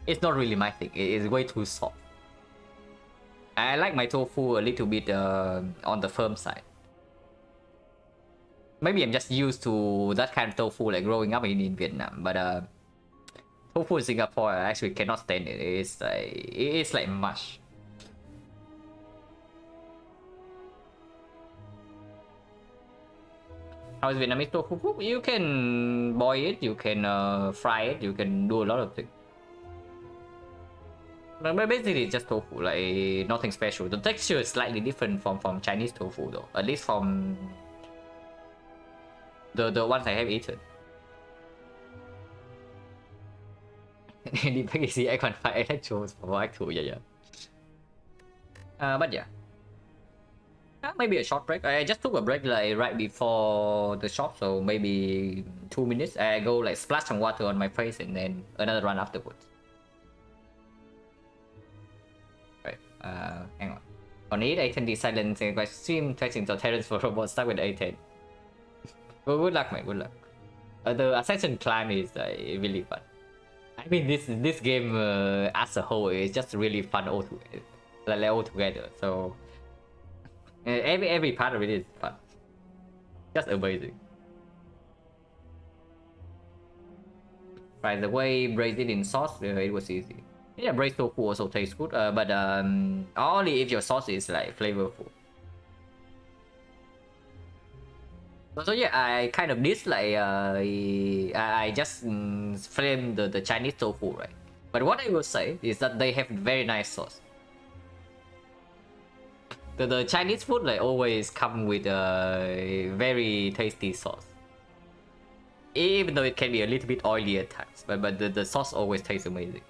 it's not really my thing. It's way too soft. I like my tofu a little bit on the firm side. Maybe I'm just used to that kind of tofu like growing up in Vietnam, but tofu in Singapore I actually cannot stand it. It's like mush. How is Vietnamese tofu cooked? You can boil it, you can fry it, you can do a lot of things. But basically it's just tofu, like nothing special. The texture is slightly different from Chinese tofu though, at least from the ones I have eaten. Depending if I can find electros for Act 2, yeah. But yeah. Maybe a short break. I just took a break like right before the shop, so maybe 2 minutes. I go like splash some water on my face and then another run afterwards. Right. Hang on. On A20H Silent, I stream testing the terrains for robots stuck with A10. Well, good luck, mate. Good luck. The Ascension climb is really fun. I mean, this game as a whole is just really fun altogether. So every part of it is fun. Just amazing. Right, the way braised it in sauce, it was easy. Yeah, braised tofu also tastes good, but only if your sauce is like flavorful. So yeah, I kind of dislike. I just frame the Chinese tofu, right? But what I will say is that they have very nice sauce. The Chinese food like always come with a very tasty sauce. Even though it can be a little bit oily at times, but the sauce always tastes amazing.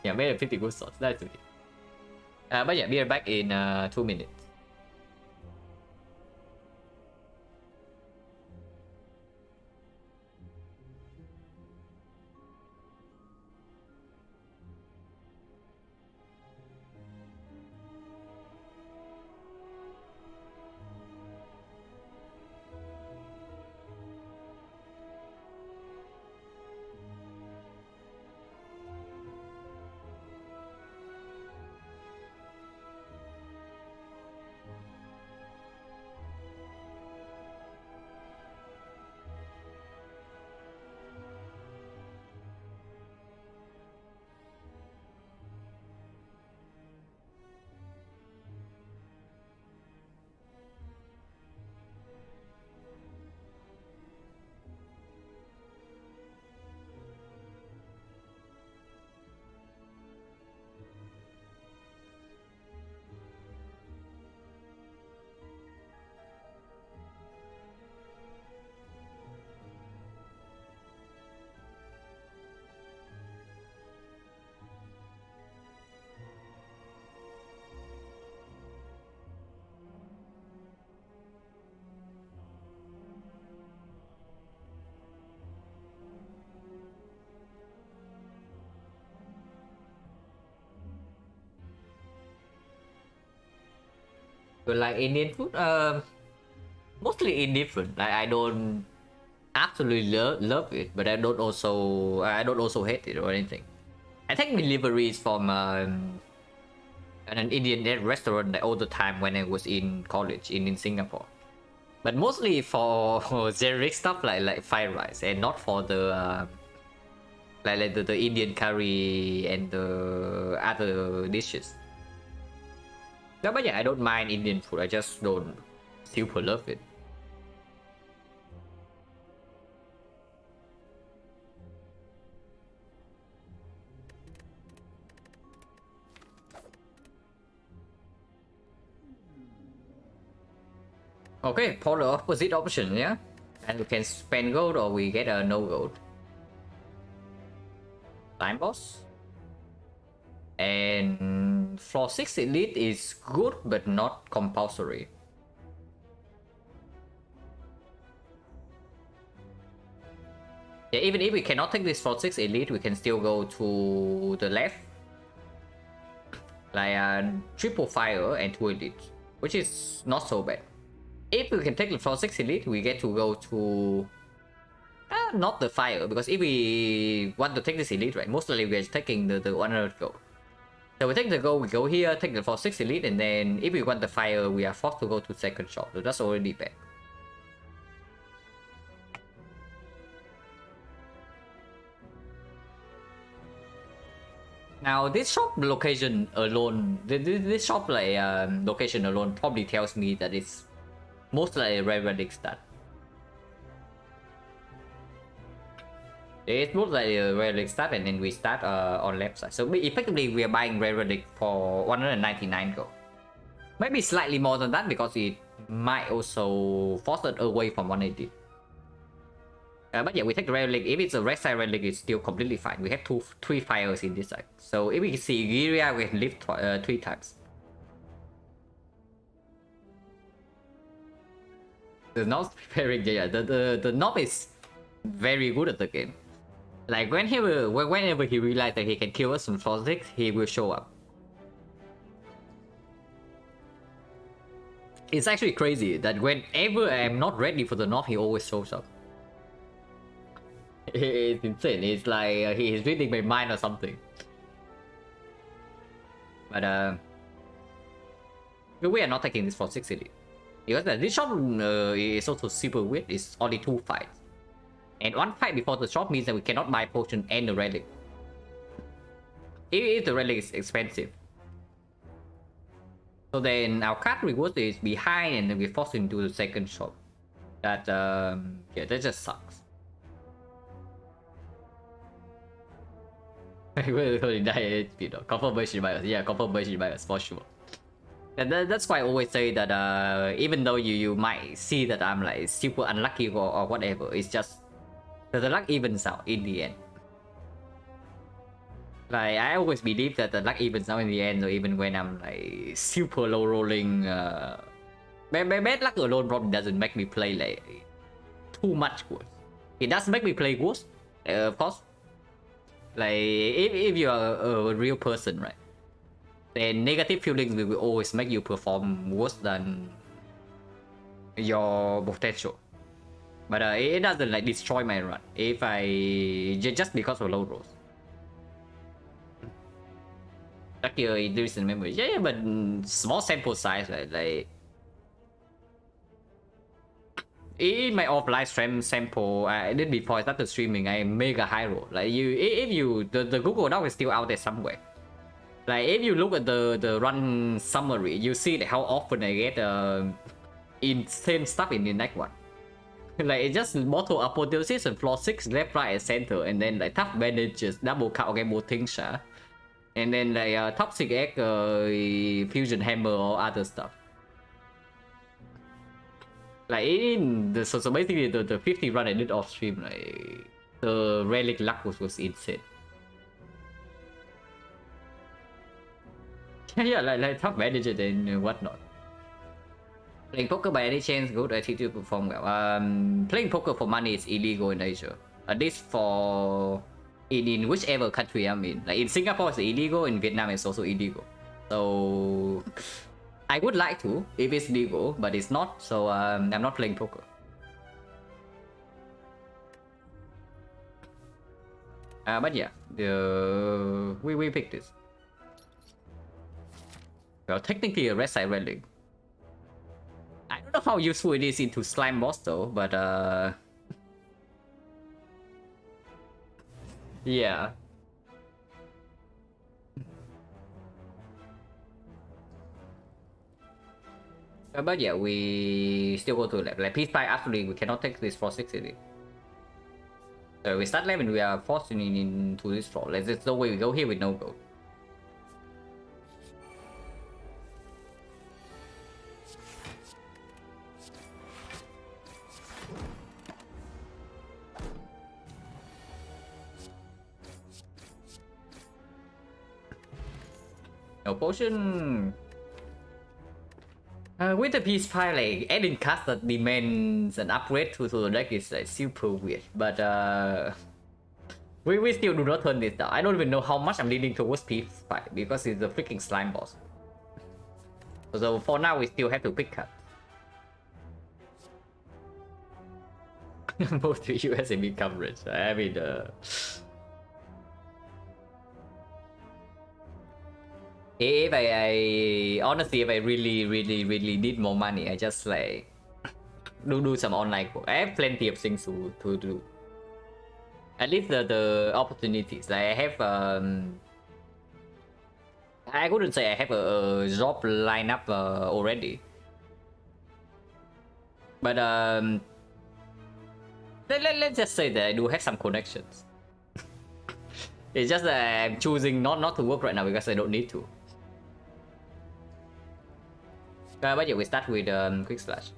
Yeah, made a pretty good sauce. That's okay. But yeah, be right back in 2 minutes. But like Indian food, mostly indifferent. Like I don't absolutely love it, but I don't also hate it or anything. I take deliveries from an Indian restaurant all the time when I was in college in Singapore, but mostly for generic stuff like fried rice, and not for the like the Indian curry and the other dishes. No, but yeah, I don't mind Indian food. I just don't super love it. Okay, polar opposite option, yeah? And we can spend gold or we get a no gold. Time boss. And floor 6 elite is good but not compulsory. Yeah, even if we cannot take this floor 6 elite, we can still go to the left. Like triple fire and 2 elite, which is not so bad. If we can take the floor 6 elite, we get to go to not the fire, because if we want to take this elite, right, mostly we're taking the 100 gold. So we take the gold, we go here, take the floor 6 elite, and then if we want the fire, we are forced to go to second shop. So that's already bad. Now this shop location alone, this shop like location alone probably tells me that it's most likely a rare relic stat. It's most likely a rare relic stat, and then we start on left side. So effectively we are buying rare relic for 199 gold. Maybe slightly more than that because it might also force it away from 180. But yeah, we take the relic. If it's a red side relic, it's still completely fine. We have three fires in this side. So if we see Giria, we can live 3 times. The not preparing, yeah, the knob is very good at the game. Like whenever he realizes that he can kill us from floor 6, he will show up. It's actually crazy that whenever I'm not ready for the knob, he always shows up. It's insane. It's like he is reading my mind or something. But we are not taking this for 6 elite. Because this shop is also super weird. It's only 2 fights. And 1 fight before the shop means that we cannot buy potion and the relic. If the relic is expensive. So then our card reward is behind and then we're forced into the second shop. That yeah, that just sucks. Confirmation bias. Yeah, confirmation bias for sure. And that's why I always say that even though you might see that I'm like super unlucky or whatever, it's just that the luck evens out in the end. Like I always believe that the luck evens out in the end, so even when I'm like super low rolling, bad luck alone probably doesn't make me play like too much worse. It does make me play worse, of course. Like if you are a real person, right, then negative feelings will always make you perform worse than your potential. But it doesn't like destroy my run if I just because of low rolls. Lucky there is a memory, yeah, but small sample size, right? Like in my offline stream sample I did before I started streaming, I mega high roll. Like the Google Doc is still out there somewhere. Like if you look at the run summary, you see that how often I get insane stuff in the next one. Like it's just mortal apotheosis and floor 6 left, right, and center, and then like tough bandages, double cut game things, and then like toxic egg, fusion hammer or other stuff. Like in the so basically the 50 run I did off stream, like the relic luck was insane. Yeah, like tough manager and whatnot. Playing poker by any chance good attitude perform well. Playing poker for money is illegal in Asia. At least for in whichever country I'm in. Like in Singapore it's illegal, in Vietnam it's also illegal. So I would like to if it's legal, but it's not. So I'm not playing poker. But yeah, we picked this. Well, technically a red side relic. I don't know how useful it is into slime boss though, but yeah. But yeah, we still go to lab. Like Peace Pie, absolutely, we cannot take this for 60. So we start lab and we are forced into this floor. There's no way we go here with no gold. No potion. With the Peace Pie, like adding cast that demands an upgrade to the deck is like super weird. But we still do not turn this down. I don't even know how much I'm leaning towards Peace Pie because it's a freaking slime boss. So for now, we still have to pick cut. Both the USAB coverage. I mean, if I honestly, if I really need more money, I just like do some online work. I have plenty of things to do. At least the opportunities. Like I have I wouldn't say I have a job lineup already, but let's just say that I do have some connections. It's just that I'm choosing not to work right now because I don't need to. But yeah, we start with quick slash.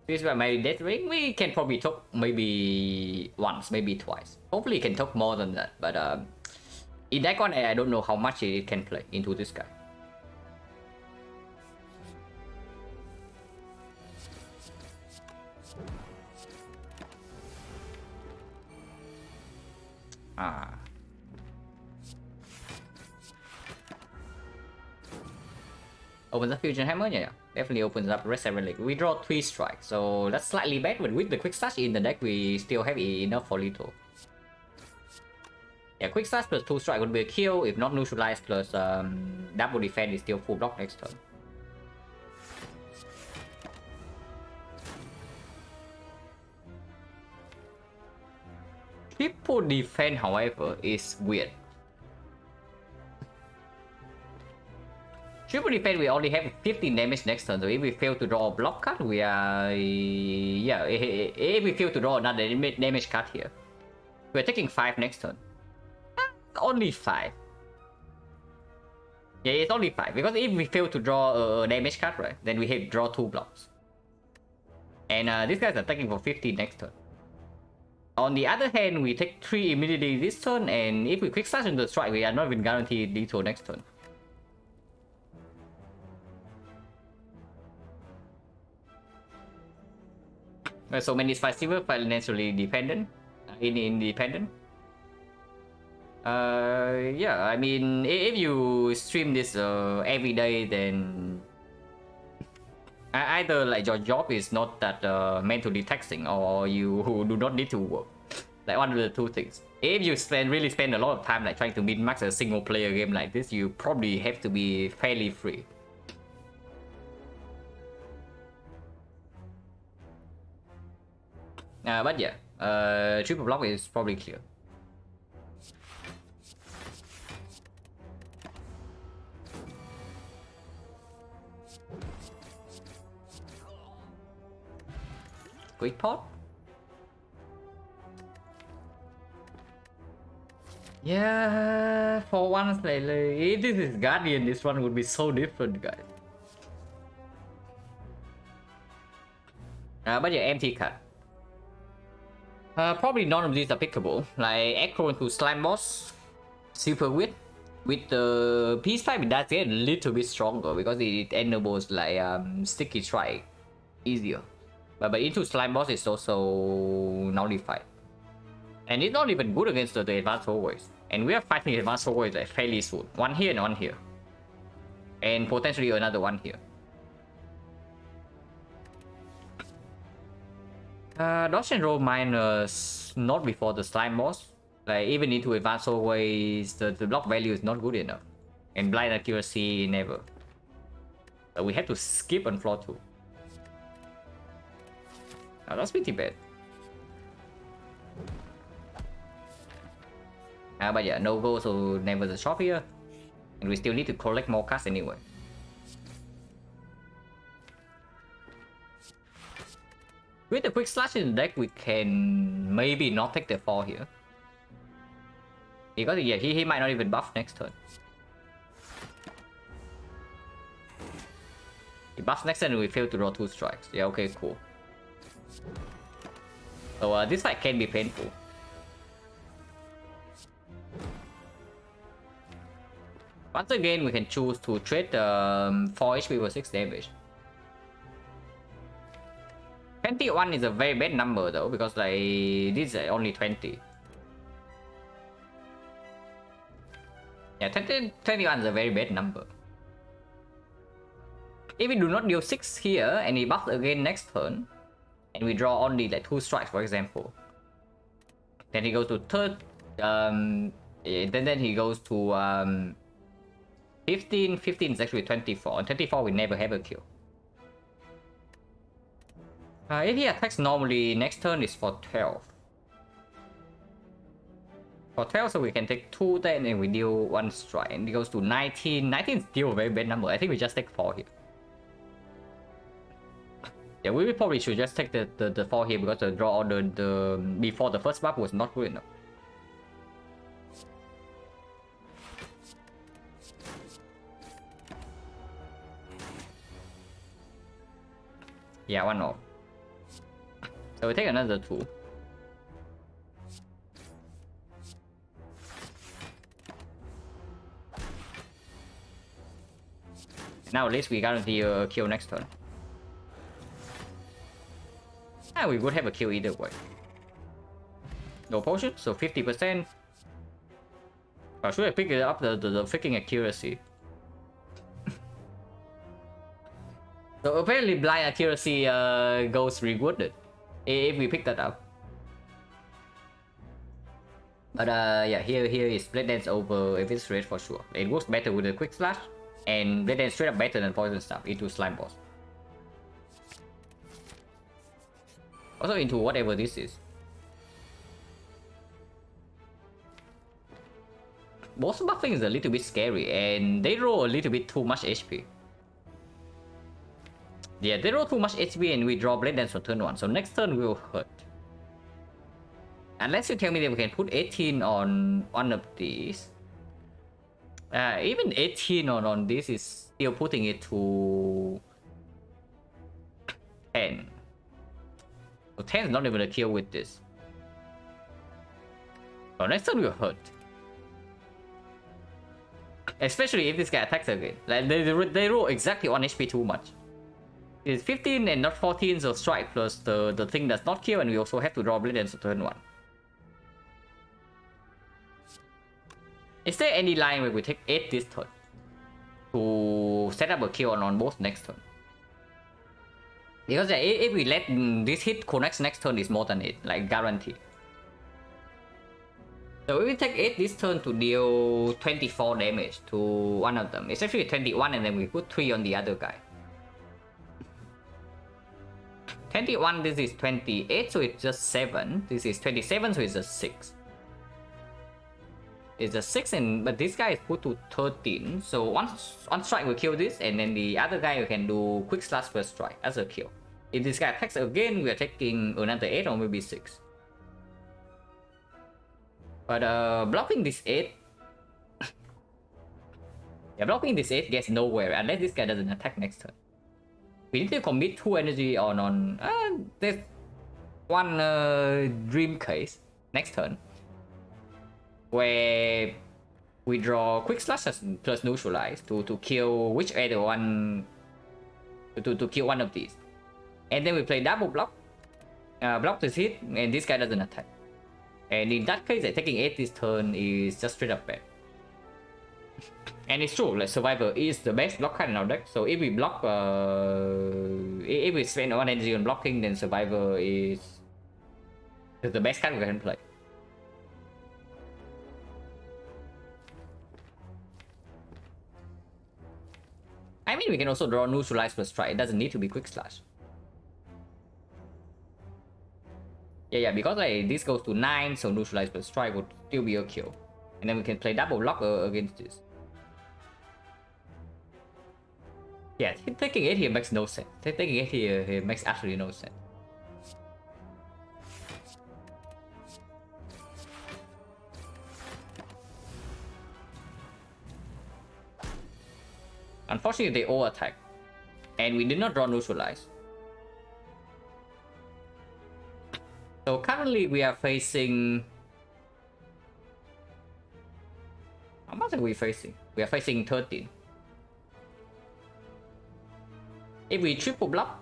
This is my death ring. We can probably talk maybe once, maybe twice. Hopefully, can talk more than that. But in that one, I don't know how much it can play into this guy. Opens up Fusion Hammer, yeah. Definitely opens up Red 7 Relic. We draw 3 strikes, so that's slightly bad, but with the Quick Slash in the deck, we still have enough for lethal. Yeah, Quick Slash plus 2 strike would be a kill, if not neutralize plus double defense is still full block next turn. Triple defense, however, is weird. Triple defense, we only have 15 damage next turn, so if we fail to draw a block card, we are... Yeah, if we fail to draw another damage card here, we're taking 5 next turn. Only 5. Yeah, it's only 5, because if we fail to draw a damage card, right, then we have to draw 2 blocks. And these guys are taking for 15 next turn. On the other hand, we take 3 immediately this turn, and if we quick slash into the strike, we are not even guaranteed lethal next turn. So many spice silver financially dependent, independent. Yeah, I mean, if you stream this every day, then either like your job is not that mentally taxing, or you do not need to work. Like one of the two things. If you really spend a lot of time like trying to min-max a single player game like this, you probably have to be fairly free. But yeah, triple block is probably clear. Quick pot? Yeah, for once, like, if this is Guardian, this one would be so different, guys. But yeah, empty card. Probably none of these are pickable. Like Echo into Slime Boss, super weird. With the Peace Pipe, it does get a little bit stronger because it enables like Sticky Strike easier. But into Slime Boss, it's also nullified. And it's not even good against the advanced always. And we are fighting advanced always like fairly soon. One here and one here. And potentially another one here. Dodge and roll minus not before the slime boss. Like even into advanced always the block value is not good enough. And blind accuracy never. So we have to skip on floor 2. Now that's pretty bad. But yeah, no go, so never the shop here. And we still need to collect more cards anyway. With the quick slash in the deck, we can maybe not take the 4 here. Because yeah, he might not even buff next turn. He buffs next turn and we fail to draw 2 strikes. Yeah, okay, cool. So this fight can be painful. Once again, we can choose to trade 4 HP for 6 damage. 21 is a very bad number though, because like this is only 20. Yeah, 21 is a very bad number. If we do not deal 6 here and he buffs again next turn, and we draw only like 2 strikes for example, then he goes to third, then he goes to 15 is actually 24, and 24 we never have a kill. If he attacks normally, next turn is for 12. For 12, so we can take 2 then and we deal 1 strike, and it goes to 19. 19 is still a very bad number. I think we just take 4 here. Yeah, we probably should just take the 4 here because the draw order before the first buff was not good enough. Yeah, 1 off. So we take another 2. Now at least we guarantee a kill next turn. And we would have a kill either way. No potion, so 50%. Should I pick it up the freaking accuracy? So apparently blind accuracy goes rewarded if we pick that up. But yeah, here is Blade Dance over Evidence Rate for sure. It works better with the quick slash, and Blade Dance straight up better than Poison Stuff into Slime Boss. Also into whatever this is. Boss buffing is a little bit scary, and they roll a little bit too much HP. Yeah, they roll too much HP and we draw Blade Dance on turn 1, so next turn will hurt. Unless you tell me that we can put 18 on one of these. Even 18 on this is still putting it to 10. So 10 is not even a kill with this. So next turn will hurt. Especially if this guy attacks again. Like they roll exactly 1 HP too much. It's 15 and not 14, so strike plus the thing does not kill, and we also have to draw Blade Dance on turn 1. Is there any line where we take 8 this turn to set up a kill on both next turn? Because if we let this hit connects next turn is more than 8, like guaranteed. So if we take 8 this turn to deal 24 damage to one of them, it's actually 21 and then we put 3 on the other guy. 21, this is 28, so it's just 7. This is 27, so it's just 6. It's a 6, but this guy is put to 13. So one strike will kill this, and then the other guy we can do quick slash first strike as a kill. If this guy attacks again, we are taking another 8 or maybe 6. But blocking this 8... yeah, blocking this 8 gets nowhere unless this guy doesn't attack next turn. We need to commit 2 energy on there's one dream case next turn where we draw quick slash plus neutralize to kill whichever one to kill one of these, and then we play double block, block this hit, and this guy doesn't attack. And in that case, taking 8 this turn is just straight up bad. And it's true, like Survivor is the best block card in our deck. So if we block, if we spend 1 energy on blocking, then Survivor is It's the best card we can play. I mean, we can also draw neutralize plus strike. It doesn't need to be quick slash. Yeah, because like this goes to 9, so neutralize plus strike would still be a kill. And then we can play double block against this. Yeah, taking it here makes no sense. Taking it here makes absolutely no sense. Unfortunately, they all attack. And we did not draw neutralize. So currently we are facing... How much are we facing? We are facing 13. If we triple block,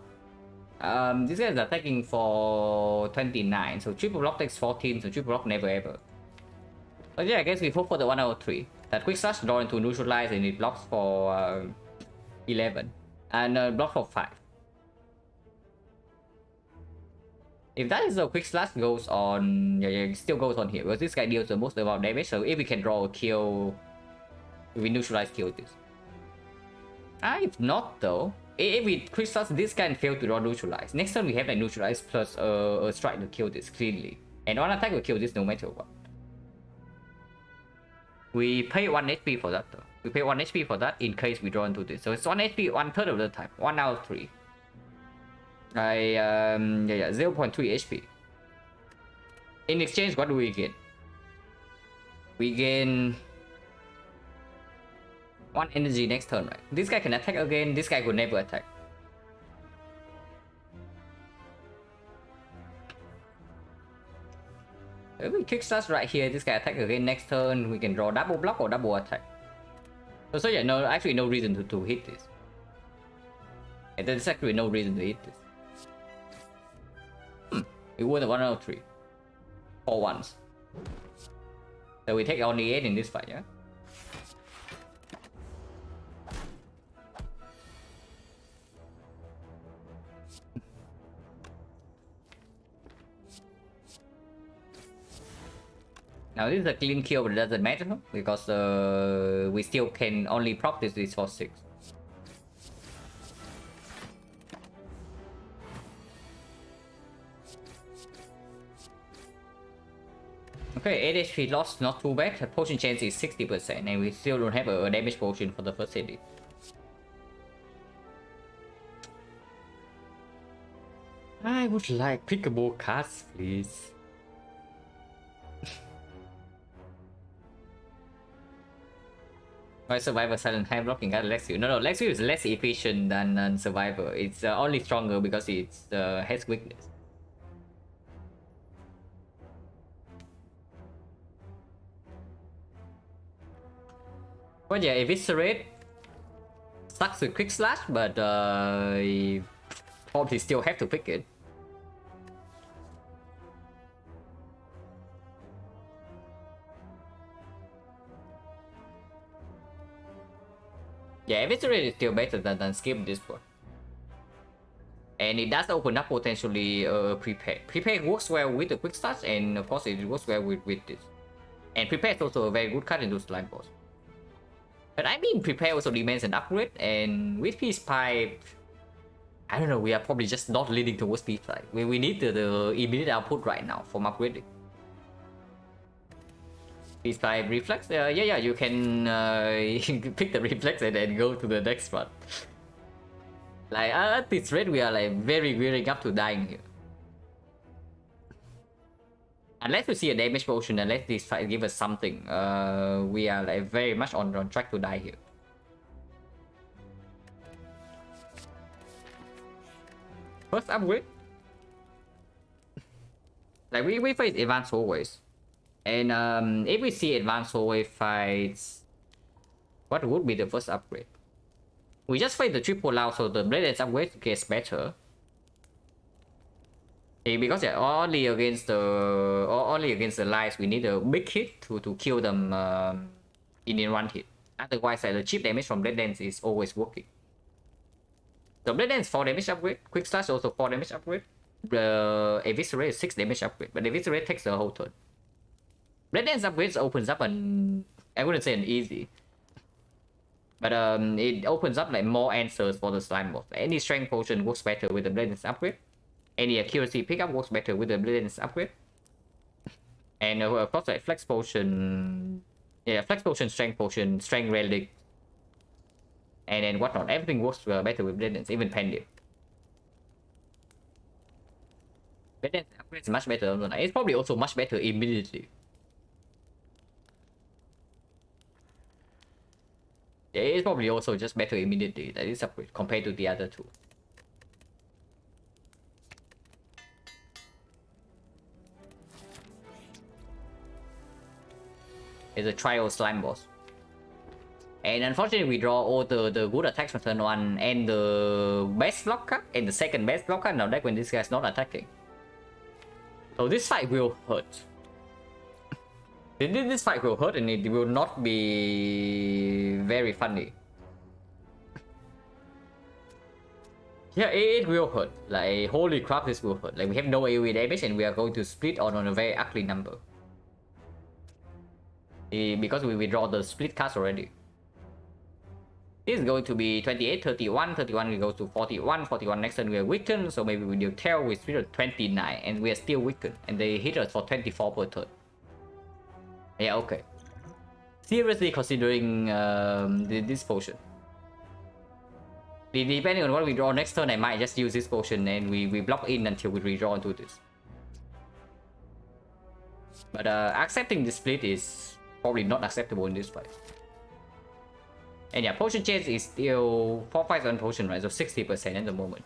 these guys are attacking for 29. So triple block takes 14, so triple block never ever. But yeah, I guess we hope for the 1 out of 3. That quick slash draw into neutralize and it blocks for 11. And block for 5. If that is the quick slash goes on, yeah, it still goes on here because this guy deals the most amount of damage. So if we can draw a kill, we neutralize kill this. If not though, if we quick slash this guy and fail to draw neutralize, next turn we have like neutralize plus a strike to kill this cleanly, and one attack will kill this no matter what. We pay 1 HP for that though. We pay 1 HP for that in case we draw into this. So it's 1 HP 1/3 of the time. 1 out of 3. 0.3 HP. In exchange, what do we get? We gain 1 energy next turn, right? This guy can attack again, this guy could never attack. If we kick slash right here, this guy attack again next turn, we can draw double block or double attack. So yeah, no, actually no reason to hit this. And there's actually no reason to hit this. We won a 1 out of 3. 4 ones. So we take only 8 in this fight, yeah? Now this is a clean kill, but it doesn't matter because we still can only prop this for 6. Okay, 8 HP lost, not too bad. The potion chance is 60%, and we still don't have a damage potion for the first hit. I would like pickable cards, please. Why Survivor Silent high blocking card Lexi? No, Lexi is less efficient than Survivor. It's only stronger because it has weakness. But yeah, Eviscerate sucks with Quick Slash, but probably still have to pick it. Yeah, Eviscerate is still better than skip this one. And it does open up potentially Prepare. Prepare works well with the Quick Slash, and of course it works well with this. And Prepare is also a very good card into Slime Boss. But I mean, Prepare also demands an upgrade, and with Peace Pipe, I don't know, we are probably just not leading towards Peace Pipe. We need the immediate output right now from upgrading. Peace Pipe Reflex? Yeah, you can pick the Reflex and then go to the next one. Like, at this rate, we are like very gearing up to dying here. Unless we see a damage potion, unless this fight give us something, we are like very much on track to die here. First upgrade. Like we face advanced always. And if we see advanced hallway fights, what would be the first upgrade? We just fight the triple loud, so the blade edge upgrade gets better. Because they're only against the lights, we need a big hit to kill them in one hit. Otherwise, the cheap damage from blade dance is always working. The blade dance 4 damage upgrade, quick slash also 4 damage upgrade. Eviscerate is 6 damage upgrade, but Eviscerate takes the whole turn. Red Dance upgrades opens up an, I wouldn't say an easy, but it opens up like more answers for the slime boss. Any strength potion works better with the Blade Dance upgrade. Any accuracy pickup works better with the Blade Dance upgrade. And of course, like flex potion, yeah, flex potion, strength relic, and then whatnot. Everything works better with Blade Dance, even Pendant. Blade Dance upgrade is much better. It's probably also much better immediately. Yeah, it's probably also just better immediately. That is upgrade compared to the other two. It's a trial slime boss. And unfortunately, we draw all the good attacks from turn 1 and the best blocker and the second best blocker now deck when this guy's not attacking. So this fight will hurt. This fight will hurt and it will not be very funny. Yeah, it will hurt. Like, holy crap, this will hurt. Like, we have no AoE damage and we are going to split on a very ugly number. Because we withdraw the split cast already. This is going to be 28, 31, 31 we go to 41, 41 next turn we are weakened, so maybe we do tail with 29 and we are still weakened and they hit us for 24 per turn. Yeah, okay. Seriously considering this potion. Depending on what we draw next turn, I might just use this potion and we block in until we redraw into this. But accepting the split is probably not acceptable in this fight. And yeah, potion chance is still 4 fights on potion, right? So 60% at the moment.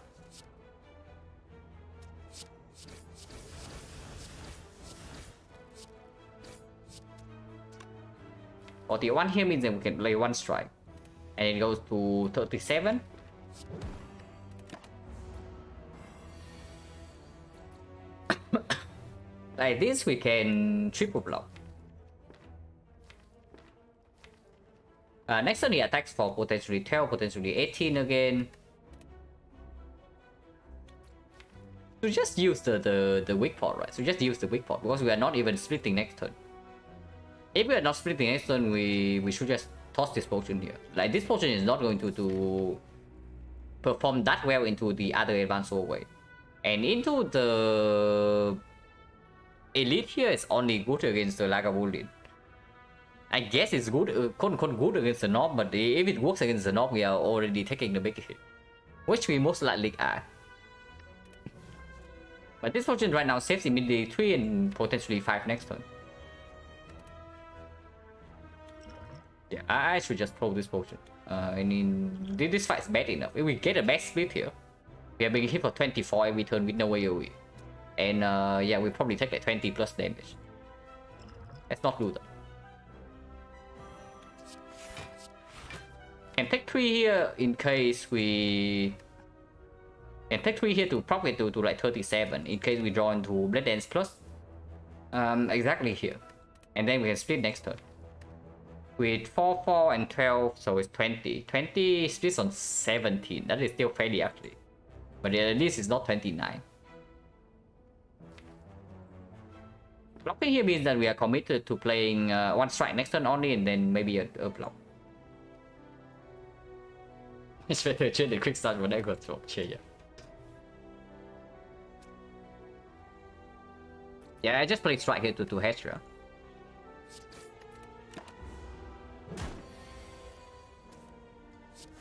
$41 here means that we can play 1 strike. And it goes to 37. Like this, we can triple block. Next turn he attacks for potentially 12, potentially 18 again. So just use the weak pot, right? So just use the weak pot because we are not even splitting next turn. If we are not splitting next turn, we should just toss this potion here. Like this potion is not going to perform that well into the other advanced hallway. And into the elite here is only good against the Lagavulin. I guess it's good, quote-unquote good against the Nob, but if it works against the Nob, we are already taking the big hit. Which we most likely are. But this potion right now saves immediately 3 and potentially 5 next turn. Yeah, I should just throw this potion. I mean, this fight is bad enough. If we get a best split here, we are being hit for 24 every turn with no AoE. And yeah, we probably take like 20 plus damage. Let's not do that. Can take 3 here in case we... Can take 3 here to probably to like 37 in case we draw into Blade Dance plus. Exactly here. And then we can split next turn. With 4, 4 and 12, so it's 20. 20 splits on 17. That is still fairly ugly. But at least it's not 29. Blocking here means that we are committed to playing 1 strike next turn only and then maybe a block. It's better to the quick start when I go to yeah. Yeah, I just played strike here to Hestra.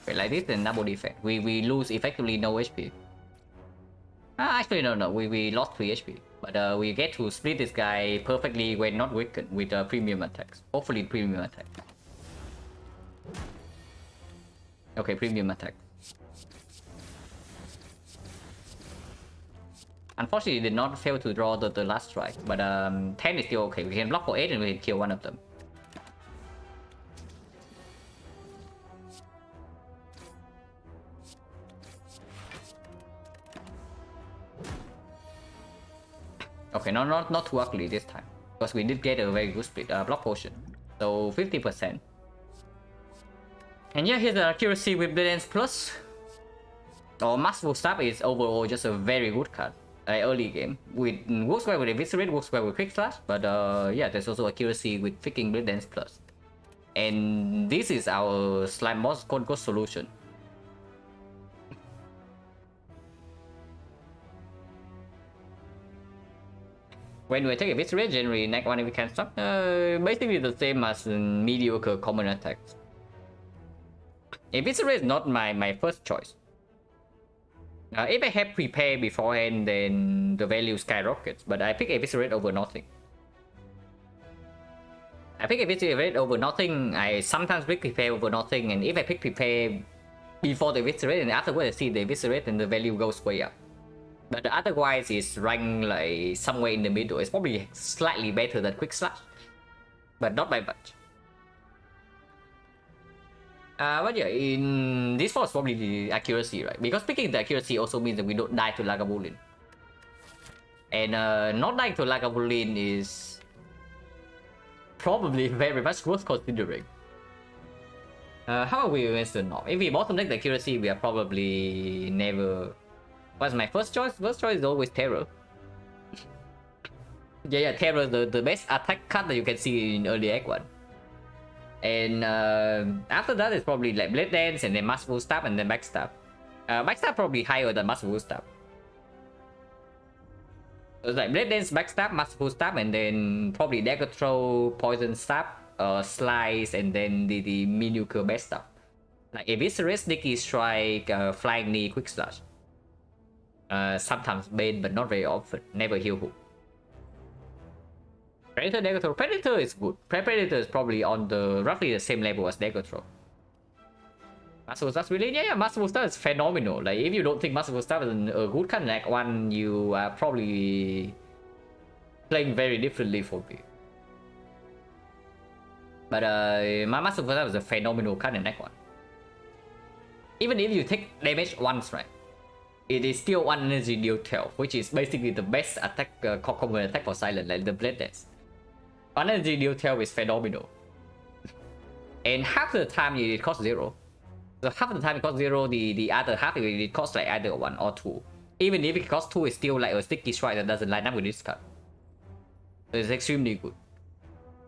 Wait, like this then double defect. We lose effectively no HP. Actually no, we lost 3 HP. But we get to split this guy perfectly when not weakened with premium attacks. Hopefully premium attack. Okay, premium attack. Unfortunately, did not fail to draw the last strike, but 10 is still okay. We can block for 8 and we can kill one of them. Okay, not too ugly this time, because we did get a very good split. Block potion, so 50%. And yeah, here's the accuracy with Blade Dance plus. Masterful Staff is overall just a very good card. early game. Works well with Eviscerate, works well with Quick Slash, but yeah, there's also accuracy with freaking Blade Dance Plus. And this is our slime boss quote solution. When we attack Eviscerate, generally next one we can stop. Basically the same as mediocre common attacks. Eviscerate is not my first choice. If I have prepared beforehand, then the value skyrockets, but I pick Eviscerate over nothing. I pick Eviscerate over nothing, I sometimes pick prepare over nothing, and if I pick prepare before the Eviscerate and afterwards I see the Eviscerate, then the value goes way up. But otherwise it's ranked like somewhere in the middle. It's probably slightly better than Quick Slash, but not by much. But yeah, in this was probably the accuracy, right? Because picking the accuracy also means that we don't die to Lagavulin. And not dying to Lagavulin is probably very much worth considering. How are we against the Knob? If we bottom deck the accuracy, we are probably never... What's my first choice? First choice is always Terror. Yeah, Terror is the best attack card that you can see in early Act 1. And after that it's probably like Blade Dance and then Masterful Stab and then Backstab. Backstab probably higher than Masterful Stab. So it's like Blade Dance, Backstab, Masterful Stab, and then probably Dagger Throw, Poison Stab, Slice, and then the mediocre best stuff. Like Eviscerate, Sneaky Strike, Flying Knee, Quick Slash. Sometimes Bane, but not very often. Never Heal Hook. Predator, Dagger Throw. Predator is good. Predator is probably on the roughly the same level as Dagger Throw. Masterful Stab really? Yeah, Masterful Stab is phenomenal. Like, if you don't think Masterful Stab is a good card in Act 1, you are probably playing very differently for me. But my Masterful Stab is a phenomenal card in Act 1. Even if you take damage once, right? It is still 1 energy deal 12, which is basically the best attack, common attack for Silent, like the Blade Dance. 1 energy deal 12 is phenomenal. And half the time it costs 0. So half the time it costs 0, the other half it costs like either 1 or 2. Even if it costs 2, it's still like a sticky strike that doesn't line up with this card. So it's extremely good.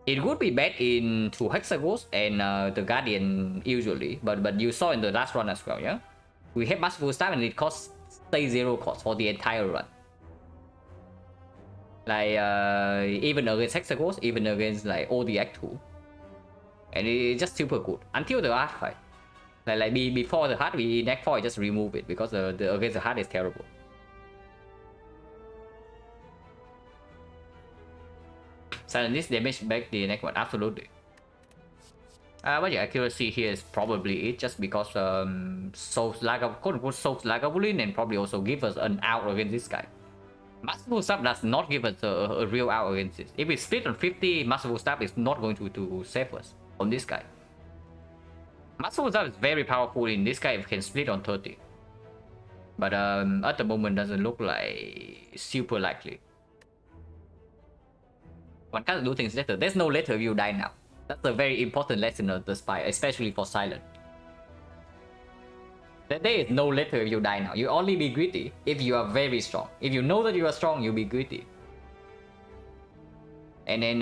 It would be bad in 2 Hexagons and the Guardian usually, but you saw in the last run as well, yeah? We have Masterful Stab and it costs stay 0 cost for the entire run. Like even against Hexagons, even against like all the Act 2. And it's just super good. Until the art fight. Like before the heart, we in Act 4 I just remove it because the against the heart is terrible. Silent this damage back the next one, absolutely. But yeah, accuracy here is probably it, just because Souls Lagavulin and probably also give us an out against this guy. Masterful Stab does not give us a real out against this. If we split on 50, Masterful Stab is not going to save us on this guy. Masterful Stab is very powerful in this guy if we can split on 30. But at the moment doesn't look like super likely. One can't do things later. There's no later if you die now. That's a very important lesson of the Spy, especially for Silent. There is no later if you die now. You only be greedy if you are very strong. If you know that you are strong, you be greedy. And then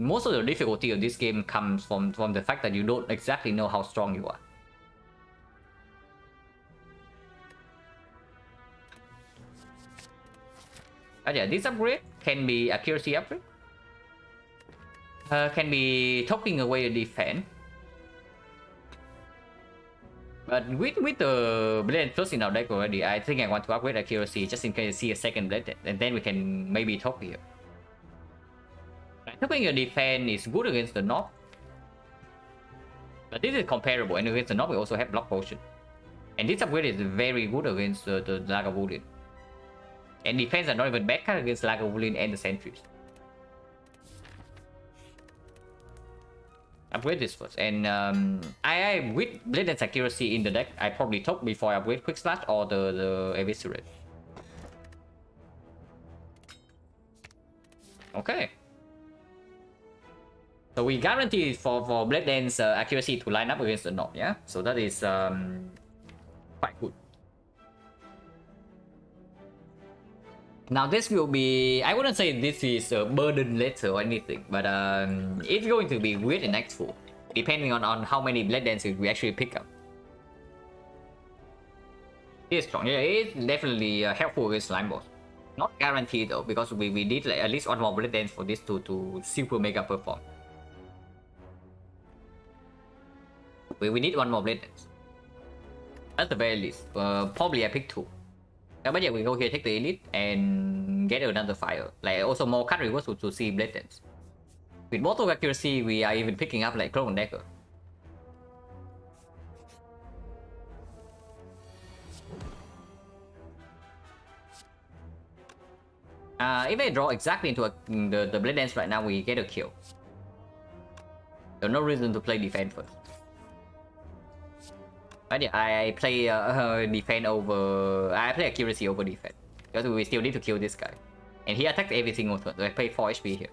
most of the difficulty of this game comes from the fact that you don't exactly know how strong you are. But yeah, this upgrade can be accuracy upgrade. Can be taking away the defense. But with the Blade Plus in our deck already, I think I want to upgrade accuracy just in case I see a second Blade, and then we can maybe talk here. Taking your defense is good against the Knob. But this is comparable, and against the Knob we also have Block Potion. And this upgrade is very good against the Lagavulin. And defense are not even bad card against Lagavulin and the Sentries. Upgrade this first, and I with Blade Dance accuracy in the deck, I probably took before I upgrade Quick Slash or the Eviscerate. Okay. So we guarantee for Blade Dance accuracy to line up against the Knob, yeah? So that is quite good. Now this will be, I wouldn't say this is a burden letter or anything, but it's going to be weird and impactful, depending on how many blade dances we actually pick up. It's strong, yeah, it's definitely helpful with slime boss. Not guaranteed though, because we did like at least one more blade dance for this to super mega perform. We need one more blade dance. At the very least, probably I pick 2. But yeah, we go here, take the elite, and get another fire. Like also more card rewards to see blade dance. With mortal accuracy, we are even picking up like Cloak and Dagger. If I draw exactly into the blade dance right now, we get a kill. There's no reason to play defense first. But yeah, I play defense over. I play accuracy over defense because we still need to kill this guy, and he attacks every single turn. So I play 4 HP here.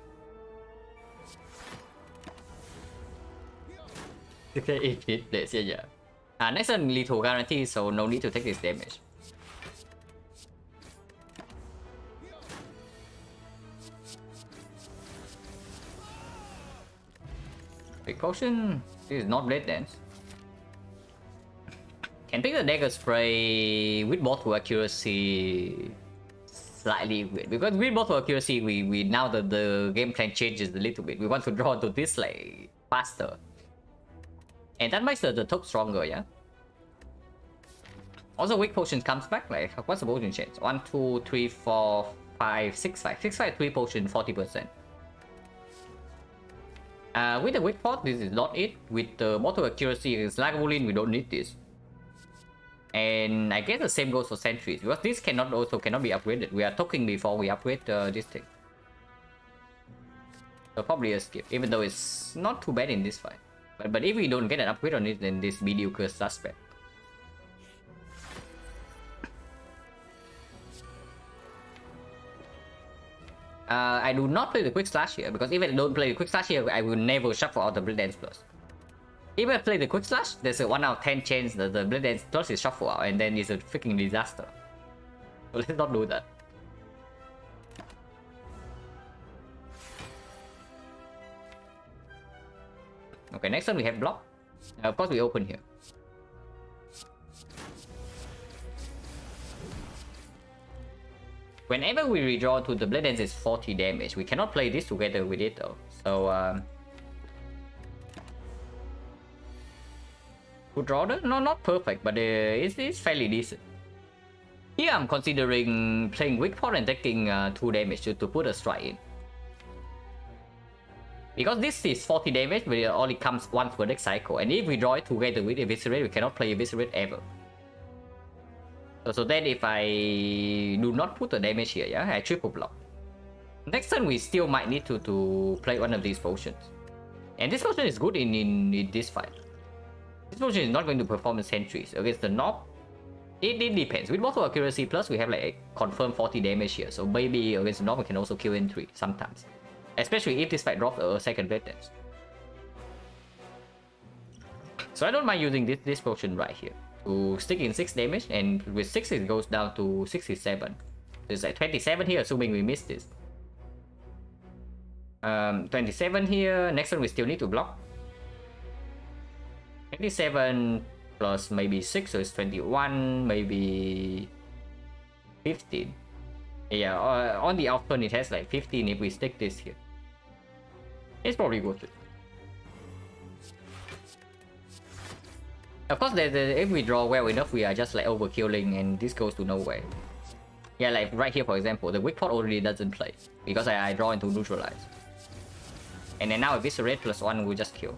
Okay, it plays, yeah. Next turn lethal guarantee, so no need to take this damage. Big potion. This is not blade dance. Can pick the dagger spray with mortal accuracy. Slightly weird because with mortal accuracy, we now the game plan changes a little bit. We want to draw to this like faster, and that makes the top stronger, yeah. Also, weak potion comes back. Like what's the potion chance? 1, 2, 3, 4, 5, 6, 5, 6, 5, 3 potion, 40%. With the weak pot, this is not it. With the mortal accuracy, it's like Wolin, we don't need this. And I guess the same goes for sentries because this cannot be upgraded. We are talking before we upgrade this thing. So probably a skip, even though it's not too bad in this fight. But if we don't get an upgrade on it, then this mediocre suspect. I do not play the quick slash here because if I don't play the quick slash here, I will never shuffle out the Blade Dance Plus. If I play the quick slash, there's a 1 out of 10 chance that the Blade Dance Plus is shuffled out, and then it's a freaking disaster. So let's not do that. Okay, next time we have block. Of course, we open here. Whenever we redraw to the Blade Dance is 40 damage. We cannot play this together with it though. So good draw, no, not perfect, but it's fairly decent. Here I'm considering playing weak pot and taking 2 damage to put a strike in. Because this is 40 damage, but it only comes once per next cycle. And if we draw it together with Eviscerate, we cannot play Eviscerate ever. So then if I do not put the damage here, yeah, I triple block. Next turn we still might need to play one of these potions. And this potion is good in this fight. This potion is not going to perform the sentries against the knob. It depends. With mortal accuracy plus, we have like a confirmed 40 damage here. So maybe against the knob we can also kill in 3 sometimes. Especially if this fight drops a second Blade Dance. So I don't mind using this potion right here to stick in 6 damage, and with 6 it goes down to 67. There's like 27 here, assuming we miss this. 27 here. Next one we still need to block. 27 plus maybe 6, so it's 21, maybe 15. Yeah, on the off turn it has like 15 if we stick this here. It's probably worth it. Of course, if we draw well enough, we are just like overkilling and this goes to nowhere. Yeah, like right here for example, the weak pot already doesn't play because I draw into neutralize. And then now Eviscerate plus 1 will just kill.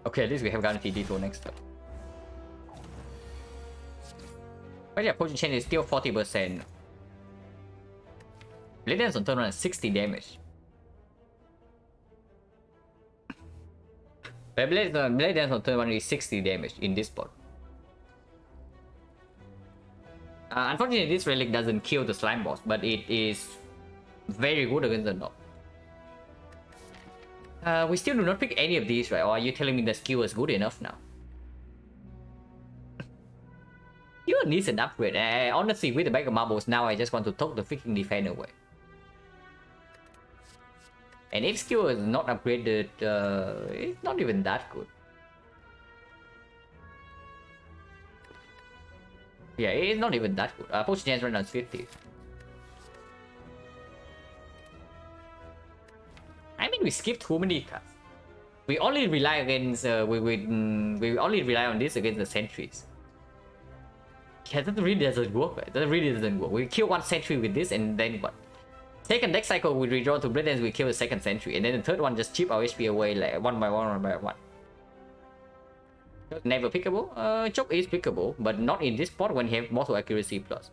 Okay, at least we have guaranteed detour next turn. But yeah, potion chain is still 40%. Blade Dance on turn 1 is 60 damage. But Blade Dance on turn 1 is 60 damage in this spot. Unfortunately, this relic doesn't kill the slime boss, but it is very good against the knob. We still do not pick any of these, right? Or are you telling me the skill is good enough now? Skewer needs an upgrade. Honestly, with the bag of marbles, now I just want to talk the freaking defense away. And if Skewer is not upgraded, it's not even that good. Yeah, it's not even that good. Potion chance right now is 50. I mean, we skipped too many cards. We only rely against we only rely on this against the sentries. Yeah, that really doesn't work. Right? That really doesn't work. We kill one sentry with this, and then what? Second deck cycle, we redraw to Blade Dance, we kill the second sentry, and then the third one just chip our HP away like one by one. Never pickable. Choke is pickable, but not in this spot when you have mortal accuracy plus.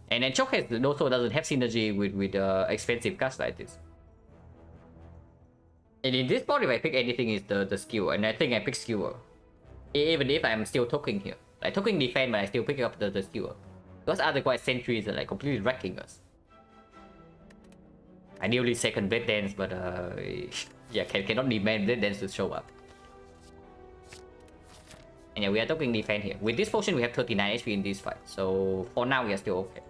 And then Choke also doesn't have synergy with expensive cards like this. And in this spot, if I pick anything, is the Skewer, and I think I pick Skewer. Even if I'm still talking here. Like talking defense, but I still pick up the Skewer. Because otherwise sentries are like completely wrecking us. Ideally second Blade Dance, but yeah, cannot demand Blade Dance to show up. And yeah, we are talking defense here. With this potion, we have 39 HP in this fight. So for now, we are still okay.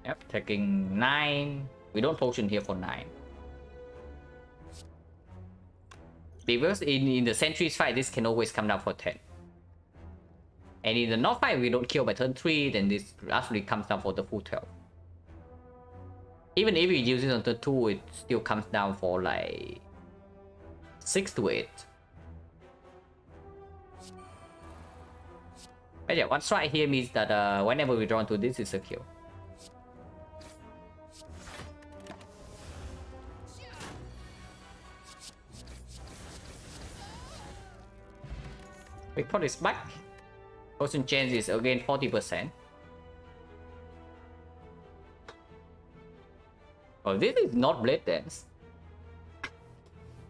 Yep, taking 9. We don't potion here for 9. Because in the sentries fight, this can always come down for 10. And in the North fight, we don't kill by turn 3, then this actually comes down for the full 12. Even if we use it on turn 2, it still comes down for like 6 to 8. But yeah, one strike here means that whenever we draw into this, it's a kill. Quick pot is back. Potion chance is again 40%. Oh, this is not Blade Dance.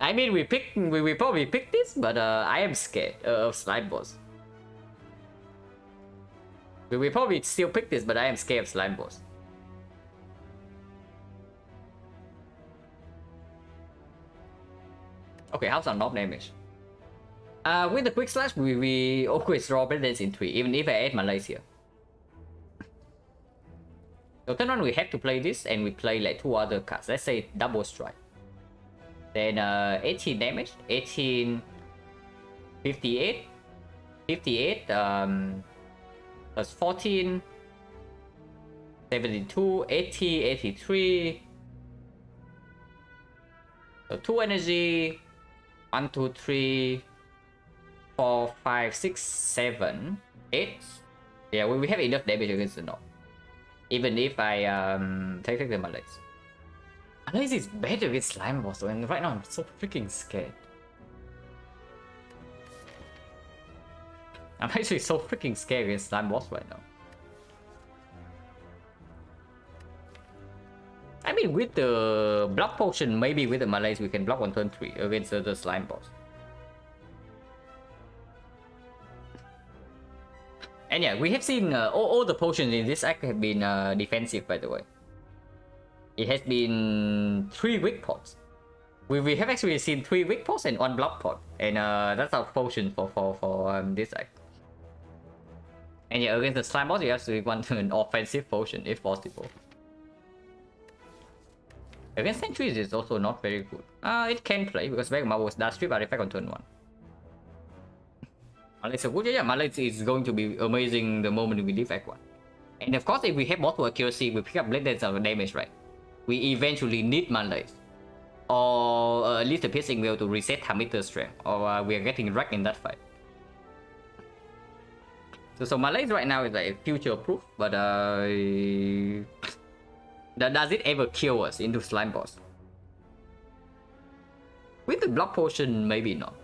I mean, we probably pick this, but I am scared of Slime Boss. We probably still pick this, but I am scared of Slime Boss. Okay, how's our knob damage? With the quick slash, we always draw Blade Dance in 3, even if I add Malays here. So turn 1, we have to play this, and we play like 2 other cards. Let's say double strike. Then 18 damage, 18, 58, 58, plus 14, 72, 80, 83. So 2 energy, 1, 2, 3, 4, 5, 6, 7, 8. Yeah, we have enough damage against the knob. Even if I take the Malays. Malays is better with Slime Boss, and right now I'm so freaking scared. I'm actually so freaking scared against Slime Boss right now. I mean, with the block potion, maybe with the Malays we can block on turn 3 against the Slime Boss. And yeah, we have seen all the potions in this act have been defensive, by the way. It has been 3 weak pots. We have actually seen 3 weak pots and 1 block pot. And that's our potion for this act. And yeah, against the Slime Boss, you actually want an offensive potion if possible. Against sentries, it's also not very good. It can play because Bag of Marbles does strip artifact on turn 1. Malays so good, yeah, Malays is going to be amazing the moment we leave Act 1. And of course, if we have mortal accuracy, we pick up Blade Dance of damage, right? We eventually need Malays. Or at least the piercing will to reset Hammer's strength, or we are getting wrecked in that fight. So Malays right now is like future proof, but does it ever kill us into Slime Boss? With the block potion, maybe not.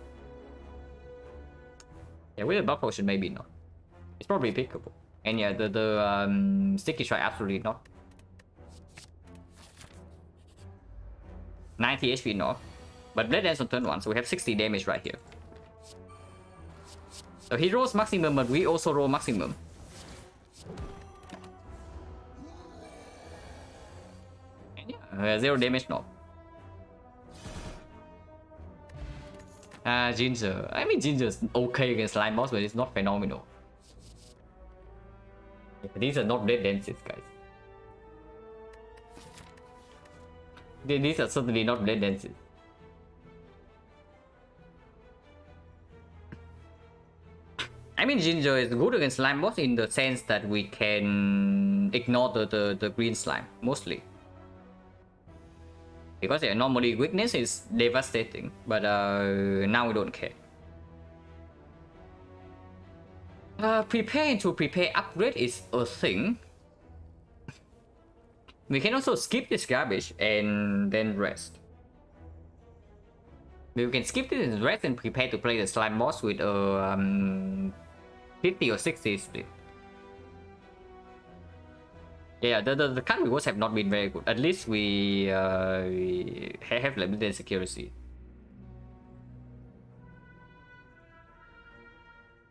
Yeah, with the block potion, maybe not. It's probably pickable. And yeah, the sticky strike, absolutely not. 90 HP not. But Blade Dance on turn 1, so we have 60 damage right here. So he rolls maximum, but we also roll maximum. 0 damage knob. Ginger. I mean, Ginger's okay against slime boss, but it's not phenomenal. Yeah, these are not red dances, guys. These are certainly not red dances. I mean, Ginger is good against slime boss in the sense that we can ignore the green slime, mostly. Because yeah, normally weakness is devastating, but now we don't care. Prepare to prepare upgrade is a thing. We can also skip this garbage and then rest. We can skip this and rest and prepare to play the slime boss with a 50 or 60 split. Yeah, the current rewards have not been very good. At least we have limited security.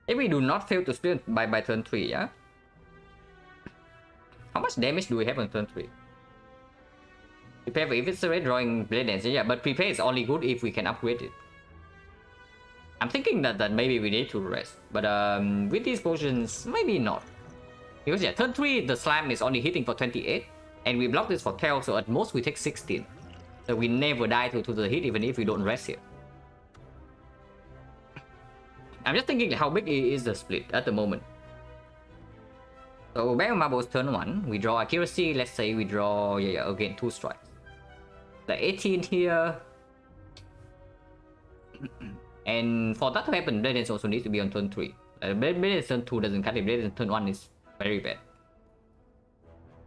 If we do not fail to split by turn 3, yeah? How much damage do we have on turn 3? Prepare for eviscerate, drawing blade dance. Yeah, but prepare is only good if we can upgrade it. I'm thinking that maybe we need to rest. But with these potions, maybe not. Because yeah, turn 3, the slime is only hitting for 28. And we block this for 12, so at most we take 16. So we never die to the hit even if we don't rest here. I'm just thinking how big is the split at the moment. So back on marbles turn 1, we draw accuracy. Let's say we draw, again, 2 strikes. Like 18 here. And for that to happen, Blade Dance also needs to be on turn 3. Blade Dance turn 2 doesn't cut it. Blade Dance turn 1 is very bad.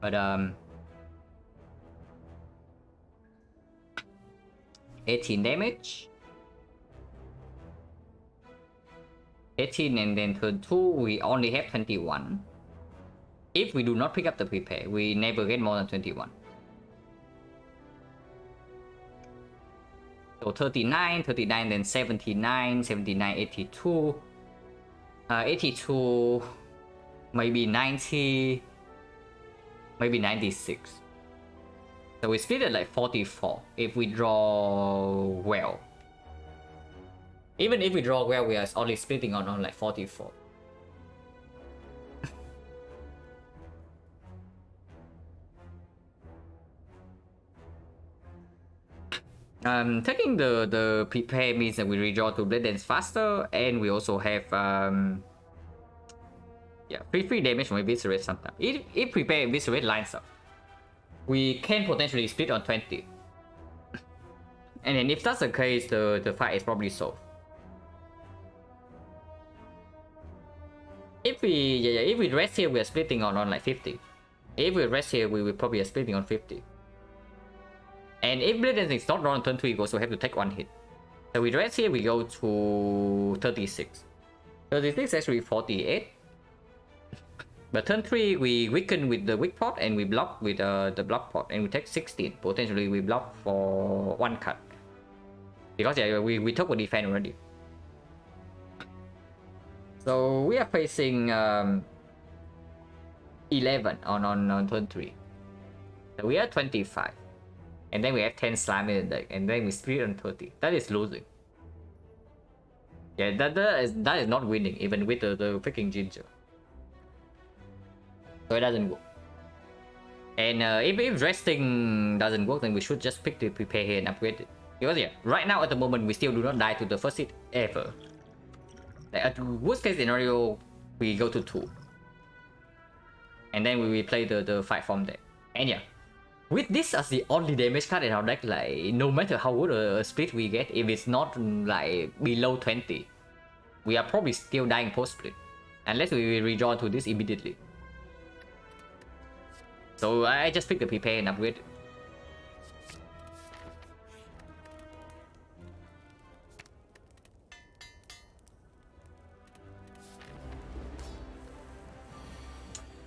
But 18 damage. 18 and then turn 2 we only have 21. If we do not pick up the prepare, we never get more than 21. So 39, 39, then 79, 79, 82. 82, maybe 90, maybe 96. So we split at like 44 if we draw well. Even if we draw well, we are only splitting on like 44. Taking the prepare means that we redraw to Blade Dance faster, and we also have free damage from Eviscerate sometimes. If prepare Eviscerate lines up, we can potentially split on 20. And then if that's the case, the fight is probably solved. If we rest here, we are splitting on like 50. If we rest here, we will probably be splitting on 50. And if Blade Dance is not drawn on turn 3, we also have to take 1 hit. So we rest here, we go to 36. 36 actually 48. But turn 3, we weaken with the weak pot and we block with the block pot and we take 16. Potentially we block for 1 cut. Because we took a defense already. So we are facing 11 on turn 3. So we are 25. And then we have 10 slime in the deck, and then we split on 30. That is losing. Yeah, that is not winning, even with the freaking Ginger. So it doesn't work. And if resting doesn't work, then we should just pick the prepare here and upgrade it. Because yeah, right now at the moment, we still do not die to the first hit ever. Like, at worst case scenario, we go to 2. And then we play the fight from there. And yeah. With this as the only damage card in our deck, like no matter how good a split we get, if it's not like below 20, we are probably still dying post split, unless we redraw to this immediately. So I just pick the prepare and upgrade.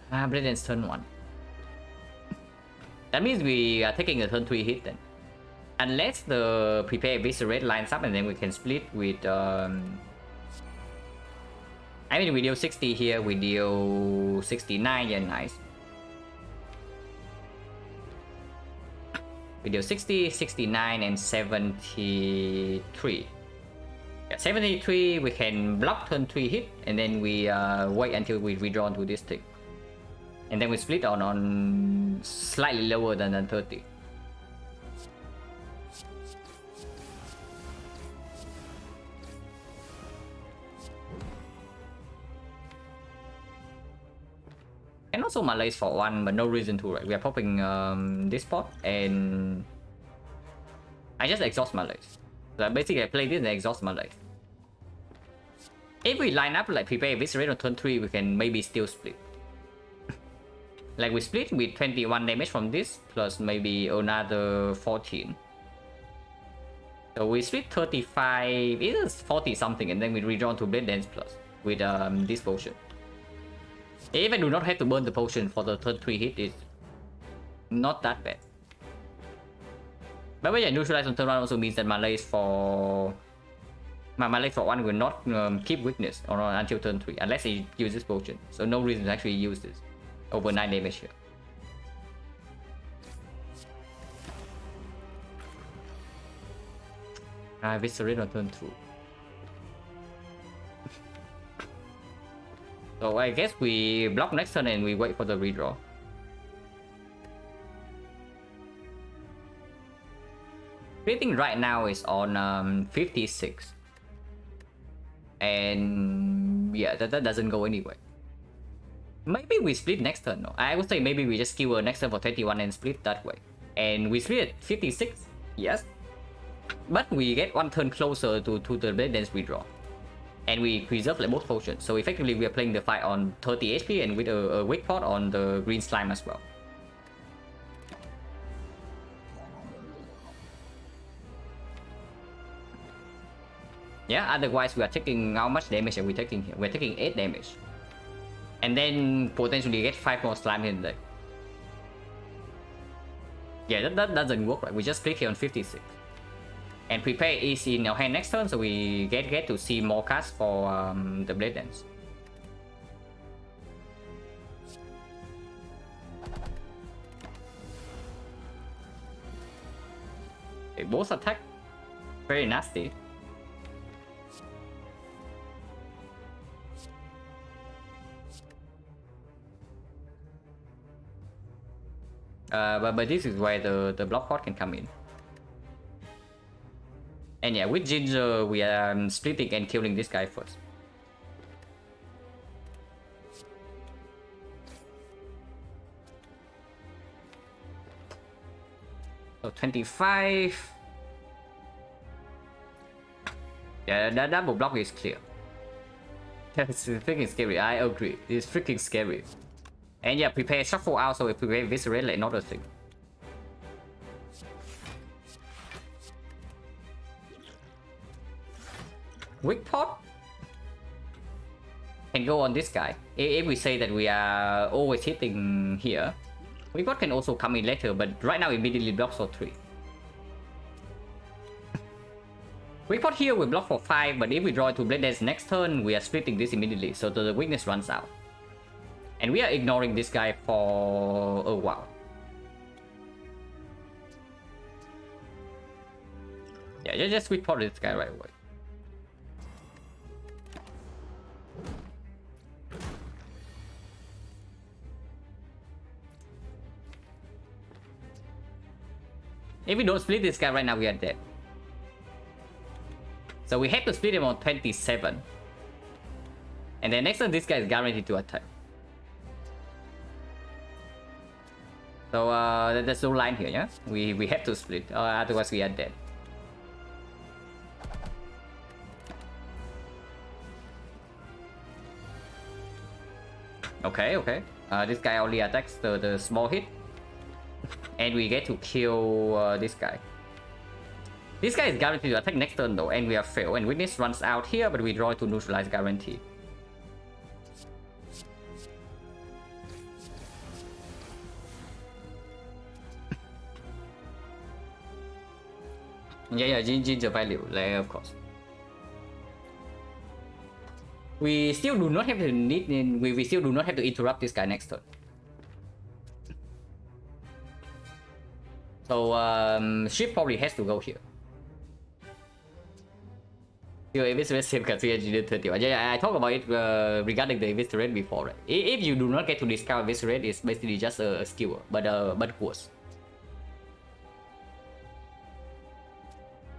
Blade Dance turn 1. That means we are taking a turn 3 hit then. Unless the prepare Eviscerate lines up and then we can split with I mean we deal 60 here, we deal 69, yeah, nice. We deal 60, 69, and 73. Yeah, 73, we can block turn 3 hit, and then we wait until we redraw to this thing. And then we split on slightly lower than 30. And also Malays for 1, but no reason to, right? We are popping this pot, and I just exhaust Malays. So basically I play this and exhaust Malays. If we line up like prepare Viscerate on turn 3, we can maybe still split. Like we split with 21 damage from this, plus maybe another 14. So we split 35, it is 40 something, and then we redraw to Blade Dance Plus with this potion. If I do not have to burn the potion for the turn 3 hit, it's not that bad. But when you neutralize on turn 1 also means that my Malays for 1 will not keep weakness or until turn 3 unless he uses potion. So no reason to actually use this. Over 9 damage here. Viscerate on turn 2. So I guess we block next turn and we wait for the redraw. Rating right now is on 56. And yeah, that doesn't go anywhere. Maybe we split next turn. No, I would say maybe we just skewer next turn for 21 and split that way. And we split at 56, yes. But we get 1 turn closer to the Blade Dance redraw. And we preserve like both potions. So effectively we are playing the fight on 30 HP and with a weak pot on the green slime as well. Yeah, otherwise we are taking how much damage are we taking here? We're taking 8 damage. And then potentially get 5 more slime in there. Yeah, that doesn't work, right? We just split here on 56. And prepare is in our hand next turn, so we get to see more cards for the Blade Dance. They both attack very nasty. But this is where the block pot can come in. And yeah, with Ginger, we are splitting and killing this guy first. So 25. Yeah, that double block is clear. It's freaking scary. I agree. It's freaking scary. And yeah, prepare shuffle out, so we prepare Viscerate like another thing. Weak pot can go on this guy. If we say that we are always hitting here, weak pot can also come in later, but right now immediately blocks for 3. Weak pot here we block for 5, but if we draw to Blade Dance next turn, we are splitting this immediately, so the weakness runs out. And we are ignoring this guy for a while. Yeah, just weak pot this guy right away. If we don't split this guy right now, we are dead. So we have to split him on 27. And then next turn, this guy is guaranteed to attack. So there's no line here, yeah? We have to split, otherwise we are dead. Okay. This guy only attacks the small hit. And we get to kill this guy. This guy is guaranteed to attack next turn though, and we are failed. And Witness runs out here, but we draw to neutralize guarantee. Yeah, Ginger value, like, of course. We still do not have to we still do not have to interrupt this guy next turn. So ship probably has to go here. Yeah, I talked about it regarding the eviscerate before, right? If you do not get to discover eviscerate, it's basically just a skewer, but worse.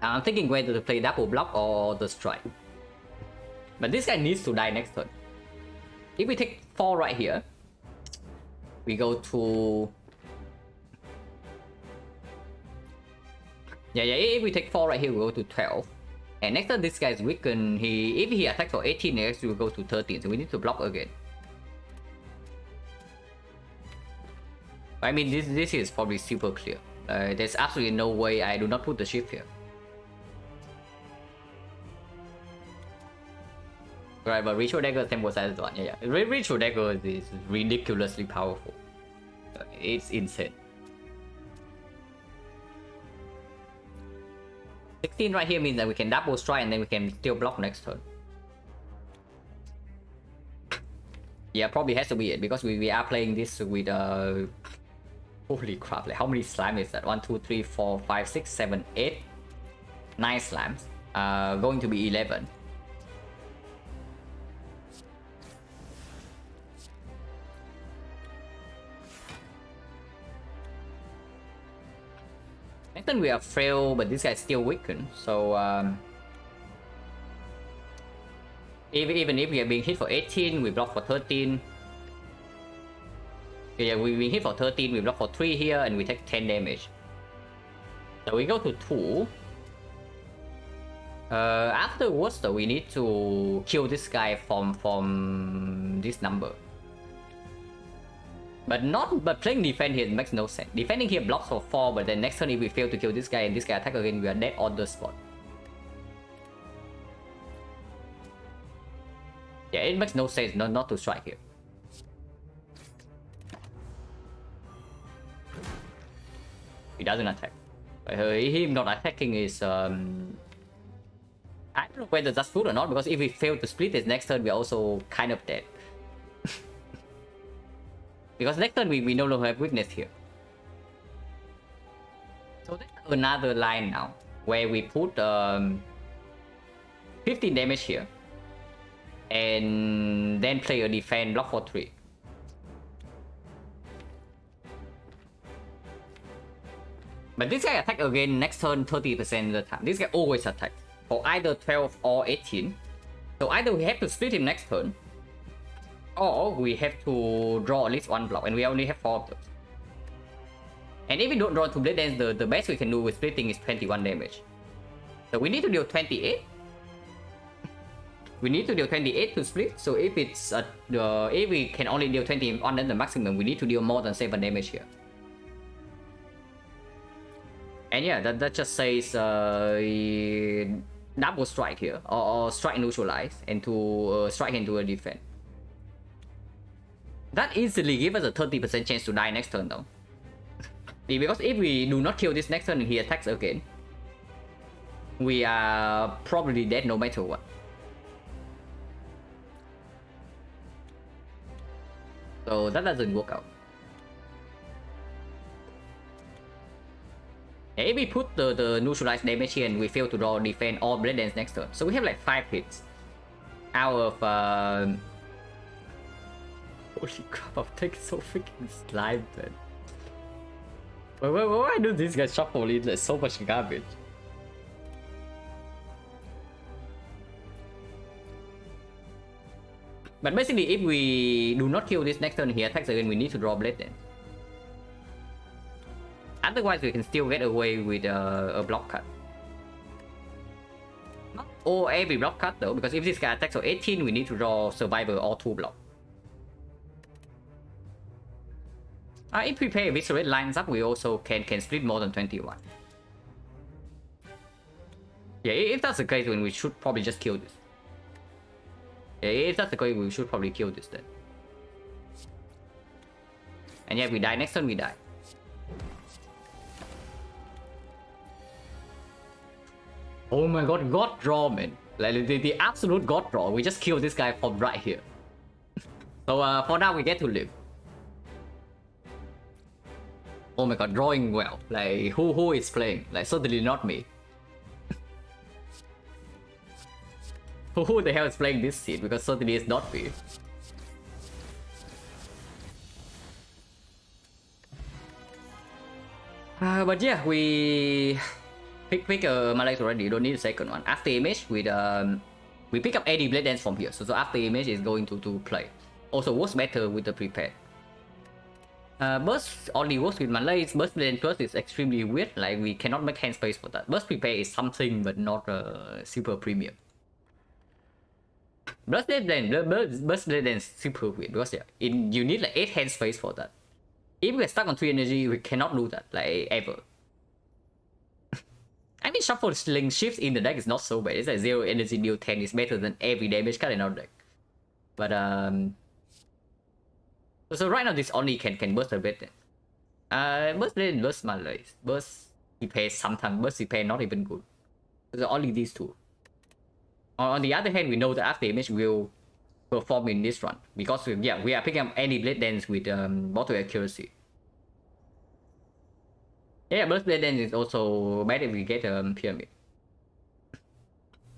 I'm thinking whether to play double block or the strike. But this guy needs to die next turn. If we take 4 right here, we go to... Yeah, if we take 4 right here, we go to 12. And next turn this guy is weakened. If he attacks for 18 next, we will go to 13. So we need to block again. I mean, this is probably super clear. There's absolutely no way I do not put the shift here. Right, but Ritual Dagger tempo size 1. Yeah. Ritual Dagger is ridiculously powerful. It's insane. 16 right here means that we can double strike and then we can still block next turn. Yeah, probably has to be it because we are playing this with holy crap, like how many slime is that? 1, 2, 3, 4, 5, 6, 7, 8, 9 slimes. Going to be 11. Next turn we are frail, but this guy is still weakened. So even if we are being hit for 18, we block for 13. Yeah, we hit for 13, we block for 3 here, and we take 10 damage. So we go to 2. Afterwards, though, we need to kill this guy from this number. But playing defense here makes no sense. Defending here blocks for 4, but then next turn if we fail to kill this guy and this guy attack again, we are dead on the spot. Yeah, it makes no sense not to strike here. He doesn't attack. Him not attacking is I don't know whether that's good or not, because if we fail to split this next turn, we're also kind of dead. Because next turn we no longer have weakness here. So there's another line now where we put 15 damage here and then play a defense block for 3. But this guy attack again next turn 30% of the time. This guy always attacks for either 12 or 18. So either we have to split him next turn, or we have to draw at least 1 block, and we only have 4 of those. And if we don't draw 2 blade dance, the best we can do with splitting is 21 damage. So we need to deal 28. We need to deal 28 to split. So if it's if we can only deal 21 then the maximum, we need to deal more than 7 damage here. And yeah, that just says double strike here, or strike neutralize, and to strike into a defense. That easily gives us a 30% chance to die next turn though. Because if we do not kill this next turn and he attacks again, we are probably dead no matter what. So that doesn't work out. If we put the neutralized damage here and we fail to draw defense or blade dance next turn, so we have like 5 hits out of holy crap, I'm taking so freaking slime, man. Why do these guys shuffle in like so much garbage? But basically, if we do not kill this next turn, he attacks again, we need to draw blade then. Otherwise, we can still get away with a block cut. Not or every block cut though, because if this guy attacks for 18, we need to draw survivor or 2 block. If we play Eviscerate lines up, we also can split more than 21. Yeah, if that's the case, then we should probably just kill this. Yeah, if that's the case, we should probably kill this then. And yeah, if we die next turn, we die. Oh my god, God draw, man. Like the absolute God draw. We just kill this guy from right here. So for now, we get to live. Oh my god, drawing well. Like, who is playing? Like, certainly not me. Who the hell is playing this scene? Because certainly it's not me. But yeah, we pick a Malay already. You don't need a second one. After image, we pick up any blade dance from here. So after image is going to play. Also works better with the prepared. Burst only works with Malays. Burst blade plus is extremely weird. Like we cannot make hand space for that. Burst prepare is something, but not super premium. Burst blade is super weird because yeah, you need like 8 hand space for that. If we're stuck on 3 energy, we cannot do that, like, ever. I mean, shuffle sling shifts in the deck is not so bad. It's like 0 energy deal 10 is better than every damage card in our deck. But, so right now this only can burst a bit. Burst Malays. Burst repair sometimes, burst repair not even good. So only these two. On the other hand, we know that after image will perform in this run because yeah, we are picking up any blade dance with bottle accuracy. Yeah, burst blade dance is also bad if we get pyramid.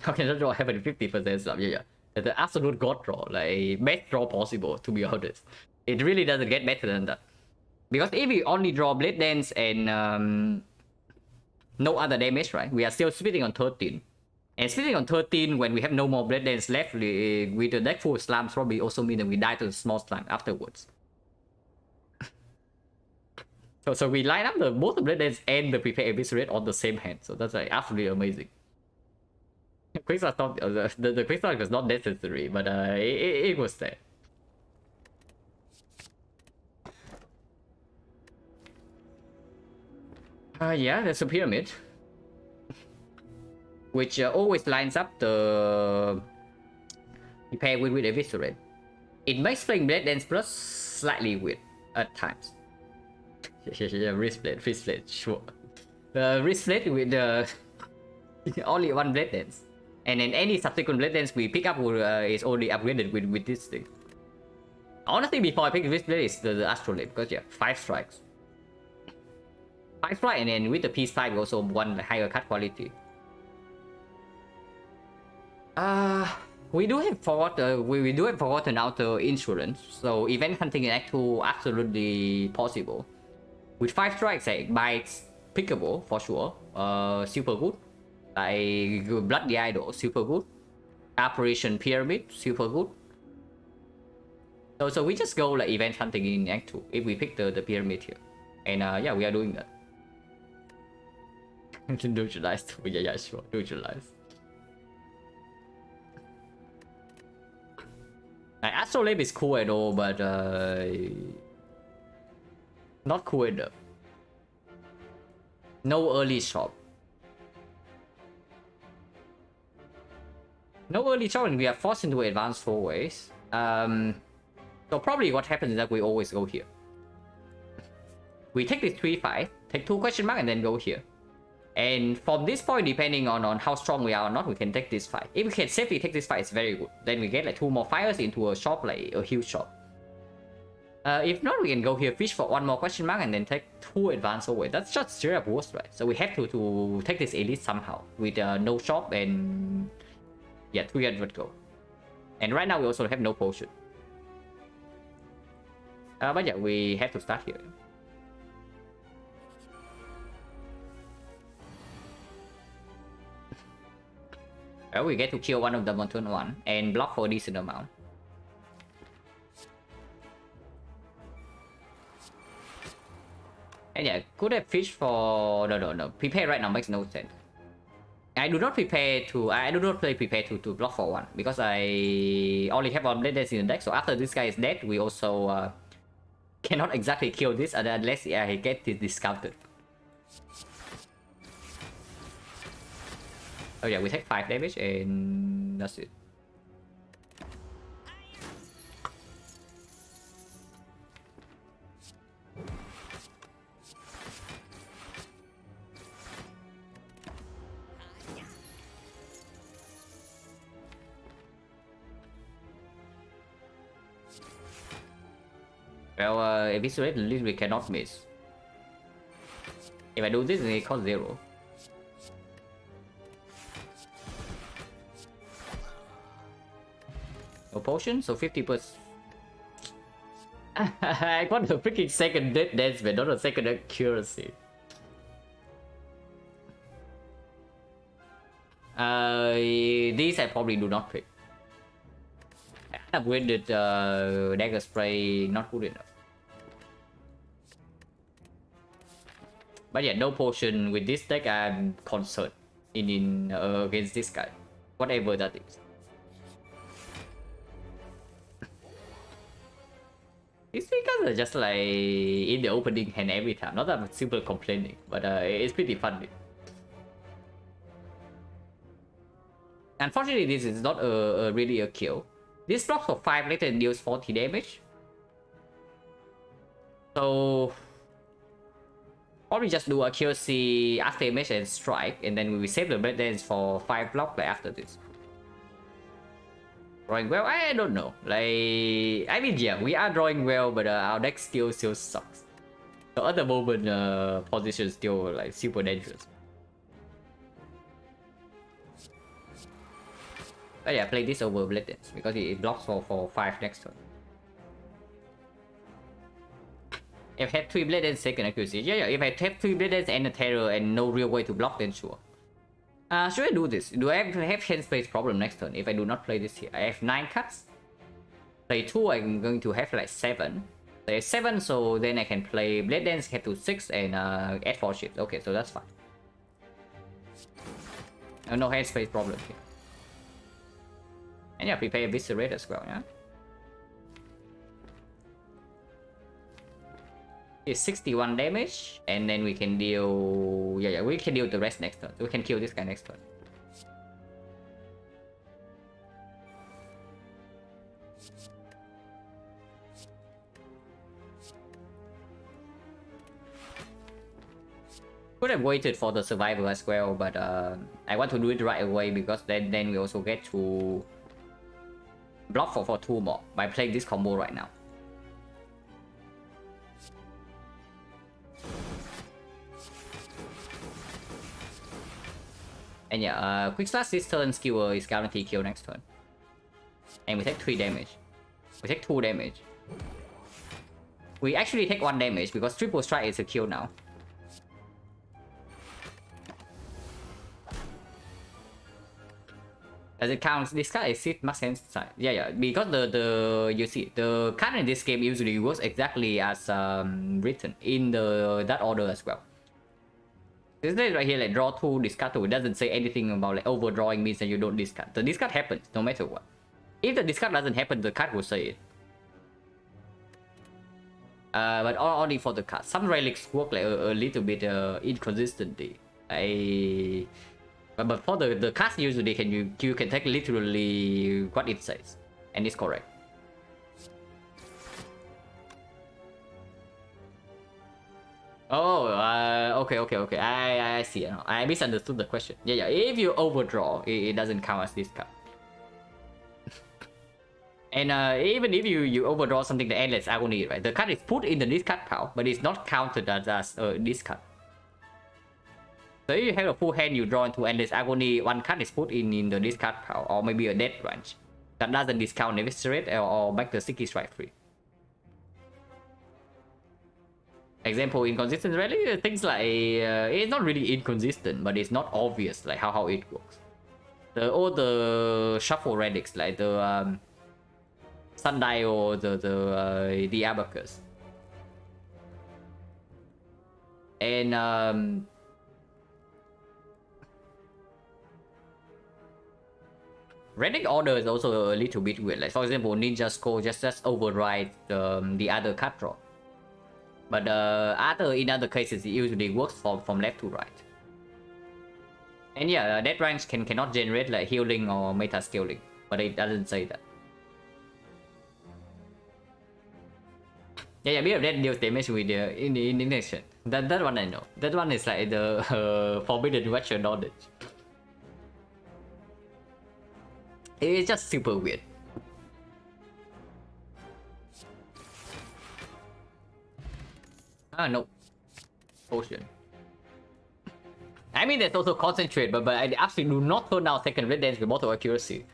Okay, that draw have a 50% slap. Yeah. The absolute god draw, like best draw possible, to be honest. It really doesn't get better than that. Because if we only draw blade dance and no other damage, right? We are still splitting on 13. And splitting on 13 when we have no more blade dance left with the deck full of slams probably also mean that we die to the small slime afterwards. So we line up both the blade dance and the prepare eviscerate on the same hand. So that's like absolutely amazing. Quickstar stop, the quickstar was not necessary, but it was there. Yeah, there's a pyramid. Which always lines up the repair with eviscerate. It makes playing blade dance plus slightly weird at times. Yeah, wrist blade, sure. Wrist blade with only one blade dance. And then any subsequent blade dance we pick up is only upgraded with this thing. Honestly, before I pick wrist blade is the astrolabe, because yeah, 5 strikes. 5 strikes, and then with the P5 we also want higher cut quality. We do have forgotten outer insurance, so event hunting in Act 2 absolutely possible. With 5 strikes, like bites pickable for sure, super good. Like Blood the Idol, super good. Apparition Pyramid, super good. So we just go like event hunting in Act 2 if we pick the pyramid here. And yeah, we are doing that. Neutralize too, yeah, sure, neutralize. Like, Astrolabe is cool and all, but not cool enough. No early shop. No early shop, and we are forced into advanced 4 ways. So probably what happens is that we always go here. We take this 3-5, take 2 question mark, and then go here. And from this point, depending on how strong we are or not, we can take this fight. If we can safely take this fight, it's very good. Then we get like 2 more fires into a shop, like a huge shop. If not, we can go here, fish for 1 more question mark, and then take 2 advance away. That's just straight up worse, right? So we have to take this elite somehow with no shop and yeah, 300 gold. And right now we also have no potion. But yeah, we have to start here. Well, we get to kill one of them on turn 1 and block for a decent amount. And yeah, could have fished for no. Prepare right now makes no sense. I do not play prepare to block for 1 because I only have 1 blade dance in the deck. So after this guy is dead, we also cannot exactly kill this unless I get this discounted. Oh yeah, we take 5 damage and that's it. Well, eviscerate at least we cannot miss. If I do this, then it costs 0. No potion, so 50%. I got a freaking second death dance, but not a second accuracy. These I probably do not pick. I end up with the dagger spray not good enough. But yeah, no potion with this deck. I'm concerned in against this guy, whatever that is. These guys are just like in the opening hand every time. Not that I'm super complaining, but it's pretty funny. Unfortunately, this is not really a kill. This blocks for 5 later and deals 40 damage. So probably just do accuracy, afterimage, and strike, and then we will save the blade dance for 5 block like after this. Drawing well, I don't know. Like, I mean, yeah, we are drawing well, but our deck still sucks. So at the moment, position still like super dangerous. But yeah, play this over blade dance because it blocks for 5 next turn. If I had 3 blade dance, second accuracy. Yeah, if I have 3 blade dance and a terror and no real way to block, then sure. Should I do this? Do I have hand space problem next turn if I do not play this here? I have 9 cuts. Play 2, I'm going to have like 7. Play 7, so then I can play Blade Dance, head to 6, and add 4 shifts. Okay, so that's fine. No hand space problem here. And yeah, prepare Viscerate as well, yeah? It's 61 damage, and then we can deal... Yeah, we can deal the rest next turn. We can kill this guy next turn. Could have waited for the survival as well, but I want to do it right away because then we also get to block for 2 more by playing this combo right now. And yeah, quick slash this turn, skewer is guaranteed kill next turn. And we take 3 damage. We take 2 damage. We actually take 1 damage because triple strike is a kill now. Does it count? This card is it must hand side. Yeah, because the you see the card in this game usually works exactly as written in that order as well. This is right here like draw 2, discard 2. It doesn't say anything about like overdrawing means that you don't discard. The discard happens no matter what. If the discard doesn't happen, the card will say it. But only for the card. Some relics work like a little bit inconsistently. But for the cards usually you can take literally what it says, and it's correct. Oh, okay. I see. I misunderstood the question. Yeah. If you overdraw, it doesn't count as discard. And even if you overdraw something, the Endless Agony, right? The card is put in the discard pile, but it's not counted as discard. So if you have a full hand, you draw into Endless Agony, 1 card is put in the discard pile, or maybe a Death Range. That doesn't discount Eviscerate or make the Sticky Strike free. Example, inconsistent rally, things like it's not really inconsistent, but it's not obvious like how it works. All the shuffle relics like the Sundial, the Abacus, and relic order is also a little bit weird. Like for example, Ninja Scroll just override the other card draw. But in other cases, it usually works from left to right. And yeah, that range cannot generate like healing or meta scaling, but it doesn't say that. Yeah, bit of that deals damage with the indignation. That one I know. That one is like the forbidden Witcher knowledge. It's just super weird. No. Potion. I mean, there's also concentrate, but I absolutely do not turn down second red dance with mortal accuracy.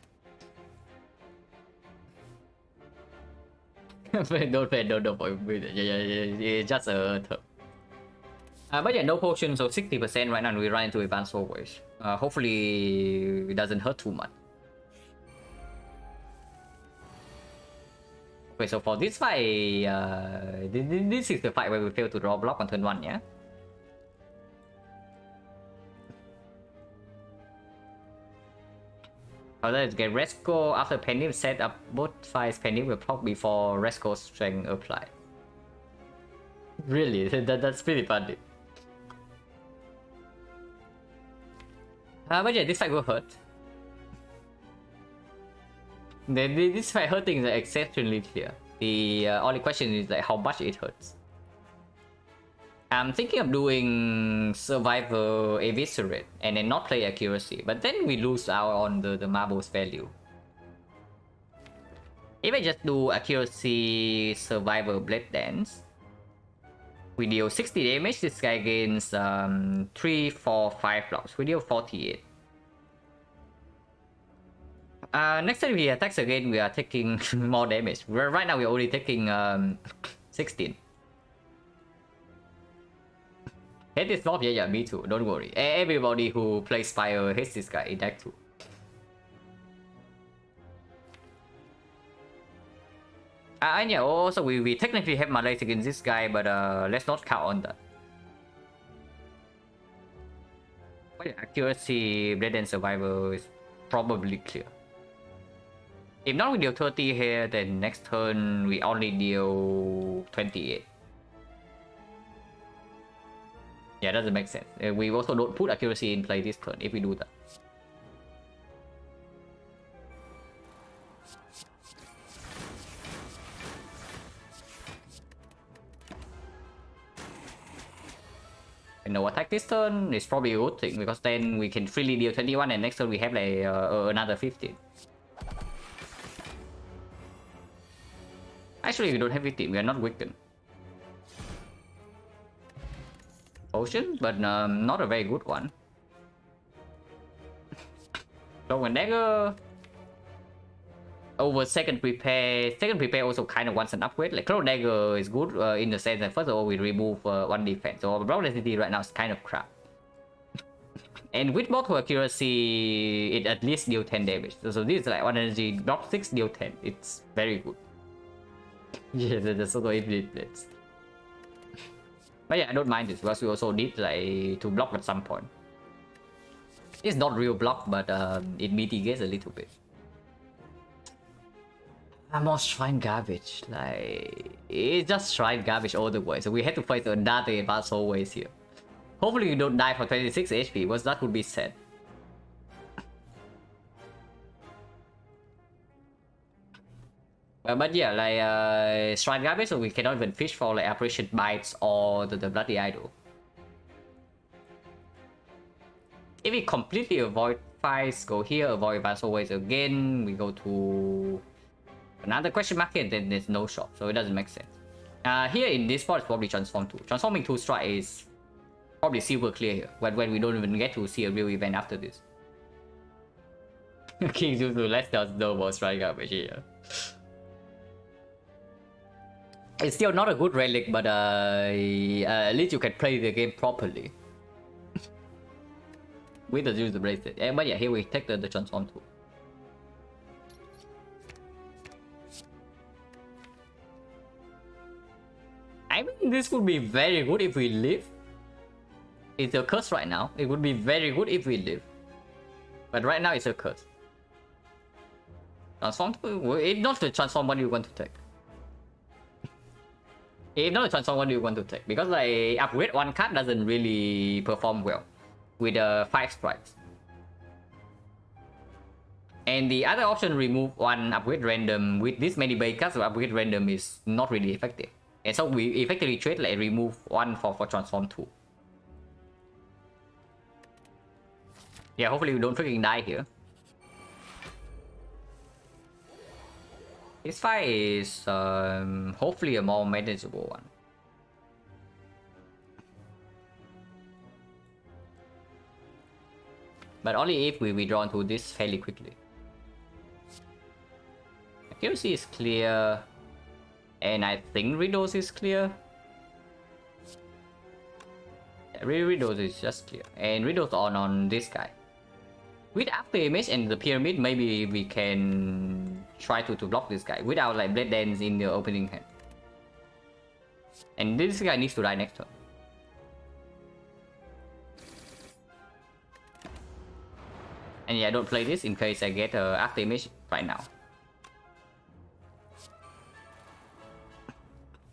Don't play, don't yeah, it's just a term. But yeah, no potion, so 60% right now, and we run into advanced always. Hopefully, it doesn't hurt too much. Okay, so for this fight, this is the fight where we fail to draw block on turn 1, yeah? Let's get Resco after Penny set up both fights. Penny will proc before Resco's strength applied. Really? That's pretty funny. But yeah, this fight will hurt. This fight hurting is exceptionally clear. The only question is like how much it hurts. I'm thinking of doing Survivor Eviscerate and then not play Accuracy, but then we lose out on the marbles value. If I just do Accuracy Survivor Blade Dance, we deal 60 damage. This guy gains 3, 4, 5 blocks. We deal 48. Next time he attacks again, we are taking more damage. Right now we're only taking 16. Hate this mob? Yeah, me too. Don't worry. Everybody who plays Spire hates this guy in deck too. And yeah, also we technically have malaise against this guy, but let's not count on that. But yeah, accuracy, Blade and Survivor is probably clear. If not, we deal 30 here, then next turn we only deal 28. Yeah, doesn't make sense. We also don't put accuracy in play this turn if we do that. And no attack this turn is probably a good thing, because then we can freely deal 21 and next turn we have like another 15. Actually, we don't have 15, we are not weakened. Potion, but not a very good one. So when dagger over second prepare also kind of wants an upgrade. Like Crow Dagger is good in the sense that first of all we remove one defense, so our brown density right now is kind of crap. And with mortal accuracy, it at least deal 10 damage. So this is like 1 energy, drop 6, deal 10. It's very good. Yeah, that's also infinite blades. But yeah, I don't mind this because we also need like to block at some point. It's not real block, but it mitigates a little bit. More shrine garbage, like it's just shrine garbage all the way. So we have to fight another advanced always here. Hopefully you don't die for 26 HP, because that would be sad. But yeah, like shrine garbage, so we cannot even fish for like apparition bites or the bloody idol. If we completely avoid fights, go here, avoid advanced always again, we go to another question mark here, then there's no shop, so it doesn't make sense. Here in this spot, it's probably transform 2. Transforming 2 strike is probably super clear here, when we don't even get to see a real event after this. King Zuzu, let's just double strike garbage here. It's still not a good relic, but at least you can play the game properly. With the user bracelet. Yeah, but yeah, here we take the transform 2. I mean, this would be very good if we live. It's a curse right now. It would be very good if we live. But right now it's a curse. Transform 2? If not the transform, what do you want to take? If not the transform, what do you want to take? Because like upgrade one card doesn't really perform well with 5 strikes. And the other option, remove one upgrade random with this many base cards, so upgrade random is not really effective. And so we effectively trade like remove one for transform 2. Yeah, hopefully we don't freaking die here. This fight is hopefully a more manageable one. . but only if we withdraw into this fairly quickly. Accuracy is clear, and I think Riddles is clear. Yeah, Riddles is just clear, and Riddles on this guy. With after image and the pyramid, maybe we can try to block this guy without like Blade Dance in the opening hand. And this guy needs to die next turn. And yeah, don't play this in case I get after image right now.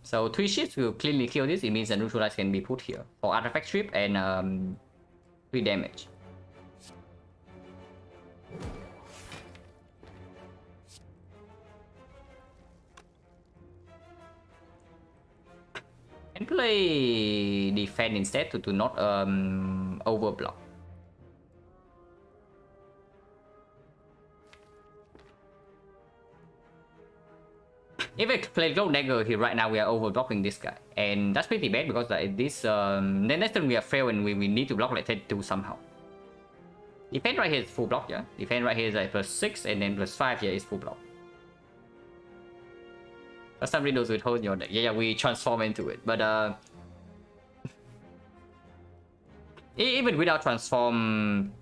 So 3 ships will cleanly kill this. It means the neutralize can be put here for artifact strip and 3 damage. And play defend instead to not overblock. If I play Gold Dagger here right now, we are overblocking this guy, and that's pretty bad because like this then next turn we are fail and we need to block like 32 somehow. Defend right here is full block, yeah. Defend right here is like +6 and then +5 here is full block. For some riddles with hold your deck. Yeah, we transform into it, but even without transform,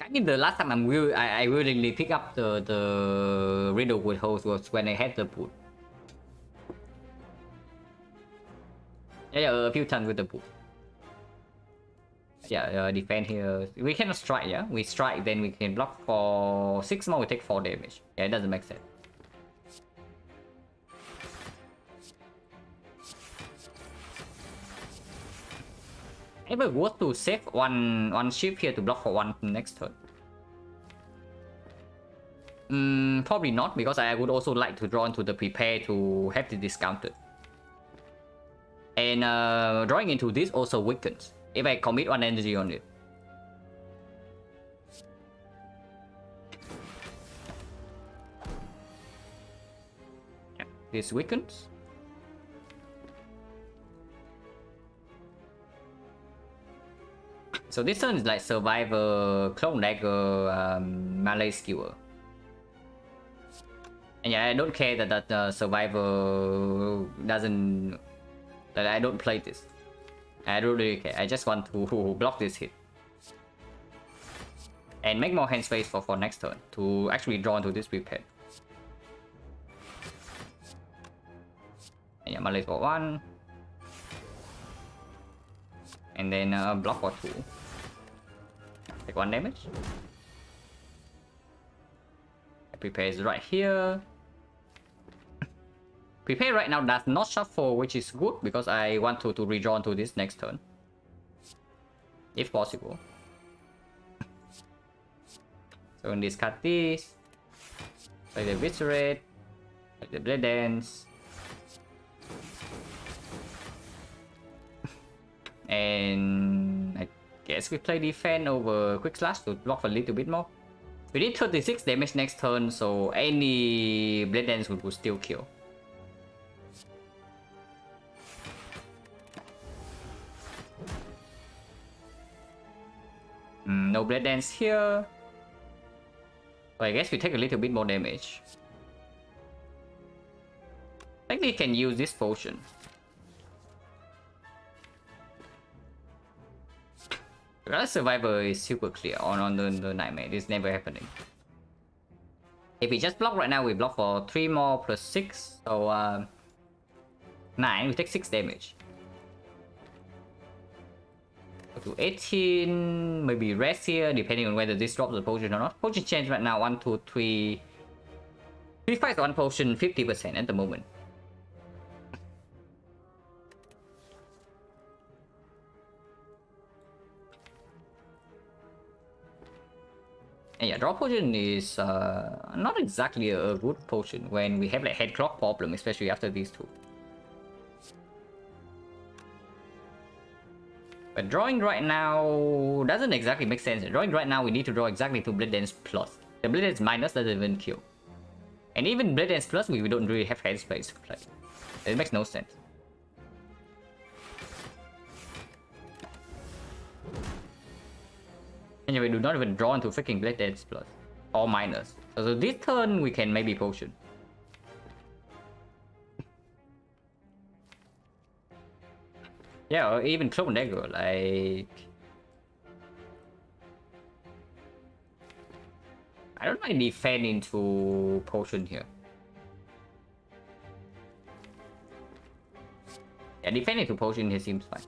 I mean the last time I willingly pick up the riddle with holes was when I had the pool. Yeah, a few times with the pool. Yeah, defend here. We cannot strike, yeah? We strike, then we can block for 6 more, we take 4 damage. Yeah, it doesn't make sense. Ever worth to save one ship here to block for 1 next turn? Probably not, because I would also like to draw into the prepare to have it discounted. And drawing into this also weakens if I commit 1 energy on it. Yeah, this weakens. So this turn is like Survivor, Clone Dagger, Melee Skewer. And yeah, I don't care that Survivor doesn't... that I don't play this. I don't really care. I just want to block this hit. And make more hand space for next turn to actually draw into this prepare. And yeah, Melee for 1. And then block for 2. Take 1 damage. Prepare is right here. Prepare right now does not shuffle, which is good because I want to redraw to this next turn. If possible. So in discard this. Play the Viscerate. Play the Blade Dance. And I guess we play defense over quick slash to block a little bit more. We did 36 damage next turn, so any Blade Dance would still kill. No Blade Dance here. So I guess we take a little bit more damage. I think we can use this potion. The Survivor is super clear on the Nightmare. This is never happening. If we just block right now, we block for 3 more plus 6. So 9, we take 6 damage. Go to 18, maybe rest here, depending on whether this drops the potion or not. Potion change right now, 1, 2, 3. 3 fights 1 potion, 50% at the moment. And yeah, draw potion is not exactly a good potion when we have like head clock problem, especially after these 2. But drawing right now doesn't exactly make sense. Drawing right now, we need to draw exactly to Blade Dance Plus. The Blade Dance Minus doesn't even kill. And even Blade Dance Plus, we don't really have head space to play. It makes no sense. And and we do not even draw into freaking Blade Dance Plus or minus. So this turn we can maybe potion. Yeah, or even Clone Dagger, like... I don't mind defend into potion here. Yeah, defend into potion here seems fine.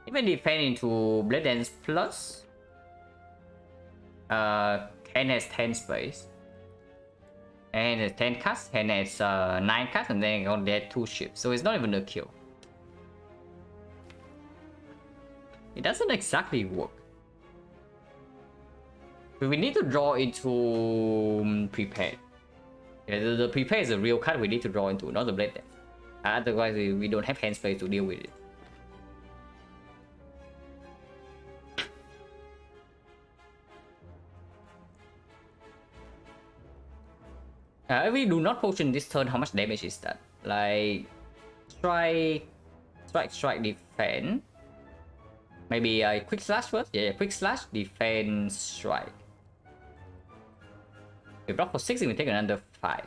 Even defend into Blade Dance Plus. Hand has 10 space. And has 10 cuts, and has 9 cuts, and then on there 2 ships. So it's not even a kill. It doesn't exactly work. But we need to draw into prepared. Yeah, the prepared is a real card we need to draw into, not the Blade Dance. Otherwise, we don't have hand space to deal with it. If we do not potion this turn, how much damage is that? Like, strike, defend. Maybe a quick slash first? Yeah, quick slash, defend, strike. We block for 6 and we take another 5.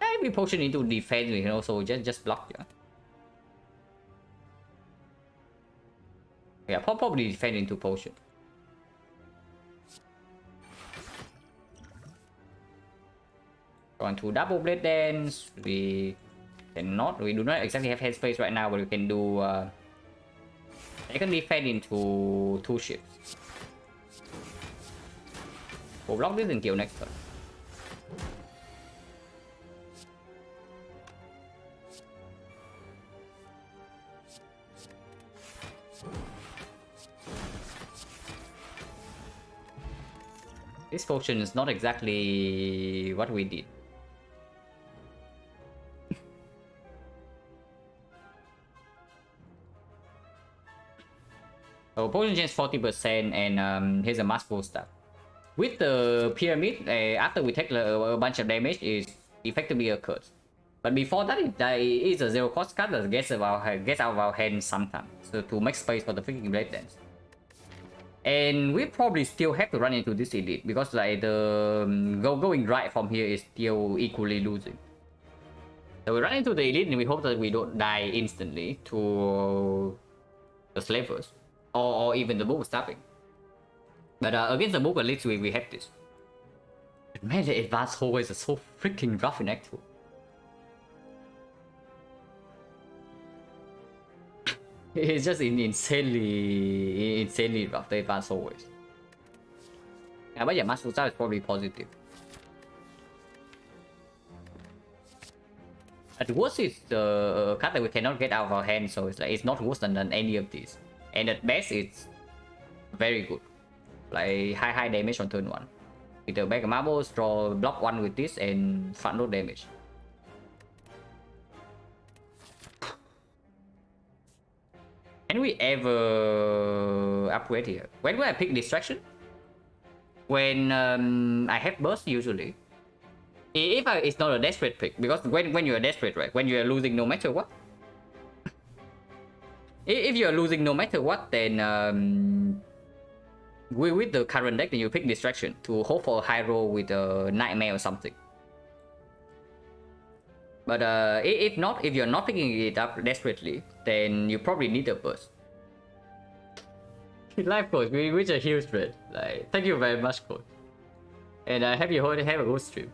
If we potion into defense, we can also just block, yeah. Yeah, probably defend into potion. Going to double Blade Dance, we do not exactly have headspace right now, but we can do they can defend into 2 ships. We'll block this and kill next turn. This potion is not exactly what we did. So potion change 40% and here's a mass full stack. With the pyramid, after we take a bunch of damage, it's effectively a curse. But before that, it is a 0 cost card that gets out of our hand sometimes. So to make space for the freaking Blade Dance. And we probably still have to run into this elite because like the going right from here is still equally losing. So we run into the elite and we hope that we don't die instantly to the slavers or even the book stabbing. But against the book at least we have this. But man, the advanced hallways are so freaking rough in Act 2. It's just insanely rough, the advanced hallways. Yeah, but yeah, Master Star is probably positive. At worst, it's the card that we cannot get out of our hand, so it's not worse than any of these. And at best, it's very good. Like high damage on turn 1. With the bag of marbles, draw block 1 with this and front load damage. Can we ever upgrade here? When do I pick distraction? When I have burst usually. It's not a desperate pick, because when you're desperate, right? When you're losing no matter what. If you're losing no matter what, then with the current deck, then you pick distraction to hope for a high roll with a nightmare or something. But if not, if you're not picking it up desperately, then you probably need a burst. Life coach, we reach a huge thread. Like, thank you very much, coach. And I hope you have a good stream.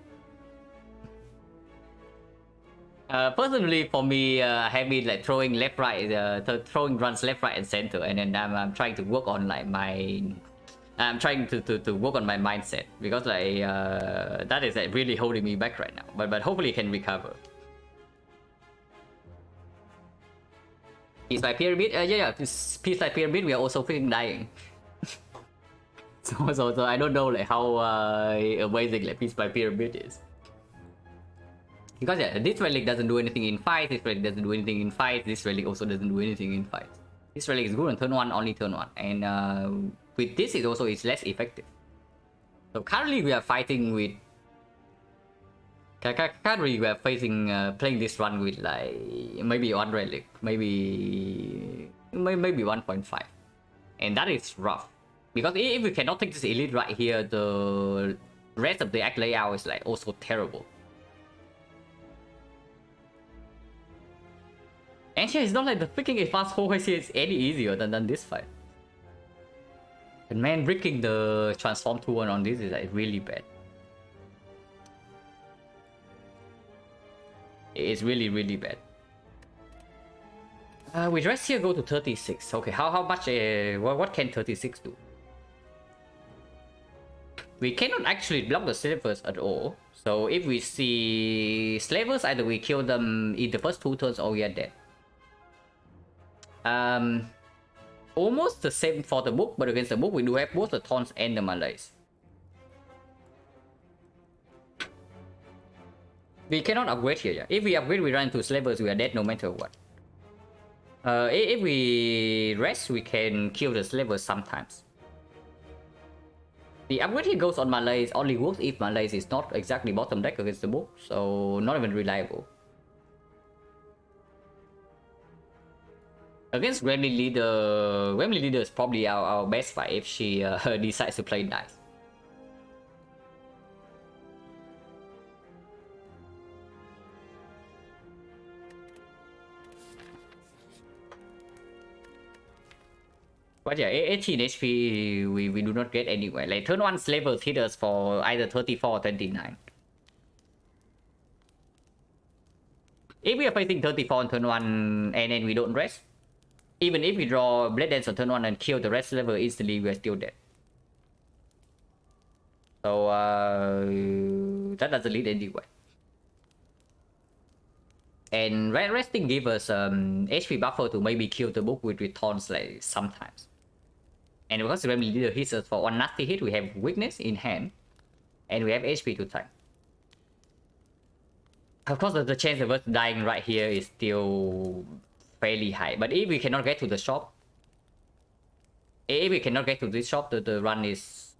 Personally, for me, I have been like throwing left, right, throwing runs left, right, and center, and then I'm trying to work on like I'm trying to work on my mindset because like that is like really holding me back right now. But hopefully, it can recover. Piece by pyramid, yeah, piece by pyramid, we are also freaking dying. so I don't know like how amazing like piece by pyramid is. Because yeah, this relic doesn't do anything in fight, this relic doesn't do anything in fight, this relic also doesn't do anything in fight. This relic is good on turn 1, only turn 1, and with this it also is less effective. So currently we are fighting with Can't really were facing playing this run with like maybe one relic, maybe 1.5, and that is rough because if we cannot take this elite right here, the rest of the act layout is like also terrible. And yeah, it's not like the freaking advanced whole here is any easier than this fight. And man, breaking the transform 2-1 on this is like really bad. It's really, really bad. We rest here, go to 36. Okay, how much? What can 36 do? We cannot actually block the slavers at all. So if we see slavers, either we kill them in the first 2 turns or we are dead. Almost the same for the book, but against the book we do have both the taunts and the melees. We cannot upgrade here. Yeah. If we upgrade, we run into slavers, we are dead no matter what. If we rest, we can kill the slavers sometimes. The upgrade here goes on melees, only works if melees is not exactly bottom deck against the book, so not even reliable. Against Gremlin Leader is probably our best fight if she decides to play nice. But yeah, 18 HP we do not get anywhere. Like turn 1 slavers hit us for either 34 or 29. If we are facing 34 on turn 1 and then we don't rest, even if we draw Blade Dance on turn 1 and kill the rest level instantly, we are still dead. So that doesn't lead anywhere. And resting gives us HP buffer to maybe kill the book with returns like sometimes. And because the Gremlin Leader hits us for 1 nasty hit, we have weakness in hand, and we have HP to tank. Of course, the chance of us dying right here is still fairly high. But if we cannot get to the shop, if we cannot get to this shop, the run is...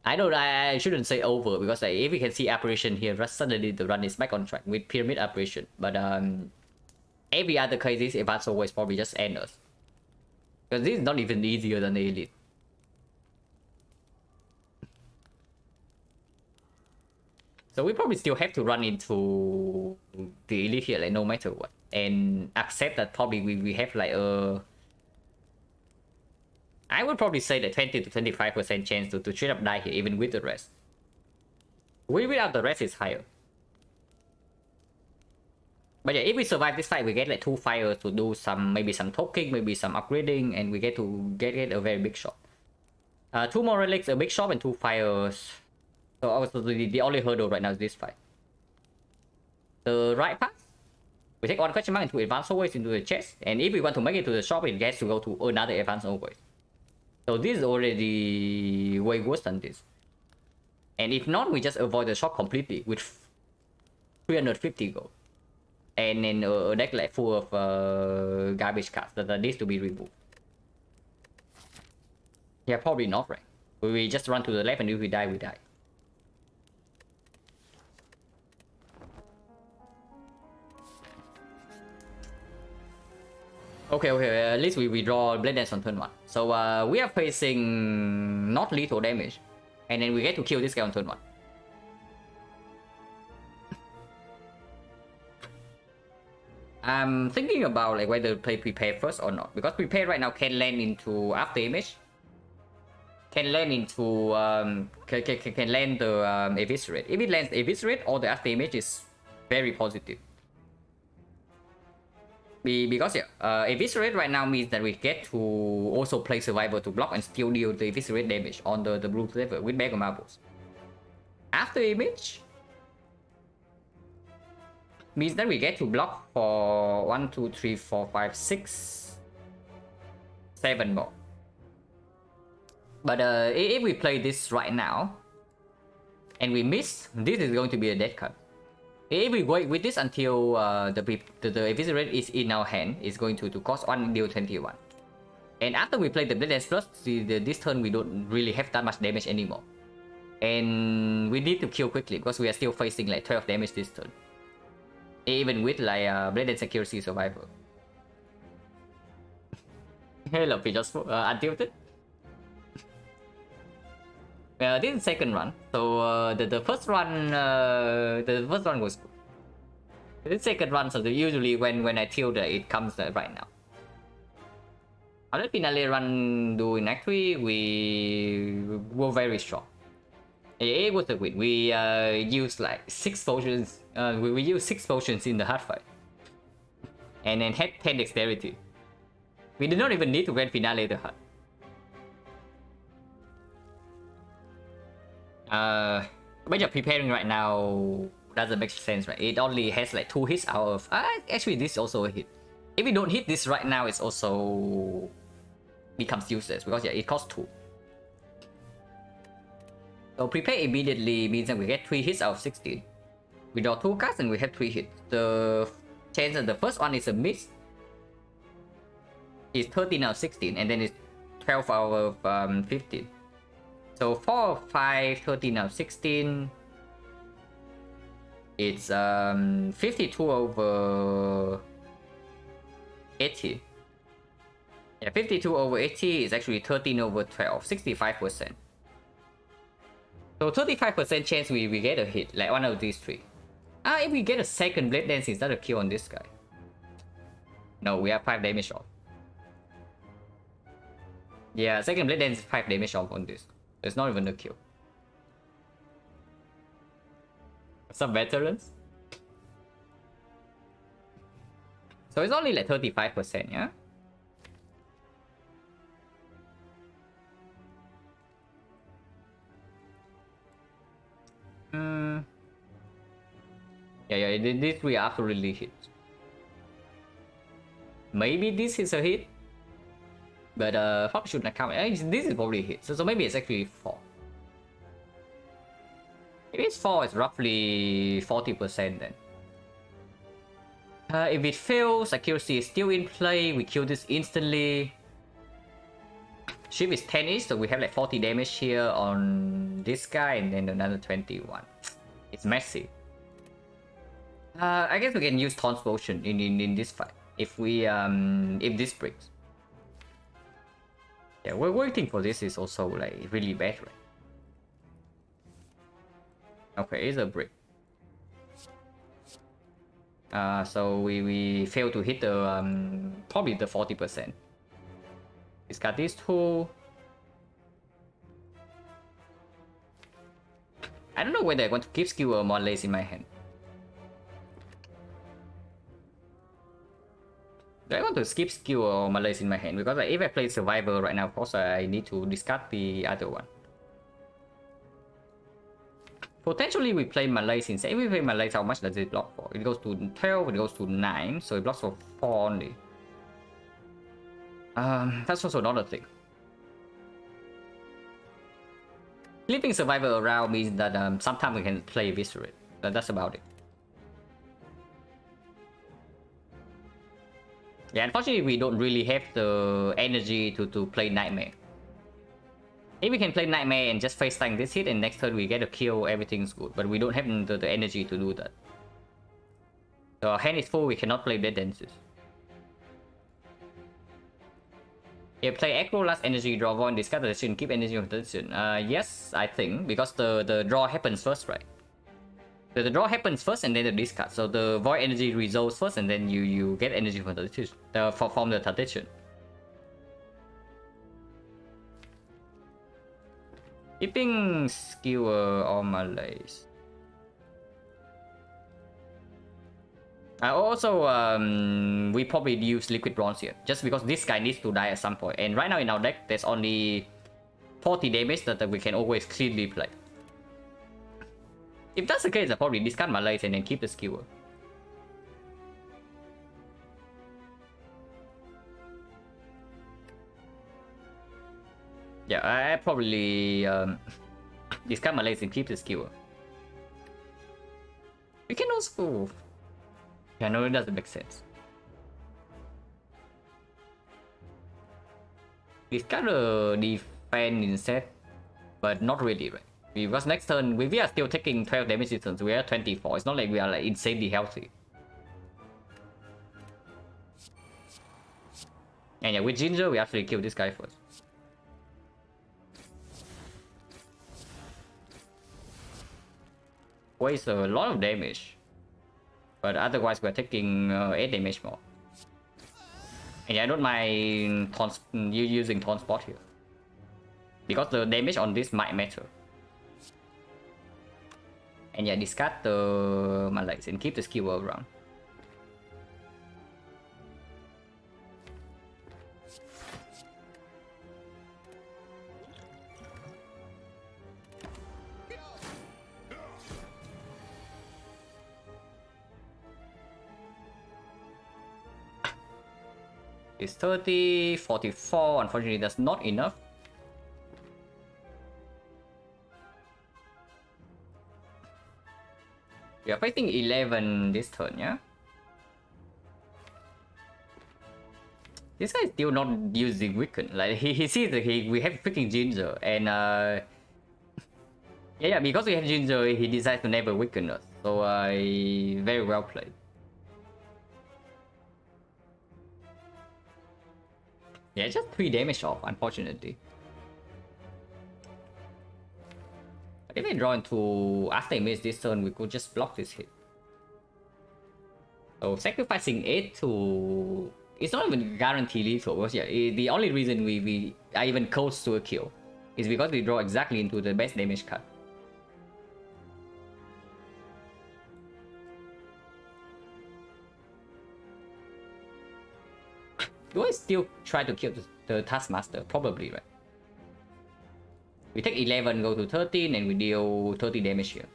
I shouldn't say over, because like, if we can see apparition here, suddenly the run is back on track with pyramid apparition. But every other case, this advance always probably just end us. Because this is not even easier than the elite. So we probably still have to run into the elite here, like no matter what. And accept that probably we have like a... I would probably say that 20 to 25% chance to straight up die here, even with the rest. Without the rest is higher. But yeah, if we survive this fight, we get like 2 fires to do some, maybe some toking, maybe some upgrading, and we get to get a very big shot. 2 more relics, a big shot, and 2 fires. So obviously the only hurdle right now is this fight. The right path, we take 1 question mark into advanced always into the chest, and if we want to make it to the shop, it gets to go to another advanced always. So this is already way worse than this. And if not, we just avoid the shop completely with 350 gold. And then a deck like full of garbage cards that needs to be removed. Yeah, probably not, right? We just run to the left, and if we die, we die. Okay, at least we draw Blade Dance on turn 1. So we are facing not lethal damage, and then we get to kill this guy on turn 1. I'm thinking about like whether to play prepare first or not, because prepare right now can land into after image, can land into can land the eviscerate. If it lands eviscerate, all the after image is very positive. Because yeah, eviscerate right now means that we get to also play survivor to block and still deal the eviscerate damage on the blue level with bag of marbles. After image means that we get to block for 1, 2, 3, 4, 5, 6, 7 more. But if we play this right now and we miss, this is going to be a dead card. If we wait with this until the eviscerate is in our hand, it's going to cost 1 deal 21. And after we play the Blade Dance Plus, this turn we don't really have that much damage anymore. And we need to kill quickly because we are still facing like 12 damage this turn. Even with like Blade and Security Survivor. Hello, we just untilted. This is second run. So the first run was good. The second run, so usually when I tilt it comes right now. On the finale run during Act 3, we were very strong. It was a win. We used like 6 potions. We used 6 potions in the hard fight. And then had 10 dexterity. We did not even need to grand finale the hard. But you're preparing right now doesn't make sense, right? It only has like 2 hits out of... actually, this is also a hit. If we don't hit this right now, it's also becomes useless because yeah, it costs 2. So prepare immediately means that we get 3 hits out of 16. We draw 2 cards and we have 3 hits. The chance that the first one is a miss is 13 out of 16, and then it's 12 out of 15. So 4 of 5, 13 out of 16. It's 52 over 80. Yeah, 52 over 80 is actually 13 over 12, 65%. So 35% chance we get a hit, like one of these 3. If we get a second Blade Dance, is that a kill on this guy? No, we have 5 damage off. Yeah, second Blade Dance is 5 damage off on this. It's not even a kill. Some veterans? So it's only like 35%, yeah? Yeah, this we absolutely hit. Maybe this is a hit, but probably should not count. This is probably a hit, so maybe it's actually 4. If it's 4, it's roughly 40% then. If it fails, accuracy is still in play. We kill this instantly. Shift is 10-ish, so we have like 40 damage here on this guy, and then another 21. It's massive. I guess we can use Taunt's Potion in this fight if we if this breaks. Yeah, we're waiting for this is also like really bad, right? Okay, it's a break. So we fail to hit the probably the 40%. It's got these 2. I don't know whether I want to keep skill or more lace in my hand. Do I want to skip skill or malaise in my hand? Because like, if I play survivor right now, of course I need to discard the other one. Potentially we play malaise instead. If we play malaise, how much does it block for? It goes to 12, it goes to 9, so it blocks for 4 only. That's also another thing. Flipping survivor around means that sometimes we can play Viscerate. That's about it. Yeah, unfortunately we don't really have the energy to play Nightmare. If we can play Nightmare and just face tank this hit and next turn we get a kill, everything's good. But we don't have the energy to do that. So our hand is full, we cannot play Dead Dances. Yeah, play aggro, last energy, draw one, discard the decision, keep energy of the decision. Yes, I think, because the draw happens first, right? The draw happens first and then the discard. So the void energy resolves first and then you get energy from the decision, from the tradition. Keeping skewer or malaise. Also, we probably use liquid bronze here, just because this guy needs to die at some point. And right now in our deck, there's only 40 damage that we can always cleanly play. If that's the case, I'll probably discard malaise and then keep the skewer. Yeah, I probably discard malaise and keep the skewer. We can also... Yeah, no, it doesn't make sense. Discard the defense instead, but not really, right? Because next turn, we are still taking 12 damage this turn, so we are 24. It's not like we are like insanely healthy. And yeah, with Ginger, we actually kill this guy first. Waste a lot of damage. But otherwise, we're taking 8 damage more. And yeah, I don't mind you using Taunt Spot here. Because the damage on this might matter. And yeah, discard the Malays and keep the skill around. It's 30, 44, unfortunately that's not enough. We are fighting 11 this turn, yeah? This guy is still not using Weaken. Like, he sees that we have freaking Ginger, and yeah, because we have Ginger, he decides to never Weaken us. So, very well played. Yeah, just 3 damage off, unfortunately. But if I draw into after I miss this turn, we could just block this hit. So sacrificing 8 to... It's not even guaranteed lethal, because yeah, the only reason we are even close to a kill is because we draw exactly into the best damage card. Do I still try to kill the Taskmaster? Probably, right? We take 11, go to 13, and we deal 30 damage here.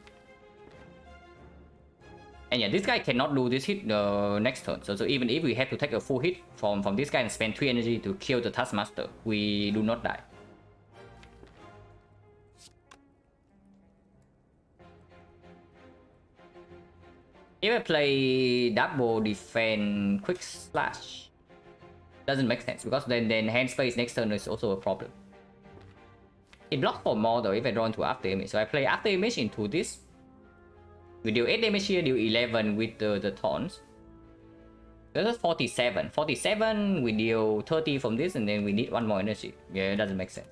And yeah, this guy cannot do this hit next turn. So even if we have to take a full hit from this guy and spend 3 energy to kill the Taskmaster, we do not die. If I play double defense quick slash, doesn't make sense because then hand space next turn is also a problem. It blocks for more though if I draw into after image. So I play after image into this. We deal 8 damage here, deal 11 with the taunts. This is 47. 47, we deal 30 from this, and then we need 1 more energy. Yeah, it doesn't make sense.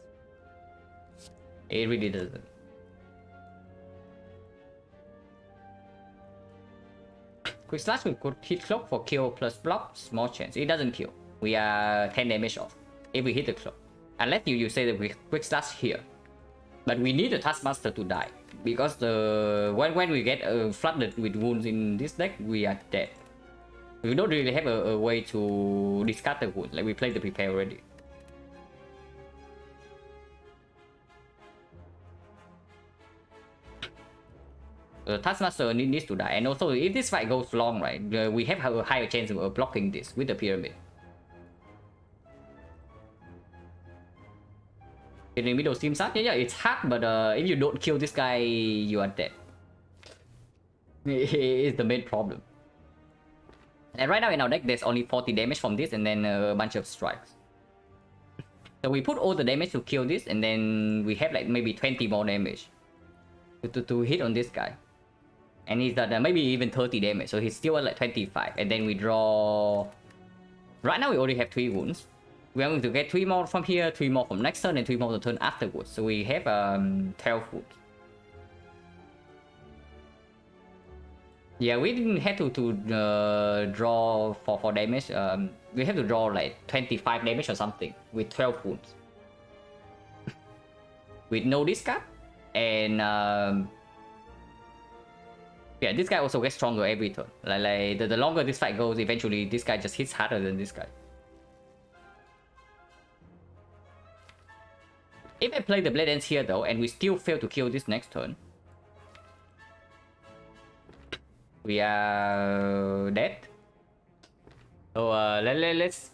It really doesn't. Quick slash, we could hit cloak for kill plus block, small chance. It doesn't kill. We are 10 damage off if we hit the cloak. Unless you say that we quick slash here. But we need the Taskmaster to die. Because when we get flooded with wounds in this deck, we are dead. We don't really have a way to discard the wounds. Like we played the prepare already. The Taskmaster needs to die. And also, if this fight goes long, right, we have a higher chance of blocking this with the pyramid. In the middle seems hard. Yeah, it's hard, but if you don't kill this guy, you are dead. It's the main problem. And right now in our deck, there's only 40 damage from this and then a bunch of strikes. So we put all the damage to kill this, and then we have like maybe 20 more damage to hit on this guy. And he's at maybe even 30 damage, so he's still at like 25. And then we draw... Right now we already have 3 wounds. We are going to get 3 more from here, 3 more from next turn, and 3 more the turn afterwards. So we have 12 wounds. Yeah, we didn't have to draw for damage. We have to draw like 25 damage or something with 12 wounds. With no discard. And yeah, this guy also gets stronger every turn. Like the longer this fight goes, eventually this guy just hits harder than this guy. If I play the Blade Dance here though, and we still fail to kill this next turn, we are dead. So let's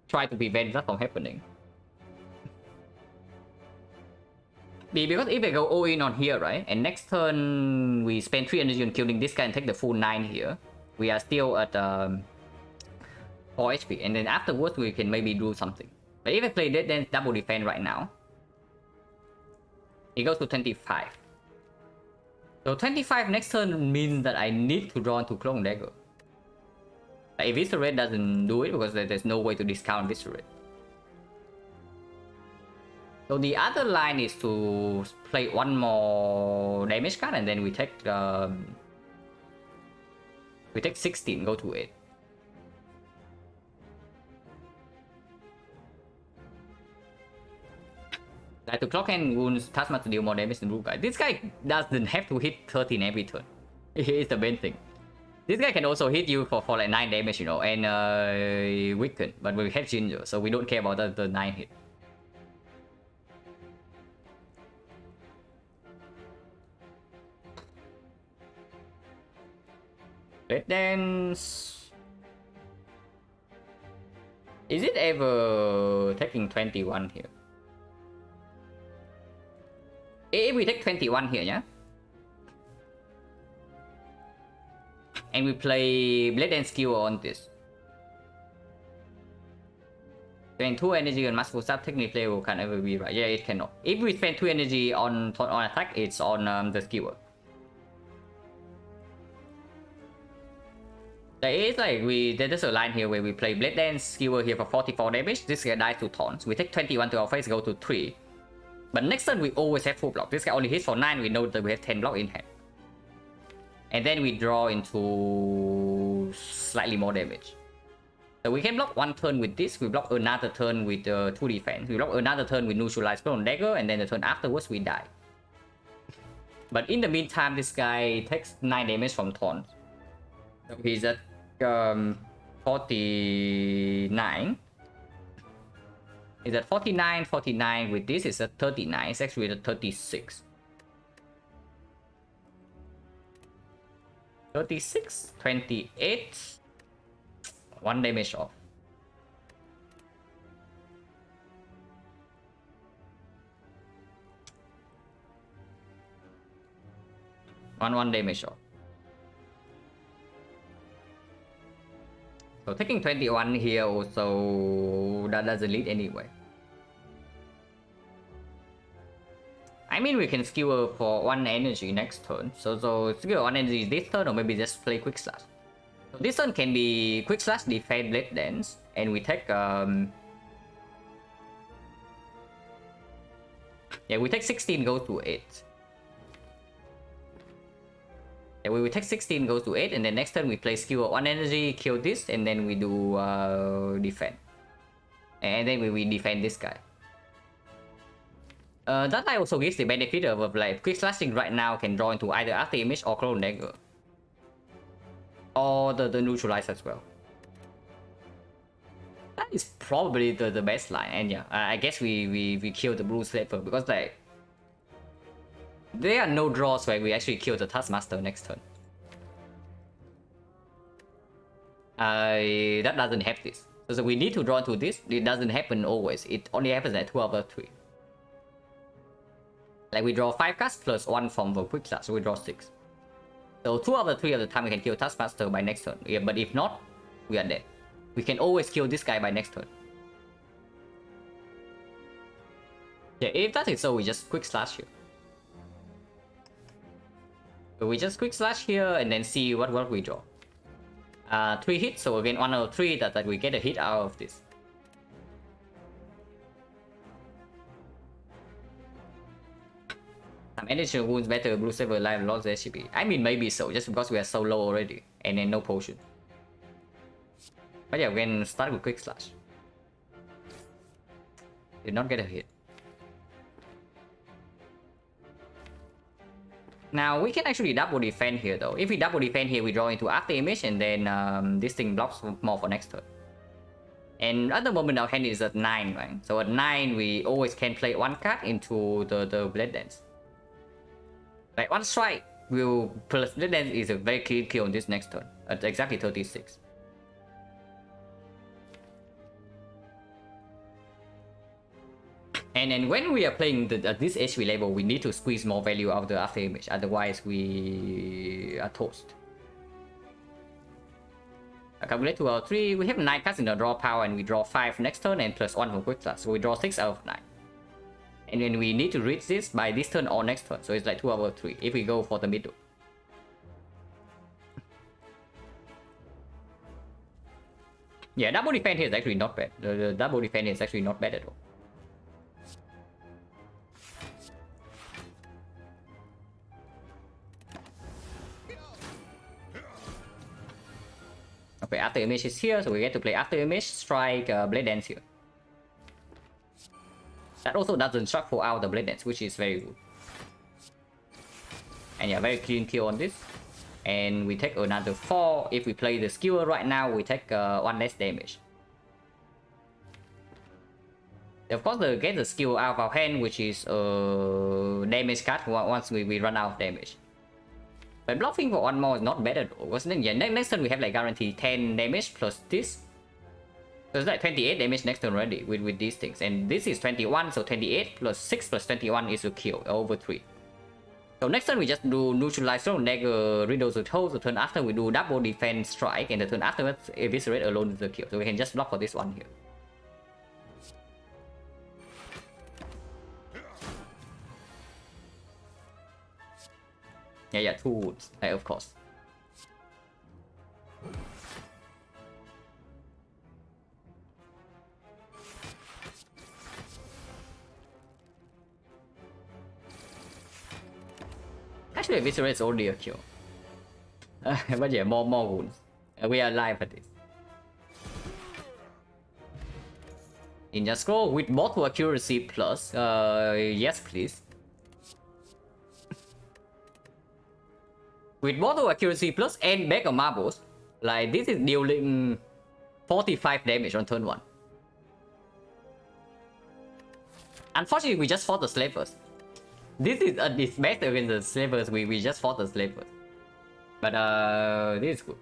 try to prevent that from happening. Because if I go all in on here, right, and next turn we spend 3 energy on killing this guy and take the full 9 here, we are still at 4 HP, and then afterwards we can maybe do something. But if I play that, then double defense right now, It goes to 25. So 25 next turn means that I need to draw into Clone Dagger. If Viscerate doesn't do it, because there's no way to discount Viscerate. So the other line is to play one more damage card, and then we take 16, go to 8. Like to clock and wounds Tasma to deal more damage than Blue Guy. This guy doesn't have to hit 13 every turn. It's the main thing. This guy can also hit you for like 9 damage, you know, and weaken. But we have Ginger, so we don't care about the 9 hit. Red Dance. Is it ever taking 21 here? If we take 21 here, yeah? And we play Blade and Skill on this. Spend 2 energy on Masterful Stab, technically it can ever be right. Yeah, it cannot. If we spend 2 energy on attack, it's on the Skewer. It's like there's a line here where we play Blade Dance Skewer here for 44 damage. This guy dies to taunts. We take 21 to our face, go to 3. But next turn we always have full block. This guy only hits for 9, we know that we have 10 block in hand. And then we draw into slightly more damage. So we can block one turn with this, we block another turn with 2 defense, we block another turn with Neutralize Clone Dagger, and then the turn afterwards we die. But in the meantime, this guy takes 9 damage from taunt. So he's at 49. Is at 49, 49 with this is at 39, it's actually at 36. 36, 28, 1 damage off. One damage off. So taking 21 here also, that doesn't lead anyway. I mean, we can skewer for 1 energy next turn. So skewer 1 energy this turn, or maybe just play Quick Slash. So this turn can be Quick Slash, defend, Blade Dance, and we take yeah, we take 16, go to 8. Yeah, we take 16, goes to 8, and then next turn we play skewer 1 energy, kill this, and then we do defend. And then we defend this guy. That also gives the benefit of like Quick Slashing right now can draw into either After Image or Clone Dagger. Or the Neutralize as well. That is probably the best line, and yeah, I guess we kill the Blue Slaver because like there are no draws where we actually kill the Taskmaster next turn. That doesn't have this. So we need to draw to this. It doesn't happen always. It only happens at 2 out of 3. Like we draw 5 cards plus 1 from the Quick Slash, so we draw 6. So 2 out of 3 of the time we can kill Taskmaster by next turn. Yeah, but if not, we are dead. We can always kill this guy by next turn. Yeah, if that is so, we just Quick Slash here. So we just Quick Slash here and then see what we draw. 3 hits, so again 1 out of 3 that we get a hit out of this. Some additional wounds better, Blue Saber Life lost the HP. I mean, maybe so, just because we are so low already, and then no potion. But yeah, we can start with Quick Slash. Did not get a hit. Now, we can actually double defend here though. If we double defend here, we draw into After Image, and then this thing blocks more for next turn. And at the moment, our hand is at 9, right? So at 9, we always can play 1 card into the Blade Dance. Like 1 strike will plus Blade Dance is a very clean kill on this next turn at exactly 36. And then when we are playing at this HP level, we need to squeeze more value out of the After Image, otherwise we are toast. I calculate 2 out of 3, we have 9 cards in the draw power and we draw 5 next turn and plus 1 for Quick Slash, so we draw 6 out of 9. And then we need to reach this by this turn or next turn. So it's like 2 out of 3 if we go for the middle. Yeah, double defense here is actually not bad. The double defense is actually not bad at all. Okay, after image is here, so we get to play after image, strike, blade dance here. That also doesn't shuffle out the blade dance, which is very good. And yeah, very clean kill on this. And we take another 4. If we play the skewer right now, we take 1 less damage. Of course, they get the skill out of our hand, which is damage cut once we run out of damage. But blocking for 1 more is not bad at all. Because then, yeah, next turn we have like guarantee 10 damage plus this. So it's like 28 damage next turn already with these things. And this is 21, so 28 plus 6 plus 21 is a kill over 3. So next turn we just do neutralize strong dagger, riddles with holes. The turn after we do double defense strike, and the turn afterwards eviscerate alone is the kill. So we can just block for this one here. Yeah, 2 wounds, of course. Actually, eviscerate is only a kill. But yeah, more wounds. We are alive at this. Ninja scroll with mortal accuracy plus. Yes, please. With mortal accuracy plus and bag of marbles, like this is dealing 45 damage on turn 1. Unfortunately, we just fought the slavers. This is it's best against the slavers. We just fought the slavers, but this is good.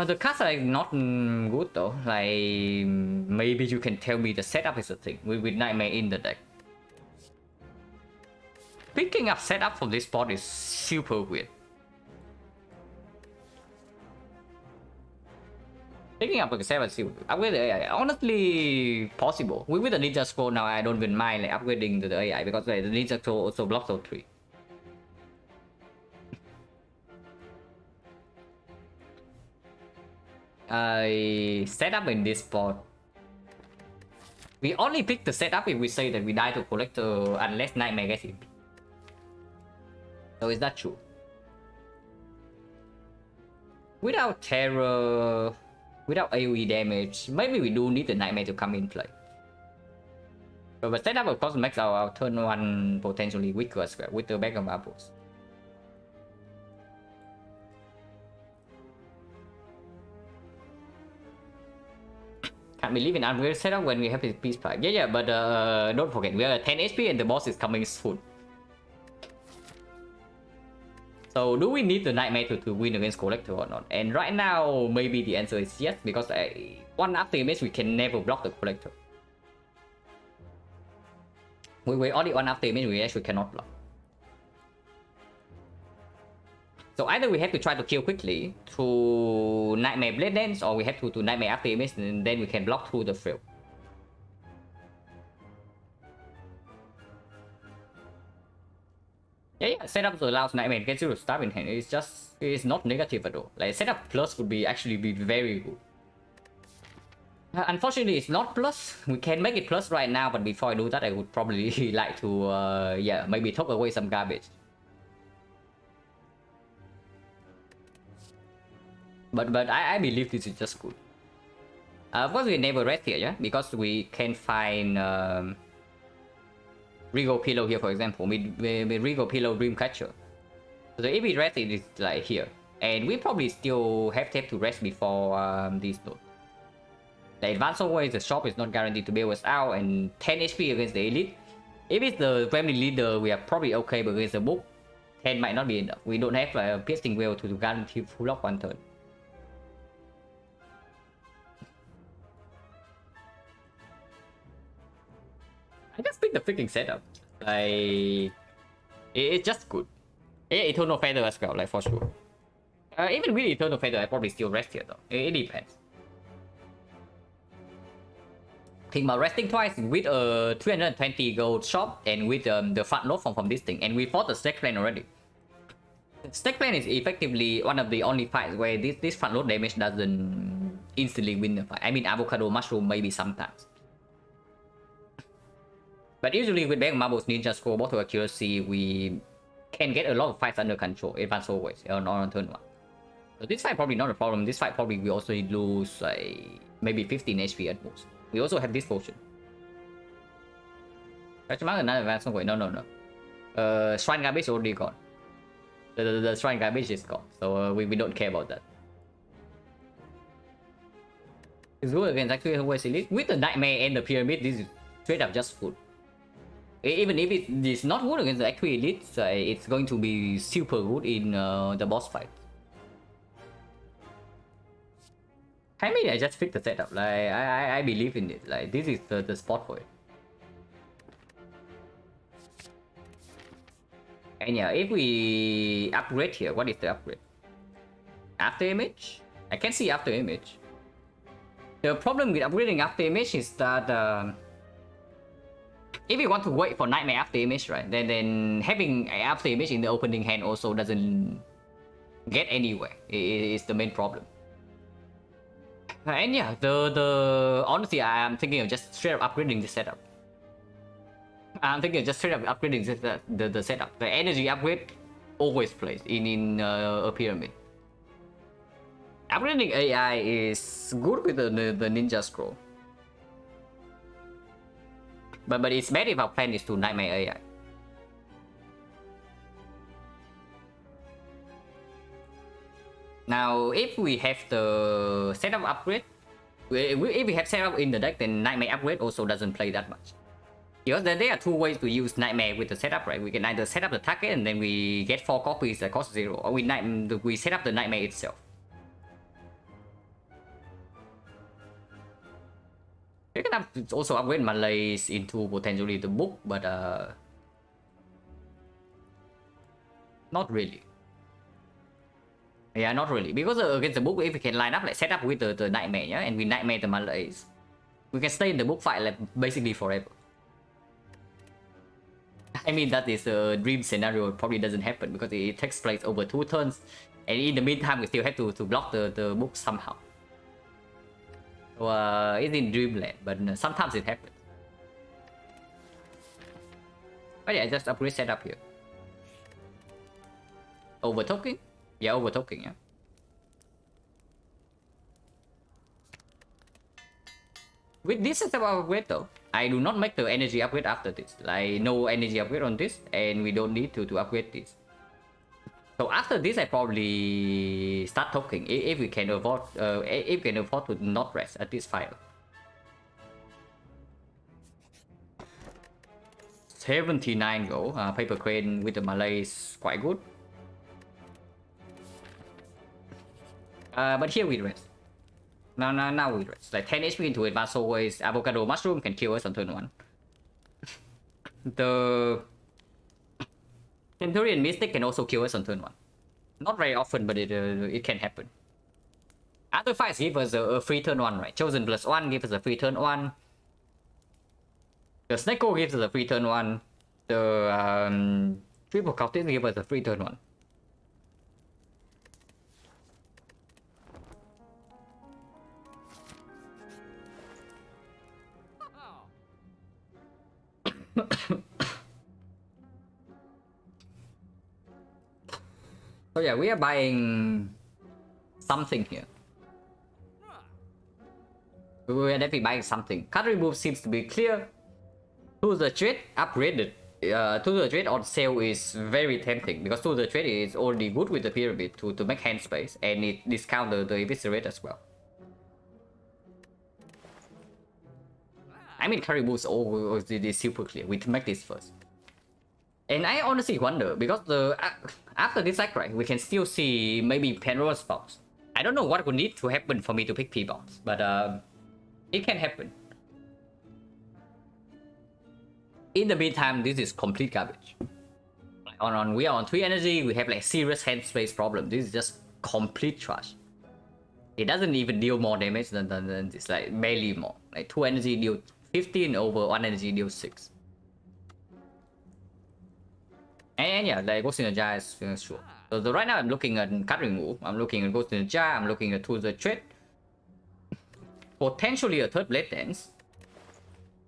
The cards are not good though. Like maybe you can tell me the setup is a thing with Nightmare in the deck. Picking up setup from this spot is super weird. Picking up a 7 silver. Upgrade the AI. Honestly, possible. With the Ninja Scroll now, I don't even mind like upgrading the AI because like, the Ninja Scroll also blocks all 3. Setup in this spot. We only pick the setup if we say that we die to Collector unless Nightmare gets hit. So is that true? Without Terror, without AoE damage, maybe we do need the Nightmare to come in play. But setup of course makes our turn 1 potentially weaker as well with the bag of marbles. Can't believe in upgrade setup when we have his peace pipe. Yeah, but don't forget we are at 10 HP and the boss is coming soon. So do we need the Nightmare to win against Collector or not? And right now, maybe the answer is yes, because one after image we can never block the Collector. We only one after image we actually cannot block. So either we have to try to kill quickly through Nightmare Blade Dance, or we have to do Nightmare after image and then we can block through the field. Yeah, setup allows Nightmare to get 0 stab in hand. It's not negative at all. Like setup plus would actually be very good. Unfortunately, it's not plus. We can make it plus right now, but before I do that, I would probably like to maybe throw away some garbage. But I believe this is just good. Of course, we never rest here, yeah, because we can find. Regal Pillow here, for example, with Regal Pillow Dreamcatcher. So if we rest it is like here, and we probably still have to rest before these nodes. The advanced always the shop is not guaranteed to bail us out, and 10 HP against the elite. If it's the family leader, we are probably okay, but against the book, 10 might not be enough. We don't have a piercing wheel to guarantee full lock 1 turn. I just pick the freaking setup. Like, it's just good. Yeah, Eternal Feather as well, like for sure. Even with Eternal Feather, I probably still rest here though. It depends. think about resting twice with a 320 gold shop and with the front load from this thing, and we fought the stack plan already. Stack plan is effectively one of the only fights where this front load damage doesn't instantly win the fight. I mean, avocado mushroom maybe sometimes. But usually with Bank Marbles Ninja Scroll Bottle Accuracy, we can get a lot of fights under control, advanced always, on turn 1. So this fight probably not a problem. This fight probably we also lose maybe 15 HP at most. We also have this potion. Another advanced wait, no. Shrine Garbage already gone. The Shrine Garbage is gone, so we don't care about that. It's good against actually West Elite. With the Nightmare and the Pyramid, this is straight up just food. Even if it is not good against the actual Elite, it's going to be super good in the boss fight. I mean, I just fixed the setup. Like I believe in it. Like this is the spot for it. And yeah, if we upgrade here, what is the upgrade? After image? I can see after image. The problem with upgrading after image is that if you want to wait for Nightmare after image, right? Then having after image in the opening hand also doesn't get anywhere. It's the main problem. And yeah, the honestly, I'm thinking of just straight up upgrading the setup. I'm thinking of just straight up upgrading the setup. The energy upgrade always plays in a pyramid. Upgrading AI is good with the Ninja Scroll. But it's bad if our plan is to Nightmare AI. Now, if we have the setup upgrade, if we have setup in the deck, then Nightmare upgrade also doesn't play that much. Because there are two ways to use Nightmare with the setup, right? We can either set up the target and then we get 4 copies that cost 0, or we set up the Nightmare itself. You can also upgrade Malays into potentially the book, but not really. Yeah, not really. Because against the book, if we can line up, like set up with the Nightmare, yeah, and we Nightmare the Malays, we can stay in the book fight like basically forever. I mean, that is a dream scenario. It probably doesn't happen because it takes place over 2 turns, and in the meantime, we still have to block the book somehow. So it's in dreamland, but sometimes it happens. But yeah, just upgrade setup here. Overtoking? Yeah, overtoking, yeah. With this setup upgrade though, I do not make the energy upgrade after this. Like, no energy upgrade on this, and we don't need to upgrade this. So after this, I probably start toking if we can afford, to not rest at this file. 79 gold. Paper crane with the Malay is quite good. But here we rest. Now we rest. Like 10 HP into advanced always. Avocado mushroom can kill us on turn 1. The Centurion Mystic can also kill us on turn 1. Not very often, but it can happen. Other fights give us a free turn 1, right? Chosen +1 gives us a free turn 1. The Sneko gives us a free turn 1. The Triple Cultist gives us a free turn 1. So yeah, we are buying something here. We are definitely buying something. Card remove seems to be clear. To the trade upgraded. To the trade on sale is very tempting because to the trade is already good with the pyramid to make hand space, and it discounts the eviscerate as well. I mean, card remove is super clear. We make this first. And I honestly wonder, because after this act, right, we can still see maybe Penrose bounce. I don't know what would need to happen for me to pick P-bounce, but it can happen. In the meantime, this is complete garbage. Like we are on 3 energy, we have like serious hand space problem. This is just complete trash. It doesn't even deal more damage than this, like barely more. Like 2 energy deal 15 over 1 energy deals 6. And yeah, like Ghost in the Jar is sure. So right now I'm looking at card remove, I'm looking at Ghost in the Jar, I'm looking at Tools of Trade. Potentially a third Blade Dance.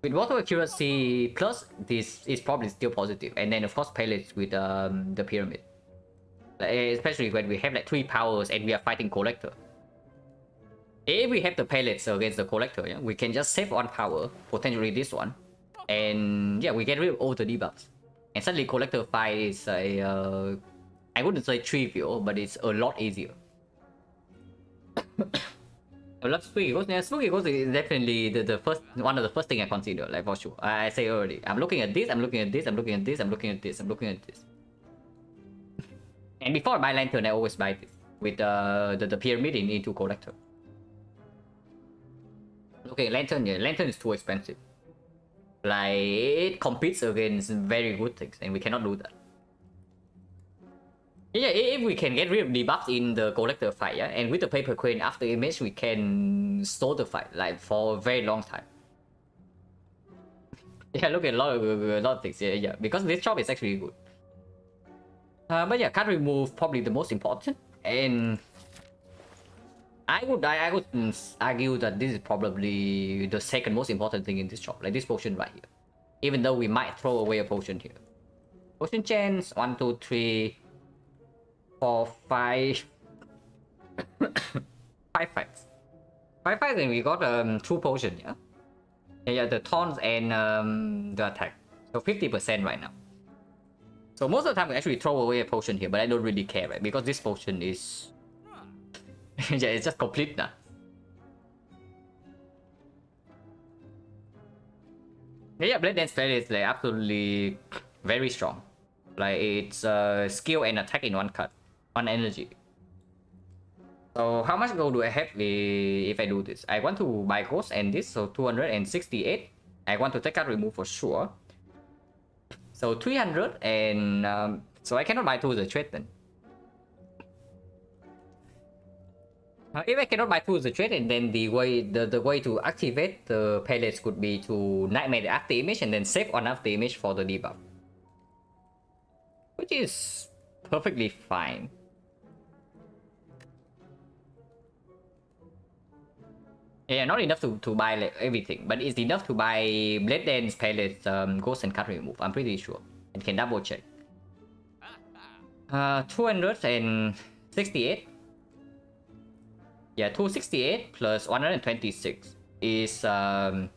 With Water Accuracy plus, this is probably still positive. And then of course pellets with the Pyramid. Like, especially when we have like 3 powers and we are fighting Collector. If we have the pellets against the Collector, yeah, we can just save 1 power, potentially this one. And yeah, we get rid of all the debuffs. And suddenly Collector fight is a... I wouldn't say trivial, but it's a lot easier. I love Spooky Ghost. Yeah, Spooky Ghost is definitely the first one of the first thing I consider, like for sure. I say already. I'm looking at this, I'm looking at this, I'm looking at this, I'm looking at this, I'm looking at this. And before I buy Lantern, I always buy this. With the Pyramid into Collector. Okay, Lantern, yeah, Lantern is too expensive. Like, it competes against very good things, and we cannot do that. Yeah, if we can get rid of debuffs in the Collector fight, yeah, and with the Paper Crane after image, we can stall the fight, like, for a very long time. Yeah, look at a lot of things, yeah, because this shop is actually good. But yeah, card remove probably the most important, and I would argue that this is probably the second most important thing in this shop, like this potion right here. Even though we might throw away a potion here. Potion chance, 1, 2, 3, 4, 5. 5 fights. 5 fights and we got 2 potions, yeah? Yeah, the taunts and the attack. So 50% right now. So most of the time we actually throw away a potion here, but I don't really care, right? Because this potion is... yeah, it's just complete now. Yeah, Blade Dance Spell is like absolutely very strong. Like it's skill and attack in 1 card, 1 energy. So how much gold do I have if I do this? I want to buy Ghost and this, so 268. I want to take out remove for sure. So 300 and so I cannot buy 2 the trade then. If I cannot buy 2 the trade, and then the way to activate the pellets could be to Nightmare the after image and then save on after image for the debuff, which is perfectly fine. Yeah, not enough to buy like everything, but it's enough to buy Blade Dance, pellets, Ghost and card remove. I'm pretty sure, and can double check. 268. Yeah, 268 plus 126 is wait,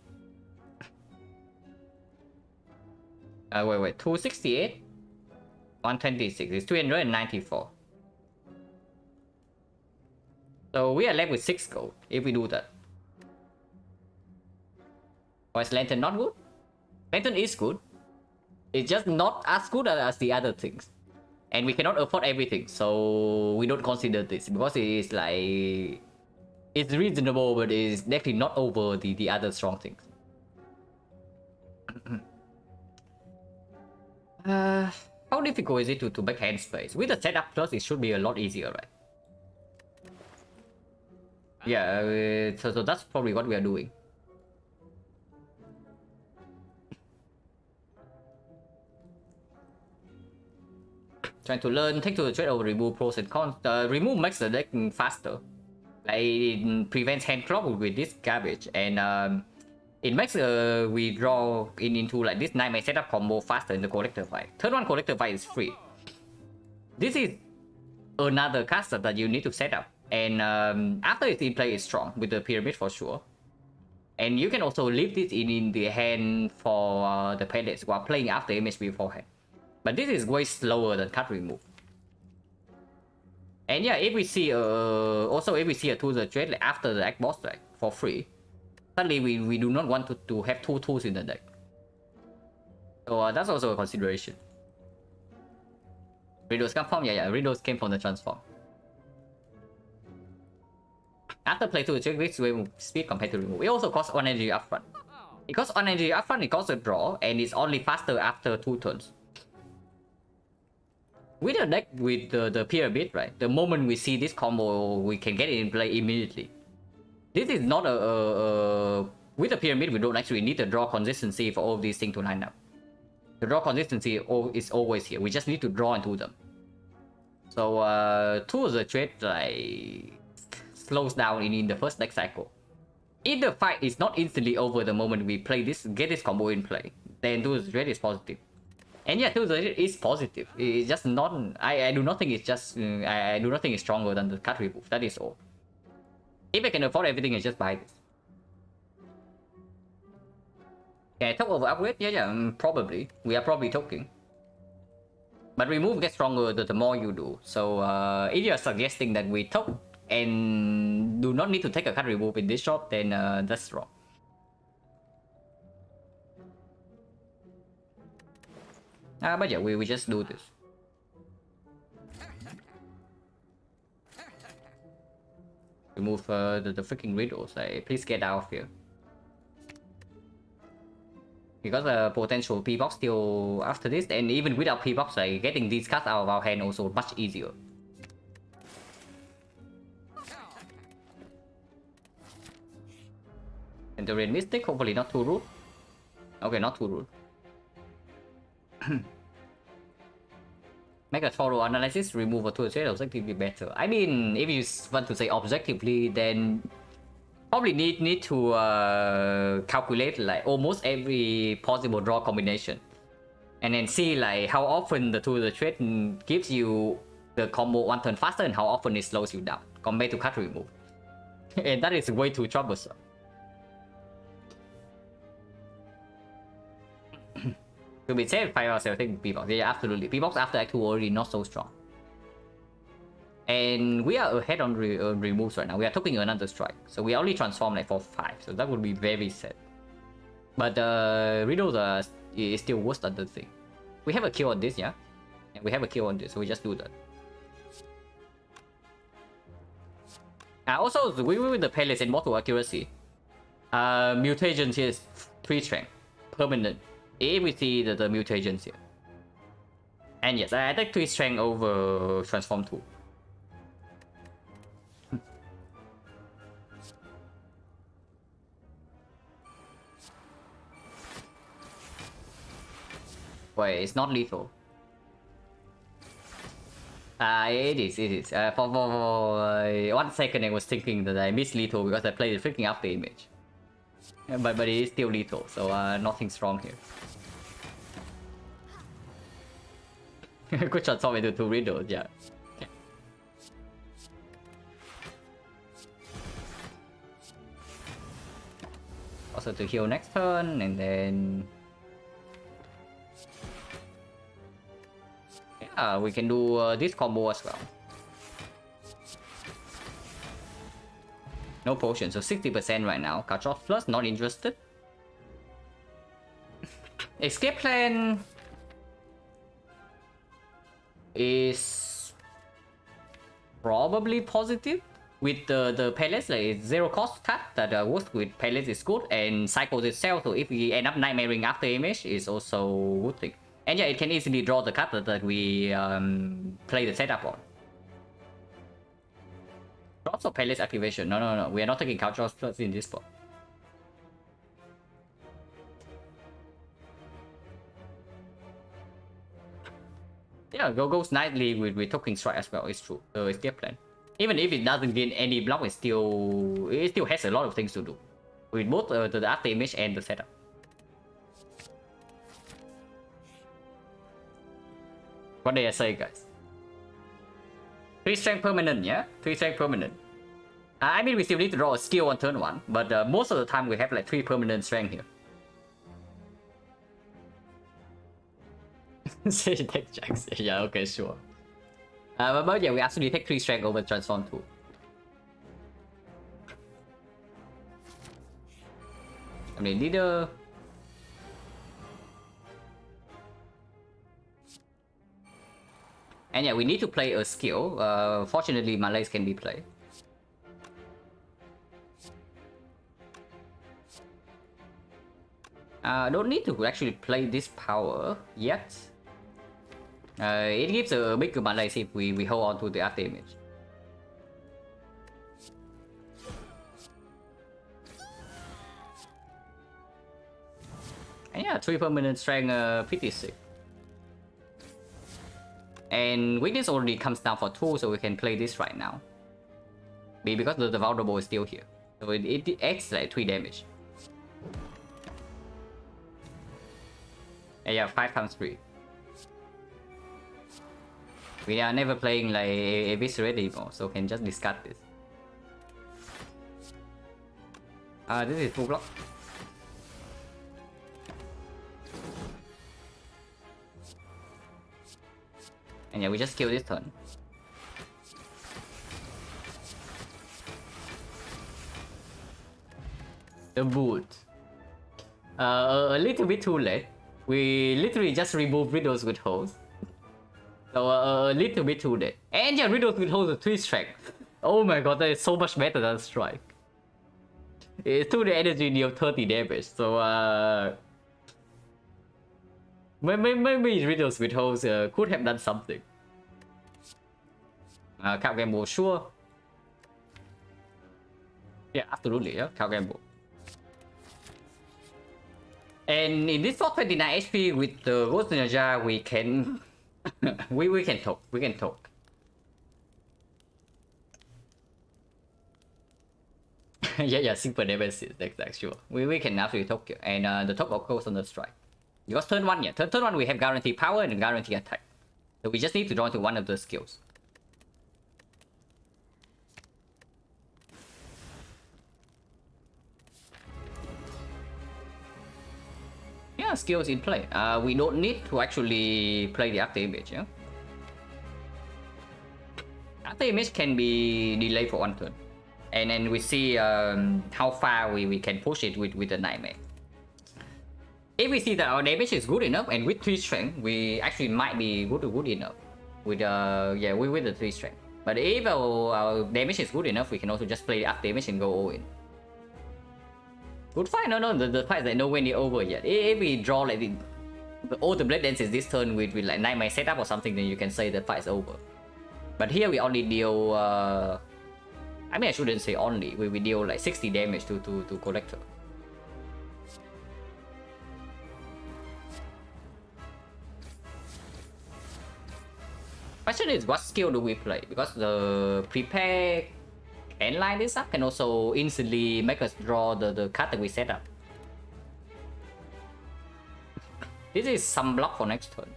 268 126 is 394. So we are left with 6 gold if we do that. Or is Lantern not good? Lantern is good. It's just not as good as the other things. And we cannot afford everything, so we don't consider this because it is like... It's reasonable, but it's definitely not over the other strong things. How difficult is it to make hand space? With the setup plus, it should be a lot easier, right? Yeah, so that's probably what we are doing. Trying to learn, take to the trade over remove pros and cons. Remove makes the deck faster. Like it prevents hand clock with this garbage, and it makes we draw into like this Nightmare setup combo faster in the Collector fight. Third one Collector fight is free. This is another caster that you need to set up, and after it's in play, it's strong with the Pyramid for sure. And you can also leave this in the hand for the pellets while playing after image beforehand. But this is way slower than card remove. And yeah, if we see also if we see a tool the trade like after the act boss like for free, suddenly we do not want to have 2 tools in the deck. So that's also a consideration. Riddles come from Riddles came from the transform. After play to the trade, this way speed compared to remove. It also costs 1 energy upfront. It costs 1 energy upfront, it costs a draw, and it's only faster after 2 turns. With a deck with the Pyramid, right? The moment we see this combo, we can get it in play immediately. This is not a with the pyramid, we don't actually need the draw consistency for all these things to line up. The draw consistency is always here. We just need to draw into them. So two of the trade like slows down in the first next cycle. If the fight is not instantly over the moment we play this, get this combo in play, then two of the trade is positive. And yeah, two of the trade is positive. It's just not. I do not think it's just. I do not think it's stronger than the card remove. That is all. If I can afford everything, I just buy this. Can I talk over upgrade? Yeah, probably. We are probably talking. But remove gets stronger the more you do. So if you are suggesting that we talk and do not need to take a card remove in this shot, then that's wrong. But yeah, we just do this. Remove the freaking riddles. Please get out of here. Because potential P-box still after this, and even without P-box, getting these cards out of our hand also much easier. And the Red Mystic, hopefully not too rude. Okay, not too rude. Make a thorough analysis, remove a two trade objectively better. I mean, if you want to say objectively, then probably need to calculate like almost every possible draw combination, and then see like how often the two of the trade gives you the combo one turn faster and how often it slows you down compared to card remove. And that is way too troublesome. To be safe, 5 hours, I think P-box. Yeah, absolutely. P-box after Act 2 already not so strong. And we are ahead on removes right now. We are taking another strike. So we only transform like for 5. So that would be very sad. But riddles is still worse than the thing. We have a kill on this, yeah? And we have a kill on this, so we just do that. Also, with the Palace and Mortal Accuracy, mutations here is 3 strength. Permanent. If we see the mutations here. And yes, I attack 3 strength over transform 2. Wait, it's not lethal. It is. For 1 second I was thinking that I missed lethal because I played the freaking after image. But it is still lethal, so nothing's wrong here. Good transform into 2 riddles, yeah. Okay. Also to heal next turn, and then... yeah, we can do this combo as well. No potion, so 60% right now. Catch-off plus, not interested. Escape plan is probably positive with the pellets, like 0 cost card that works with pellets is good, and cycles itself, so if we end up nightmaring after image is also good thing. And yeah, it can easily draw the card that we play the setup on. Drops of pellets activation. No. We are not taking Couch plus in this spot. Yeah, goes nicely with Token Strike as well, it's true. So it's their plan. Even if it doesn't gain any block, it still has a lot of things to do. With both the after image and the setup. What did I say, guys? 3 strength permanent, yeah? 3 strength permanent. I mean, we still need to draw a skill on turn 1, but most of the time we have like 3 permanent strength here. Say take checks. Yeah, okay, sure. But yeah, we actually take 3 strength over transform 2. I mean, leader. And yeah, we need to play a skill. Fortunately, Malays can be played. Don't need to actually play this power yet. It gives a bigger Malays if we hold on to the after image. And yeah, 3 permanent strength, pretty sick. And weakness already comes down for 2, so we can play this right now. Because the vulnerable is still here. So it acts like 3 damage. And yeah, 5 times 3. We are never playing like a Eviscerate anymore, so can just discard this. This is full block. And yeah, we just kill this turn. The boot. A little bit too late. We literally just removed Riddles with Holes. So a little bit too late. And yeah, Riddles with Holes is 3 strength. Oh my god, that is so much better than Strike. It's 2 the energy deal 30 damage. So maybe Riddles with Holes could have done something. Count Gamble, sure. Yeah, absolutely, yeah, Count Gamble. And in this 429 HP with the Ghost Ninja, we can we can talk. We can talk. yeah, simple nemesis. That's sure. We can actually talk here. And the top of course on the strike. Because turn 1, yeah. Turn 1 we have guaranteed power and guaranteed attack. So we just need to draw into one of the skills. Yeah, skills in play. We don't need to actually play the after image, yeah. After image can be delayed for 1 turn. And then we see how far we can push it with the Nightmare. If we see that our damage is good enough, and with 3 strength, we actually might be good enough. With with the 3 strength. But if our damage is good enough, we can also just play the up damage and go all in. Good fight, no, the fight is like nowhere near over yet. If we draw like all the blade dances this turn with like Nightmare setup or something, then you can say the fight is over. But here we only deal I mean I shouldn't say only, we deal like 60 damage to Collector. Question is, what skill do we play? Because the prepare can line this up, can also instantly make us draw the card that we set up. This is some block for next turn.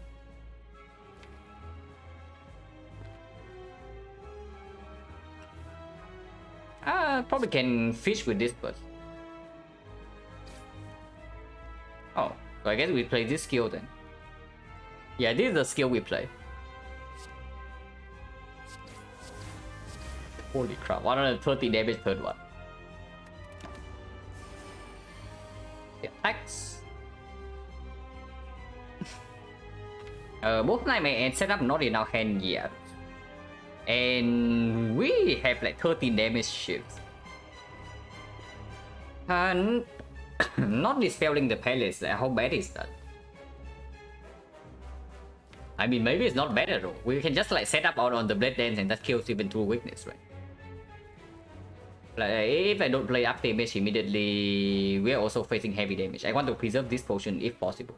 Probably can fish with this first. Oh, so I guess we play this skill then. Yeah, this is the skill we play. Holy crap, 130 damage turn 1. The attacks. Both Nightmare and setup not in our hand yet. And we have like 13 damage shifts. And not dispelling the palace, like how bad is that? I mean, maybe it's not bad at all. We can just like set up out on the blade dance and that kills even through weakness, right? Like if I don't play up damage immediately, we're also facing heavy damage. I want to preserve this potion if possible.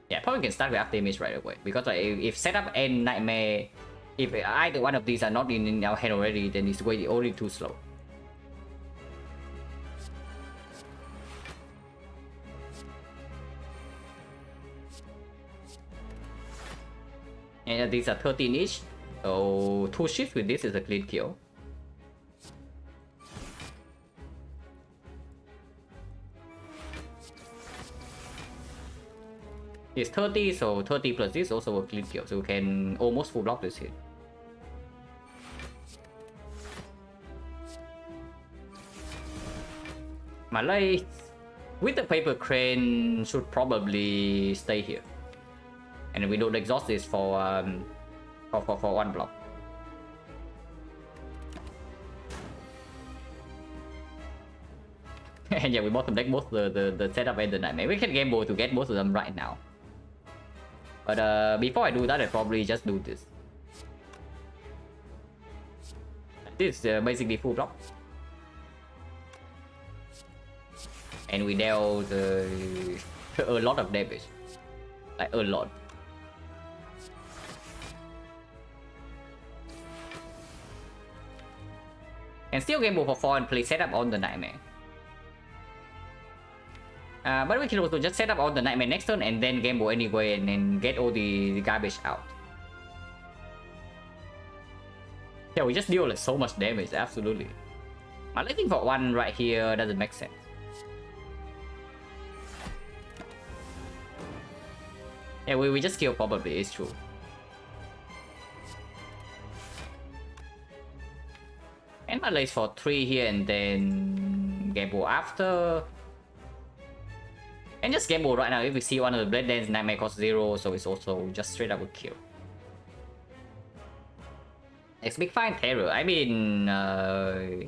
Yeah, probably can start with up damage right away. Because like, if setup and Nightmare, if either one of these are not in our hand already, then it's already too slow. And these are 13 each. So 2 shifts with this is a clean kill. It's 30, so 30 plus this also a clean kill, so we can almost full block this hit. Malay with the paper crane should probably stay here. And we don't exhaust this for 1 block. And yeah, we bottom deck both the setup and the Nightmare. We can gamble to get both of them right now. But before I do that, I probably just do this. This is basically full block. and we dealt a lot of damage, like a lot. And still gamble for 4 and play setup on the Nightmare. But we can also just set up on the Nightmare next turn and then gamble anyway and then get all the garbage out. Yeah, we just deal like so much damage, absolutely. But letting for 1 right here doesn't make sense. Yeah, we just kill probably, it's true. And my lace for 3 here and then gamble after. And just gamble right now. If we see one of the Blade Dance, Nightmare costs 0, so it's also just straight up a kill. It's big fine Terror. I mean,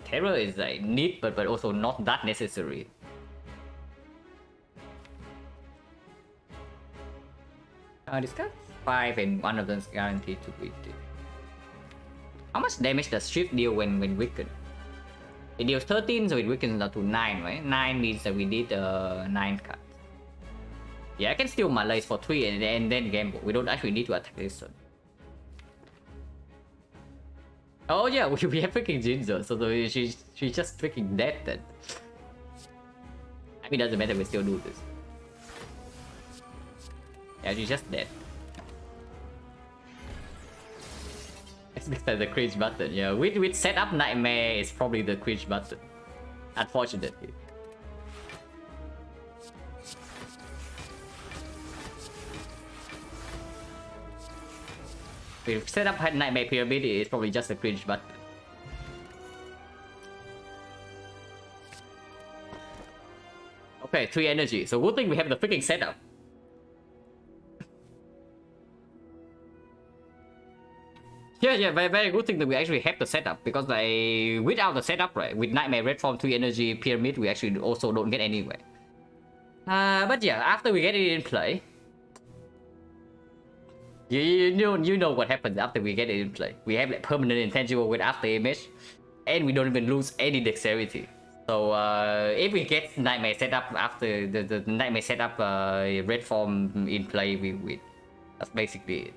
Terror is like neat, but also not that necessary. Discard 5 and one of them is guaranteed to beat it. How much damage does Shift deal when weakened? It deals 13, so it weakens down to 9, right? 9 means that we did 9 cards. Yeah, I can steal my lace for 3 and then gamble. We don't actually need to attack this turn. Oh yeah, we have freaking Ginger, so she's just freaking dead then. I mean, doesn't matter, we still do this. Yeah, she's just dead. It's because the cringe button, yeah. With setup Nightmare, it's probably the cringe button. Unfortunately. If setup had Nightmare Pyramid, it's probably just a cringe button. Okay, 3 energy. So good thing we have the freaking setup. Yeah, very good thing that we actually have the setup, because like without the setup, right, with Nightmare Red Form 3 energy Pyramid, we actually also don't get anywhere. But yeah, after we get it in play, you know what happens after we get it in play. We have like permanent intangible with after image, and we don't even lose any dexterity. So if we get Nightmare setup after the Nightmare setup Red Form in play, we win. That's basically it.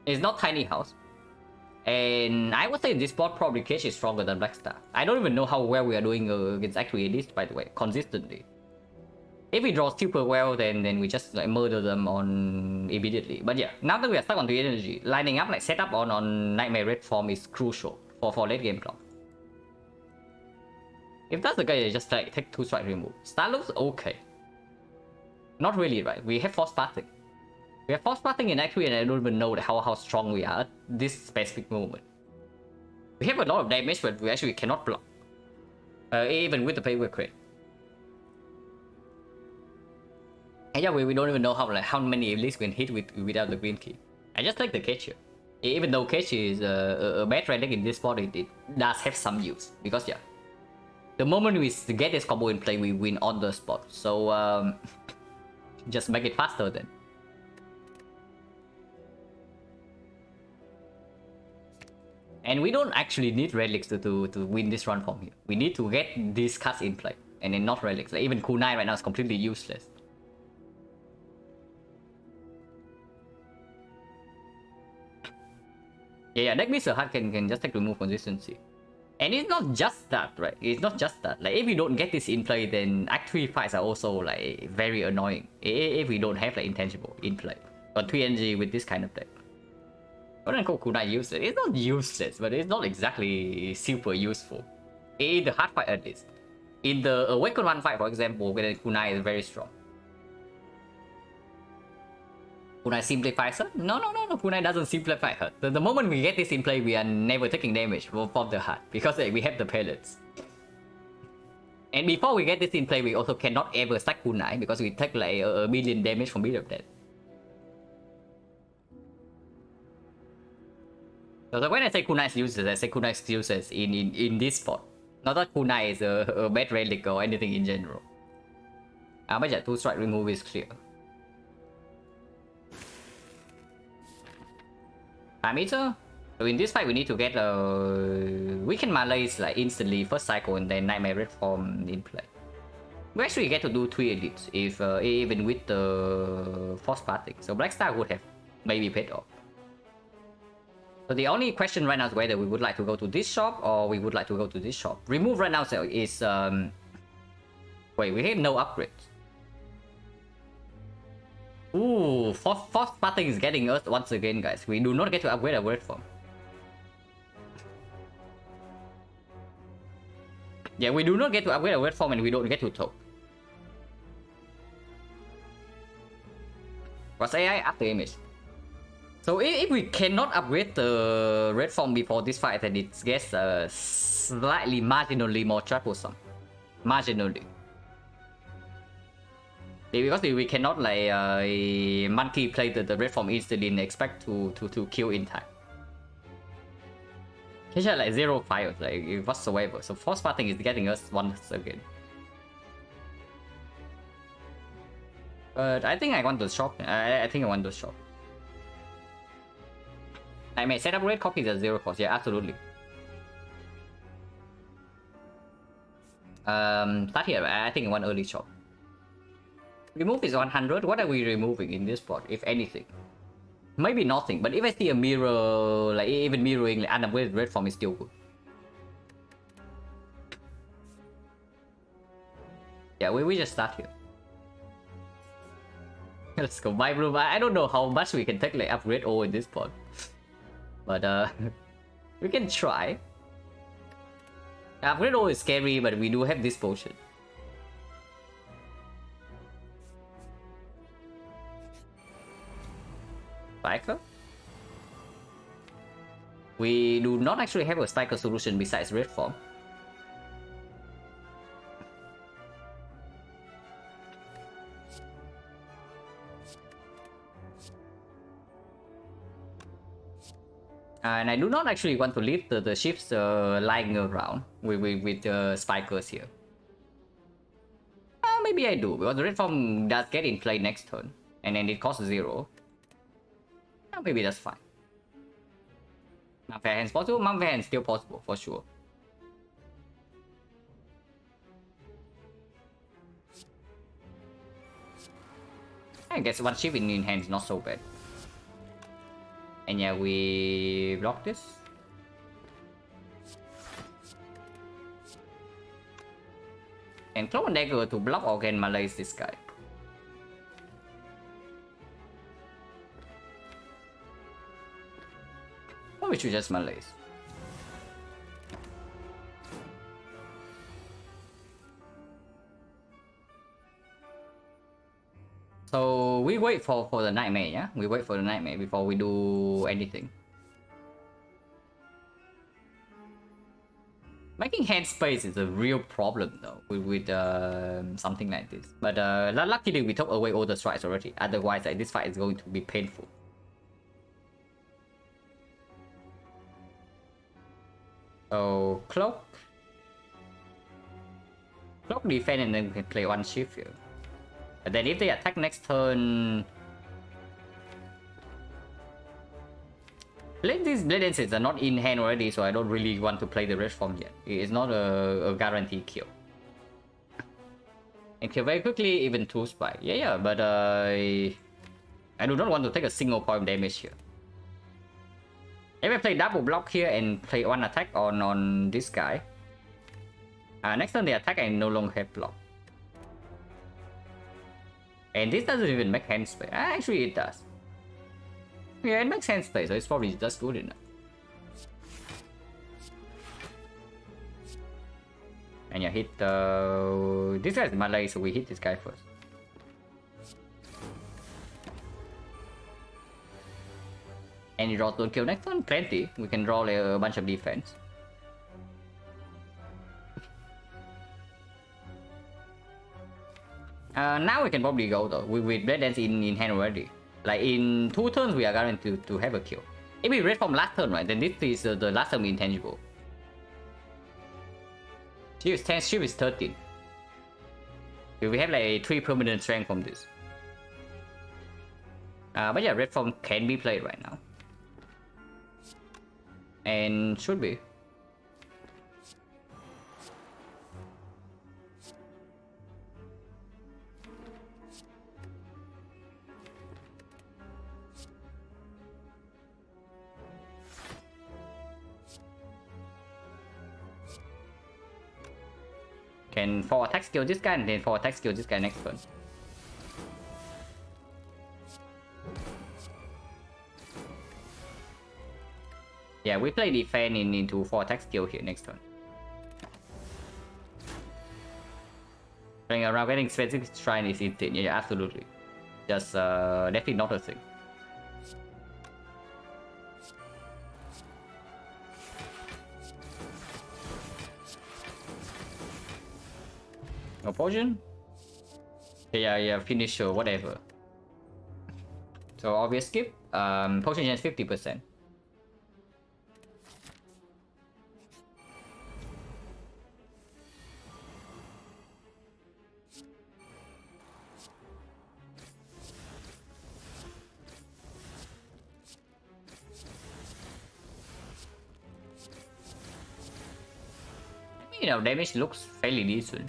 It's not Tiny House. And I would say this board probably Cage is stronger than Blackstar. I don't even know how well we are doing against actually this, by the way, consistently. If we draw super well, then we just like murder them on immediately. But yeah, now that we are stuck on 3 energy, lining up like setup on Nightmare Red Form is crucial for late game clock. If that's the guy, just like take 2 strike remove. Star looks okay. Not really, right? We have Force Parting. We have Force Parting in actually, and I don't even know how strong we are at this specific moment. We have a lot of damage, but we actually cannot block. Even with the Paper Crate. And yeah, we don't even know how many at least we can hit without the green key. I just like the Cage here. Even though Cage is a bad relic in this spot, it does have some use. Because yeah, the moment we get this combo in play, we win on the spot. So just make it faster then. And we don't actually need relics to win this run from here. We need to get these cards in play, and then not relics. Like even Kunai right now is completely useless. Yeah, deck Mr. Hard can just take remove consistency. And it's not just that, right? It's not just that. Like if we don't get this in play, then Act 3 fights are also like very annoying. If we don't have like intangible in play. Or 3 energy with this kind of deck. I wouldn't call Kunai useless. It's not useless, but it's not exactly super useful. In the hard fight at least. In the Awaken 1 fight, for example, when Kunai is very strong. Kunai simplifies her? No. Kunai doesn't simplify her. The moment we get this in play, we are never taking damage from the heart. Because we have the pellets. And before we get this in play, we also cannot ever stack Kunai. Because we take like a million damage from Beat of Death. So when I say Kunai is useless, I say Kunai is useless in this spot. Not that Kunai is a bad relic or anything in general. But yeah, 2 strike remove is clear. Time Eater? So in this fight, we need to get we can Malaise like instantly first cycle and then Nightmare Red Form in play. We actually get to do 3 edits if even with the Force Parting. So Black Star would have maybe paid off. So the only question right now is whether we would like to go to this shop or we would like to go to this shop. Remove right now is wait, we have no upgrades. Ooh, Force Parting is getting us once again, guys. We do not get to upgrade our Red Form. Yeah, we do not get to upgrade our Red Form and we don't get to top. Was AI after image? So if we cannot upgrade the Red Form before this fight, then it gets slightly marginally more troublesome. Marginally. Because we cannot like monkey play the Red Form instantly and expect to kill in time. He had like 0 fires, like whatsoever. So Force Parting is getting us once again. But I think I want to shop. I think I want to shop. I may set up red copies at 0 cost. Yeah, absolutely. Start here. I think I want early shop. Remove is 100. What are we removing in this spot, if anything? Maybe nothing, but if I see a mirror, like even mirroring like unupgraded red form is still good. Yeah, we just start here. Let's go buy room. I don't know how much we can take like upgrade O in this spot. But we can try. Upgrade O is scary, but we do have this potion. Spiker? We do not actually have a Spiker solution besides red form. And I do not actually want to leave the ships lying around with Spikers here. Maybe I do, because the red form does get in play next turn, and then it costs 0. Maybe that's fine. Now fair hands possible, Mount Fair hands still possible for sure. I guess one ship in hand is not so bad. And yeah, we block this. And throw a dagger to block or can Malaise this guy. Or we should just Malaise. So we wait for the Nightmare, yeah? We wait for the Nightmare before we do anything. Making hand space is a real problem though with something like this. But luckily we took away all the strikes already. Otherwise, like, this fight is going to be painful. So cloak defend and then we can play one shift here. And then if they attack next turn, these Blade Dances are not in hand already, so I don't really want to play the red form yet. It's not a guaranteed kill. And kill very quickly, even 2 spike. Yeah, but I do not want to take a single point damage here. If I play double block here and play one attack on this guy, next turn they attack and no longer have block. And this doesn't even make hand space. Actually, it does. Yeah, it makes hand space, so it's probably just good enough. And yeah, hit this guy's Malay, so we hit this guy first. And you draw turn kill next turn, plenty. We can draw like, a bunch of defense. Now we can probably go though, with Blade Dance in hand already. Like in 2 turns we are guaranteed to have a kill. If we red from last turn, right, then this is the last turn intangible. Shield is 10, shield is 13. We have like 3 permanent strength from this. But yeah, red form can be played right now. And should be. Can 4 attack skill this guy and then 4 attack skill this guy next turn. Yeah, we play defense into 4 attack skill here next turn. Playing around getting specific shrine is insane. Yeah, absolutely. Just definitely not a thing. No potion? Yeah, finish or whatever. So obvious skip. Potion chance 50%. You know, damage looks fairly decent.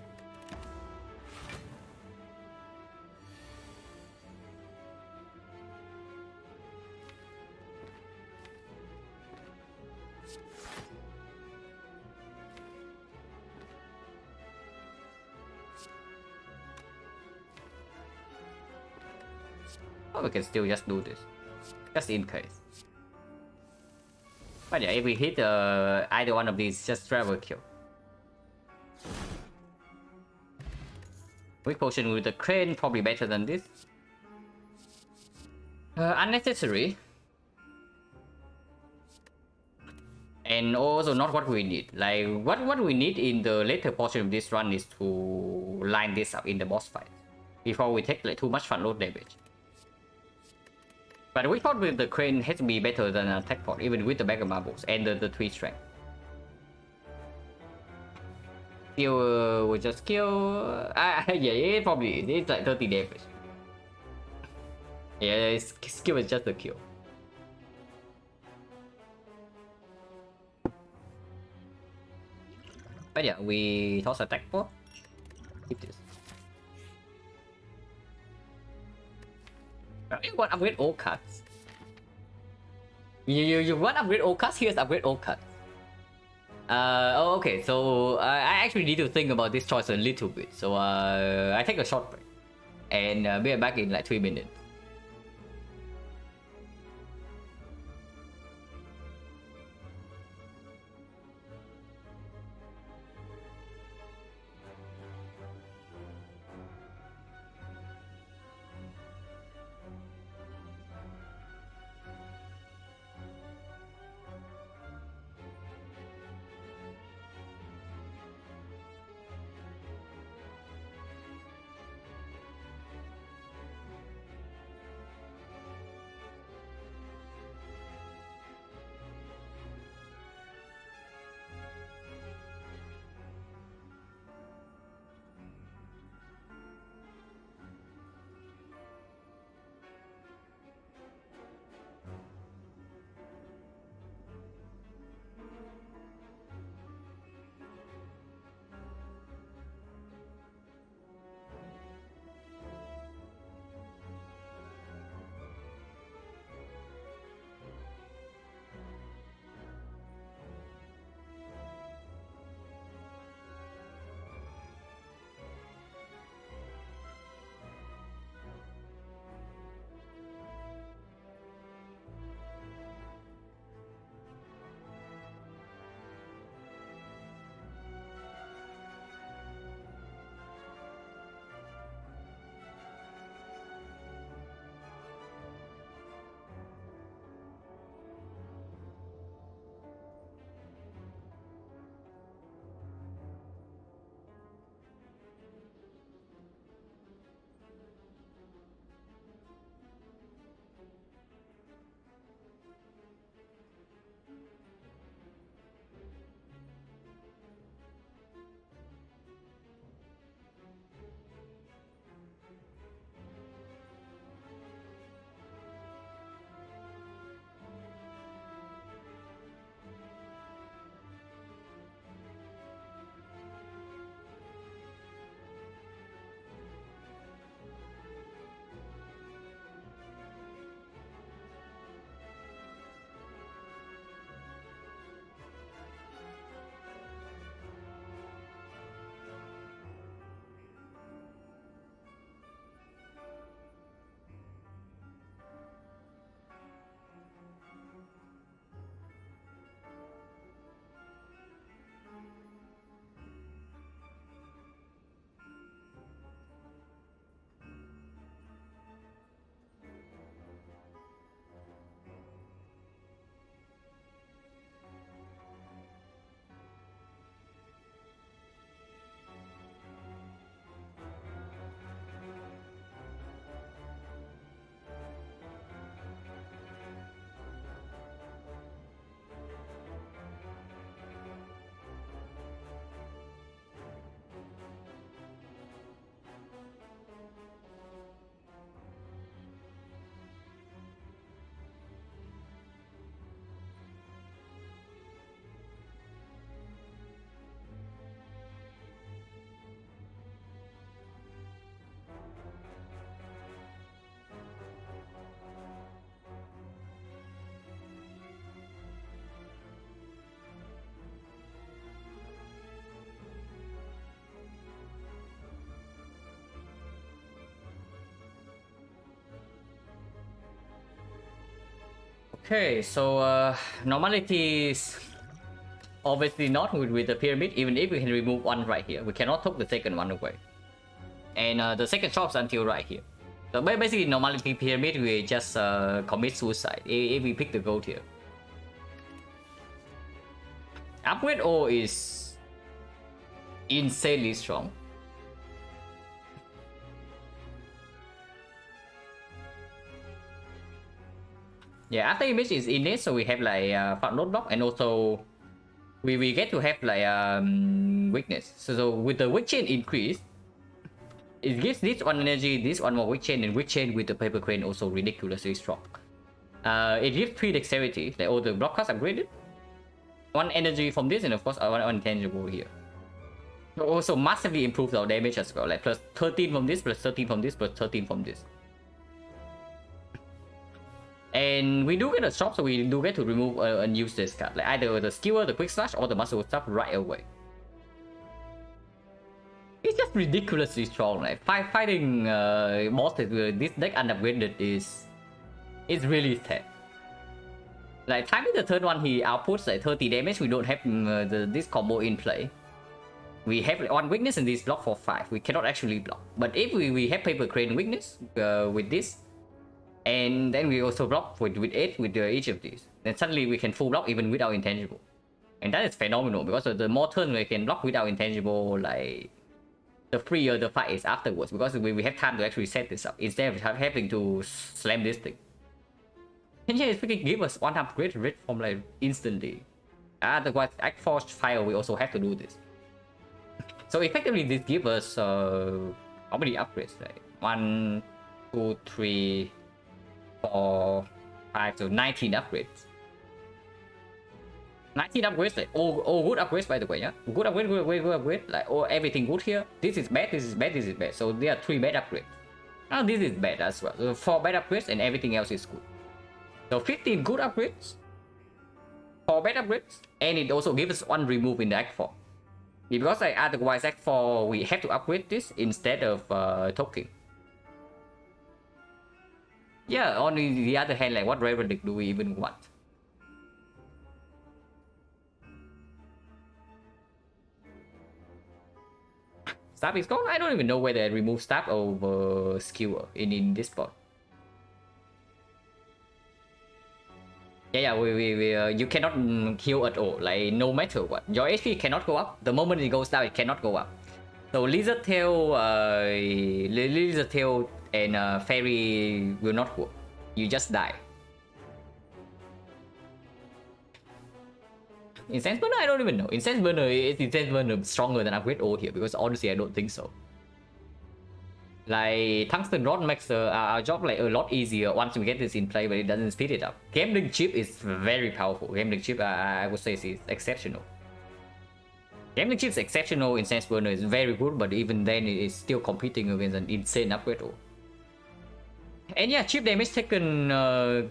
Oh, we can still just do this, just in case. But yeah, if we hit either one of these, just travel kill. Weak potion with the crane, probably better than this. Unnecessary. And also not what we need. Like, what we need in the later portion of this run is to line this up in the boss fight. Before we take like too much front load damage. But we thought with the crane has to be better than attack port, even with the bag of marbles and the 3 strength. Kill will just kill. Yeah, it probably is. It's like 30 damage. Yeah, skill is just a kill. But yeah, we toss attack port. Keep this. You want upgrade all cards? You want upgrade all cards? Here's upgrade all cards. Oh, okay. So I actually need to think about this choice a little bit. So I take a short break, and be back in like 3 minutes. Okay, so normality is obviously not with the pyramid. Even if we can remove one right here, we cannot take the second one away. And the second shop's until right here. So basically normality pyramid, we just commit suicide if we pick the gold here. Upgrade O is insanely strong. Yeah, after image is innate, so we have like node block, and also we get to have like weakness. So with the weak chain increase, it gives this one energy, this one more weak chain, and weak chain with the paper crane also ridiculously strong. It gives 3 dexterity, like all the block cards upgraded. 1 energy from this, and of course one intangible here. So also massively improves our damage as well, like plus 13 from this, plus 13 from this, plus 13 from this. And we do get a shop, so we do get to remove and use this card, like either the skewer, the quick slash, or the muscle stuff right away. It's just ridiculously strong. Like fighting bosses with this deck unupgraded is really sad. Like timing the third one, he outputs like 30 damage. We don't have this combo in play. We have like, 1 weakness in this block for 5. We cannot actually block. But if we have paper crane weakness with this, and then we also block with 8 with each of these, then suddenly we can full block even without intangible. And that is phenomenal, because the more turn we can block without intangible, like the freer the fight is afterwards, because we have time to actually set this up instead of having to slam this thing. And yeah, it's freaking give us 1 upgrade rate from like instantly. Otherwise, Act Force Fire, we also have to do this. So effectively, this gives us how many upgrades? Like 1, 2, 3, 4, 5, so 19 upgrades. 19 upgrades, like all good upgrades, by the way, yeah? Good upgrade, good upgrade, like everything good here. This is bad, this is bad, this is bad. So there are 3 bad upgrades. Now this is bad as well. So 4 bad upgrades and everything else is good. So 15 good upgrades, 4 bad upgrades, and it also gives us 1 remove in the Act 4. Because like otherwise Act 4, we have to upgrade this instead of token. Yeah, on the other hand, like what relic do we even want? Stab is gone? I don't even know whether I remove stab over skewer in this spot. Yeah, you cannot heal at all, like no matter what. Your HP cannot go up. The moment it goes down, it cannot go up. So Lizard Tail and Fairy will not work. You just die. Incense Burner? I don't even know. Incense Burner stronger than Upgrade O here, because honestly I don't think so. Like Tungsten Rod makes our job like a lot easier once we get this in play, but it doesn't speed it up. Gambling Chip is very powerful. Gambling Chip, I would say, is exceptional. Gambling Chip is exceptional. Incense Burner is very good, but even then it is still competing against an insane Upgrade O. And yeah, chip damage taken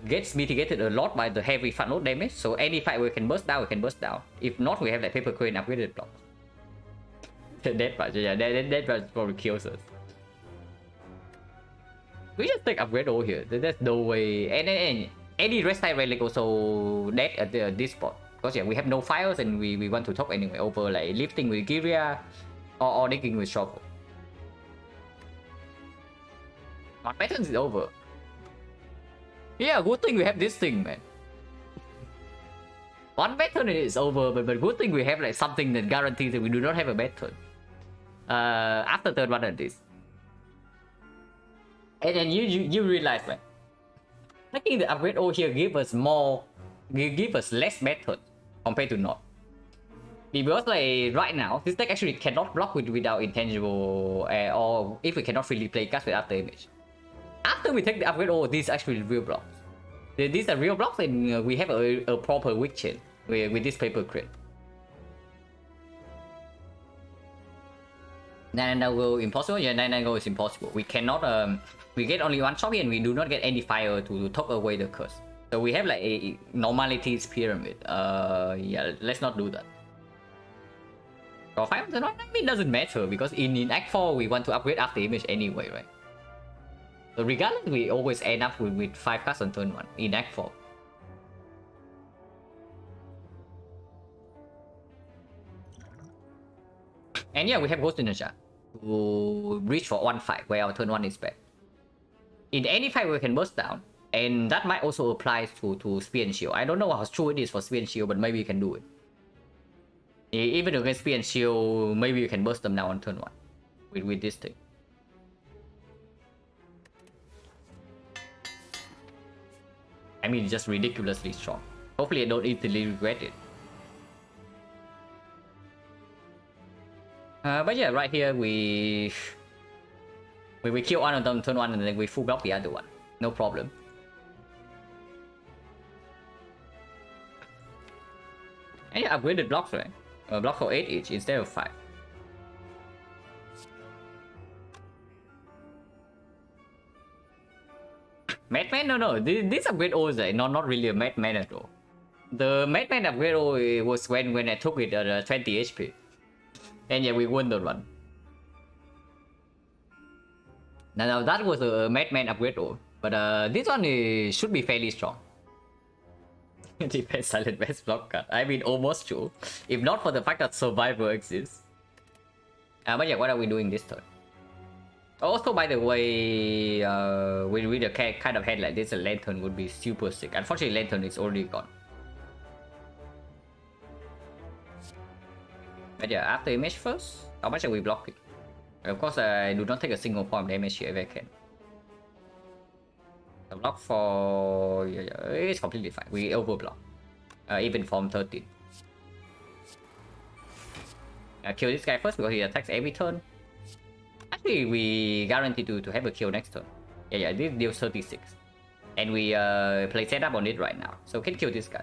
gets mitigated a lot by the heavy fat node damage. So any fight we can burst down, we can burst down. If not, we have like paper crane upgraded blocks. That part, yeah, that part probably kills us. We just take upgrade over here. There's no way. And any rest type relic also dead at this spot. Because yeah, we have no files and we want to talk anyway over like lifting with Giria or digging with shovel. My pattern is over. Yeah, good thing we have this thing, man. One pattern is over, but good thing we have like something that guarantees that we do not have a bad turn. After third one at this. And then you realize, man, taking the upgrade over here give us less bad turn compared to not. Because like right now, this deck actually cannot block without intangible, or if we cannot freely play cards with after image. After we take the upgrade over, these are actually real blocks. These are real blocks, and we have a proper weak chain with this paper crate. 9 go impossible? Yeah, 9 go is impossible. We cannot we get only 1 shot and we do not get any fire to take away the curse. So we have like a normalities pyramid. Yeah, let's not do that. For 5 turn 1, it doesn't matter because in Act 4 we want to upgrade after image anyway, right? So regardless, we always end up with 5 cards on turn 1 in Act 4. And yeah, we have Ghost Ninja to reach for 1-5 where our turn 1 is bad. In any fight we can burst down, and that might also apply to Spear and Shield. I don't know how true it is for Spear and Shield, but maybe you can do it. Even against Spear and Shield, maybe you can burst them down on turn 1 with this thing. I mean, it's just ridiculously strong. Hopefully I don't easily regret it. But yeah, right here we kill one of them turn 1 and then we full block the other one. No problem. And yeah, upgraded blocks, right? Block for 8 each instead of 5. Madman? No. This upgrade O is not really a Madman at all. The Madman upgrade O was when I took it at 20 HP. And yeah, we won the run. Now that was a Madman upgrade O. But this one should be fairly strong. Defense Silent best block card. I mean, almost true. If not for the fact that Survivor exists. But yeah, what are we doing this turn? Also, by the way, with a kind of head like this, a Lantern would be super sick. Unfortunately, Lantern is already gone. But yeah, after image first, how much are we blocking? Of course, I do not take a single point of damage here if I can. The block for... yeah, it's completely fine. We overblock. Even from 13. Kill this guy first because he attacks every turn. Actually, we guarantee to have a kill next turn. Yeah, this deals 36. And we play setup on it right now. So can kill this guy.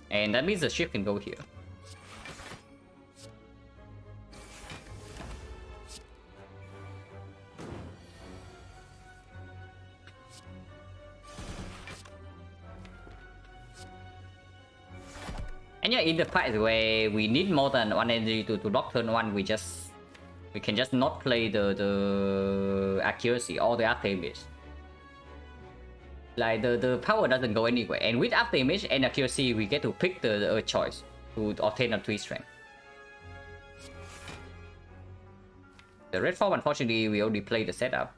And that means the shift can go here. And yeah, in the fight where we need more than 1 energy to block turn 1, we can just not play the accuracy or the after image. Like the power doesn't go anywhere, and with after image and accuracy, we get to pick the choice to obtain a 3 strength. The red form, unfortunately, we only play the setup.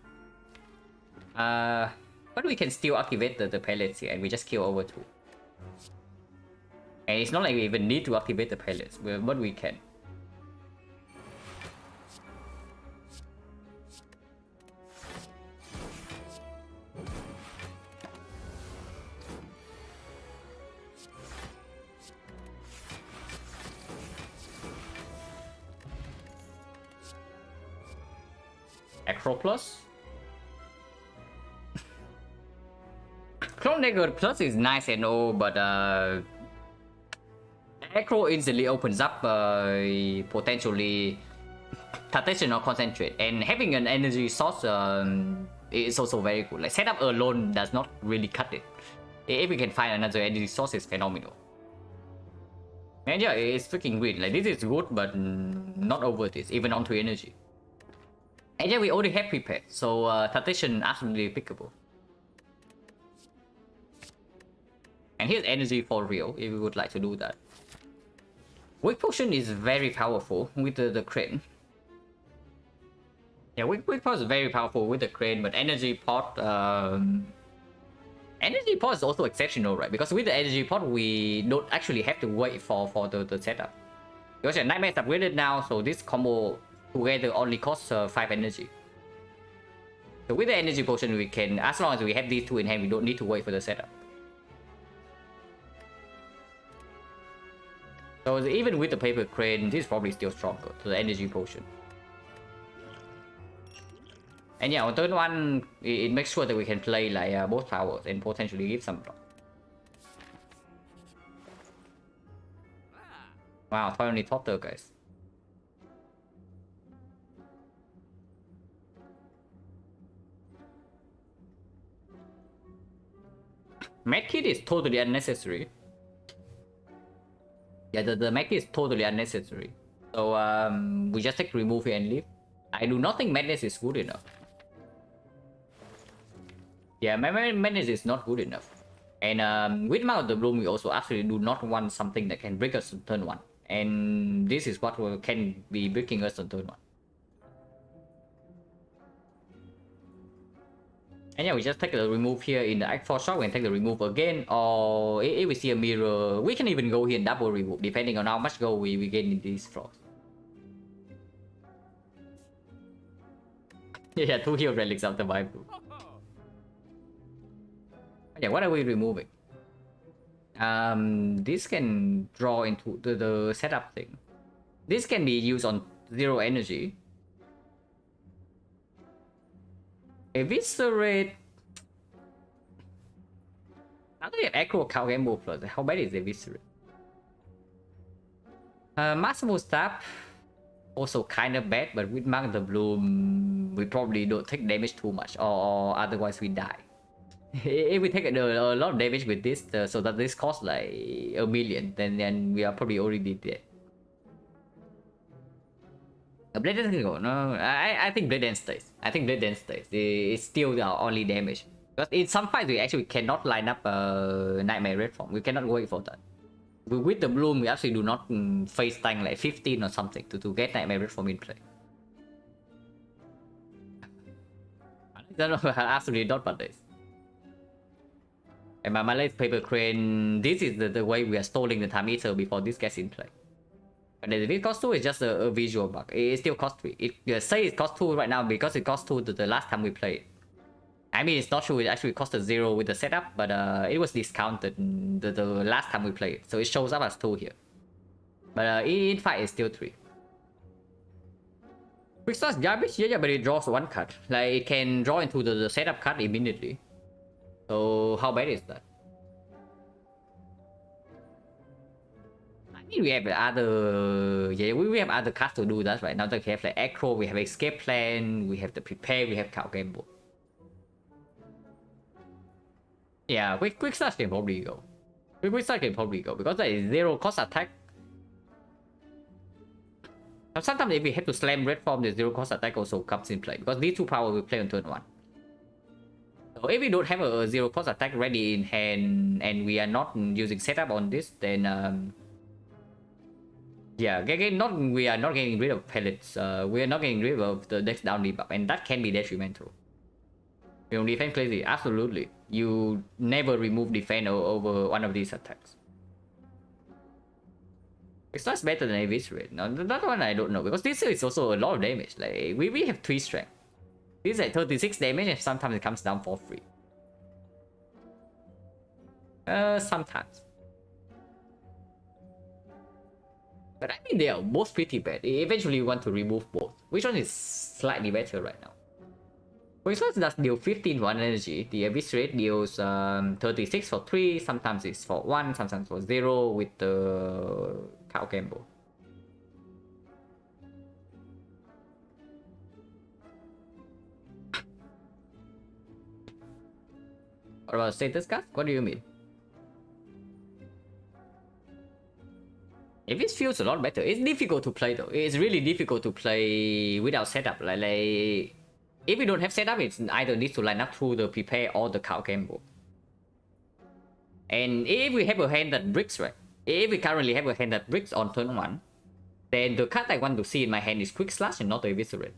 But we can still activate the pellets here, and we just kill over 2. And it's not like we even need to activate the pellets, but we can. Acro Plus? Clone Dagger Plus is nice and all, but Acro instantly opens up potentially Tactician or Concentrate, and having an energy source is also very good. Like setup alone does not really cut it. If we can find another energy source, it's phenomenal. And yeah, it's freaking great. Like this is good, but not over this, even on 3 energy. And yeah, we already have prepared, so Tactician absolutely pickable. And here's energy for real, if we would like to do that. Weak Potion is very powerful with the crane. Yeah, Weak Potion is very powerful with the crane, but Energy Pot... Energy Pot is also exceptional, right? Because with the Energy Pot, we don't actually have to wait for the setup. Because your Nightmare is upgraded now, so this combo together only costs 5 energy. So with the Energy Potion, we can, as long as we have these 2 in hand, we don't need to wait for the setup. So even with the Paper Crane, this is probably still stronger to the Energy Potion. And yeah, on turn 1, it makes sure that we can play like both powers and potentially give some block. Wow, finally top there, guys. Medkit is totally unnecessary. Yeah, the Medkit is totally unnecessary. So we just take remove it and leave. I do not think Madness is good enough. Yeah, my manage is not good enough. And with Mount of the Bloom, we also actually do not want something that can break us on turn 1. And this is what can be breaking us on turn 1. And yeah, we just take the remove here in the Act 4 shot, we can take the remove again, or if we see a mirror, we can even go here and double remove, depending on how much gold we gain in these floors. Yeah, 2 heal relics after Vibe. Yeah, what are we removing? This can draw into the setup thing. This can be used on 0 energy. Eviscerate. Now that we have Acro Cow Gamble Plus, how bad is Eviscerate? Maximal Stab, also kind of bad, but with Mark the Bloom, we probably don't take damage too much, or otherwise we die. If we take a lot of damage with this, so that this costs like 1 million, then we are probably already dead. Blade Dance can go. No, I think Blade Dance stays. I think Blade Dance stays. It's still our only damage. Because in some fights, we actually cannot line up Nightmare Red Form. We cannot wait for that. With the Bloom, we actually do not face tank like 15 or something to get Nightmare Red Form in play. I don't know, absolutely not about this. And my last Paper Crane, this is the way we are stalling the time meter before this gets in play. And if it costs 2, it's just a visual bug. It still costs 3. It say it costs 2 right now because it cost 2 the last time we played. I mean, it's not true. It actually costed 0 with the setup, but it was discounted the last time we played, so it shows up as 2 here. But in fight, it's still 3. Quick Star's garbage, yeah, but it draws 1 card. Like it can draw into the setup card immediately. So how bad is that? I mean, we have other we have other cards to do that right now. We have like Acro, we have Escape Plan, we have the Prepare, we have Cow Gamble. Yeah, quick Start can probably go. Quick Start can probably go because that is 0 cost attack. Sometimes if we have to slam Red Form, the 0 cost attack also comes in play because these 2 power we play on turn 1. So if we don't have a 0 cost attack ready in hand and we are not using setup on this, then yeah, we are not getting rid of pellets. We are not getting rid of the dex down debuff, and that can be detrimental. You know, defense crazy, absolutely. You never remove defense over one of these attacks. It's not better than Eviscerate. No, that one I don't know because this is also a lot of damage. Like we have 3 strength. This is like 36 damage, and sometimes it comes down for free. Sometimes. But I mean, they are both pretty bad. Eventually, we want to remove both. Which one is slightly better right now? Which one does deal 15 1 energy? The Eviscerate deals 36 for 3, sometimes it's for 1, sometimes for 0 with the Cow Gamble. What about status card? What do you mean? If it feels a lot better, it's difficult to play though. It's really difficult to play without setup. Like if we don't have setup, it's either needs to line up through the Prepare or the Cow Gamble. And if we have a hand that bricks, right? If we currently have a hand that bricks on turn 1, then the card I want to see in my hand is Quick Slash and not the Eviscerate.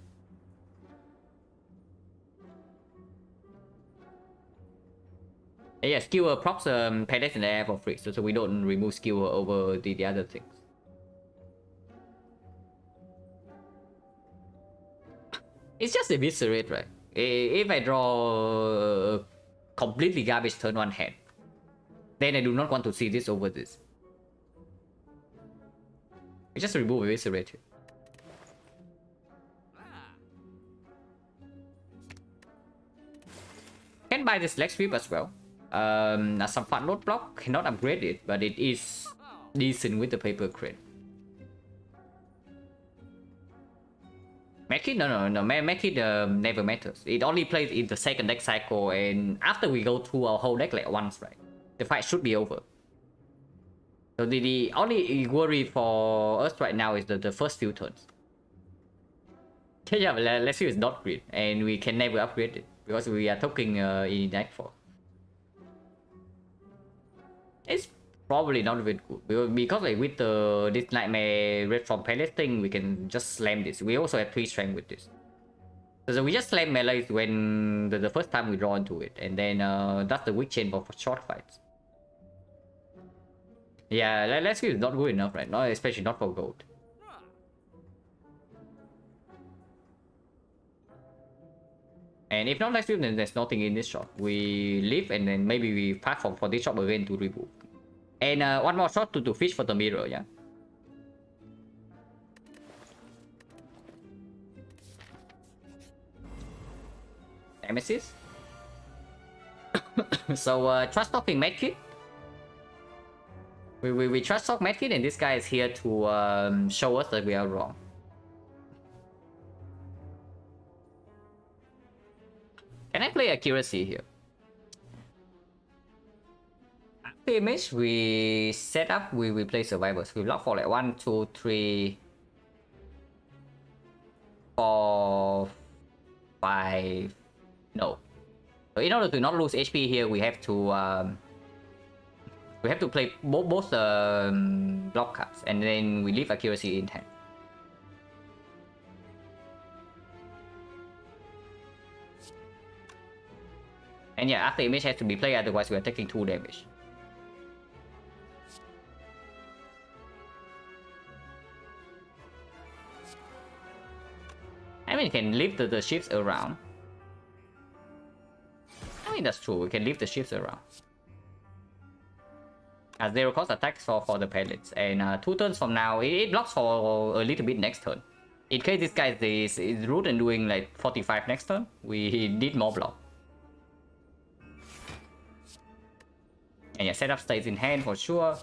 Yeah, Skewer props pellets in the air for free, so we don't remove Skewer over the other things. It's just Eviscerate, right? If I draw a completely garbage turn 1 hand, then I do not want to see this over this. We just remove Eviscerate here. Can buy this leg sweep as well. Some fun note block, cannot upgrade it, but it is decent with the Paper Crane. Make it? No. Make it never matters. It only plays in the second deck cycle, and after we go through our whole deck like once, right? The fight should be over. So the only worry for us right now is the first few turns. Yeah, let's see, it's not green, and we can never upgrade it. because we are talking in deck 4. It's probably not very good because like with this nightmare red from palace thing, we can just slam this. We also have 3 strength with this. So we just slam melee when the first time we draw into it, and then that's the weak chain for short fights. Yeah, let's see, it's not good enough right now, especially not for gold. And if not, let's do, then there's nothing in this shop. We leave and then maybe we platform for this shop again to reboot. And one more shot to fish for the mirror, yeah. Nemesis. So trust talking medkit. We trust talk medkit, and this guy is here to show us that we are wrong. Can I play accuracy here? After image, we set up, we play survivors. We block for like 1, 2, 3, 4, 5. No. So in order to not lose HP here, we have to play both block cards, and then we leave accuracy in hand. And yeah, after image has to be played, otherwise we are taking 2 damage. I mean, you can leave the shifts around. I mean, that's true. We can leave the shifts around. 0 cost attacks for the pellets. And 2 turns from now, it blocks for a little bit next turn. In case this guy is root and doing like 45 next turn, we need more block. And yeah, setup stays in hand for sure.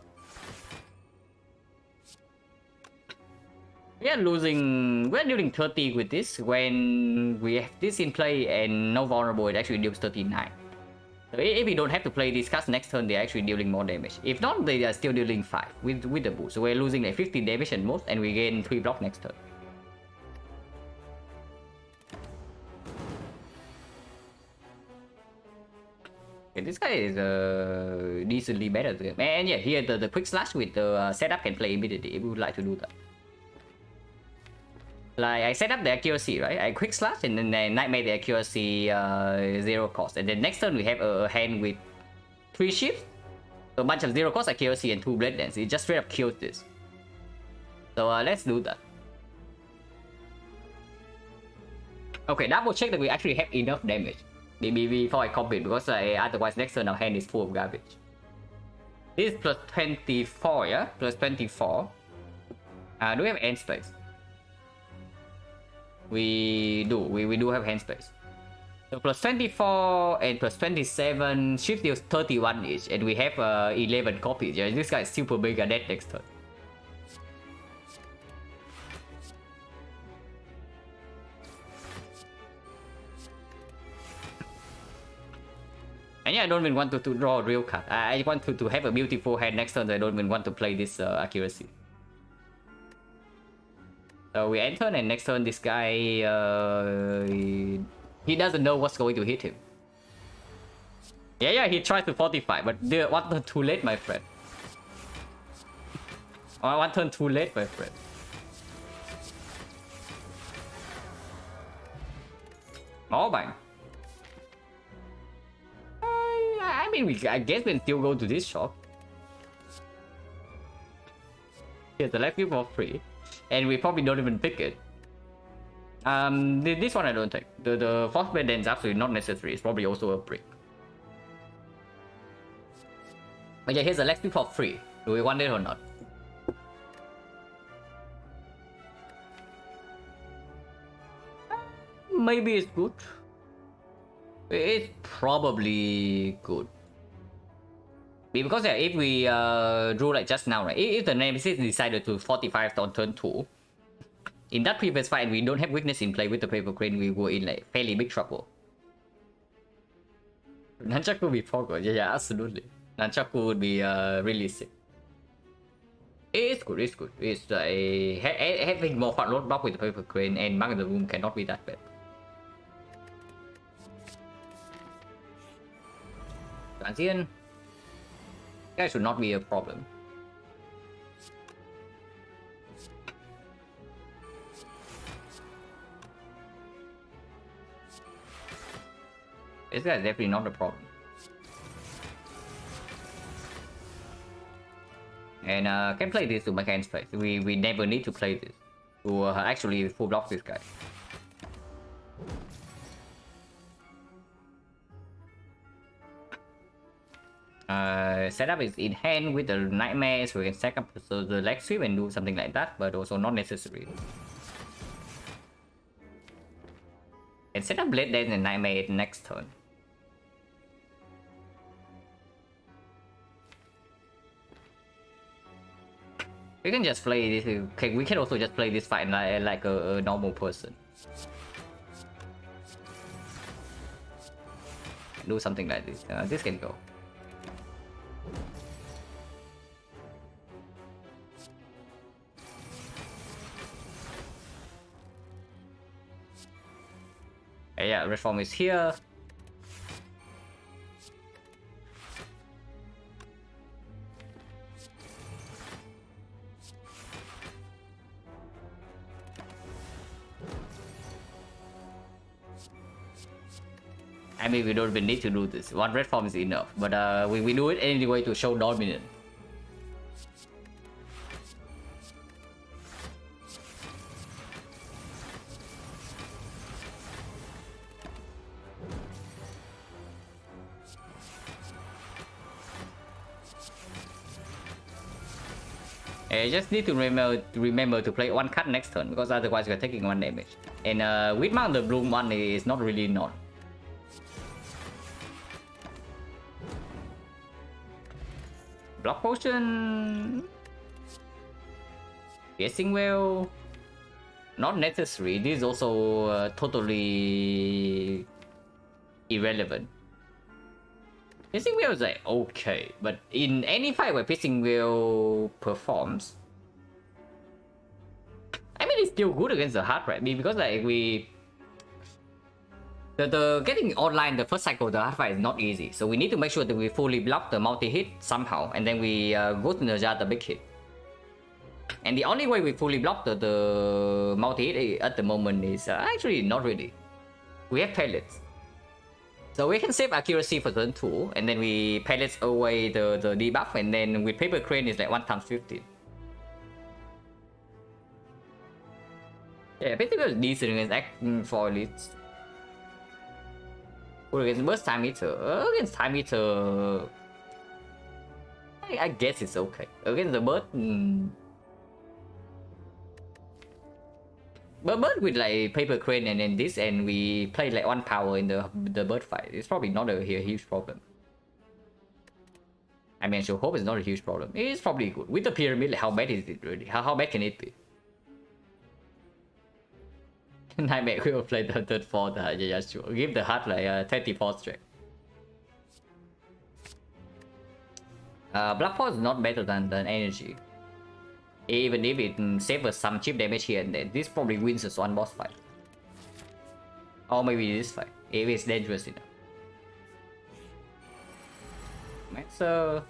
We're dealing 30 with this when we have this in play and no vulnerable, it actually deals 39. So if we don't have to play these cards next turn, they're actually dealing more damage. If not, they are still dealing 5 with the boost. So we're losing like 15 damage at most, and we gain 3 block next turn. Okay, this guy is decently better. And yeah, here the quick slash with the setup can play immediately if we would like to do that. Like, I set up the accuracy, right? I quick slash and then I nightmare the accuracy 0 cost. And then next turn we have a hand with 3 shifts. So a bunch of 0 cost accuracy and 2 blade dance. It just straight up kills this. So let's do that. Okay, double check that we actually have enough damage. Maybe before I copy it, because otherwise next turn our hand is full of garbage. This is plus 24, yeah? Plus 24. Do we have end space? We do. We do have hand space. So plus 24 and plus 27, shift deals 31 each, and we have 11 copies. Yeah, this guy is super big at that next turn. And yeah, I don't even want to draw a real card. I want to have a beautiful hand next turn. I don't even want to play this accuracy. So we enter, and next turn this guy, he doesn't know what's going to hit him. Yeah, he tries to fortify, but one turn too late, my friend. One turn too late, my friend. Oh, bang. I mean, I guess we can still go to this shop. Here's the left view for free. And we probably don't even pick it. This one I don't take. The force blade is absolutely not necessary. It's probably also a brick. But yeah, here's the left view for free. Do we want it or not? Maybe it's good. It's probably good. Because yeah, if we drew like just now, right? If the Nemesis decided to 45 on turn 2, in that previous fight we don't have weakness in play with the paper crane, we were in like fairly big trouble. Nunchaku before God, yeah, absolutely. Nunchaku would be really sick. It's good, it's good. It's like having more front load block with the paper crane and Mark in the Room cannot be that bad. Transient. That should not be a problem. This guy is definitely not a problem. And can play this to my hand's place. We never need to play this to actually full block this guy. Setup is in hand with the nightmare, so we can stack up so the leg sweep and do something like that, but also not necessary. And set up blade dance and nightmare next turn. We can just play this. Okay, we can also just play this fight like a normal person. Do something like this. This can go. Yeah, reform is here. I mean, we don't even need to do this. One red form is enough, but we do it anyway to show dominance. I just need to remember to play one card next turn, because otherwise we're taking 1 damage. And with Mount the Bloom one is not really not. Block potion. Guessing well. Not necessary. This is also totally irrelevant. Piercing Wheel is like okay, but in any fight where Piercing Wheel performs, I mean it's still good against the hard right? Because like the getting online the first cycle the hard fight is not easy, so we need to make sure that we fully block the multi hit somehow, and then we go to the big hit. And the only way we fully block the multi hit at the moment is actually not really. We have pellets. So we can save accuracy for turn 2, and then we pellets away the debuff, and then with Paper Crane is like 1 times 15. Yeah, basically it's decent against acting for elites. Or against Burst Time Eater. Against Time Eater, I guess it's okay. Against the Bird, but Bird with like Paper Crane and then this, and we play like 1 power in the Bird fight. It's probably not a huge problem. I mean, so hope it's not a huge problem. It's probably good. With the pyramid, like, how bad is it really? How bad can it be? Nightmare will play the third fourth. Yeah, sure. Give the heart like 24 strength. Black Paw is not better than energy. Even if it saves some cheap damage here and there, this probably wins us one boss fight. Or maybe this fight, if it's dangerous enough. So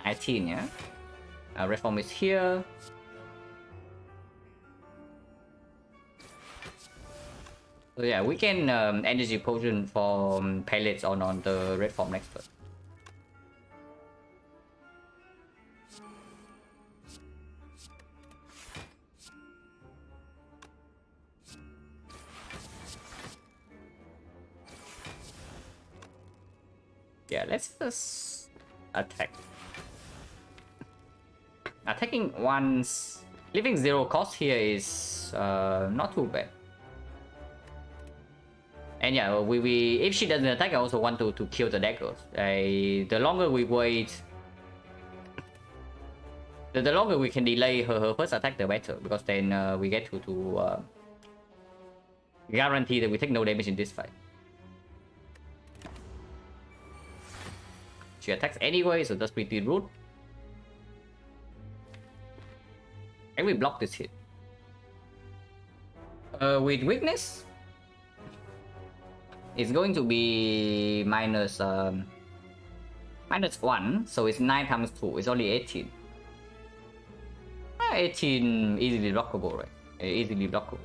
19, yeah? Reform is here. So yeah, we can energy potion for pellets on the red form next turn. Yeah, let's just attack. Attacking once, leaving 0 cost here is not too bad. And yeah, if she doesn't attack, I also want to kill the daggers. The longer we wait, the longer we can delay her first attack, the better. Because then we get to guarantee that we take no damage in this fight. She attacks anyway, so that's pretty rude. And we block this hit. With weakness, it's going to be -1, so it's 9 times 2. It's only 18. 18 easily blockable, right? Easily blockable.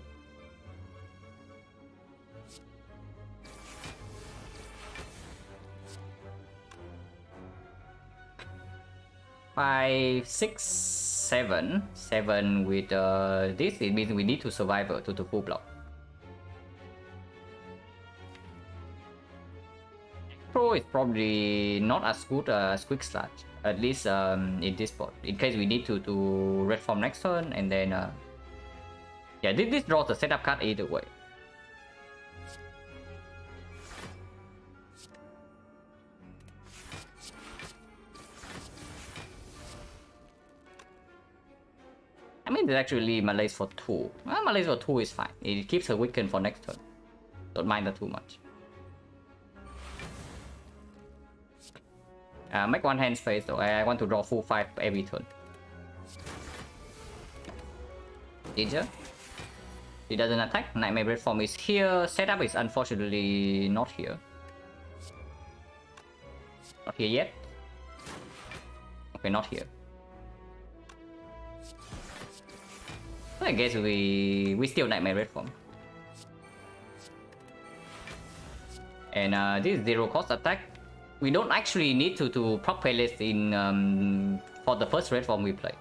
Five, six, seven, 7 with this. It means we need to survive to the full block. Pro is probably not as good as Quick Slash, at least in this spot. In case we need to do Red Form next turn, and then yeah, this draws a setup card either way. I mean, there's actually Malaise for 2. Well, Malaise for 2 is fine. It keeps her weakened for next turn. Don't mind that too much. Make one hand space though. I want to draw full 5 every turn. Danger. He doesn't attack. Nightmare Red Form is here. Setup is unfortunately not here. Not here yet. Okay, not here. So I guess we still Nightmare Red Form. And this 0 cost attack. We don't actually need to proc playlist in for the first Red Form we play.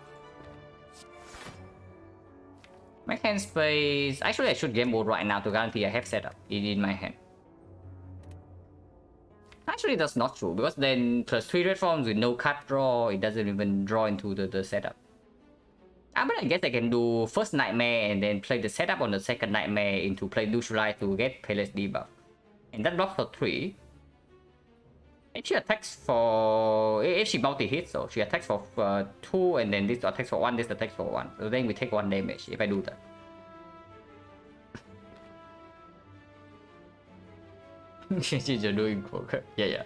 Make hand space. Actually, I should game mode right now to guarantee I have setup in my hand. Actually, that's not true because then +3 Red Forms with no card draw, it doesn't even draw into the setup. But I guess I can do first Nightmare and then play the setup on the second Nightmare into play Neutralize to get playlist debuff. And that blocks for 3. And she attacks for... If she multi-hits, so she attacks for 2 and then this attacks for 1, this attacks for 1. So then we take 1 damage if I do that. She's doing poker. Yeah.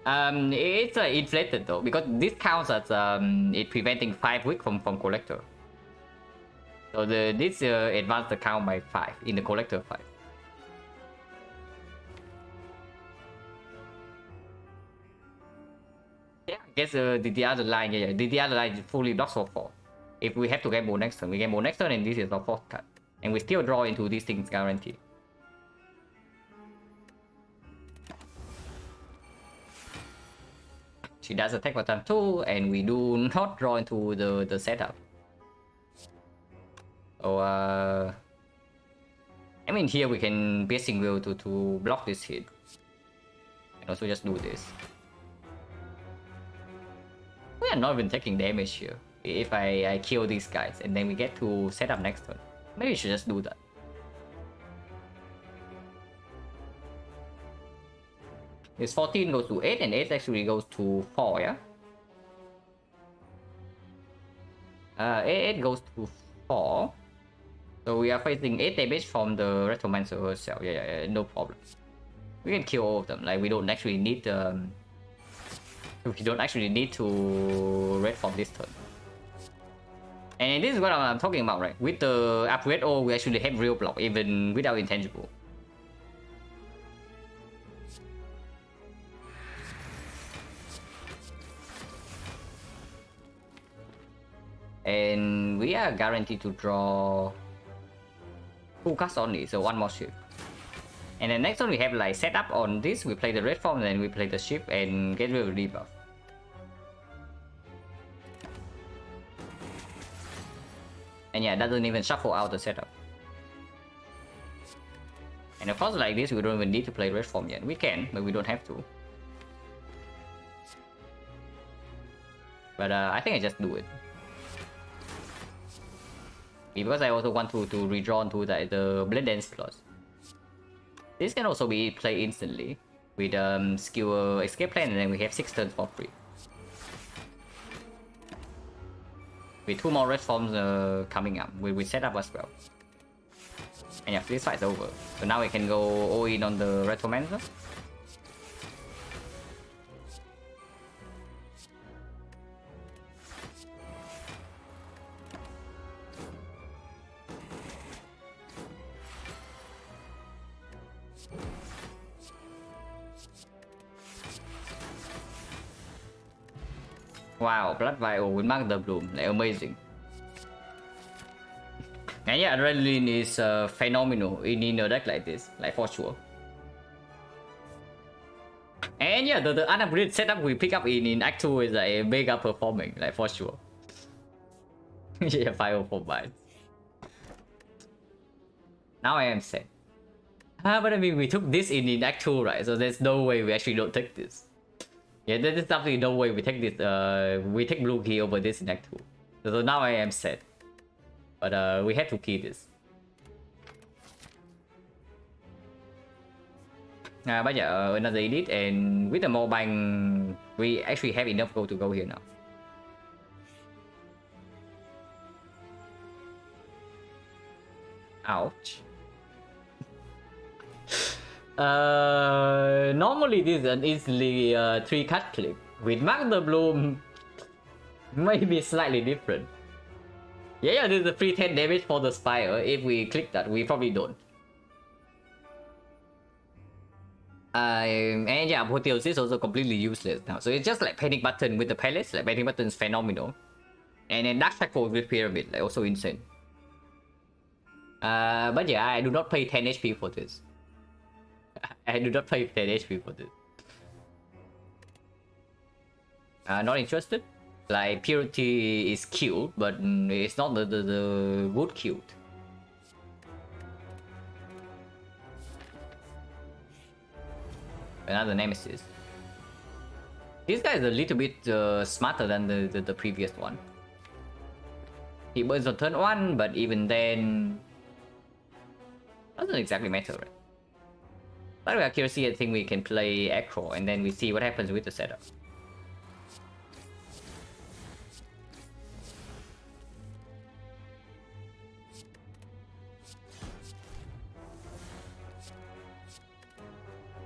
It's inflated though, because this counts as it preventing 5 weak from Collector. So this advanced the count by 5 in the Collector 5. Yeah, I guess the other line, the other line fully blocks for 4. If we have to gamble next turn, we gamble next turn and this is our 4th card. And we still draw into these things guaranteed. She does attack for time 2 and we do not draw into the setup. So I mean here we can Piercing Will to block this hit. And also just do this. We are not even taking damage here. If I kill these guys and then we get to set up next turn. Maybe we should just do that. This 14 goes to 8 and 8 actually goes to 4, yeah? 8 goes to 4. So we are facing 8 damage from the Retromancer herself. Yeah, no problem. We can kill all of them. Like we don't actually need we don't actually need to red from this turn. And this is what I'm talking about, right? With the upgrade O, we actually have real block even without intangible. And we are guaranteed to draw 2 cards only, so 1 more shift. And then next one we have like setup on this, we play the red form, then we play the shift and get rid of the debuff. And yeah, it doesn't even shuffle out the setup. And of course like this, we don't even need to play red form yet. We can, but we don't have to. But I think I just do it. Because I also want to redraw to the Blend Dance Plus. This can also be played instantly with skill escape plan, and then we have 6 turns for free. With 2 more red forms coming up, we set up as well. And yeah, this fight's over. So now we can go all in on the Retromancer. Wow, Blood Vial with Magda Bloom, like amazing. And yeah, Adrenaline is phenomenal in a deck like this, like for sure. And yeah, the unupgraded setup we pick up in Act 2 is like mega performing, like for sure. Yeah, 504 bytes. Now I am set. But I mean, we took this in Act 2, right? So there's no way we actually don't take this. Yeah, there's definitely no way we take this. We take blue key over this in Act 2. So now I am set. But we had to key this. But yeah, another elite, and with the more bang, we actually have enough gold to go here now. Ouch. Normally this is an easily 3 cut clip. With Magda Bloom, maybe slightly different. Yeah, there's a free 10 damage for the Spire. If we click that, we probably don't. And yeah, Apotheosis is also completely useless now. So it's just like Panic Button with the Palace. Like Panic Button is phenomenal. And then Dark Shackle with Pyramid, like also insane. But yeah, I do not pay 10 HP for this. I do not pay 10 HP for this. Not interested. Like Purity is cute, but it's not the good cute. Another Nemesis. This guy is a little bit smarter than the previous one. He burns on turn 1, but even then... doesn't exactly matter, right? But with accuracy, I think we can play Acro, and then we see what happens with the setup.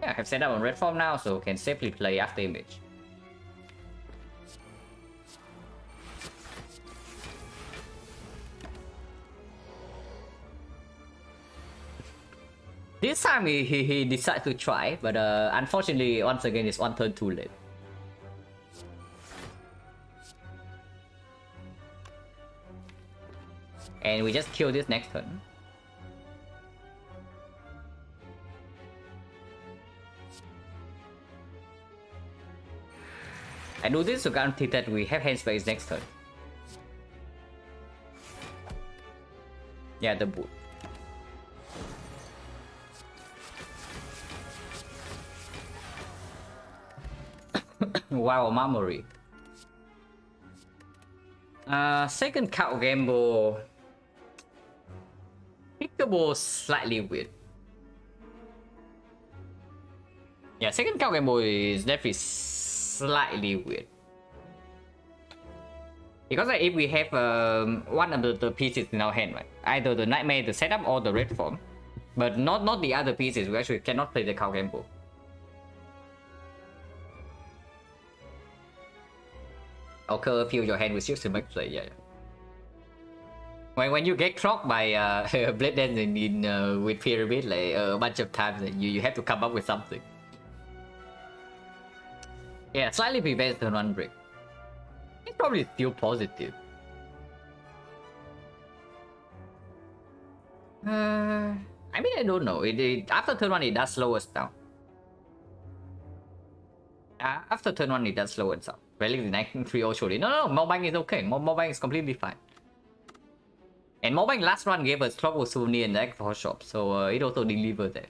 Yeah, I have set up on red form now, so can safely play after image. This time he decided to try, but unfortunately, once again, it's one turn too late. And we just kill this next turn. I do this to guarantee that we have hand space next turn. Yeah, the boot. Wow, memory. Second cow gamble. Pickable slightly weird. Yeah, second cow gamble is definitely slightly weird. Because like, if we have one of the pieces in our hand, right? Either the Nightmare, the setup, or the red form. But not the other pieces, we actually cannot play the cow gamble. Occur, fill your hand with shields to make play, yeah. When you get clocked by Blade Dance in with Pyramid like a bunch of times, you have to come up with something. Yeah, slightly prevents turn 1 break. It's probably still positive. I mean, I don't know. After turn 1, it does slow us down. After turn 1, it does slow us down. Relic the 9-3 surely. No, Mobang is okay. Mobang is completely fine. And Mobang last run gave us Trouble Souvenir in the X4 shop, so it also delivered that.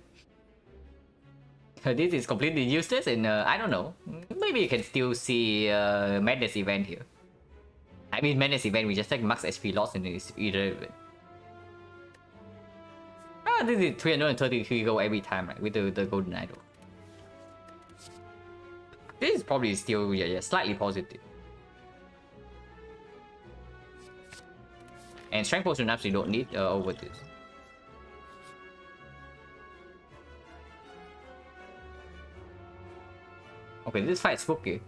This is completely useless, and I don't know. Maybe you can still see Madness event here. I mean, Madness event, we just take max SP loss and it's irrelevant. This is 333 gold every time, right? With the Golden Idol. This is probably still yeah, slightly positive. And Strength Potion ups you don't need over this. Okay, this fight is spooky.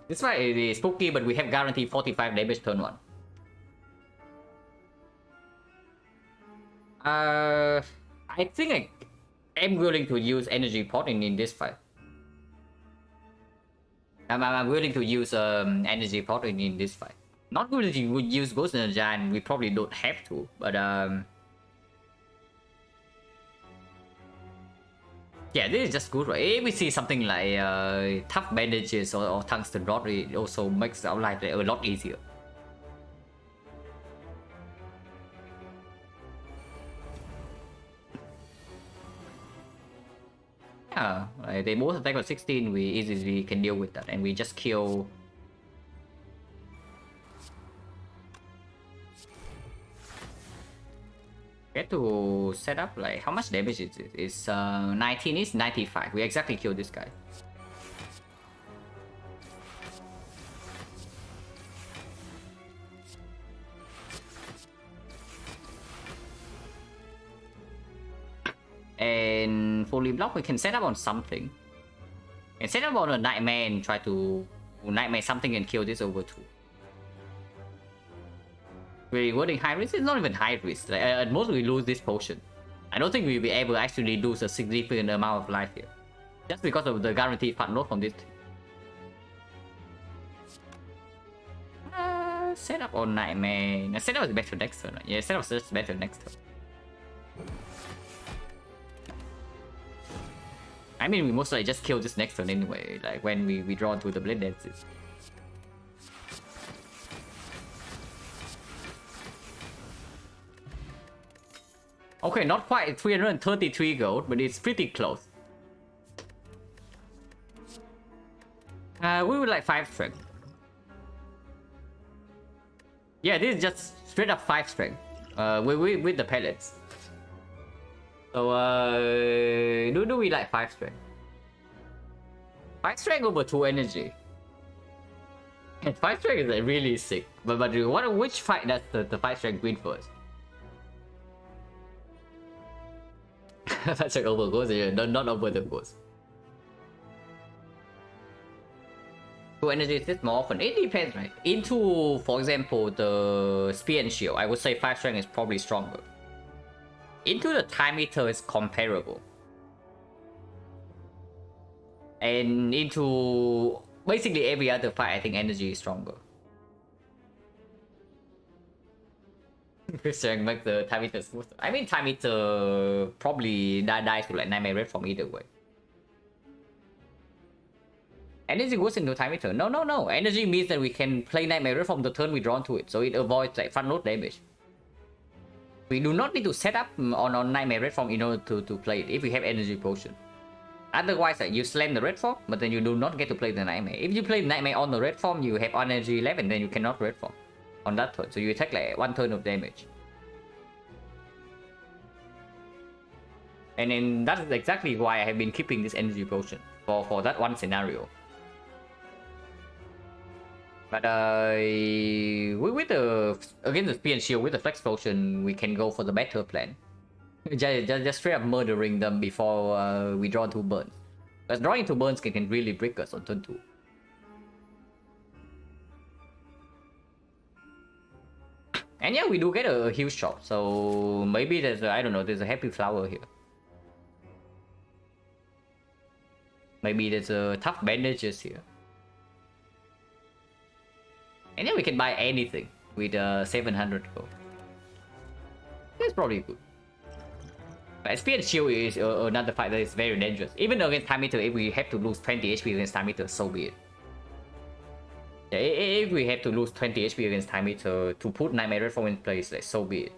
This fight is spooky, but we have guaranteed 45 damage turn 1. I think I'm willing to use energy pot in this fight. I'm willing to use energy pot in this fight. Not willing to use Ghost Energy, and we probably don't have to, but yeah, this is just good, right? If we see something like tough bandages or tungsten rod, it also makes our life a lot easier. Yeah, they both attack on 16, we easily can deal with that, and we just kill. Get to set up like how much damage is it? It's 19 is 95. We exactly killed this guy. And fully block, we can set up on something. And set up on a nightmare and try to nightmare something and kill this over 2. Rewarding high risk? It's not even high risk. Like, at most we lose this potion. I don't think we'll be able to actually lose a significant amount of life here. Just because of the guaranteed fat load from this. Set up on nightmare. No, set up is better next turn. Yeah, set up is just better next turn. I mean, we most likely just kill this next turn anyway, like when we draw into the blade dances. Okay, not quite 333 gold, but it's pretty close. We would like 5 strength. Yeah, this is just straight up 5 strength. With the pellets. So do we like 5 strength? 5 strength over 2 energy. And 5 strength is like really sick. But which fight does the 5 strength win first? That's like over goes, not over the goes. 2 energy is more often. It depends, right? Into, for example, the spear and shield, I would say 5 strength is probably stronger. Into the time meter is comparable. And into basically every other fight, I think energy is stronger. Strength makes the time meter smoother. I mean, time meter probably dies to like Nightmare Red from either way. Energy goes into time meter. No. Energy means that we can play Nightmare Red from the turn we draw to it, so it avoids like front load damage. We do not need to set up on Nightmare Red Form in order to play it if we have energy potion. Otherwise, you slam the red form, but then you do not get to play the Nightmare. If you play Nightmare on the red form, you have energy left, and then you cannot red form on that turn. So you take like 1 turn of damage. And then that is exactly why I have been keeping this energy potion for that one scenario. But with the against the spear and shield with the flex potion, we can go for the better plan. just straight up murdering them before we draw 2 burns. Because drawing 2 burns can really break us on turn 2. And yeah, we do get a huge shot, so maybe there's I don't know, there's a happy flower here. Maybe there's a tough bandages here. And then we can buy anything with 700 gold. That's probably good. But spear and shield is another fight that is very dangerous. Even against time meter, if we have to lose 20 HP against time meter, so be it. Yeah, if we have to lose 20 HP against time meter to put Nightmare Red Form in place, like, so be it.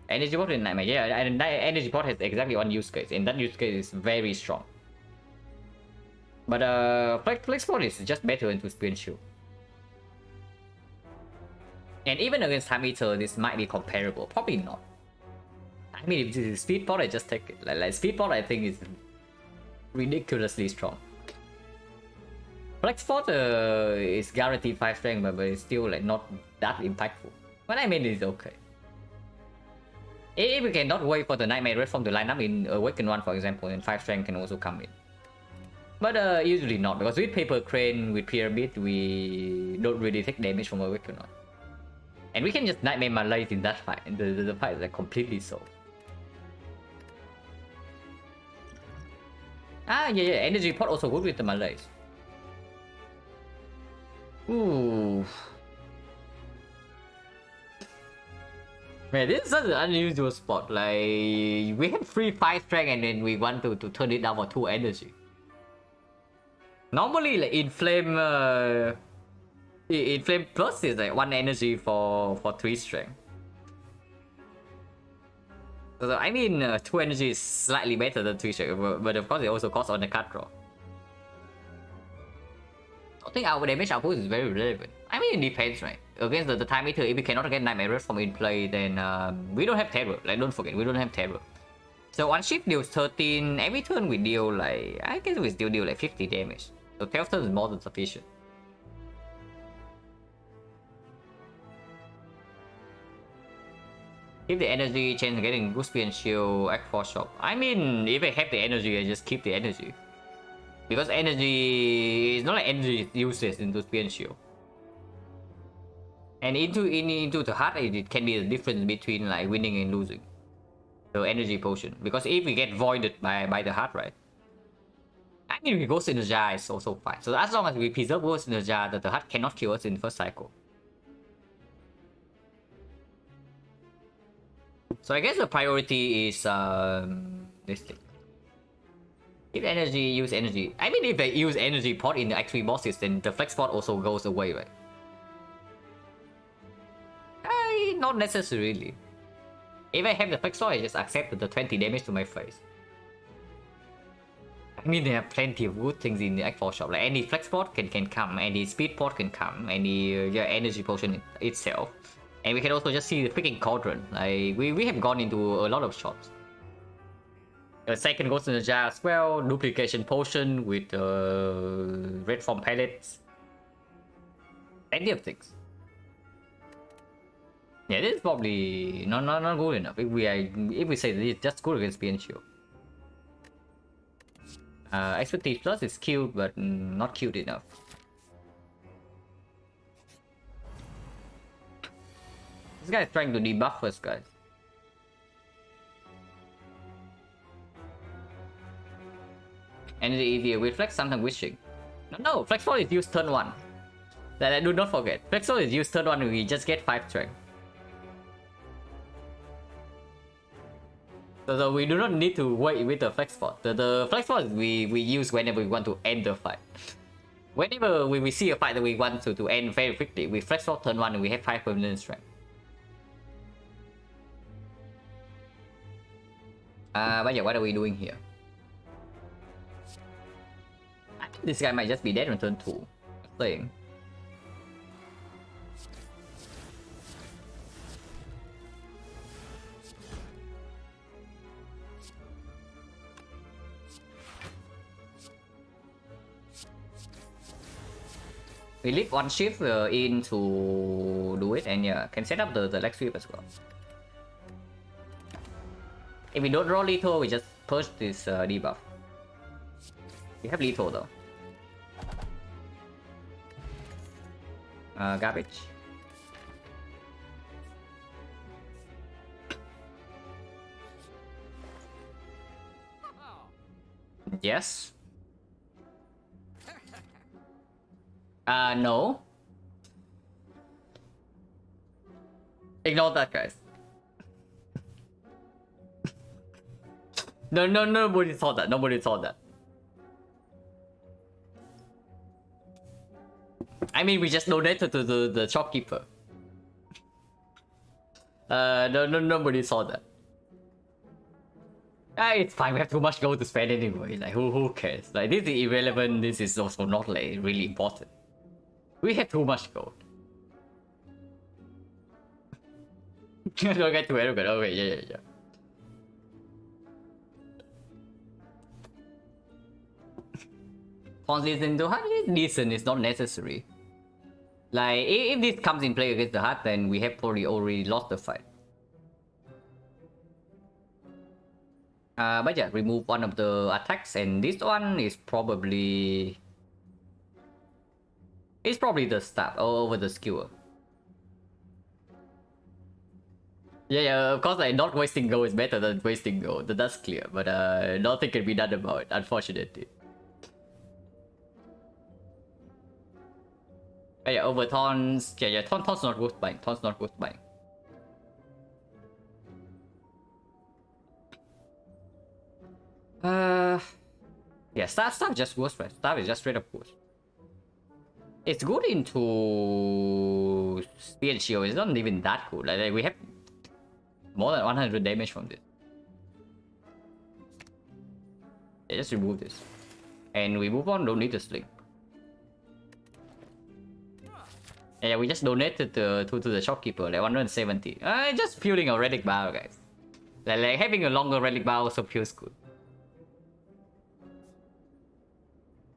Energy pot in Nightmare, yeah, and energy pot has exactly one use case, and that use case is very strong. But flex pot is just better into spear and shield. And even against time meter, this might be comparable. Probably not. I mean, if this is speed pot, I just take it. Like speed pot, I think is ridiculously strong. Flex pot is guaranteed 5 strength, but it's still like not that impactful. But I mean, it's okay. If we cannot wait for the Nightmare Red Form to line up in Awaken 1, for example, then 5 strength can also come in. But usually not, because with Paper Crane, with Pyramid, we don't really take damage from Awaken 1. And we can just Nightmare Malaise in that fight, and the fight is like completely solved. Yeah, energy pot also good with the Malays. Ooh. Man, this is such an unusual spot. Like, we have 5 strength and then we want to turn it down for 2 energy. Normally, like, Inflame Plus is like 1 energy for 3 strength. So, I mean, 2 energy is slightly better than 3 strength, but of course it also costs on the card draw. I think our damage output is very relevant. I mean, it depends, right? Against the Time Eater, if we cannot get Nightmare from in play, then we don't have Terror. Like, don't forget, we don't have Terror. So one shift deals 13. Every turn we deal like, I guess we still deal like 50 damage. So 12 turns is more than sufficient. If the energy change getting Guspy and Shield, Act 4 Shop. I mean, if I have the energy, I just keep the energy. Because energy is not like energy is useless into Spear and Shield. And into the heart, it can be the difference between like winning and losing. The energy potion. Because if we get voided by the heart, right? I mean, if we Ghost in the Jar is also fine. So as long as we preserve Ghost in the Jar, the heart cannot kill us in first cycle. So I guess the priority is this thing. If energy, use energy. I mean, if they use energy pot in the Act 3 bosses, then the flex pot also goes away, right? Not necessarily. If I have the flex pot, I just accept the 20 damage to my face. I mean, there are plenty of good things in the Act 4 shop. Like any flex pot can come, any speed pot can come, any energy potion itself. And we can also just see the freaking cauldron. Like we have gone into a lot of shops. A second Ghost in the Jar as well, duplication potion with red form pellets. Plenty of things. Yeah, this is probably not good enough. If we say that it's just good against PNC. Expertise Plus is cute, but not cute enough. This guy is trying to debuff us, guys. Energy easier with Flex, sometimes wishing. No, Flex 4 is used turn 1. That I do not forget. Flex 4 is used turn 1, we just get 5 strength. So we do not need to wait with the Flex 4. The Flex 4 we use whenever we want to end the fight. Whenever we see a fight that we want to end very quickly, we Flex 4 turn 1 and we have 5 permanent strength. But yeah, what are we doing here? I think this guy might just be dead on turn 2. Playing. We leave one shift in to do it, and yeah, can set up the leg sweep as well. If we don't draw lethal, we just push this debuff. We have lethal though. Garbage. Yes. No. Ignore that, guys. No, nobody saw that. Nobody saw that. I mean, we just donated to the shopkeeper. Nobody saw that. It's fine. We have too much gold to spend anyway. Like, who cares? Like, this is irrelevant. This is also not like really important. We have too much gold. Don't get too arrogant. Okay, yeah. Consist into heart is decent. It's not necessary. Like, if this comes in play against the heart, then we have probably already lost the fight. But yeah, remove one of the attacks, and this one is probably... It's probably the stab over the skewer. Yeah, of course, like, not wasting gold is better than wasting gold. That's clear, but nothing can be done about it, unfortunately. Yeah, over taunts. Yeah, taunts not worth buying. Taunts not worth buying. Yeah, staff just worse, right? Staff is just straight up worse. It's good into spear and shield. It's not even that good. Like we have more than 100 damage from this. Yeah, just remove this, and we move on. Don't need the sling. Yeah, we just donated to the shopkeeper, like 170. Just fueling a relic bar, guys. Like having a longer relic bar also feels good.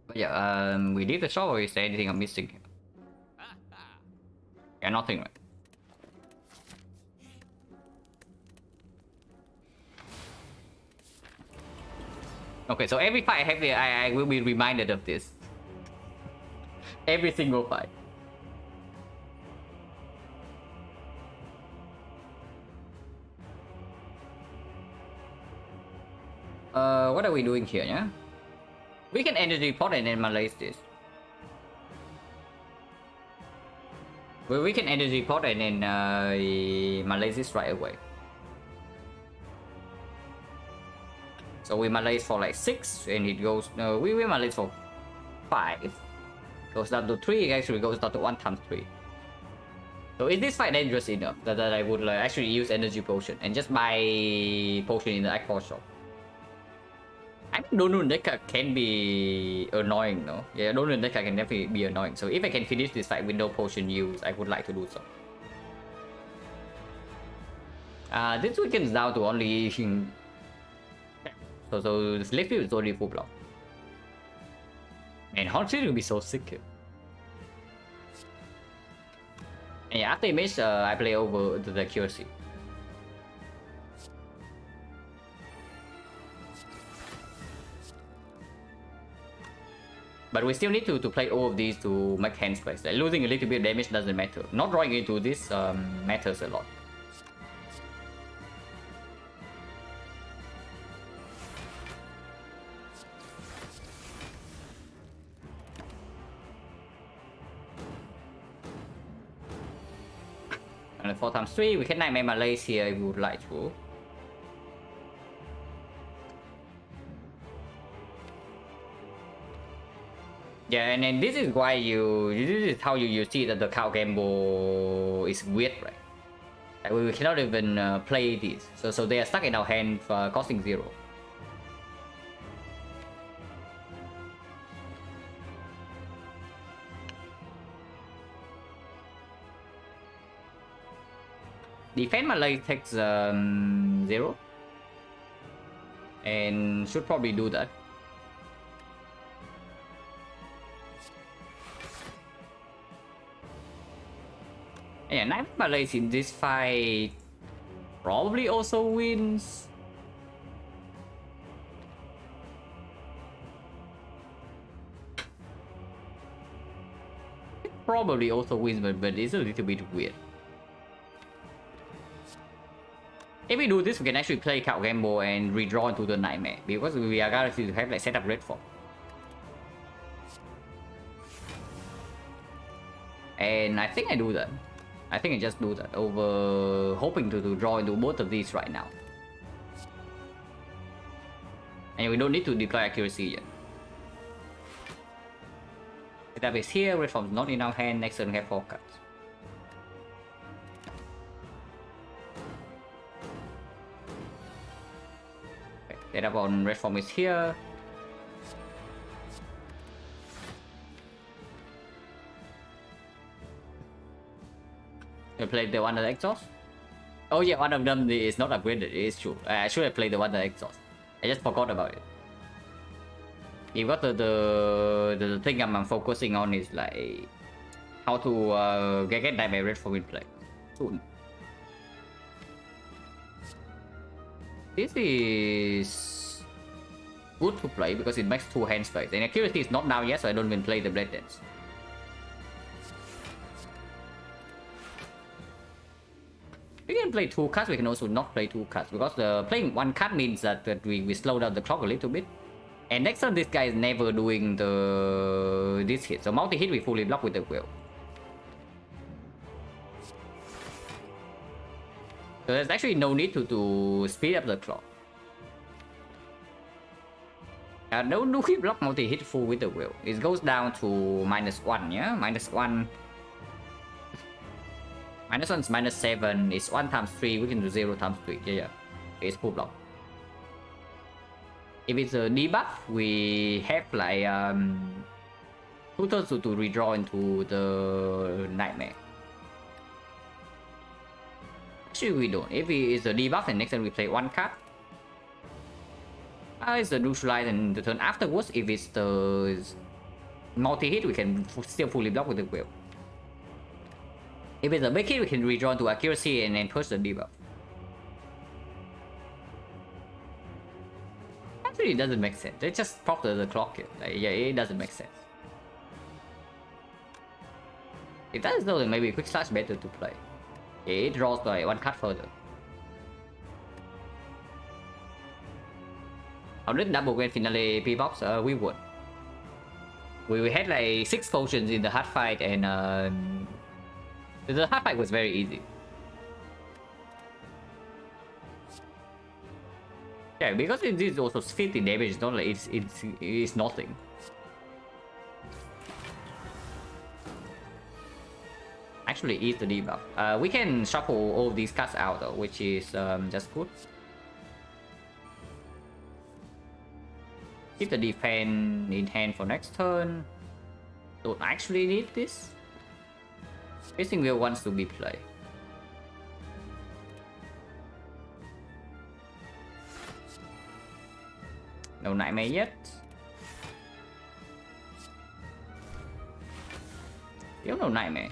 But yeah, we did the shop, or is there anything I'm missing here? Yeah, nothing, right? Okay, so every fight I have here, I will be reminded of this. Every single fight. What are we doing here, yeah? We can energy pot and then malaise this. Well, we can energy pot and then malaise this right away. So we malaise for like 6 and it goes... No, we will malaise for 5. Goes down to 3, actually goes down to 1 times 3. So is this fight dangerous enough that I would actually use energy potion and just buy potion in the Aqua shop? I mean, Donut Deca can be annoying, no? Yeah, Donut Deca can definitely be annoying. So if I can finish this fight with no potion use, I would like to do so. This weekend's down to only... So this left field is only full block. And Haunted will be so sick here. And yeah, after image, I play over the accuracy. But we still need to play all of these to make hand space. Like losing a little bit of damage doesn't matter. Not drawing into this matters a lot. And 4 times 3, we can nightmare malaise here if we would like to. Yeah, and then this is why this is how you see that the cow gamble is weird, right? Like we cannot even play these, so they are stuck in our hand for costing 0. Defend Malay takes 0, and should probably do that. Yeah, Knife Malays in this fight probably also wins. It probably also wins, but it's a little bit weird. If we do this, we can actually play Cow Gamble and redraw into the Nightmare, because we are guaranteed to have like set up red form. And I think I do that. I think I just do that over hoping to draw into both of these right now. And we don't need to deploy accuracy yet. Setup is here, red form's not in our hand, next turn we have 4 cards. Okay, setup on red form is here. I played the one that exhaust. Oh yeah, one of them is not upgraded. It is true. I should have played the one that exhaust. I just forgot about it. You got the thing I'm focusing on is like how to get Nightmare red form in play soon. This is good to play because it makes 2 hand space, and accuracy is not down yet, so I don't even play the Blade Dance. We can can play 2 cards, we can also not play 2 cards, because playing 1 card means that we slow down the clock a little bit. And next turn, this guy is never doing this hit, so multi-hit we fully block with the wheel. So there's actually no need to speed up the clock. No we block multi-hit full with the wheel. It goes down to -1, yeah? -1. -1 is -7. It's 1 times 3. We can do 0 times 3. Yeah. It's full block. If it's a debuff, we have like 2 turns to redraw into the Nightmare. Actually, we don't. If it is a debuff, and next turn we play 1 card. It's the neutralize, and the turn afterwards, if it's the multi-hit, we can still fully block with the wheel. If it's a big hit, we can redraw to accuracy and then push the debuff. Actually, it doesn't make sense. They just pop the clock here. Like, yeah, it doesn't make sense. If that is though, then maybe quick slash better to play. It draws like 1 card further. On this double grand finale P-box, we won. We had like 6 potions in the hard fight, and the hard fight was very easy. Yeah, because it is also 50 damage, it's not like it's nothing. Actually, eat the debuff. We can shuffle all these cards out though, which is just good. Keep the defense in hand for next turn. Don't actually need this. Facing wheel wants to be played. No Nightmare yet. Still no Nightmare.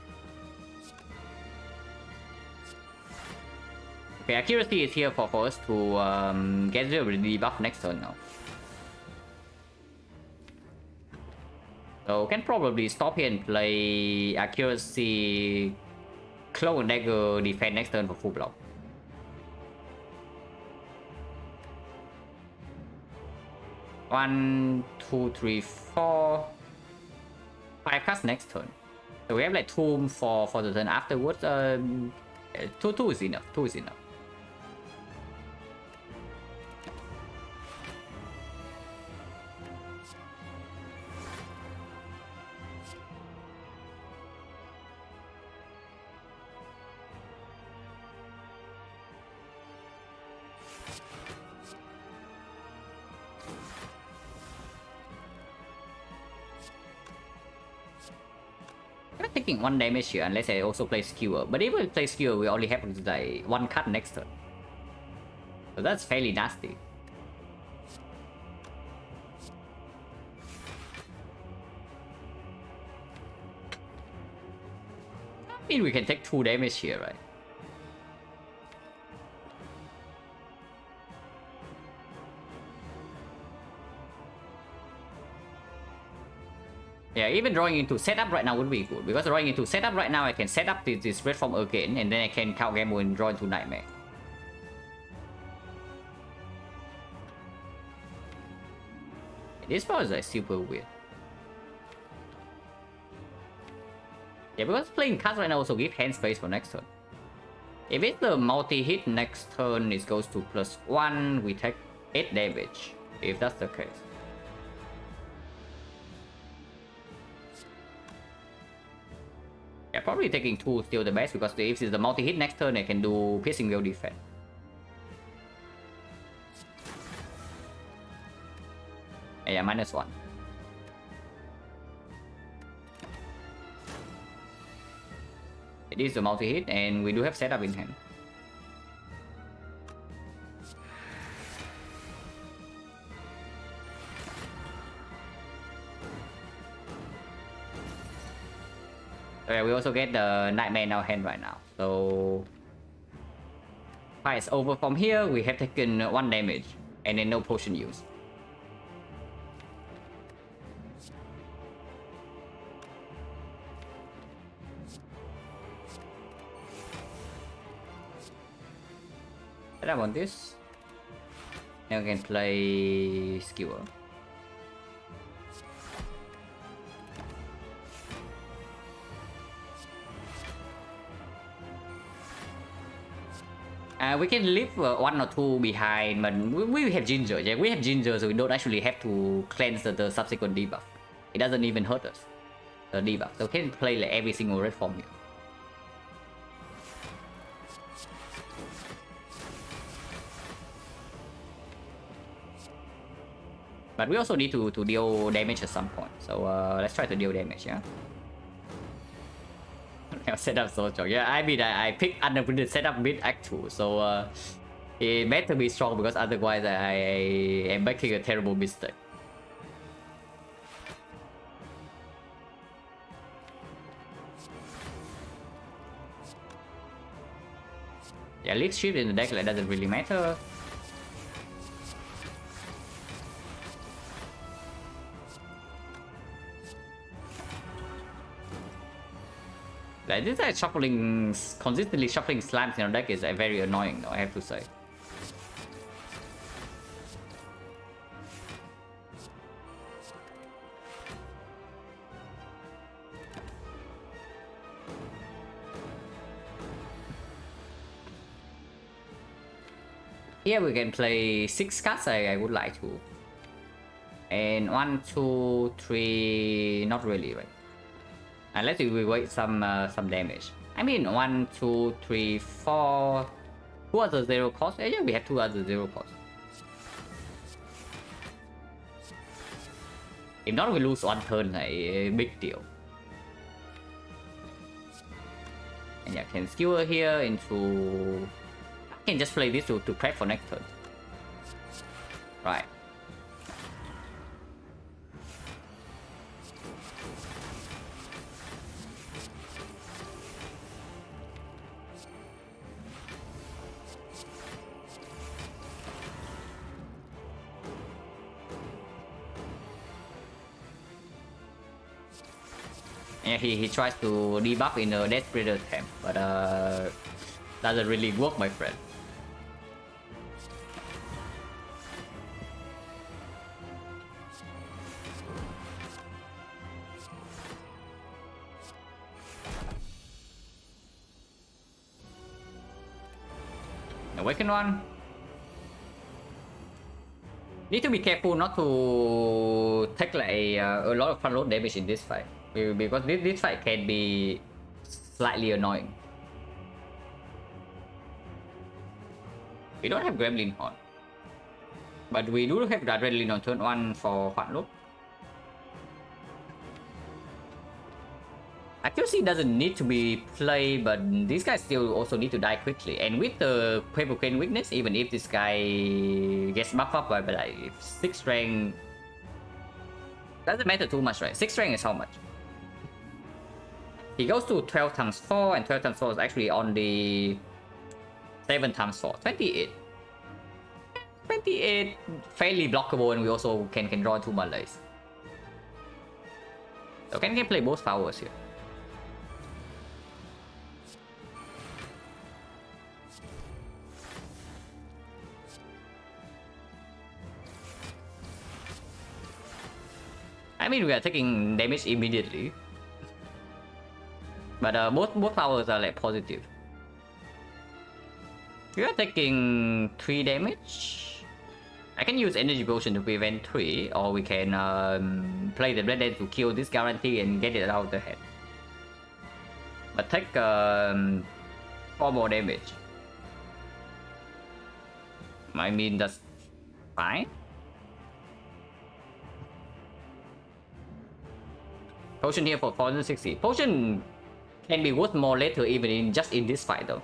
Okay, accuracy is here for us to get rid of the debuff next turn now. So can probably stop here and play accuracy, cloak and dagger, defense next turn for full block. One, two, three, four, 5 cards next turn. So we have like Tomb for the turn afterwards. Two is enough. 2 is enough. We're taking 1 damage here unless I also play Skewer. But if we play Skewer, we only have like 1 card next turn. So that's fairly nasty. I mean, we can take 2 damage here, right? Yeah, even drawing into setup right now would be good, because drawing into setup right now I can set up this red form again, and then I can count gamble and draw into Nightmare. This part is like super weird. Yeah, because playing cards right now also give hand space for next turn. If it's the multi-hit next turn, it goes to +1, we take 8 damage, if that's the case. Yeah, probably taking 2 still the best, because if it's the multi-hit next turn, I can do piercing wheel defense. Yeah, -1. It is a multi-hit, and we do have setup in hand. Okay, we also get the Nightmare in our hand right now. So fight is over from here. We have taken 1 damage, and then no potion use. Set up on this. And we can play Skewer. We can leave 1 or 2 behind, but we have Ginger. Yeah, we have Ginger, so we don't actually have to cleanse the subsequent debuff. It doesn't even hurt us, the debuff. So we can play like every single red form here. But we also need to deal damage at some point. So let's try to deal damage, yeah? Setup so strong. Yeah, I mean, I picked underprinted setup mid act 2, so it better be strong because otherwise I am making a terrible mistake. Yeah, lead shift in the deck like doesn't really matter. Like this shuffling, consistently shuffling slams in our deck is very annoying though, I have to say. Here we can play 6 cards, I would like to. And 1, 2, 3, not really, right? Unless we wait some damage. I mean 1, 2, 3, 4. 2 other 0 cost. Yeah, we have 2 other 0 cost. If not, we lose 1 turn, a big deal. And yeah, can skewer here into. I can just play this to prep for next turn. Right. Yeah, he tries to debuff in the Death Breeder attempt, but doesn't really work, my friend. Awaken one. Need to be careful not to take like a lot of front load damage in this fight, because this fight can be slightly annoying. We don't have Gremlin Horn, but we do have Adrenaline on turn 1 for front load. Accuracy doesn't need to be played, but these guys still also need to die quickly. And with the Paper Crane weakness, even if this guy gets buffed up by like 6 strength, doesn't matter too much, right? 6 strength is how much? He goes to 12 times 4, and 12 times 4 is actually on the 7 times 4, 28. 28 fairly blockable, and we also can draw 2 Malays. So can play both powers here. I mean, we are taking damage immediately, but both powers are like positive. We are taking 3 damage. I can use Energy Potion to prevent 3, or we can play the Red Dance to kill this guarantee and get it out of the head. But take 4 more damage. I mean, that's fine. Potion here for 460. Potion can be worth more later, even in just in this fight though.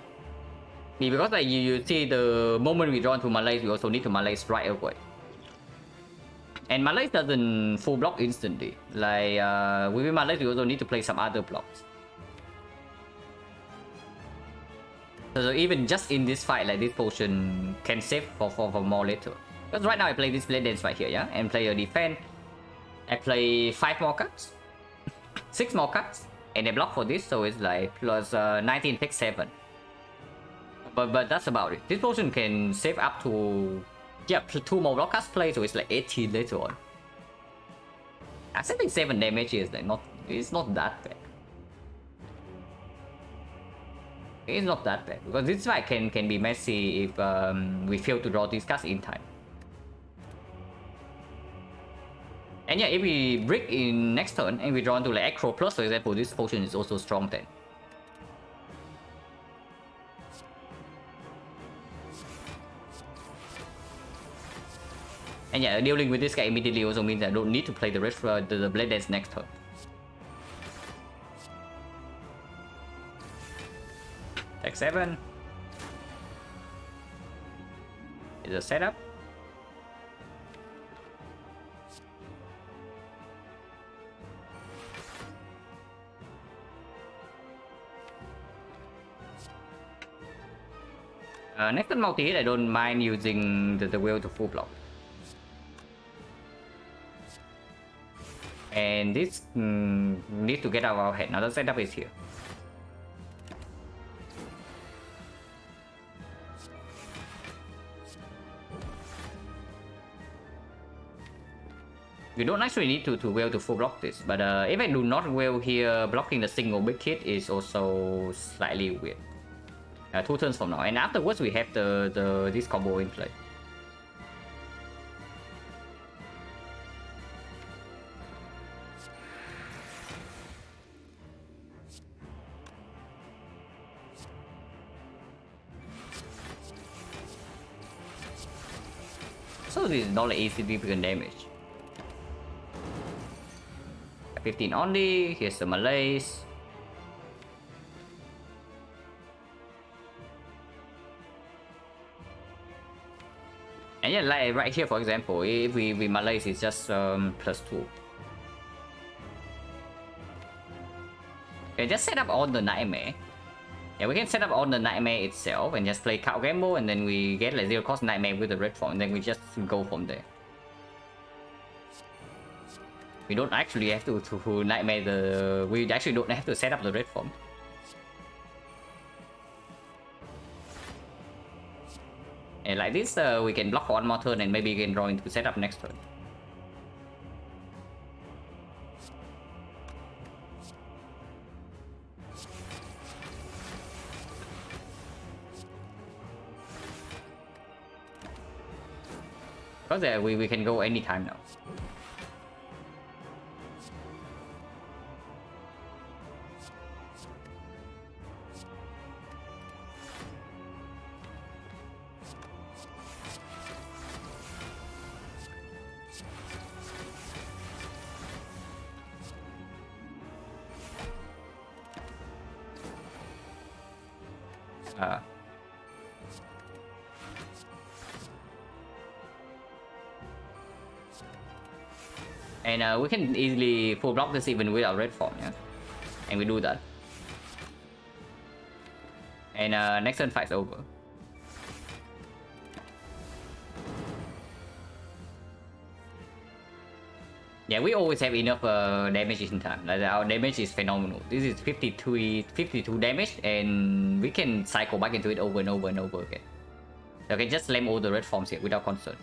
Because like you see, the moment we draw into Malaise, we also need to Malaise right away. And Malaise doesn't full block instantly. Like with Malaise, we also need to play some other blocks. So even just in this fight, like this potion can save for more later. Because right now I play this Blade Dance right here, yeah, and play a defense. I play 5 more cards. 6 more cards, and they block for this, so it's like plus 19 takes 7. But that's about it. This potion can save up to, yeah, 2 more broadcast play, so it's like 18 later on. Accepting 7 damage is like it's not that bad. It's not that bad because this fight can be messy if we fail to draw these cards in time. And yeah, if we brick in next turn and we draw into like Acro Plus, for example, this potion is also strong then. And yeah, dealing with this guy immediately also means I don't need to play the rest the Blade Dance next turn. Attack 7. Is a setup. Next turn multi-hit, I don't mind using the wheel to full block. And this needs to get out of our head. Now the setup is here. You don't actually need to wheel to full block this, but if I do not wheel here, blocking the single big hit is also slightly weird. 2 turns from now, and afterwards we have this combo in play. So this is not like significant damage. 15 only, here's the Malaise. And yeah, like right here for example, if we Malaise, it's just +2. Okay, just set up on the Nightmare. Yeah, we can set up on the Nightmare itself and just play Cow Gamble, and then we get like 0 cost Nightmare with the red form, and then we just go from there. We don't actually have to Nightmare the... We actually don't have to set up the red form. And like this, we can block 1 more turn and maybe we can draw into setup next turn. Because we can go anytime now. And we can easily full block this even without red form, yeah? And we do that. And next turn fight's over. Yeah, we always have enough damage in time. Like our damage is phenomenal. This is 52 damage, and we can cycle back into it over and over and over again. So I can just slam all the red forms here without concern.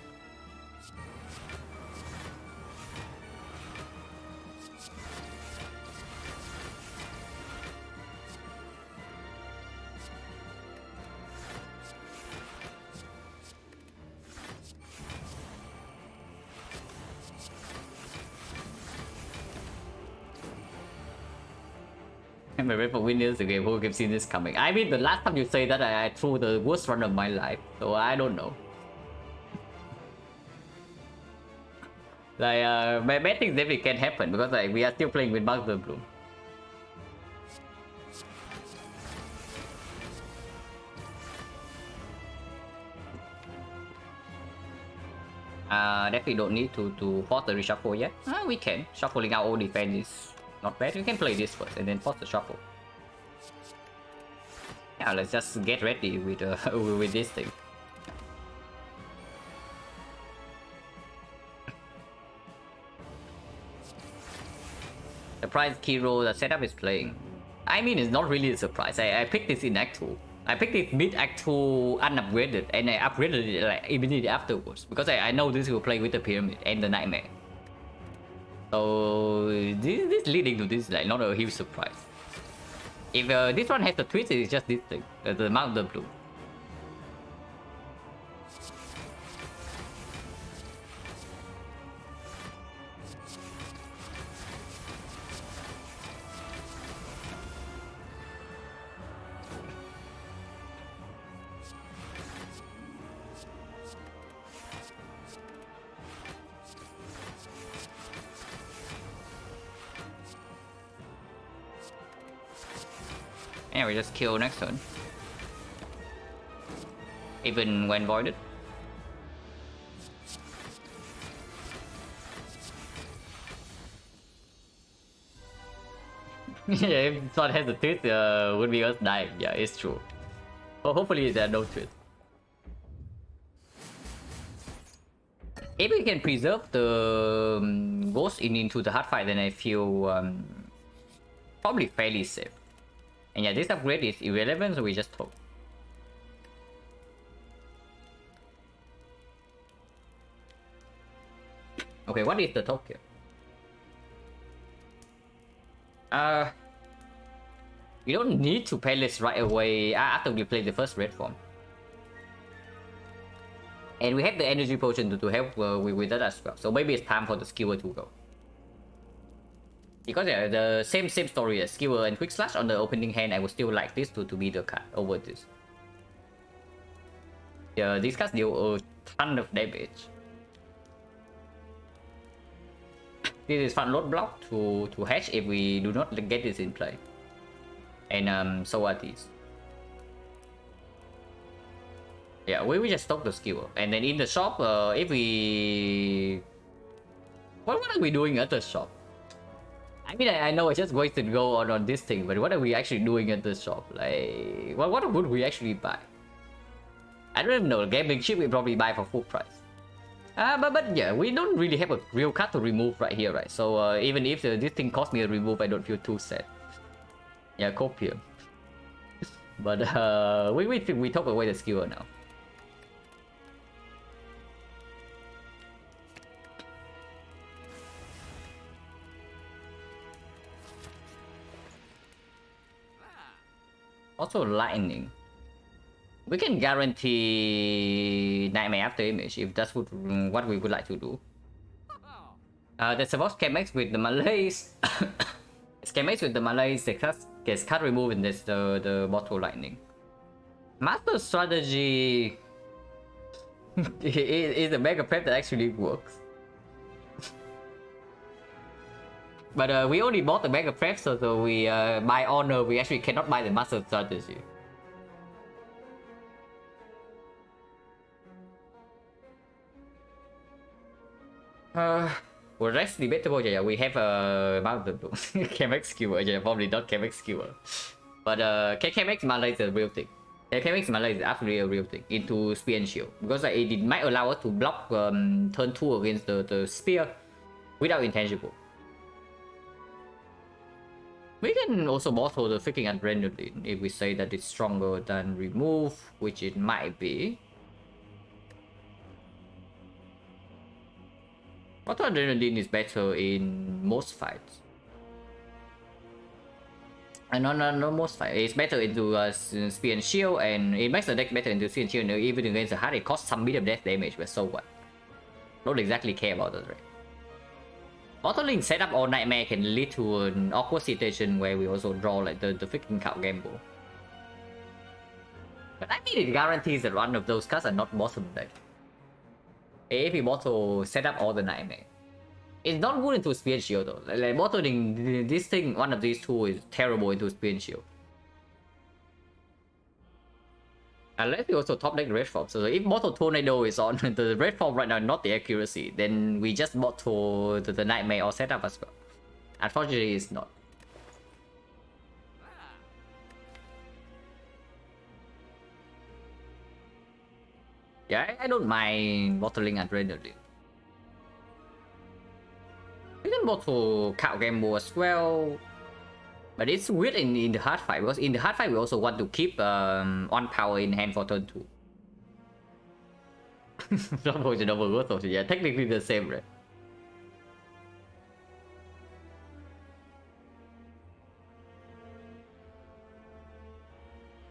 I'm a for winners the game. Who have seen this coming? I mean, the last time you say that, I threw the worst run of my life, so I don't know. Like, bad things definitely can happen because like we are still playing with Master Bloom. Definitely don't need to force the reshuffle yet. We can. Shuffling our own defense is not bad. You can play this first and then force the shuffle. Yeah, let's just get ready with with this thing. Surprise key roll the setup is playing. I mean, it's not really a surprise. I picked this in Act 2. I picked it mid act 2 unupgraded and I upgraded it like immediately afterwards because I know this will play with the pyramid and the nightmare. So this leading to this like not a huge surprise. If this one has the twist, it's just this thing, the mountain blue. And we just kill next turn. Even when voided. Yeah, if Sword has a twist, would be us dying. Yeah, it's true. But hopefully there are no twists. If we can preserve the ghost into the hard fight, then I feel probably fairly safe. And yeah, this upgrade is irrelevant, so we just hope. Okay, what is the top here? You don't need to pay this right away after we play the first red form. And we have the energy potion to help with that as well. So maybe it's time for the skewer to go. Because yeah, the same story as Skewer and Quick Slash on the opening hand, I would still like this to be the card over this. Yeah, these cards deal a ton of damage. This is fun load block to hatch if we do not get this in play. And so are these. Yeah, we just stop the Skewer. And then in the shop, if we... What are we doing at the shop? I mean, I know it's just going to go on this thing, but what are we actually doing at the shop? Like, what would we actually buy? I don't even know. Gaming chip we probably buy for full price. But yeah, we don't really have a real card to remove right here, right? So even if this thing cost me a remove, I don't feel too sad. Yeah, Copium. But we took away the Skewer now. Also lightning. We can guarantee Nightmare After Image if that's what we would like to do. The support schematics with the Malays. Schematics with the Malays gets cut removed and there's the bottle lightning. Master strategy is a mega prep that actually works. But we only bought the mega prep, so we buy honor. We actually cannot buy the master strategy. Well, that's debatable. Yeah, we have a mountain blue. KMX skewer. Yeah, probably not KMX skewer. But KMX Malay is a real thing. KMX Malay is absolutely a real thing into spear and shield because it might allow us to block turn 2 against the spear without intangible. We can also bottle the freaking adrenaline if we say that it's stronger than remove, which it might be. Bottle adrenaline is better in most fights. No, most fights. It's better into spear and shield, and it makes the deck better into spear and shield. Even against the hard, it costs some bit of death damage, but so what? Don't exactly care about that, right? Bottling setup or nightmare can lead to an awkward situation where we also draw like the freaking cow gamble. But I mean, it guarantees that one of those cards are not bottom deck. If we bottle setup or the nightmare, it's not good into spear and shield though. Like bottling this thing, one of these two is terrible into spear and shield. Unless we also top deck red form. So if bottle tornado is on the red form right now, not the accuracy, then we just bottle the nightmare or setup as well. Unfortunately, it's not. Yeah, I don't mind bottling adrenaline. We can bottle cow gamble as well. But it's weird in the hard fight, because in the hard fight we also want to keep one power in hand for turn 2. Double to double growth potion, yeah, technically the same, right?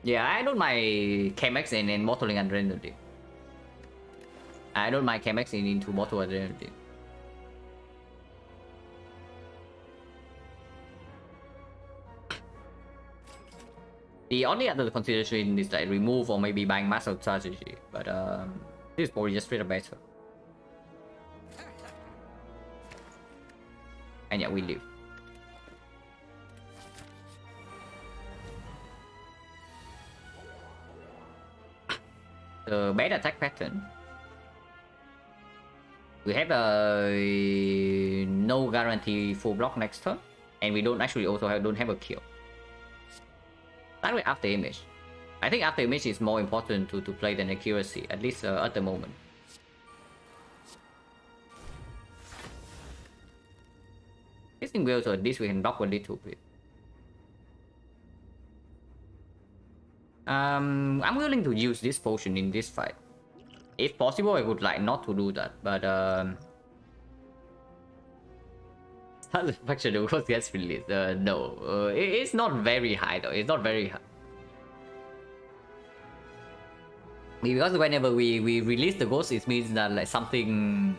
Yeah, I don't mind Chemex and bottling adrenaline. I don't mind Chemex into bottle adrenaline. The only other consideration is like remove or maybe buying master strategy, but this is probably just straight up better. And yeah, we live. The bad attack pattern. We have a no guarantee full block next turn, and we don't actually also don't have a kill. Start with after image. I think after image is more important to play than accuracy, at least at the moment. This thing will, so at least we can block a little bit. I'm willing to use this potion in this fight. If possible, I would like not to do that, but satisfaction of course gets released. No, it's not very high though. It's not very high. Because whenever we release the ghost, it means that like something.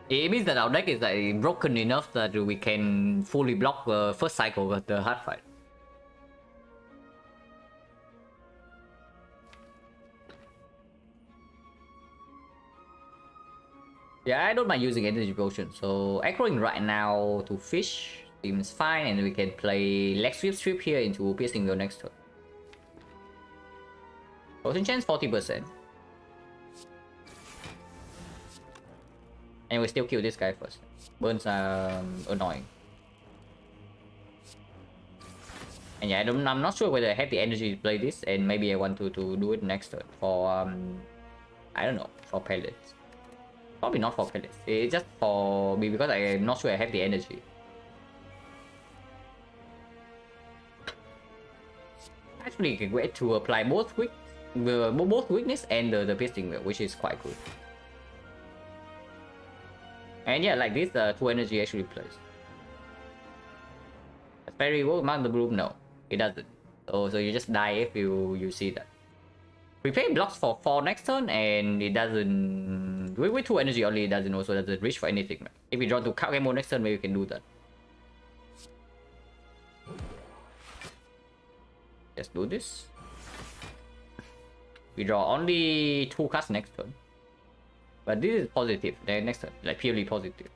It means that our deck is like broken enough that we can fully block the first cycle of the hard fight. Yeah, I don't mind using energy potion. So echoing right now to fish seems fine, and we can play leg sweep strip here into piercing wheel next turn. Potion chance 40%. And we still kill this guy first. Burns are annoying. And yeah, I'm not sure whether I have the energy to play this, and maybe I want to do it next turn for I don't know, for pellets. Probably not for pellets. It's just for me because I'm not sure I have the energy. Actually, can wait to apply both weakness and the piercing wheel, which is quite good. And yeah, like this, 2 energy actually plays. Very well, mount the bloom. No, it doesn't. So you just die if you see that. We play blocks for 4 next turn, and it doesn't. With 2 energy only, it doesn't reach for anything. Right? If we draw to game mode next turn, maybe we can do that. Just do this. We draw only 2 cards next turn. But this is positive. The next turn, like purely positive.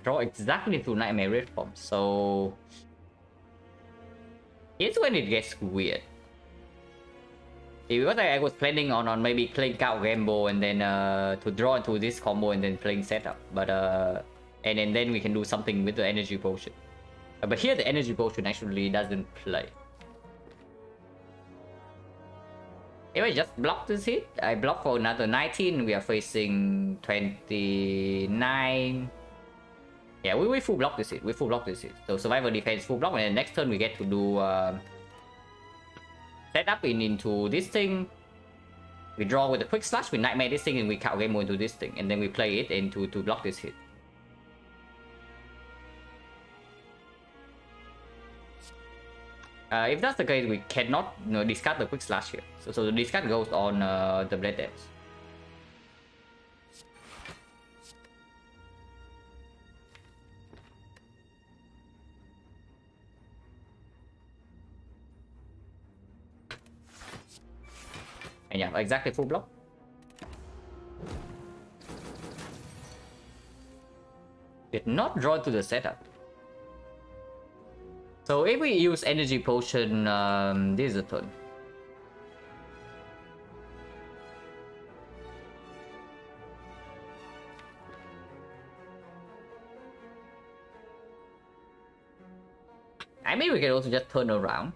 Draw exactly to Nightmare Red Form, so here's when it gets weird. Because I was planning on maybe playing out Gamble and then to draw into this combo and then playing setup, but and then we can do something with the energy potion. But here the energy potion actually doesn't play. If I just block this hit, I block for another 19. We are facing 29. Yeah, we full block this hit. We full block this hit. So survival defense full block, and then next turn we get to do set up into this thing. We draw with a quick slash, we nightmare this thing, and we count game into this thing, and then we play it into to block this hit. If that's the case, we cannot discard the quick slash here. So the discard goes on the blade dance. And yeah, exactly full block. Did not draw to the setup. So if we use energy potion, this is a turn. I mean, we can also just turn around.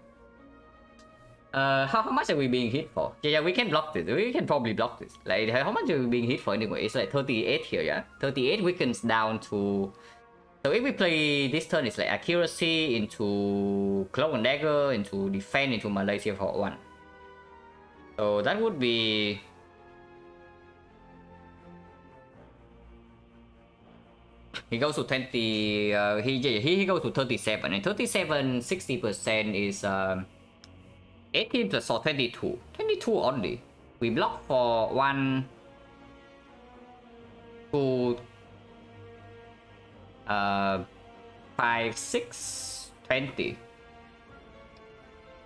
How much are we being hit for? Yeah, we can block this. We can probably block this. Like, how much are we being hit for anyway? It's like 38 here, yeah? 38 weakens down to... So if we play this turn, it's like accuracy into cloak and dagger, into defense, into Malaysia for 1. So that would be... He goes to 20, he goes to 37, and 37, 60% is 18 plus 4, 22. 22 only. We block for 1, 2, 5, 6, 20.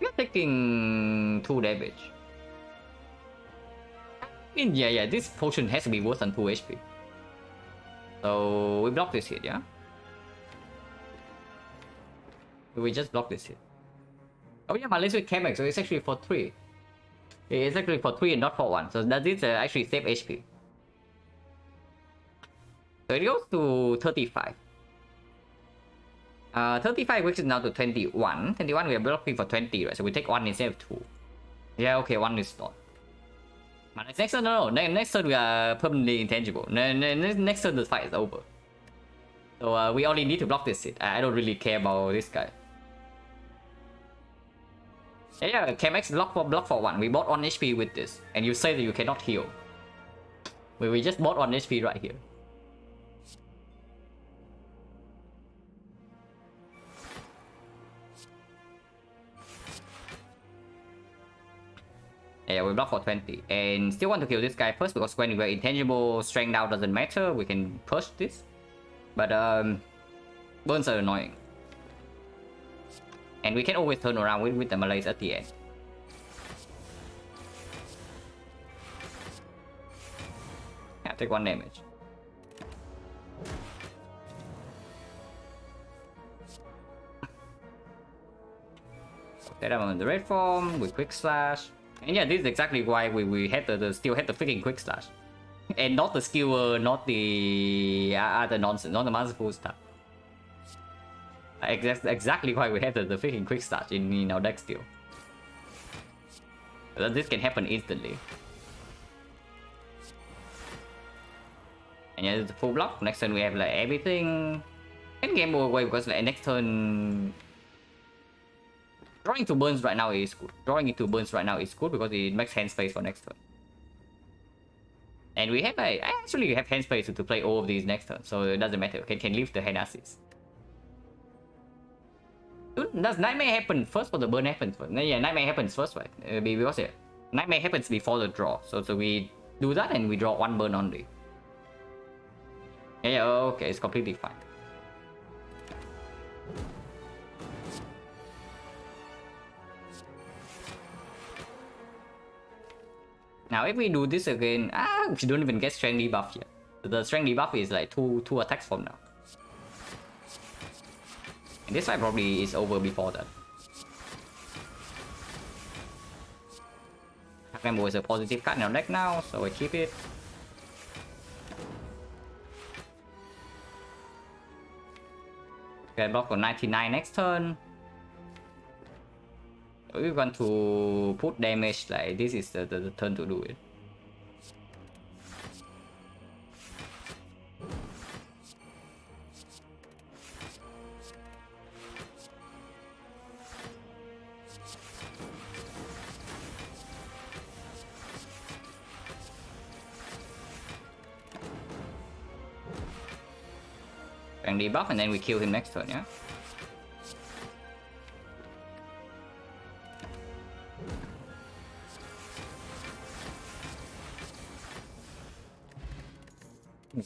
We're taking 2 damage. Yeah, this potion has to be worse than 2 HP. So we block this hit, yeah? We just block this hit. Oh yeah, Malaysia came back, so it's actually for 3. It's actually for 3 and not for 1. So that is actually save HP. So it goes to 35. 35 which is now to 21. 21 we are blocking for 20, right? So we take 1 instead of 2. Yeah, okay, 1 is not. Next turn, no. Next turn we are permanently intangible. Next turn the fight is over. So we only need to block this hit. I don't really care about this guy. Yeah, KMX block for 1. We bought 1 HP with this. And you say that you cannot heal. We just bought 1 HP right here. Yeah, we block for 20. And still want to kill this guy first because when we're intangible, strength down doesn't matter. We can push this. But burns are annoying. And we can always turn around with the Malays at the end. Yeah, take 1 damage. Set up on the red form with quick slash. And yeah, this is exactly why we had the still had the freaking quick slash. And not the skewer, not the other nonsense, not the masterful stuff. Exactly why we have the freaking quick start in our deck still. This can happen instantly. And yeah, it's a full block. Next turn we have like everything. And game away because like next turn drawing to burns right now is good. Drawing into burns right now is good because it makes hand space for next turn. And we have like, I actually have hand space to play all of these next turn, so it doesn't matter. Can leave the hand assist. Does Nightmare happen first or the burn happens first? Yeah, Nightmare happens first, right? Because yeah, Nightmare happens before the draw. So we do that and we draw 1 burn only. Yeah, okay, it's completely fine. Now if we do this again, we don't even get strength debuff yet. The strength debuff is like two attacks from now. And this fight probably is over before that. Rambo is a positive card in our deck now, so I keep it. Get block for 99 next turn. We want to put damage, like this is the turn to do it. And debuff and then we kill him next turn, yeah?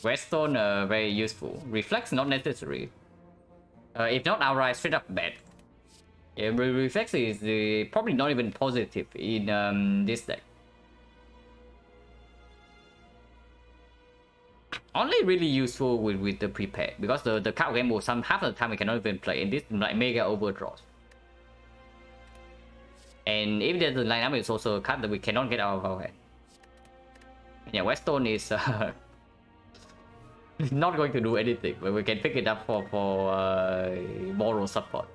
Redstone very useful. Reflex not necessary. If not outright, straight up bad. Yeah, Reflex is probably not even positive in this deck. Only really useful with the prepared because the card game will half of the time we cannot even play, and this like mega overdraws. And if there's a lineup, it's also a card that we cannot get out of our hand. Yeah, Redstone is not going to do anything, but we can pick it up for moral support.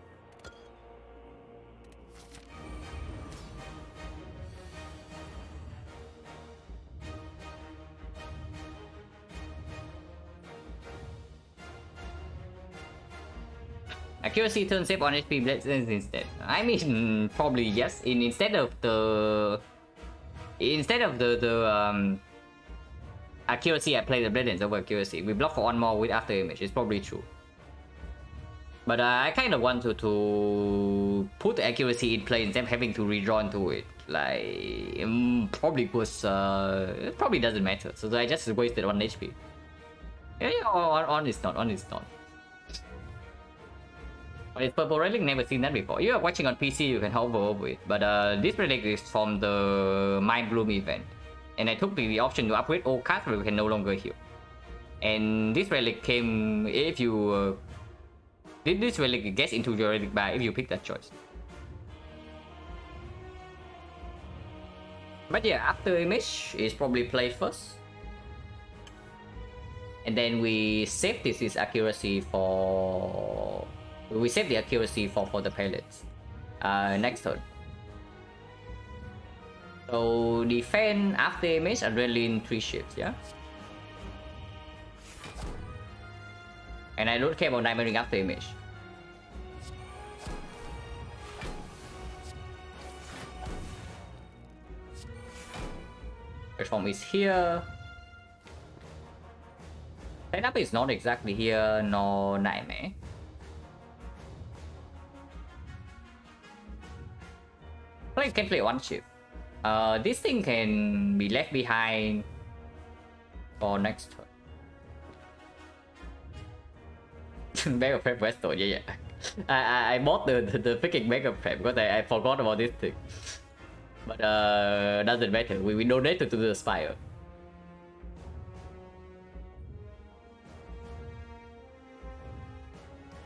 Accuracy turn save on HP blades instead. I mean, probably yes. Instead of the accuracy, I play the blades over accuracy. We block for one more with after image. It's probably true. But I kind of want to put the accuracy in play instead of having to redraw into it. Like, probably was it probably doesn't matter. So I just wasted 1 HP. Yeah, on is not. But it's purple relic, never seen that before. You are watching on PC, you can hover over it. But this relic is from the Mind Bloom event. And I took the option to upgrade all cards where we can no longer heal. And this relic came if you this relic gets into your relic bar if you pick that choice. But yeah, after image is probably play first. And then we save this accuracy for... We save the accuracy for the pellets. Next turn. So defend after image, adrenaline 3 shifts, yeah? And I don't care about nightmaring after image. Transform is here. Setup is not exactly here, no nightmare. Player can play 1 shift. This thing can be left behind for next turn. Bag of prep Westo, yeah. I bought the freaking bag of prep because I forgot about this thing. But doesn't matter. We donated to the Spire.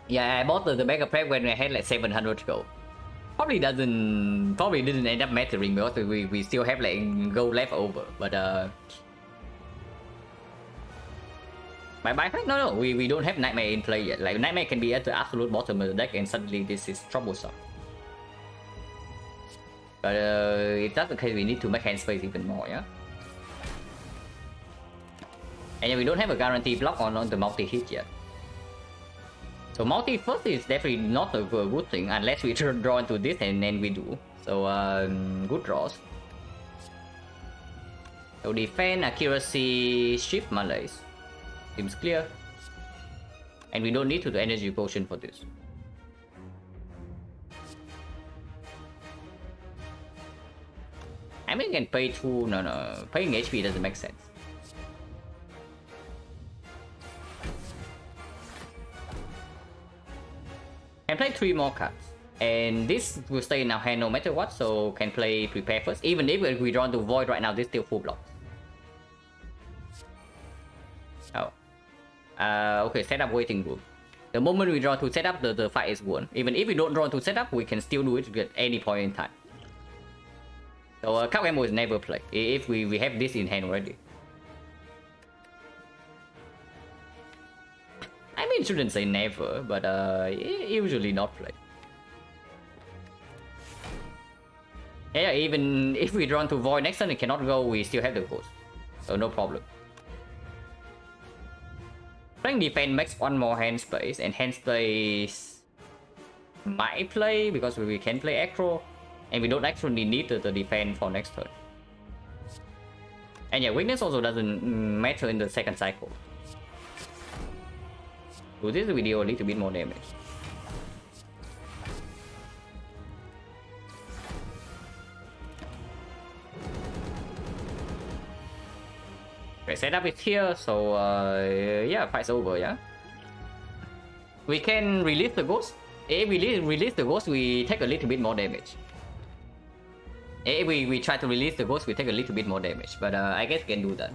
Yeah, I bought the bag of prep when I had like 700 gold. Probably didn't end up mattering because we still have like gold left over. But no, we don't have nightmare in play yet. Like nightmare can be at the absolute bottom of the deck and suddenly this is troublesome. But if that's the case, we need to make hand space even more, yeah. And yeah, we don't have a guarantee block on the multi-hit yet. So multi first is definitely not a good thing unless we draw into this and then we do. So good draws. So defend, accuracy, shift malaise. Seems clear. And we don't need to do energy potion for this. I mean, you can pay 2. No. Paying HP doesn't make sense. Can play 3 more cards. And this will stay in our hand no matter what, so can play prepare first. Even if we draw into void right now, this still full block. Oh. Okay, set up waiting room. The moment we draw to set up, the fight is won. Even if we don't draw to set up, we can still do it at any point in time. So card ammo is never play if we have this in hand already. I mean, shouldn't say never, but usually not play. Yeah, even if we draw to void next turn, it cannot go. We still have the ghost, so no problem. Playing defense makes 1 more hand space, and hand space might play because we can play aggro. And we don't actually need the defense for next turn. And yeah, weakness also doesn't matter in the second cycle. Do this video a little bit more damage. Okay, setup is here, so yeah, fight's over, yeah. We can release the ghost. If we release the ghost, we take a little bit more damage. If we try to release the ghost, we take a little bit more damage, but I guess we can do that.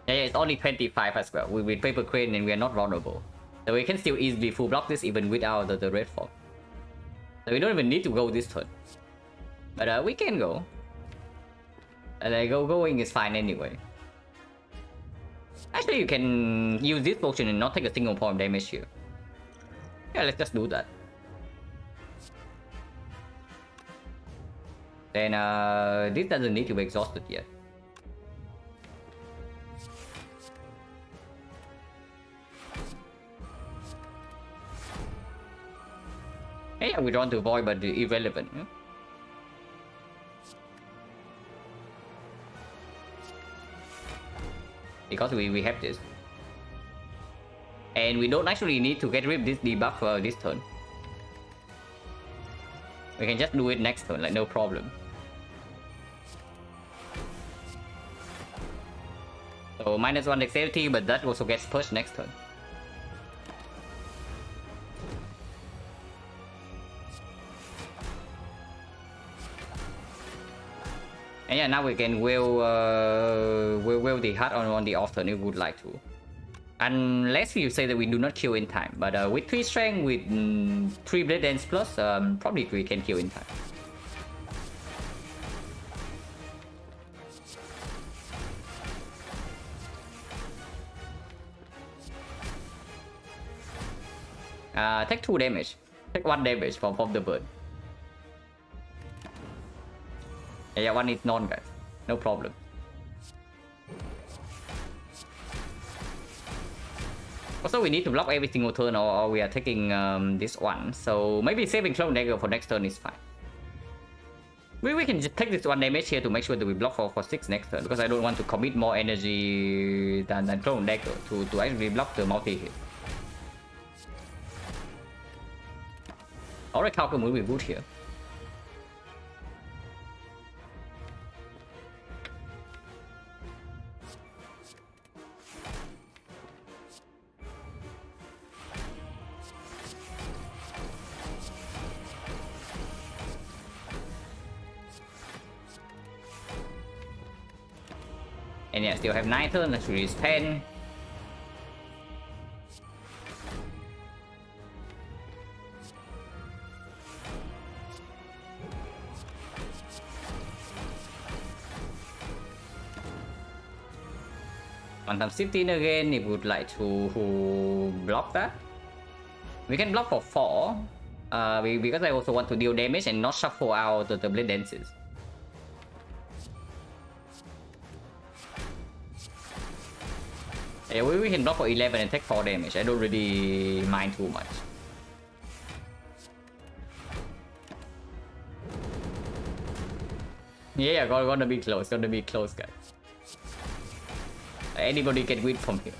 Yeah, it's only 25 as well. With Paper Crane and we are not vulnerable. So we can still easily full block this even without the red fog. So we don't even need to go this turn. But we can go. And going is fine anyway. Actually, you can use this potion and not take a single point of damage here. Yeah, let's just do that. Then this doesn't need to be exhausted yet. we drawn to void, but irrelevant. Yeah? Because we have this. And we don't actually need to get rid of this debuff this turn. We can just do it next turn, like no problem. So -1 dexterity, but that also gets pushed next turn. And yeah, now we can will the heart on the off turn if we would like to. Unless you say that we do not kill in time. But with 3 strength, with 3 blade dance plus, probably we can kill in time. Take 2 damage. Take 1 damage from the bird. Yeah, 1 is non, guys. No problem. Also, we need to block every single turn, or we are taking this one. So maybe saving Clone Dagger for next turn is fine. We can just take this 1 damage here to make sure that we block for 6 next turn, because I don't want to commit more energy than Clone Dagger to actually block the multi-hit. Oracle will be good here. And yeah, still have 9 turns, let's release 10. One time 15 again, if we would like to block that. We can block for 4. Because I also want to deal damage and not shuffle out the blade dances. Yeah, we can block for 11 and take 4 damage. I don't really mind too much. Yeah, gonna be close, guys. Anybody can win from here.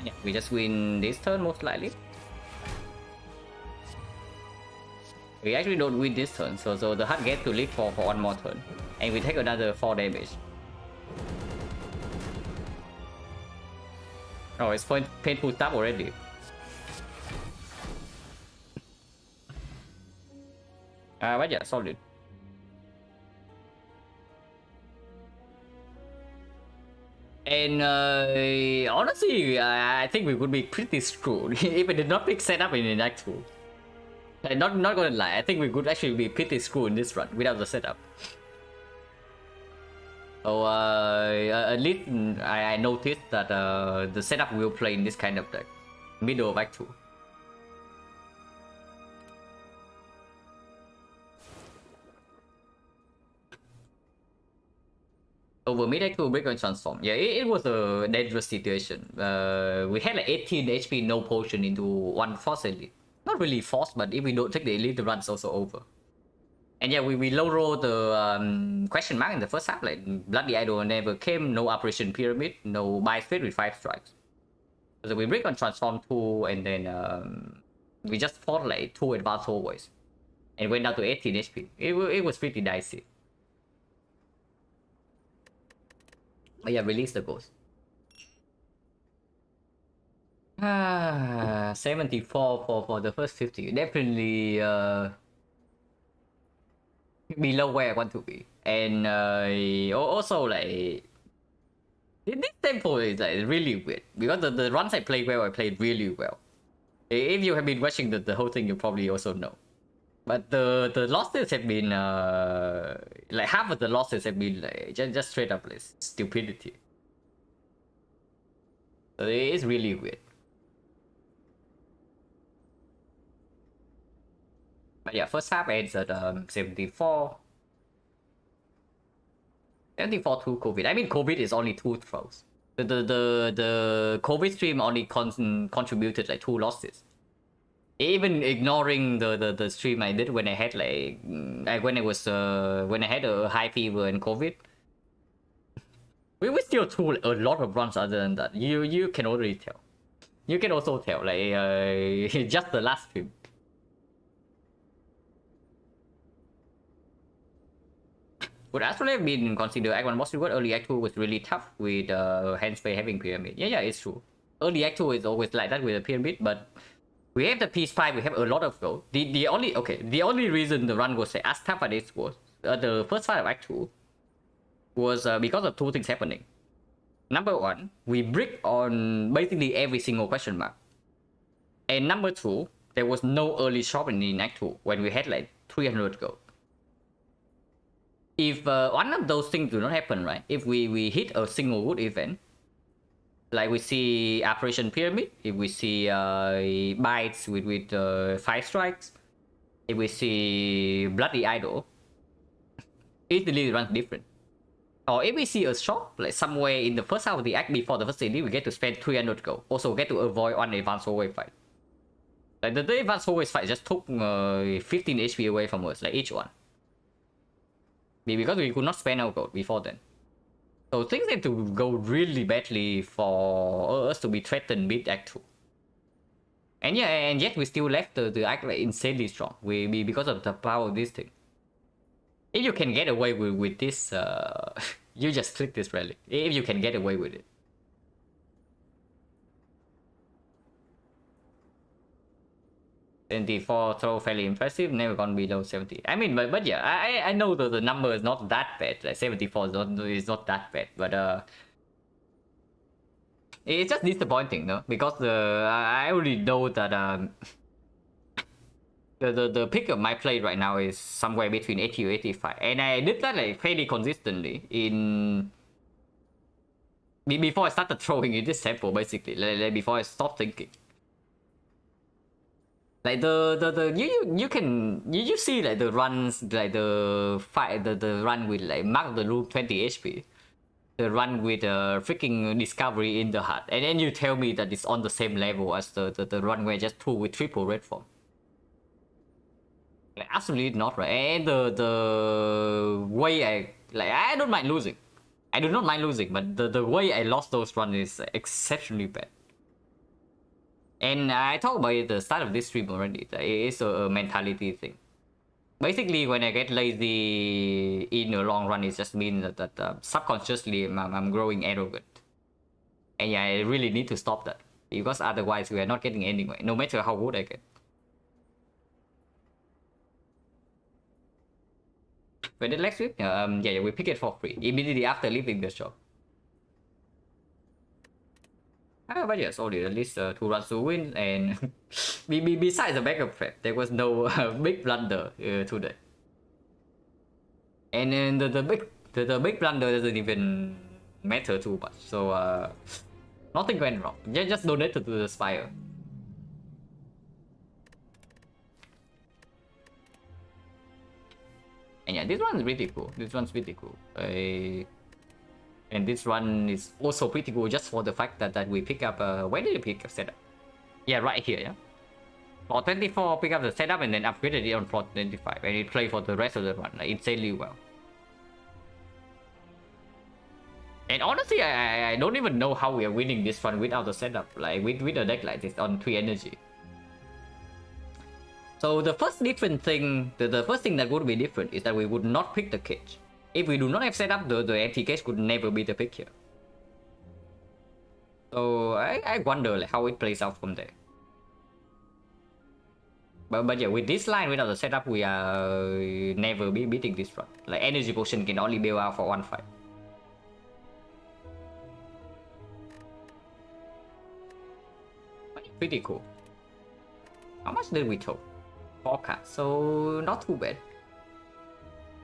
Yeah, we just win this turn most likely. We actually don't win this turn, so the hut gets to live for 1 more turn. And we take another 4 damage. Oh, it's painful stuff already. But yeah, solid. And honestly, I think we would be pretty screwed if we did not pick setup in the Act 2. Not gonna lie, I think we could actually be pretty screwed in this run without the setup. So at least I noticed that the setup will play in this kind of deck, middle of Act 2. Over mid Act 2 break and transform. Yeah, it was a dangerous situation. We had like 18 HP, no potion into 1 force elite. Not really forced, but if we don't take the elite, the run's also over. And yeah, we low roll the question mark in the first half. Like Bloody Idol never came, no Operation Pyramid, no buy speed with 5 strikes. So we break on transform 2, and then we just fought like 2 advanced hallways, and went down to 18 HP. It was pretty dicey. But yeah, release the ghost. 74 for the first 50. Definitely below where I want to be. And also like this tempo is like really weird, because the runs I played well, I played really well. If you have been watching the whole thing, you probably also know. But the losses have been like half of the losses have been like just straight up like stupidity. So it is really weird. But yeah, first half ends at 74. 74 to COVID. I mean, COVID is only 2 throws. The COVID stream only contributed like 2 losses. Even ignoring the stream I did when I had like when I had a high fever and COVID, we still threw a lot of runs other than that. You can already tell. You can also tell like just the last stream. Would actually have been considered Act 1 most reward. Early Act 2 was really tough with Handspray having pyramid. Yeah, it's true. Early Act 2 is always like that with a pyramid, but we have the Peace Pipe, we have a lot of gold. The only reason the run was as tough as it was the first fight of Act 2 was because of 2 things happening. Number 1, we brick on basically every single question mark. And number 2, there was no early shopping in Act 2 when we had like 300 gold. If one of those things do not happen, right? If we hit a single good event, like we see Operation Pyramid, if we see bites with 5 strikes, if we see Bloody Idol, easily runs different. Or if we see a shop like somewhere in the first half of the act before the first city, we get to spend 300 gold. Also get to avoid one advanced hallway fight. Like the advanced hallway fight just took 15 HP away from us, like each one. Because we could not spend our gold before then. So things had to go really badly for us to be threatened mid Act 2. And yeah, and yet we still left the act like insanely strong. We because of the power of this thing. If you can get away with this, you just click this rally. If you can get away with it. And for throw fairly impressive, never gone below 70. I mean, but yeah, I know the number is not that bad. Like 74 is not that bad, but it's just disappointing, no? Because I already know that the pick of my play right now is somewhere between 80 or 85, and I did that like fairly consistently in before I started throwing in this sample, basically, like before I stopped thinking. Like you see like the runs, like the fight, the run with like Mark the Room 20 HP, the run with freaking Discovery in the Heart, and then you tell me that it's on the same level as the run where I just threw with triple red form. Like absolutely not, right? And the way I don't mind losing. I do not mind losing, but the way I lost those runs is exceptionally bad. And I talked about it at the start of this stream already. It is a mentality thing. Basically, when I get lazy in a long run, it just means that subconsciously I'm growing arrogant. And yeah, I really need to stop that. Because otherwise we are not getting anywhere, no matter how good I get. When the next week, yeah, we pick it for free immediately after leaving the shop. But yes, only at least 2 runs to win, and besides the backup prep, there was no big blunder today. And then the big blunder doesn't even matter too much, so nothing went wrong. Just donated to the Spire. And yeah, this one's really cool. This one's really cool. And this one is also pretty cool just for the fact that we pick up where did you pick up setup? Yeah, right here, yeah. Floor 24 pick up the setup and then upgraded it on floor 25, and it played for the rest of the run like insanely well. And honestly, I don't even know how we are winning this run without the setup, like with a deck like this on 3 energy. So the first different thing, the first thing that would be different is that we would not pick the cage. If we do not have setup, the empty cage could never be the pick here. So I wonder like how it plays out from there. But yeah, with this line without the setup, we are never be beating this run. Like energy potion can only bail out for 1 fight. Pretty cool. How much did we total? 4 cards, so not too bad.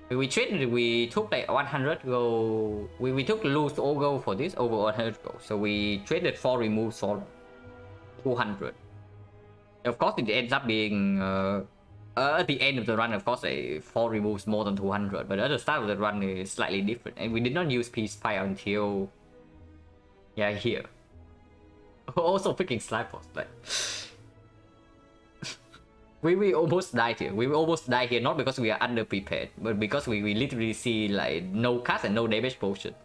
We traded, we took like 100 gold. We took lose all gold for this, over 100 gold. So we traded 4 removes for 200. Of course, it ends up being at the end of the run, of course, a 4 removes more than 200. But at the start of the run is slightly different, and we did not use peace fire until here. Also, freaking slide post, like. We almost died here. We almost died here, not because we are underprepared, but because we literally see like no cast and no damage potion.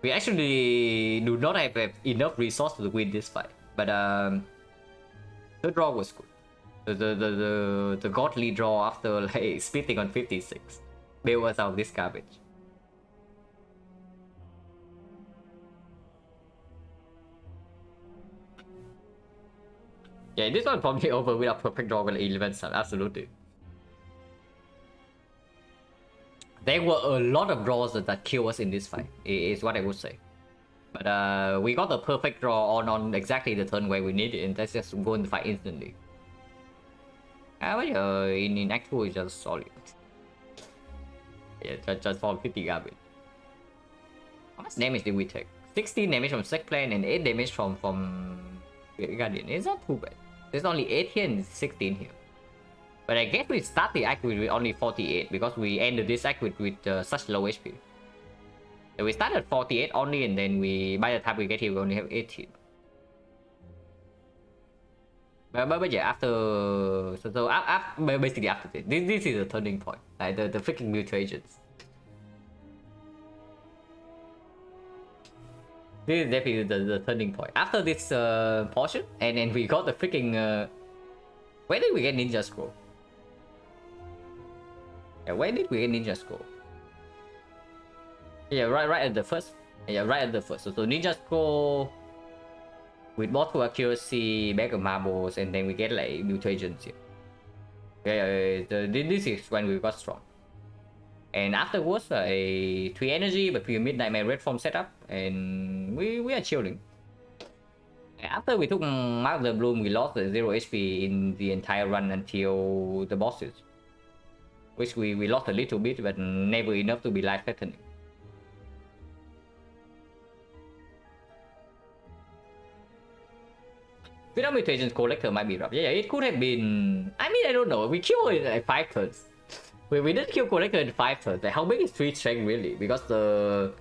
We actually do not have enough resources to win this fight. But the draw was good. The godly draw after like splitting on 56 bailed us out of this garbage. Yeah, this one probably over without perfect draw with 11 sun, absolutely. There were a lot of draws that kill us in this fight, is what I would say. But we got the perfect draw on exactly the turn where we need it, and let's just go in the fight instantly. But in Act 2 it's just solid. Yeah, just for 50 garbage. How much damage did we take? 16 damage from Sec Plane and 8 damage from Guardian. It's not too bad. There's only 8 here and 16 here. But I guess we start the act with only 48 because we ended this act with such low HP. So we started 48 only, and then by the time we get here we only have 18. But yeah, basically after this is the turning point. Like the freaking mutations. This is definitely the turning point. After this portion, and then we got the freaking... where did we get Ninja Scroll? Yeah, where did we get Ninja Scroll? Yeah, right at the first. Yeah, right at the first. So Ninja Scroll with mortal accuracy, bag of marbles, and then we get like mutations here. This is when we got strong. And afterwards, a 3 energy, but we midnight my red form setup, and we are chilling. After we took Mark of the Bloom, we lost 0 HP in the entire run until the bosses. Which we lost a little bit, but never enough to be life threatening. Without mutations, Collector might be rough. Yeah, it could have been... I mean, I don't know. We killed it in like 5 turns. We did kill Collector in 5 turns. Like, how big is 3 strength really? Because the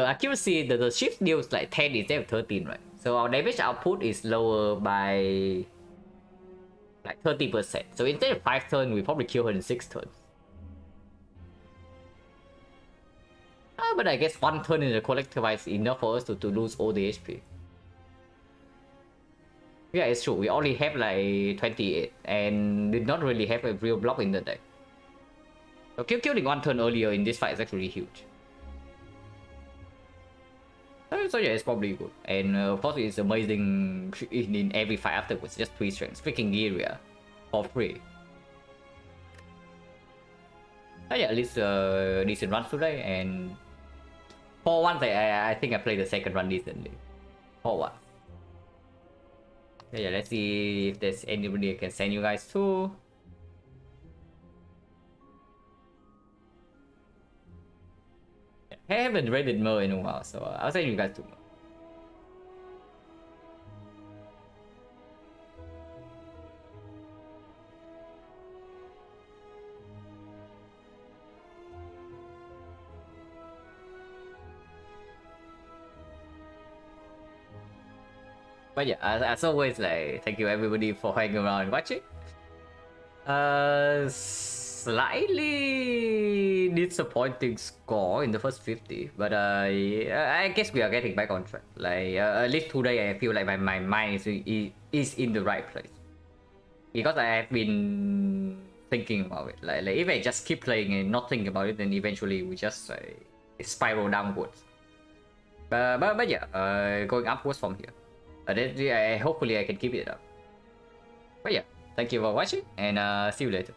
accuracy, the shift deals like 10 instead of 13, right? So our damage output is lower by like 30%. So instead of 5 turns, we probably kill her in 6 turns. But I guess 1 turn in the Collector is enough for us to lose all the HP. Yeah, it's true. We only have like 28 and did not really have a real block in the deck. So killing 1 turn earlier in this fight is actually huge. So yeah, it's probably good. And of course it's amazing in every fight afterwards. Just 3 strengths. Freaking area for free. So yeah, at least decent runs today. And for once I think I played the second run decently. For once. Yeah, let's see if there's anybody I can send you guys to. I haven't raided Mer in a while, so I'll send you guys to Mer. But yeah, as always, like, thank you everybody for hanging around and watching. Slightly disappointing score in the first 50, but I guess we are getting back on track. Like at least today, I feel like my mind is in the right place because I have been thinking about it. Like if I just keep playing and not thinking about it, then eventually we just spiral downwards. But yeah, going upwards from here. Hopefully I can keep it up. But yeah, thank you for watching, and see you later.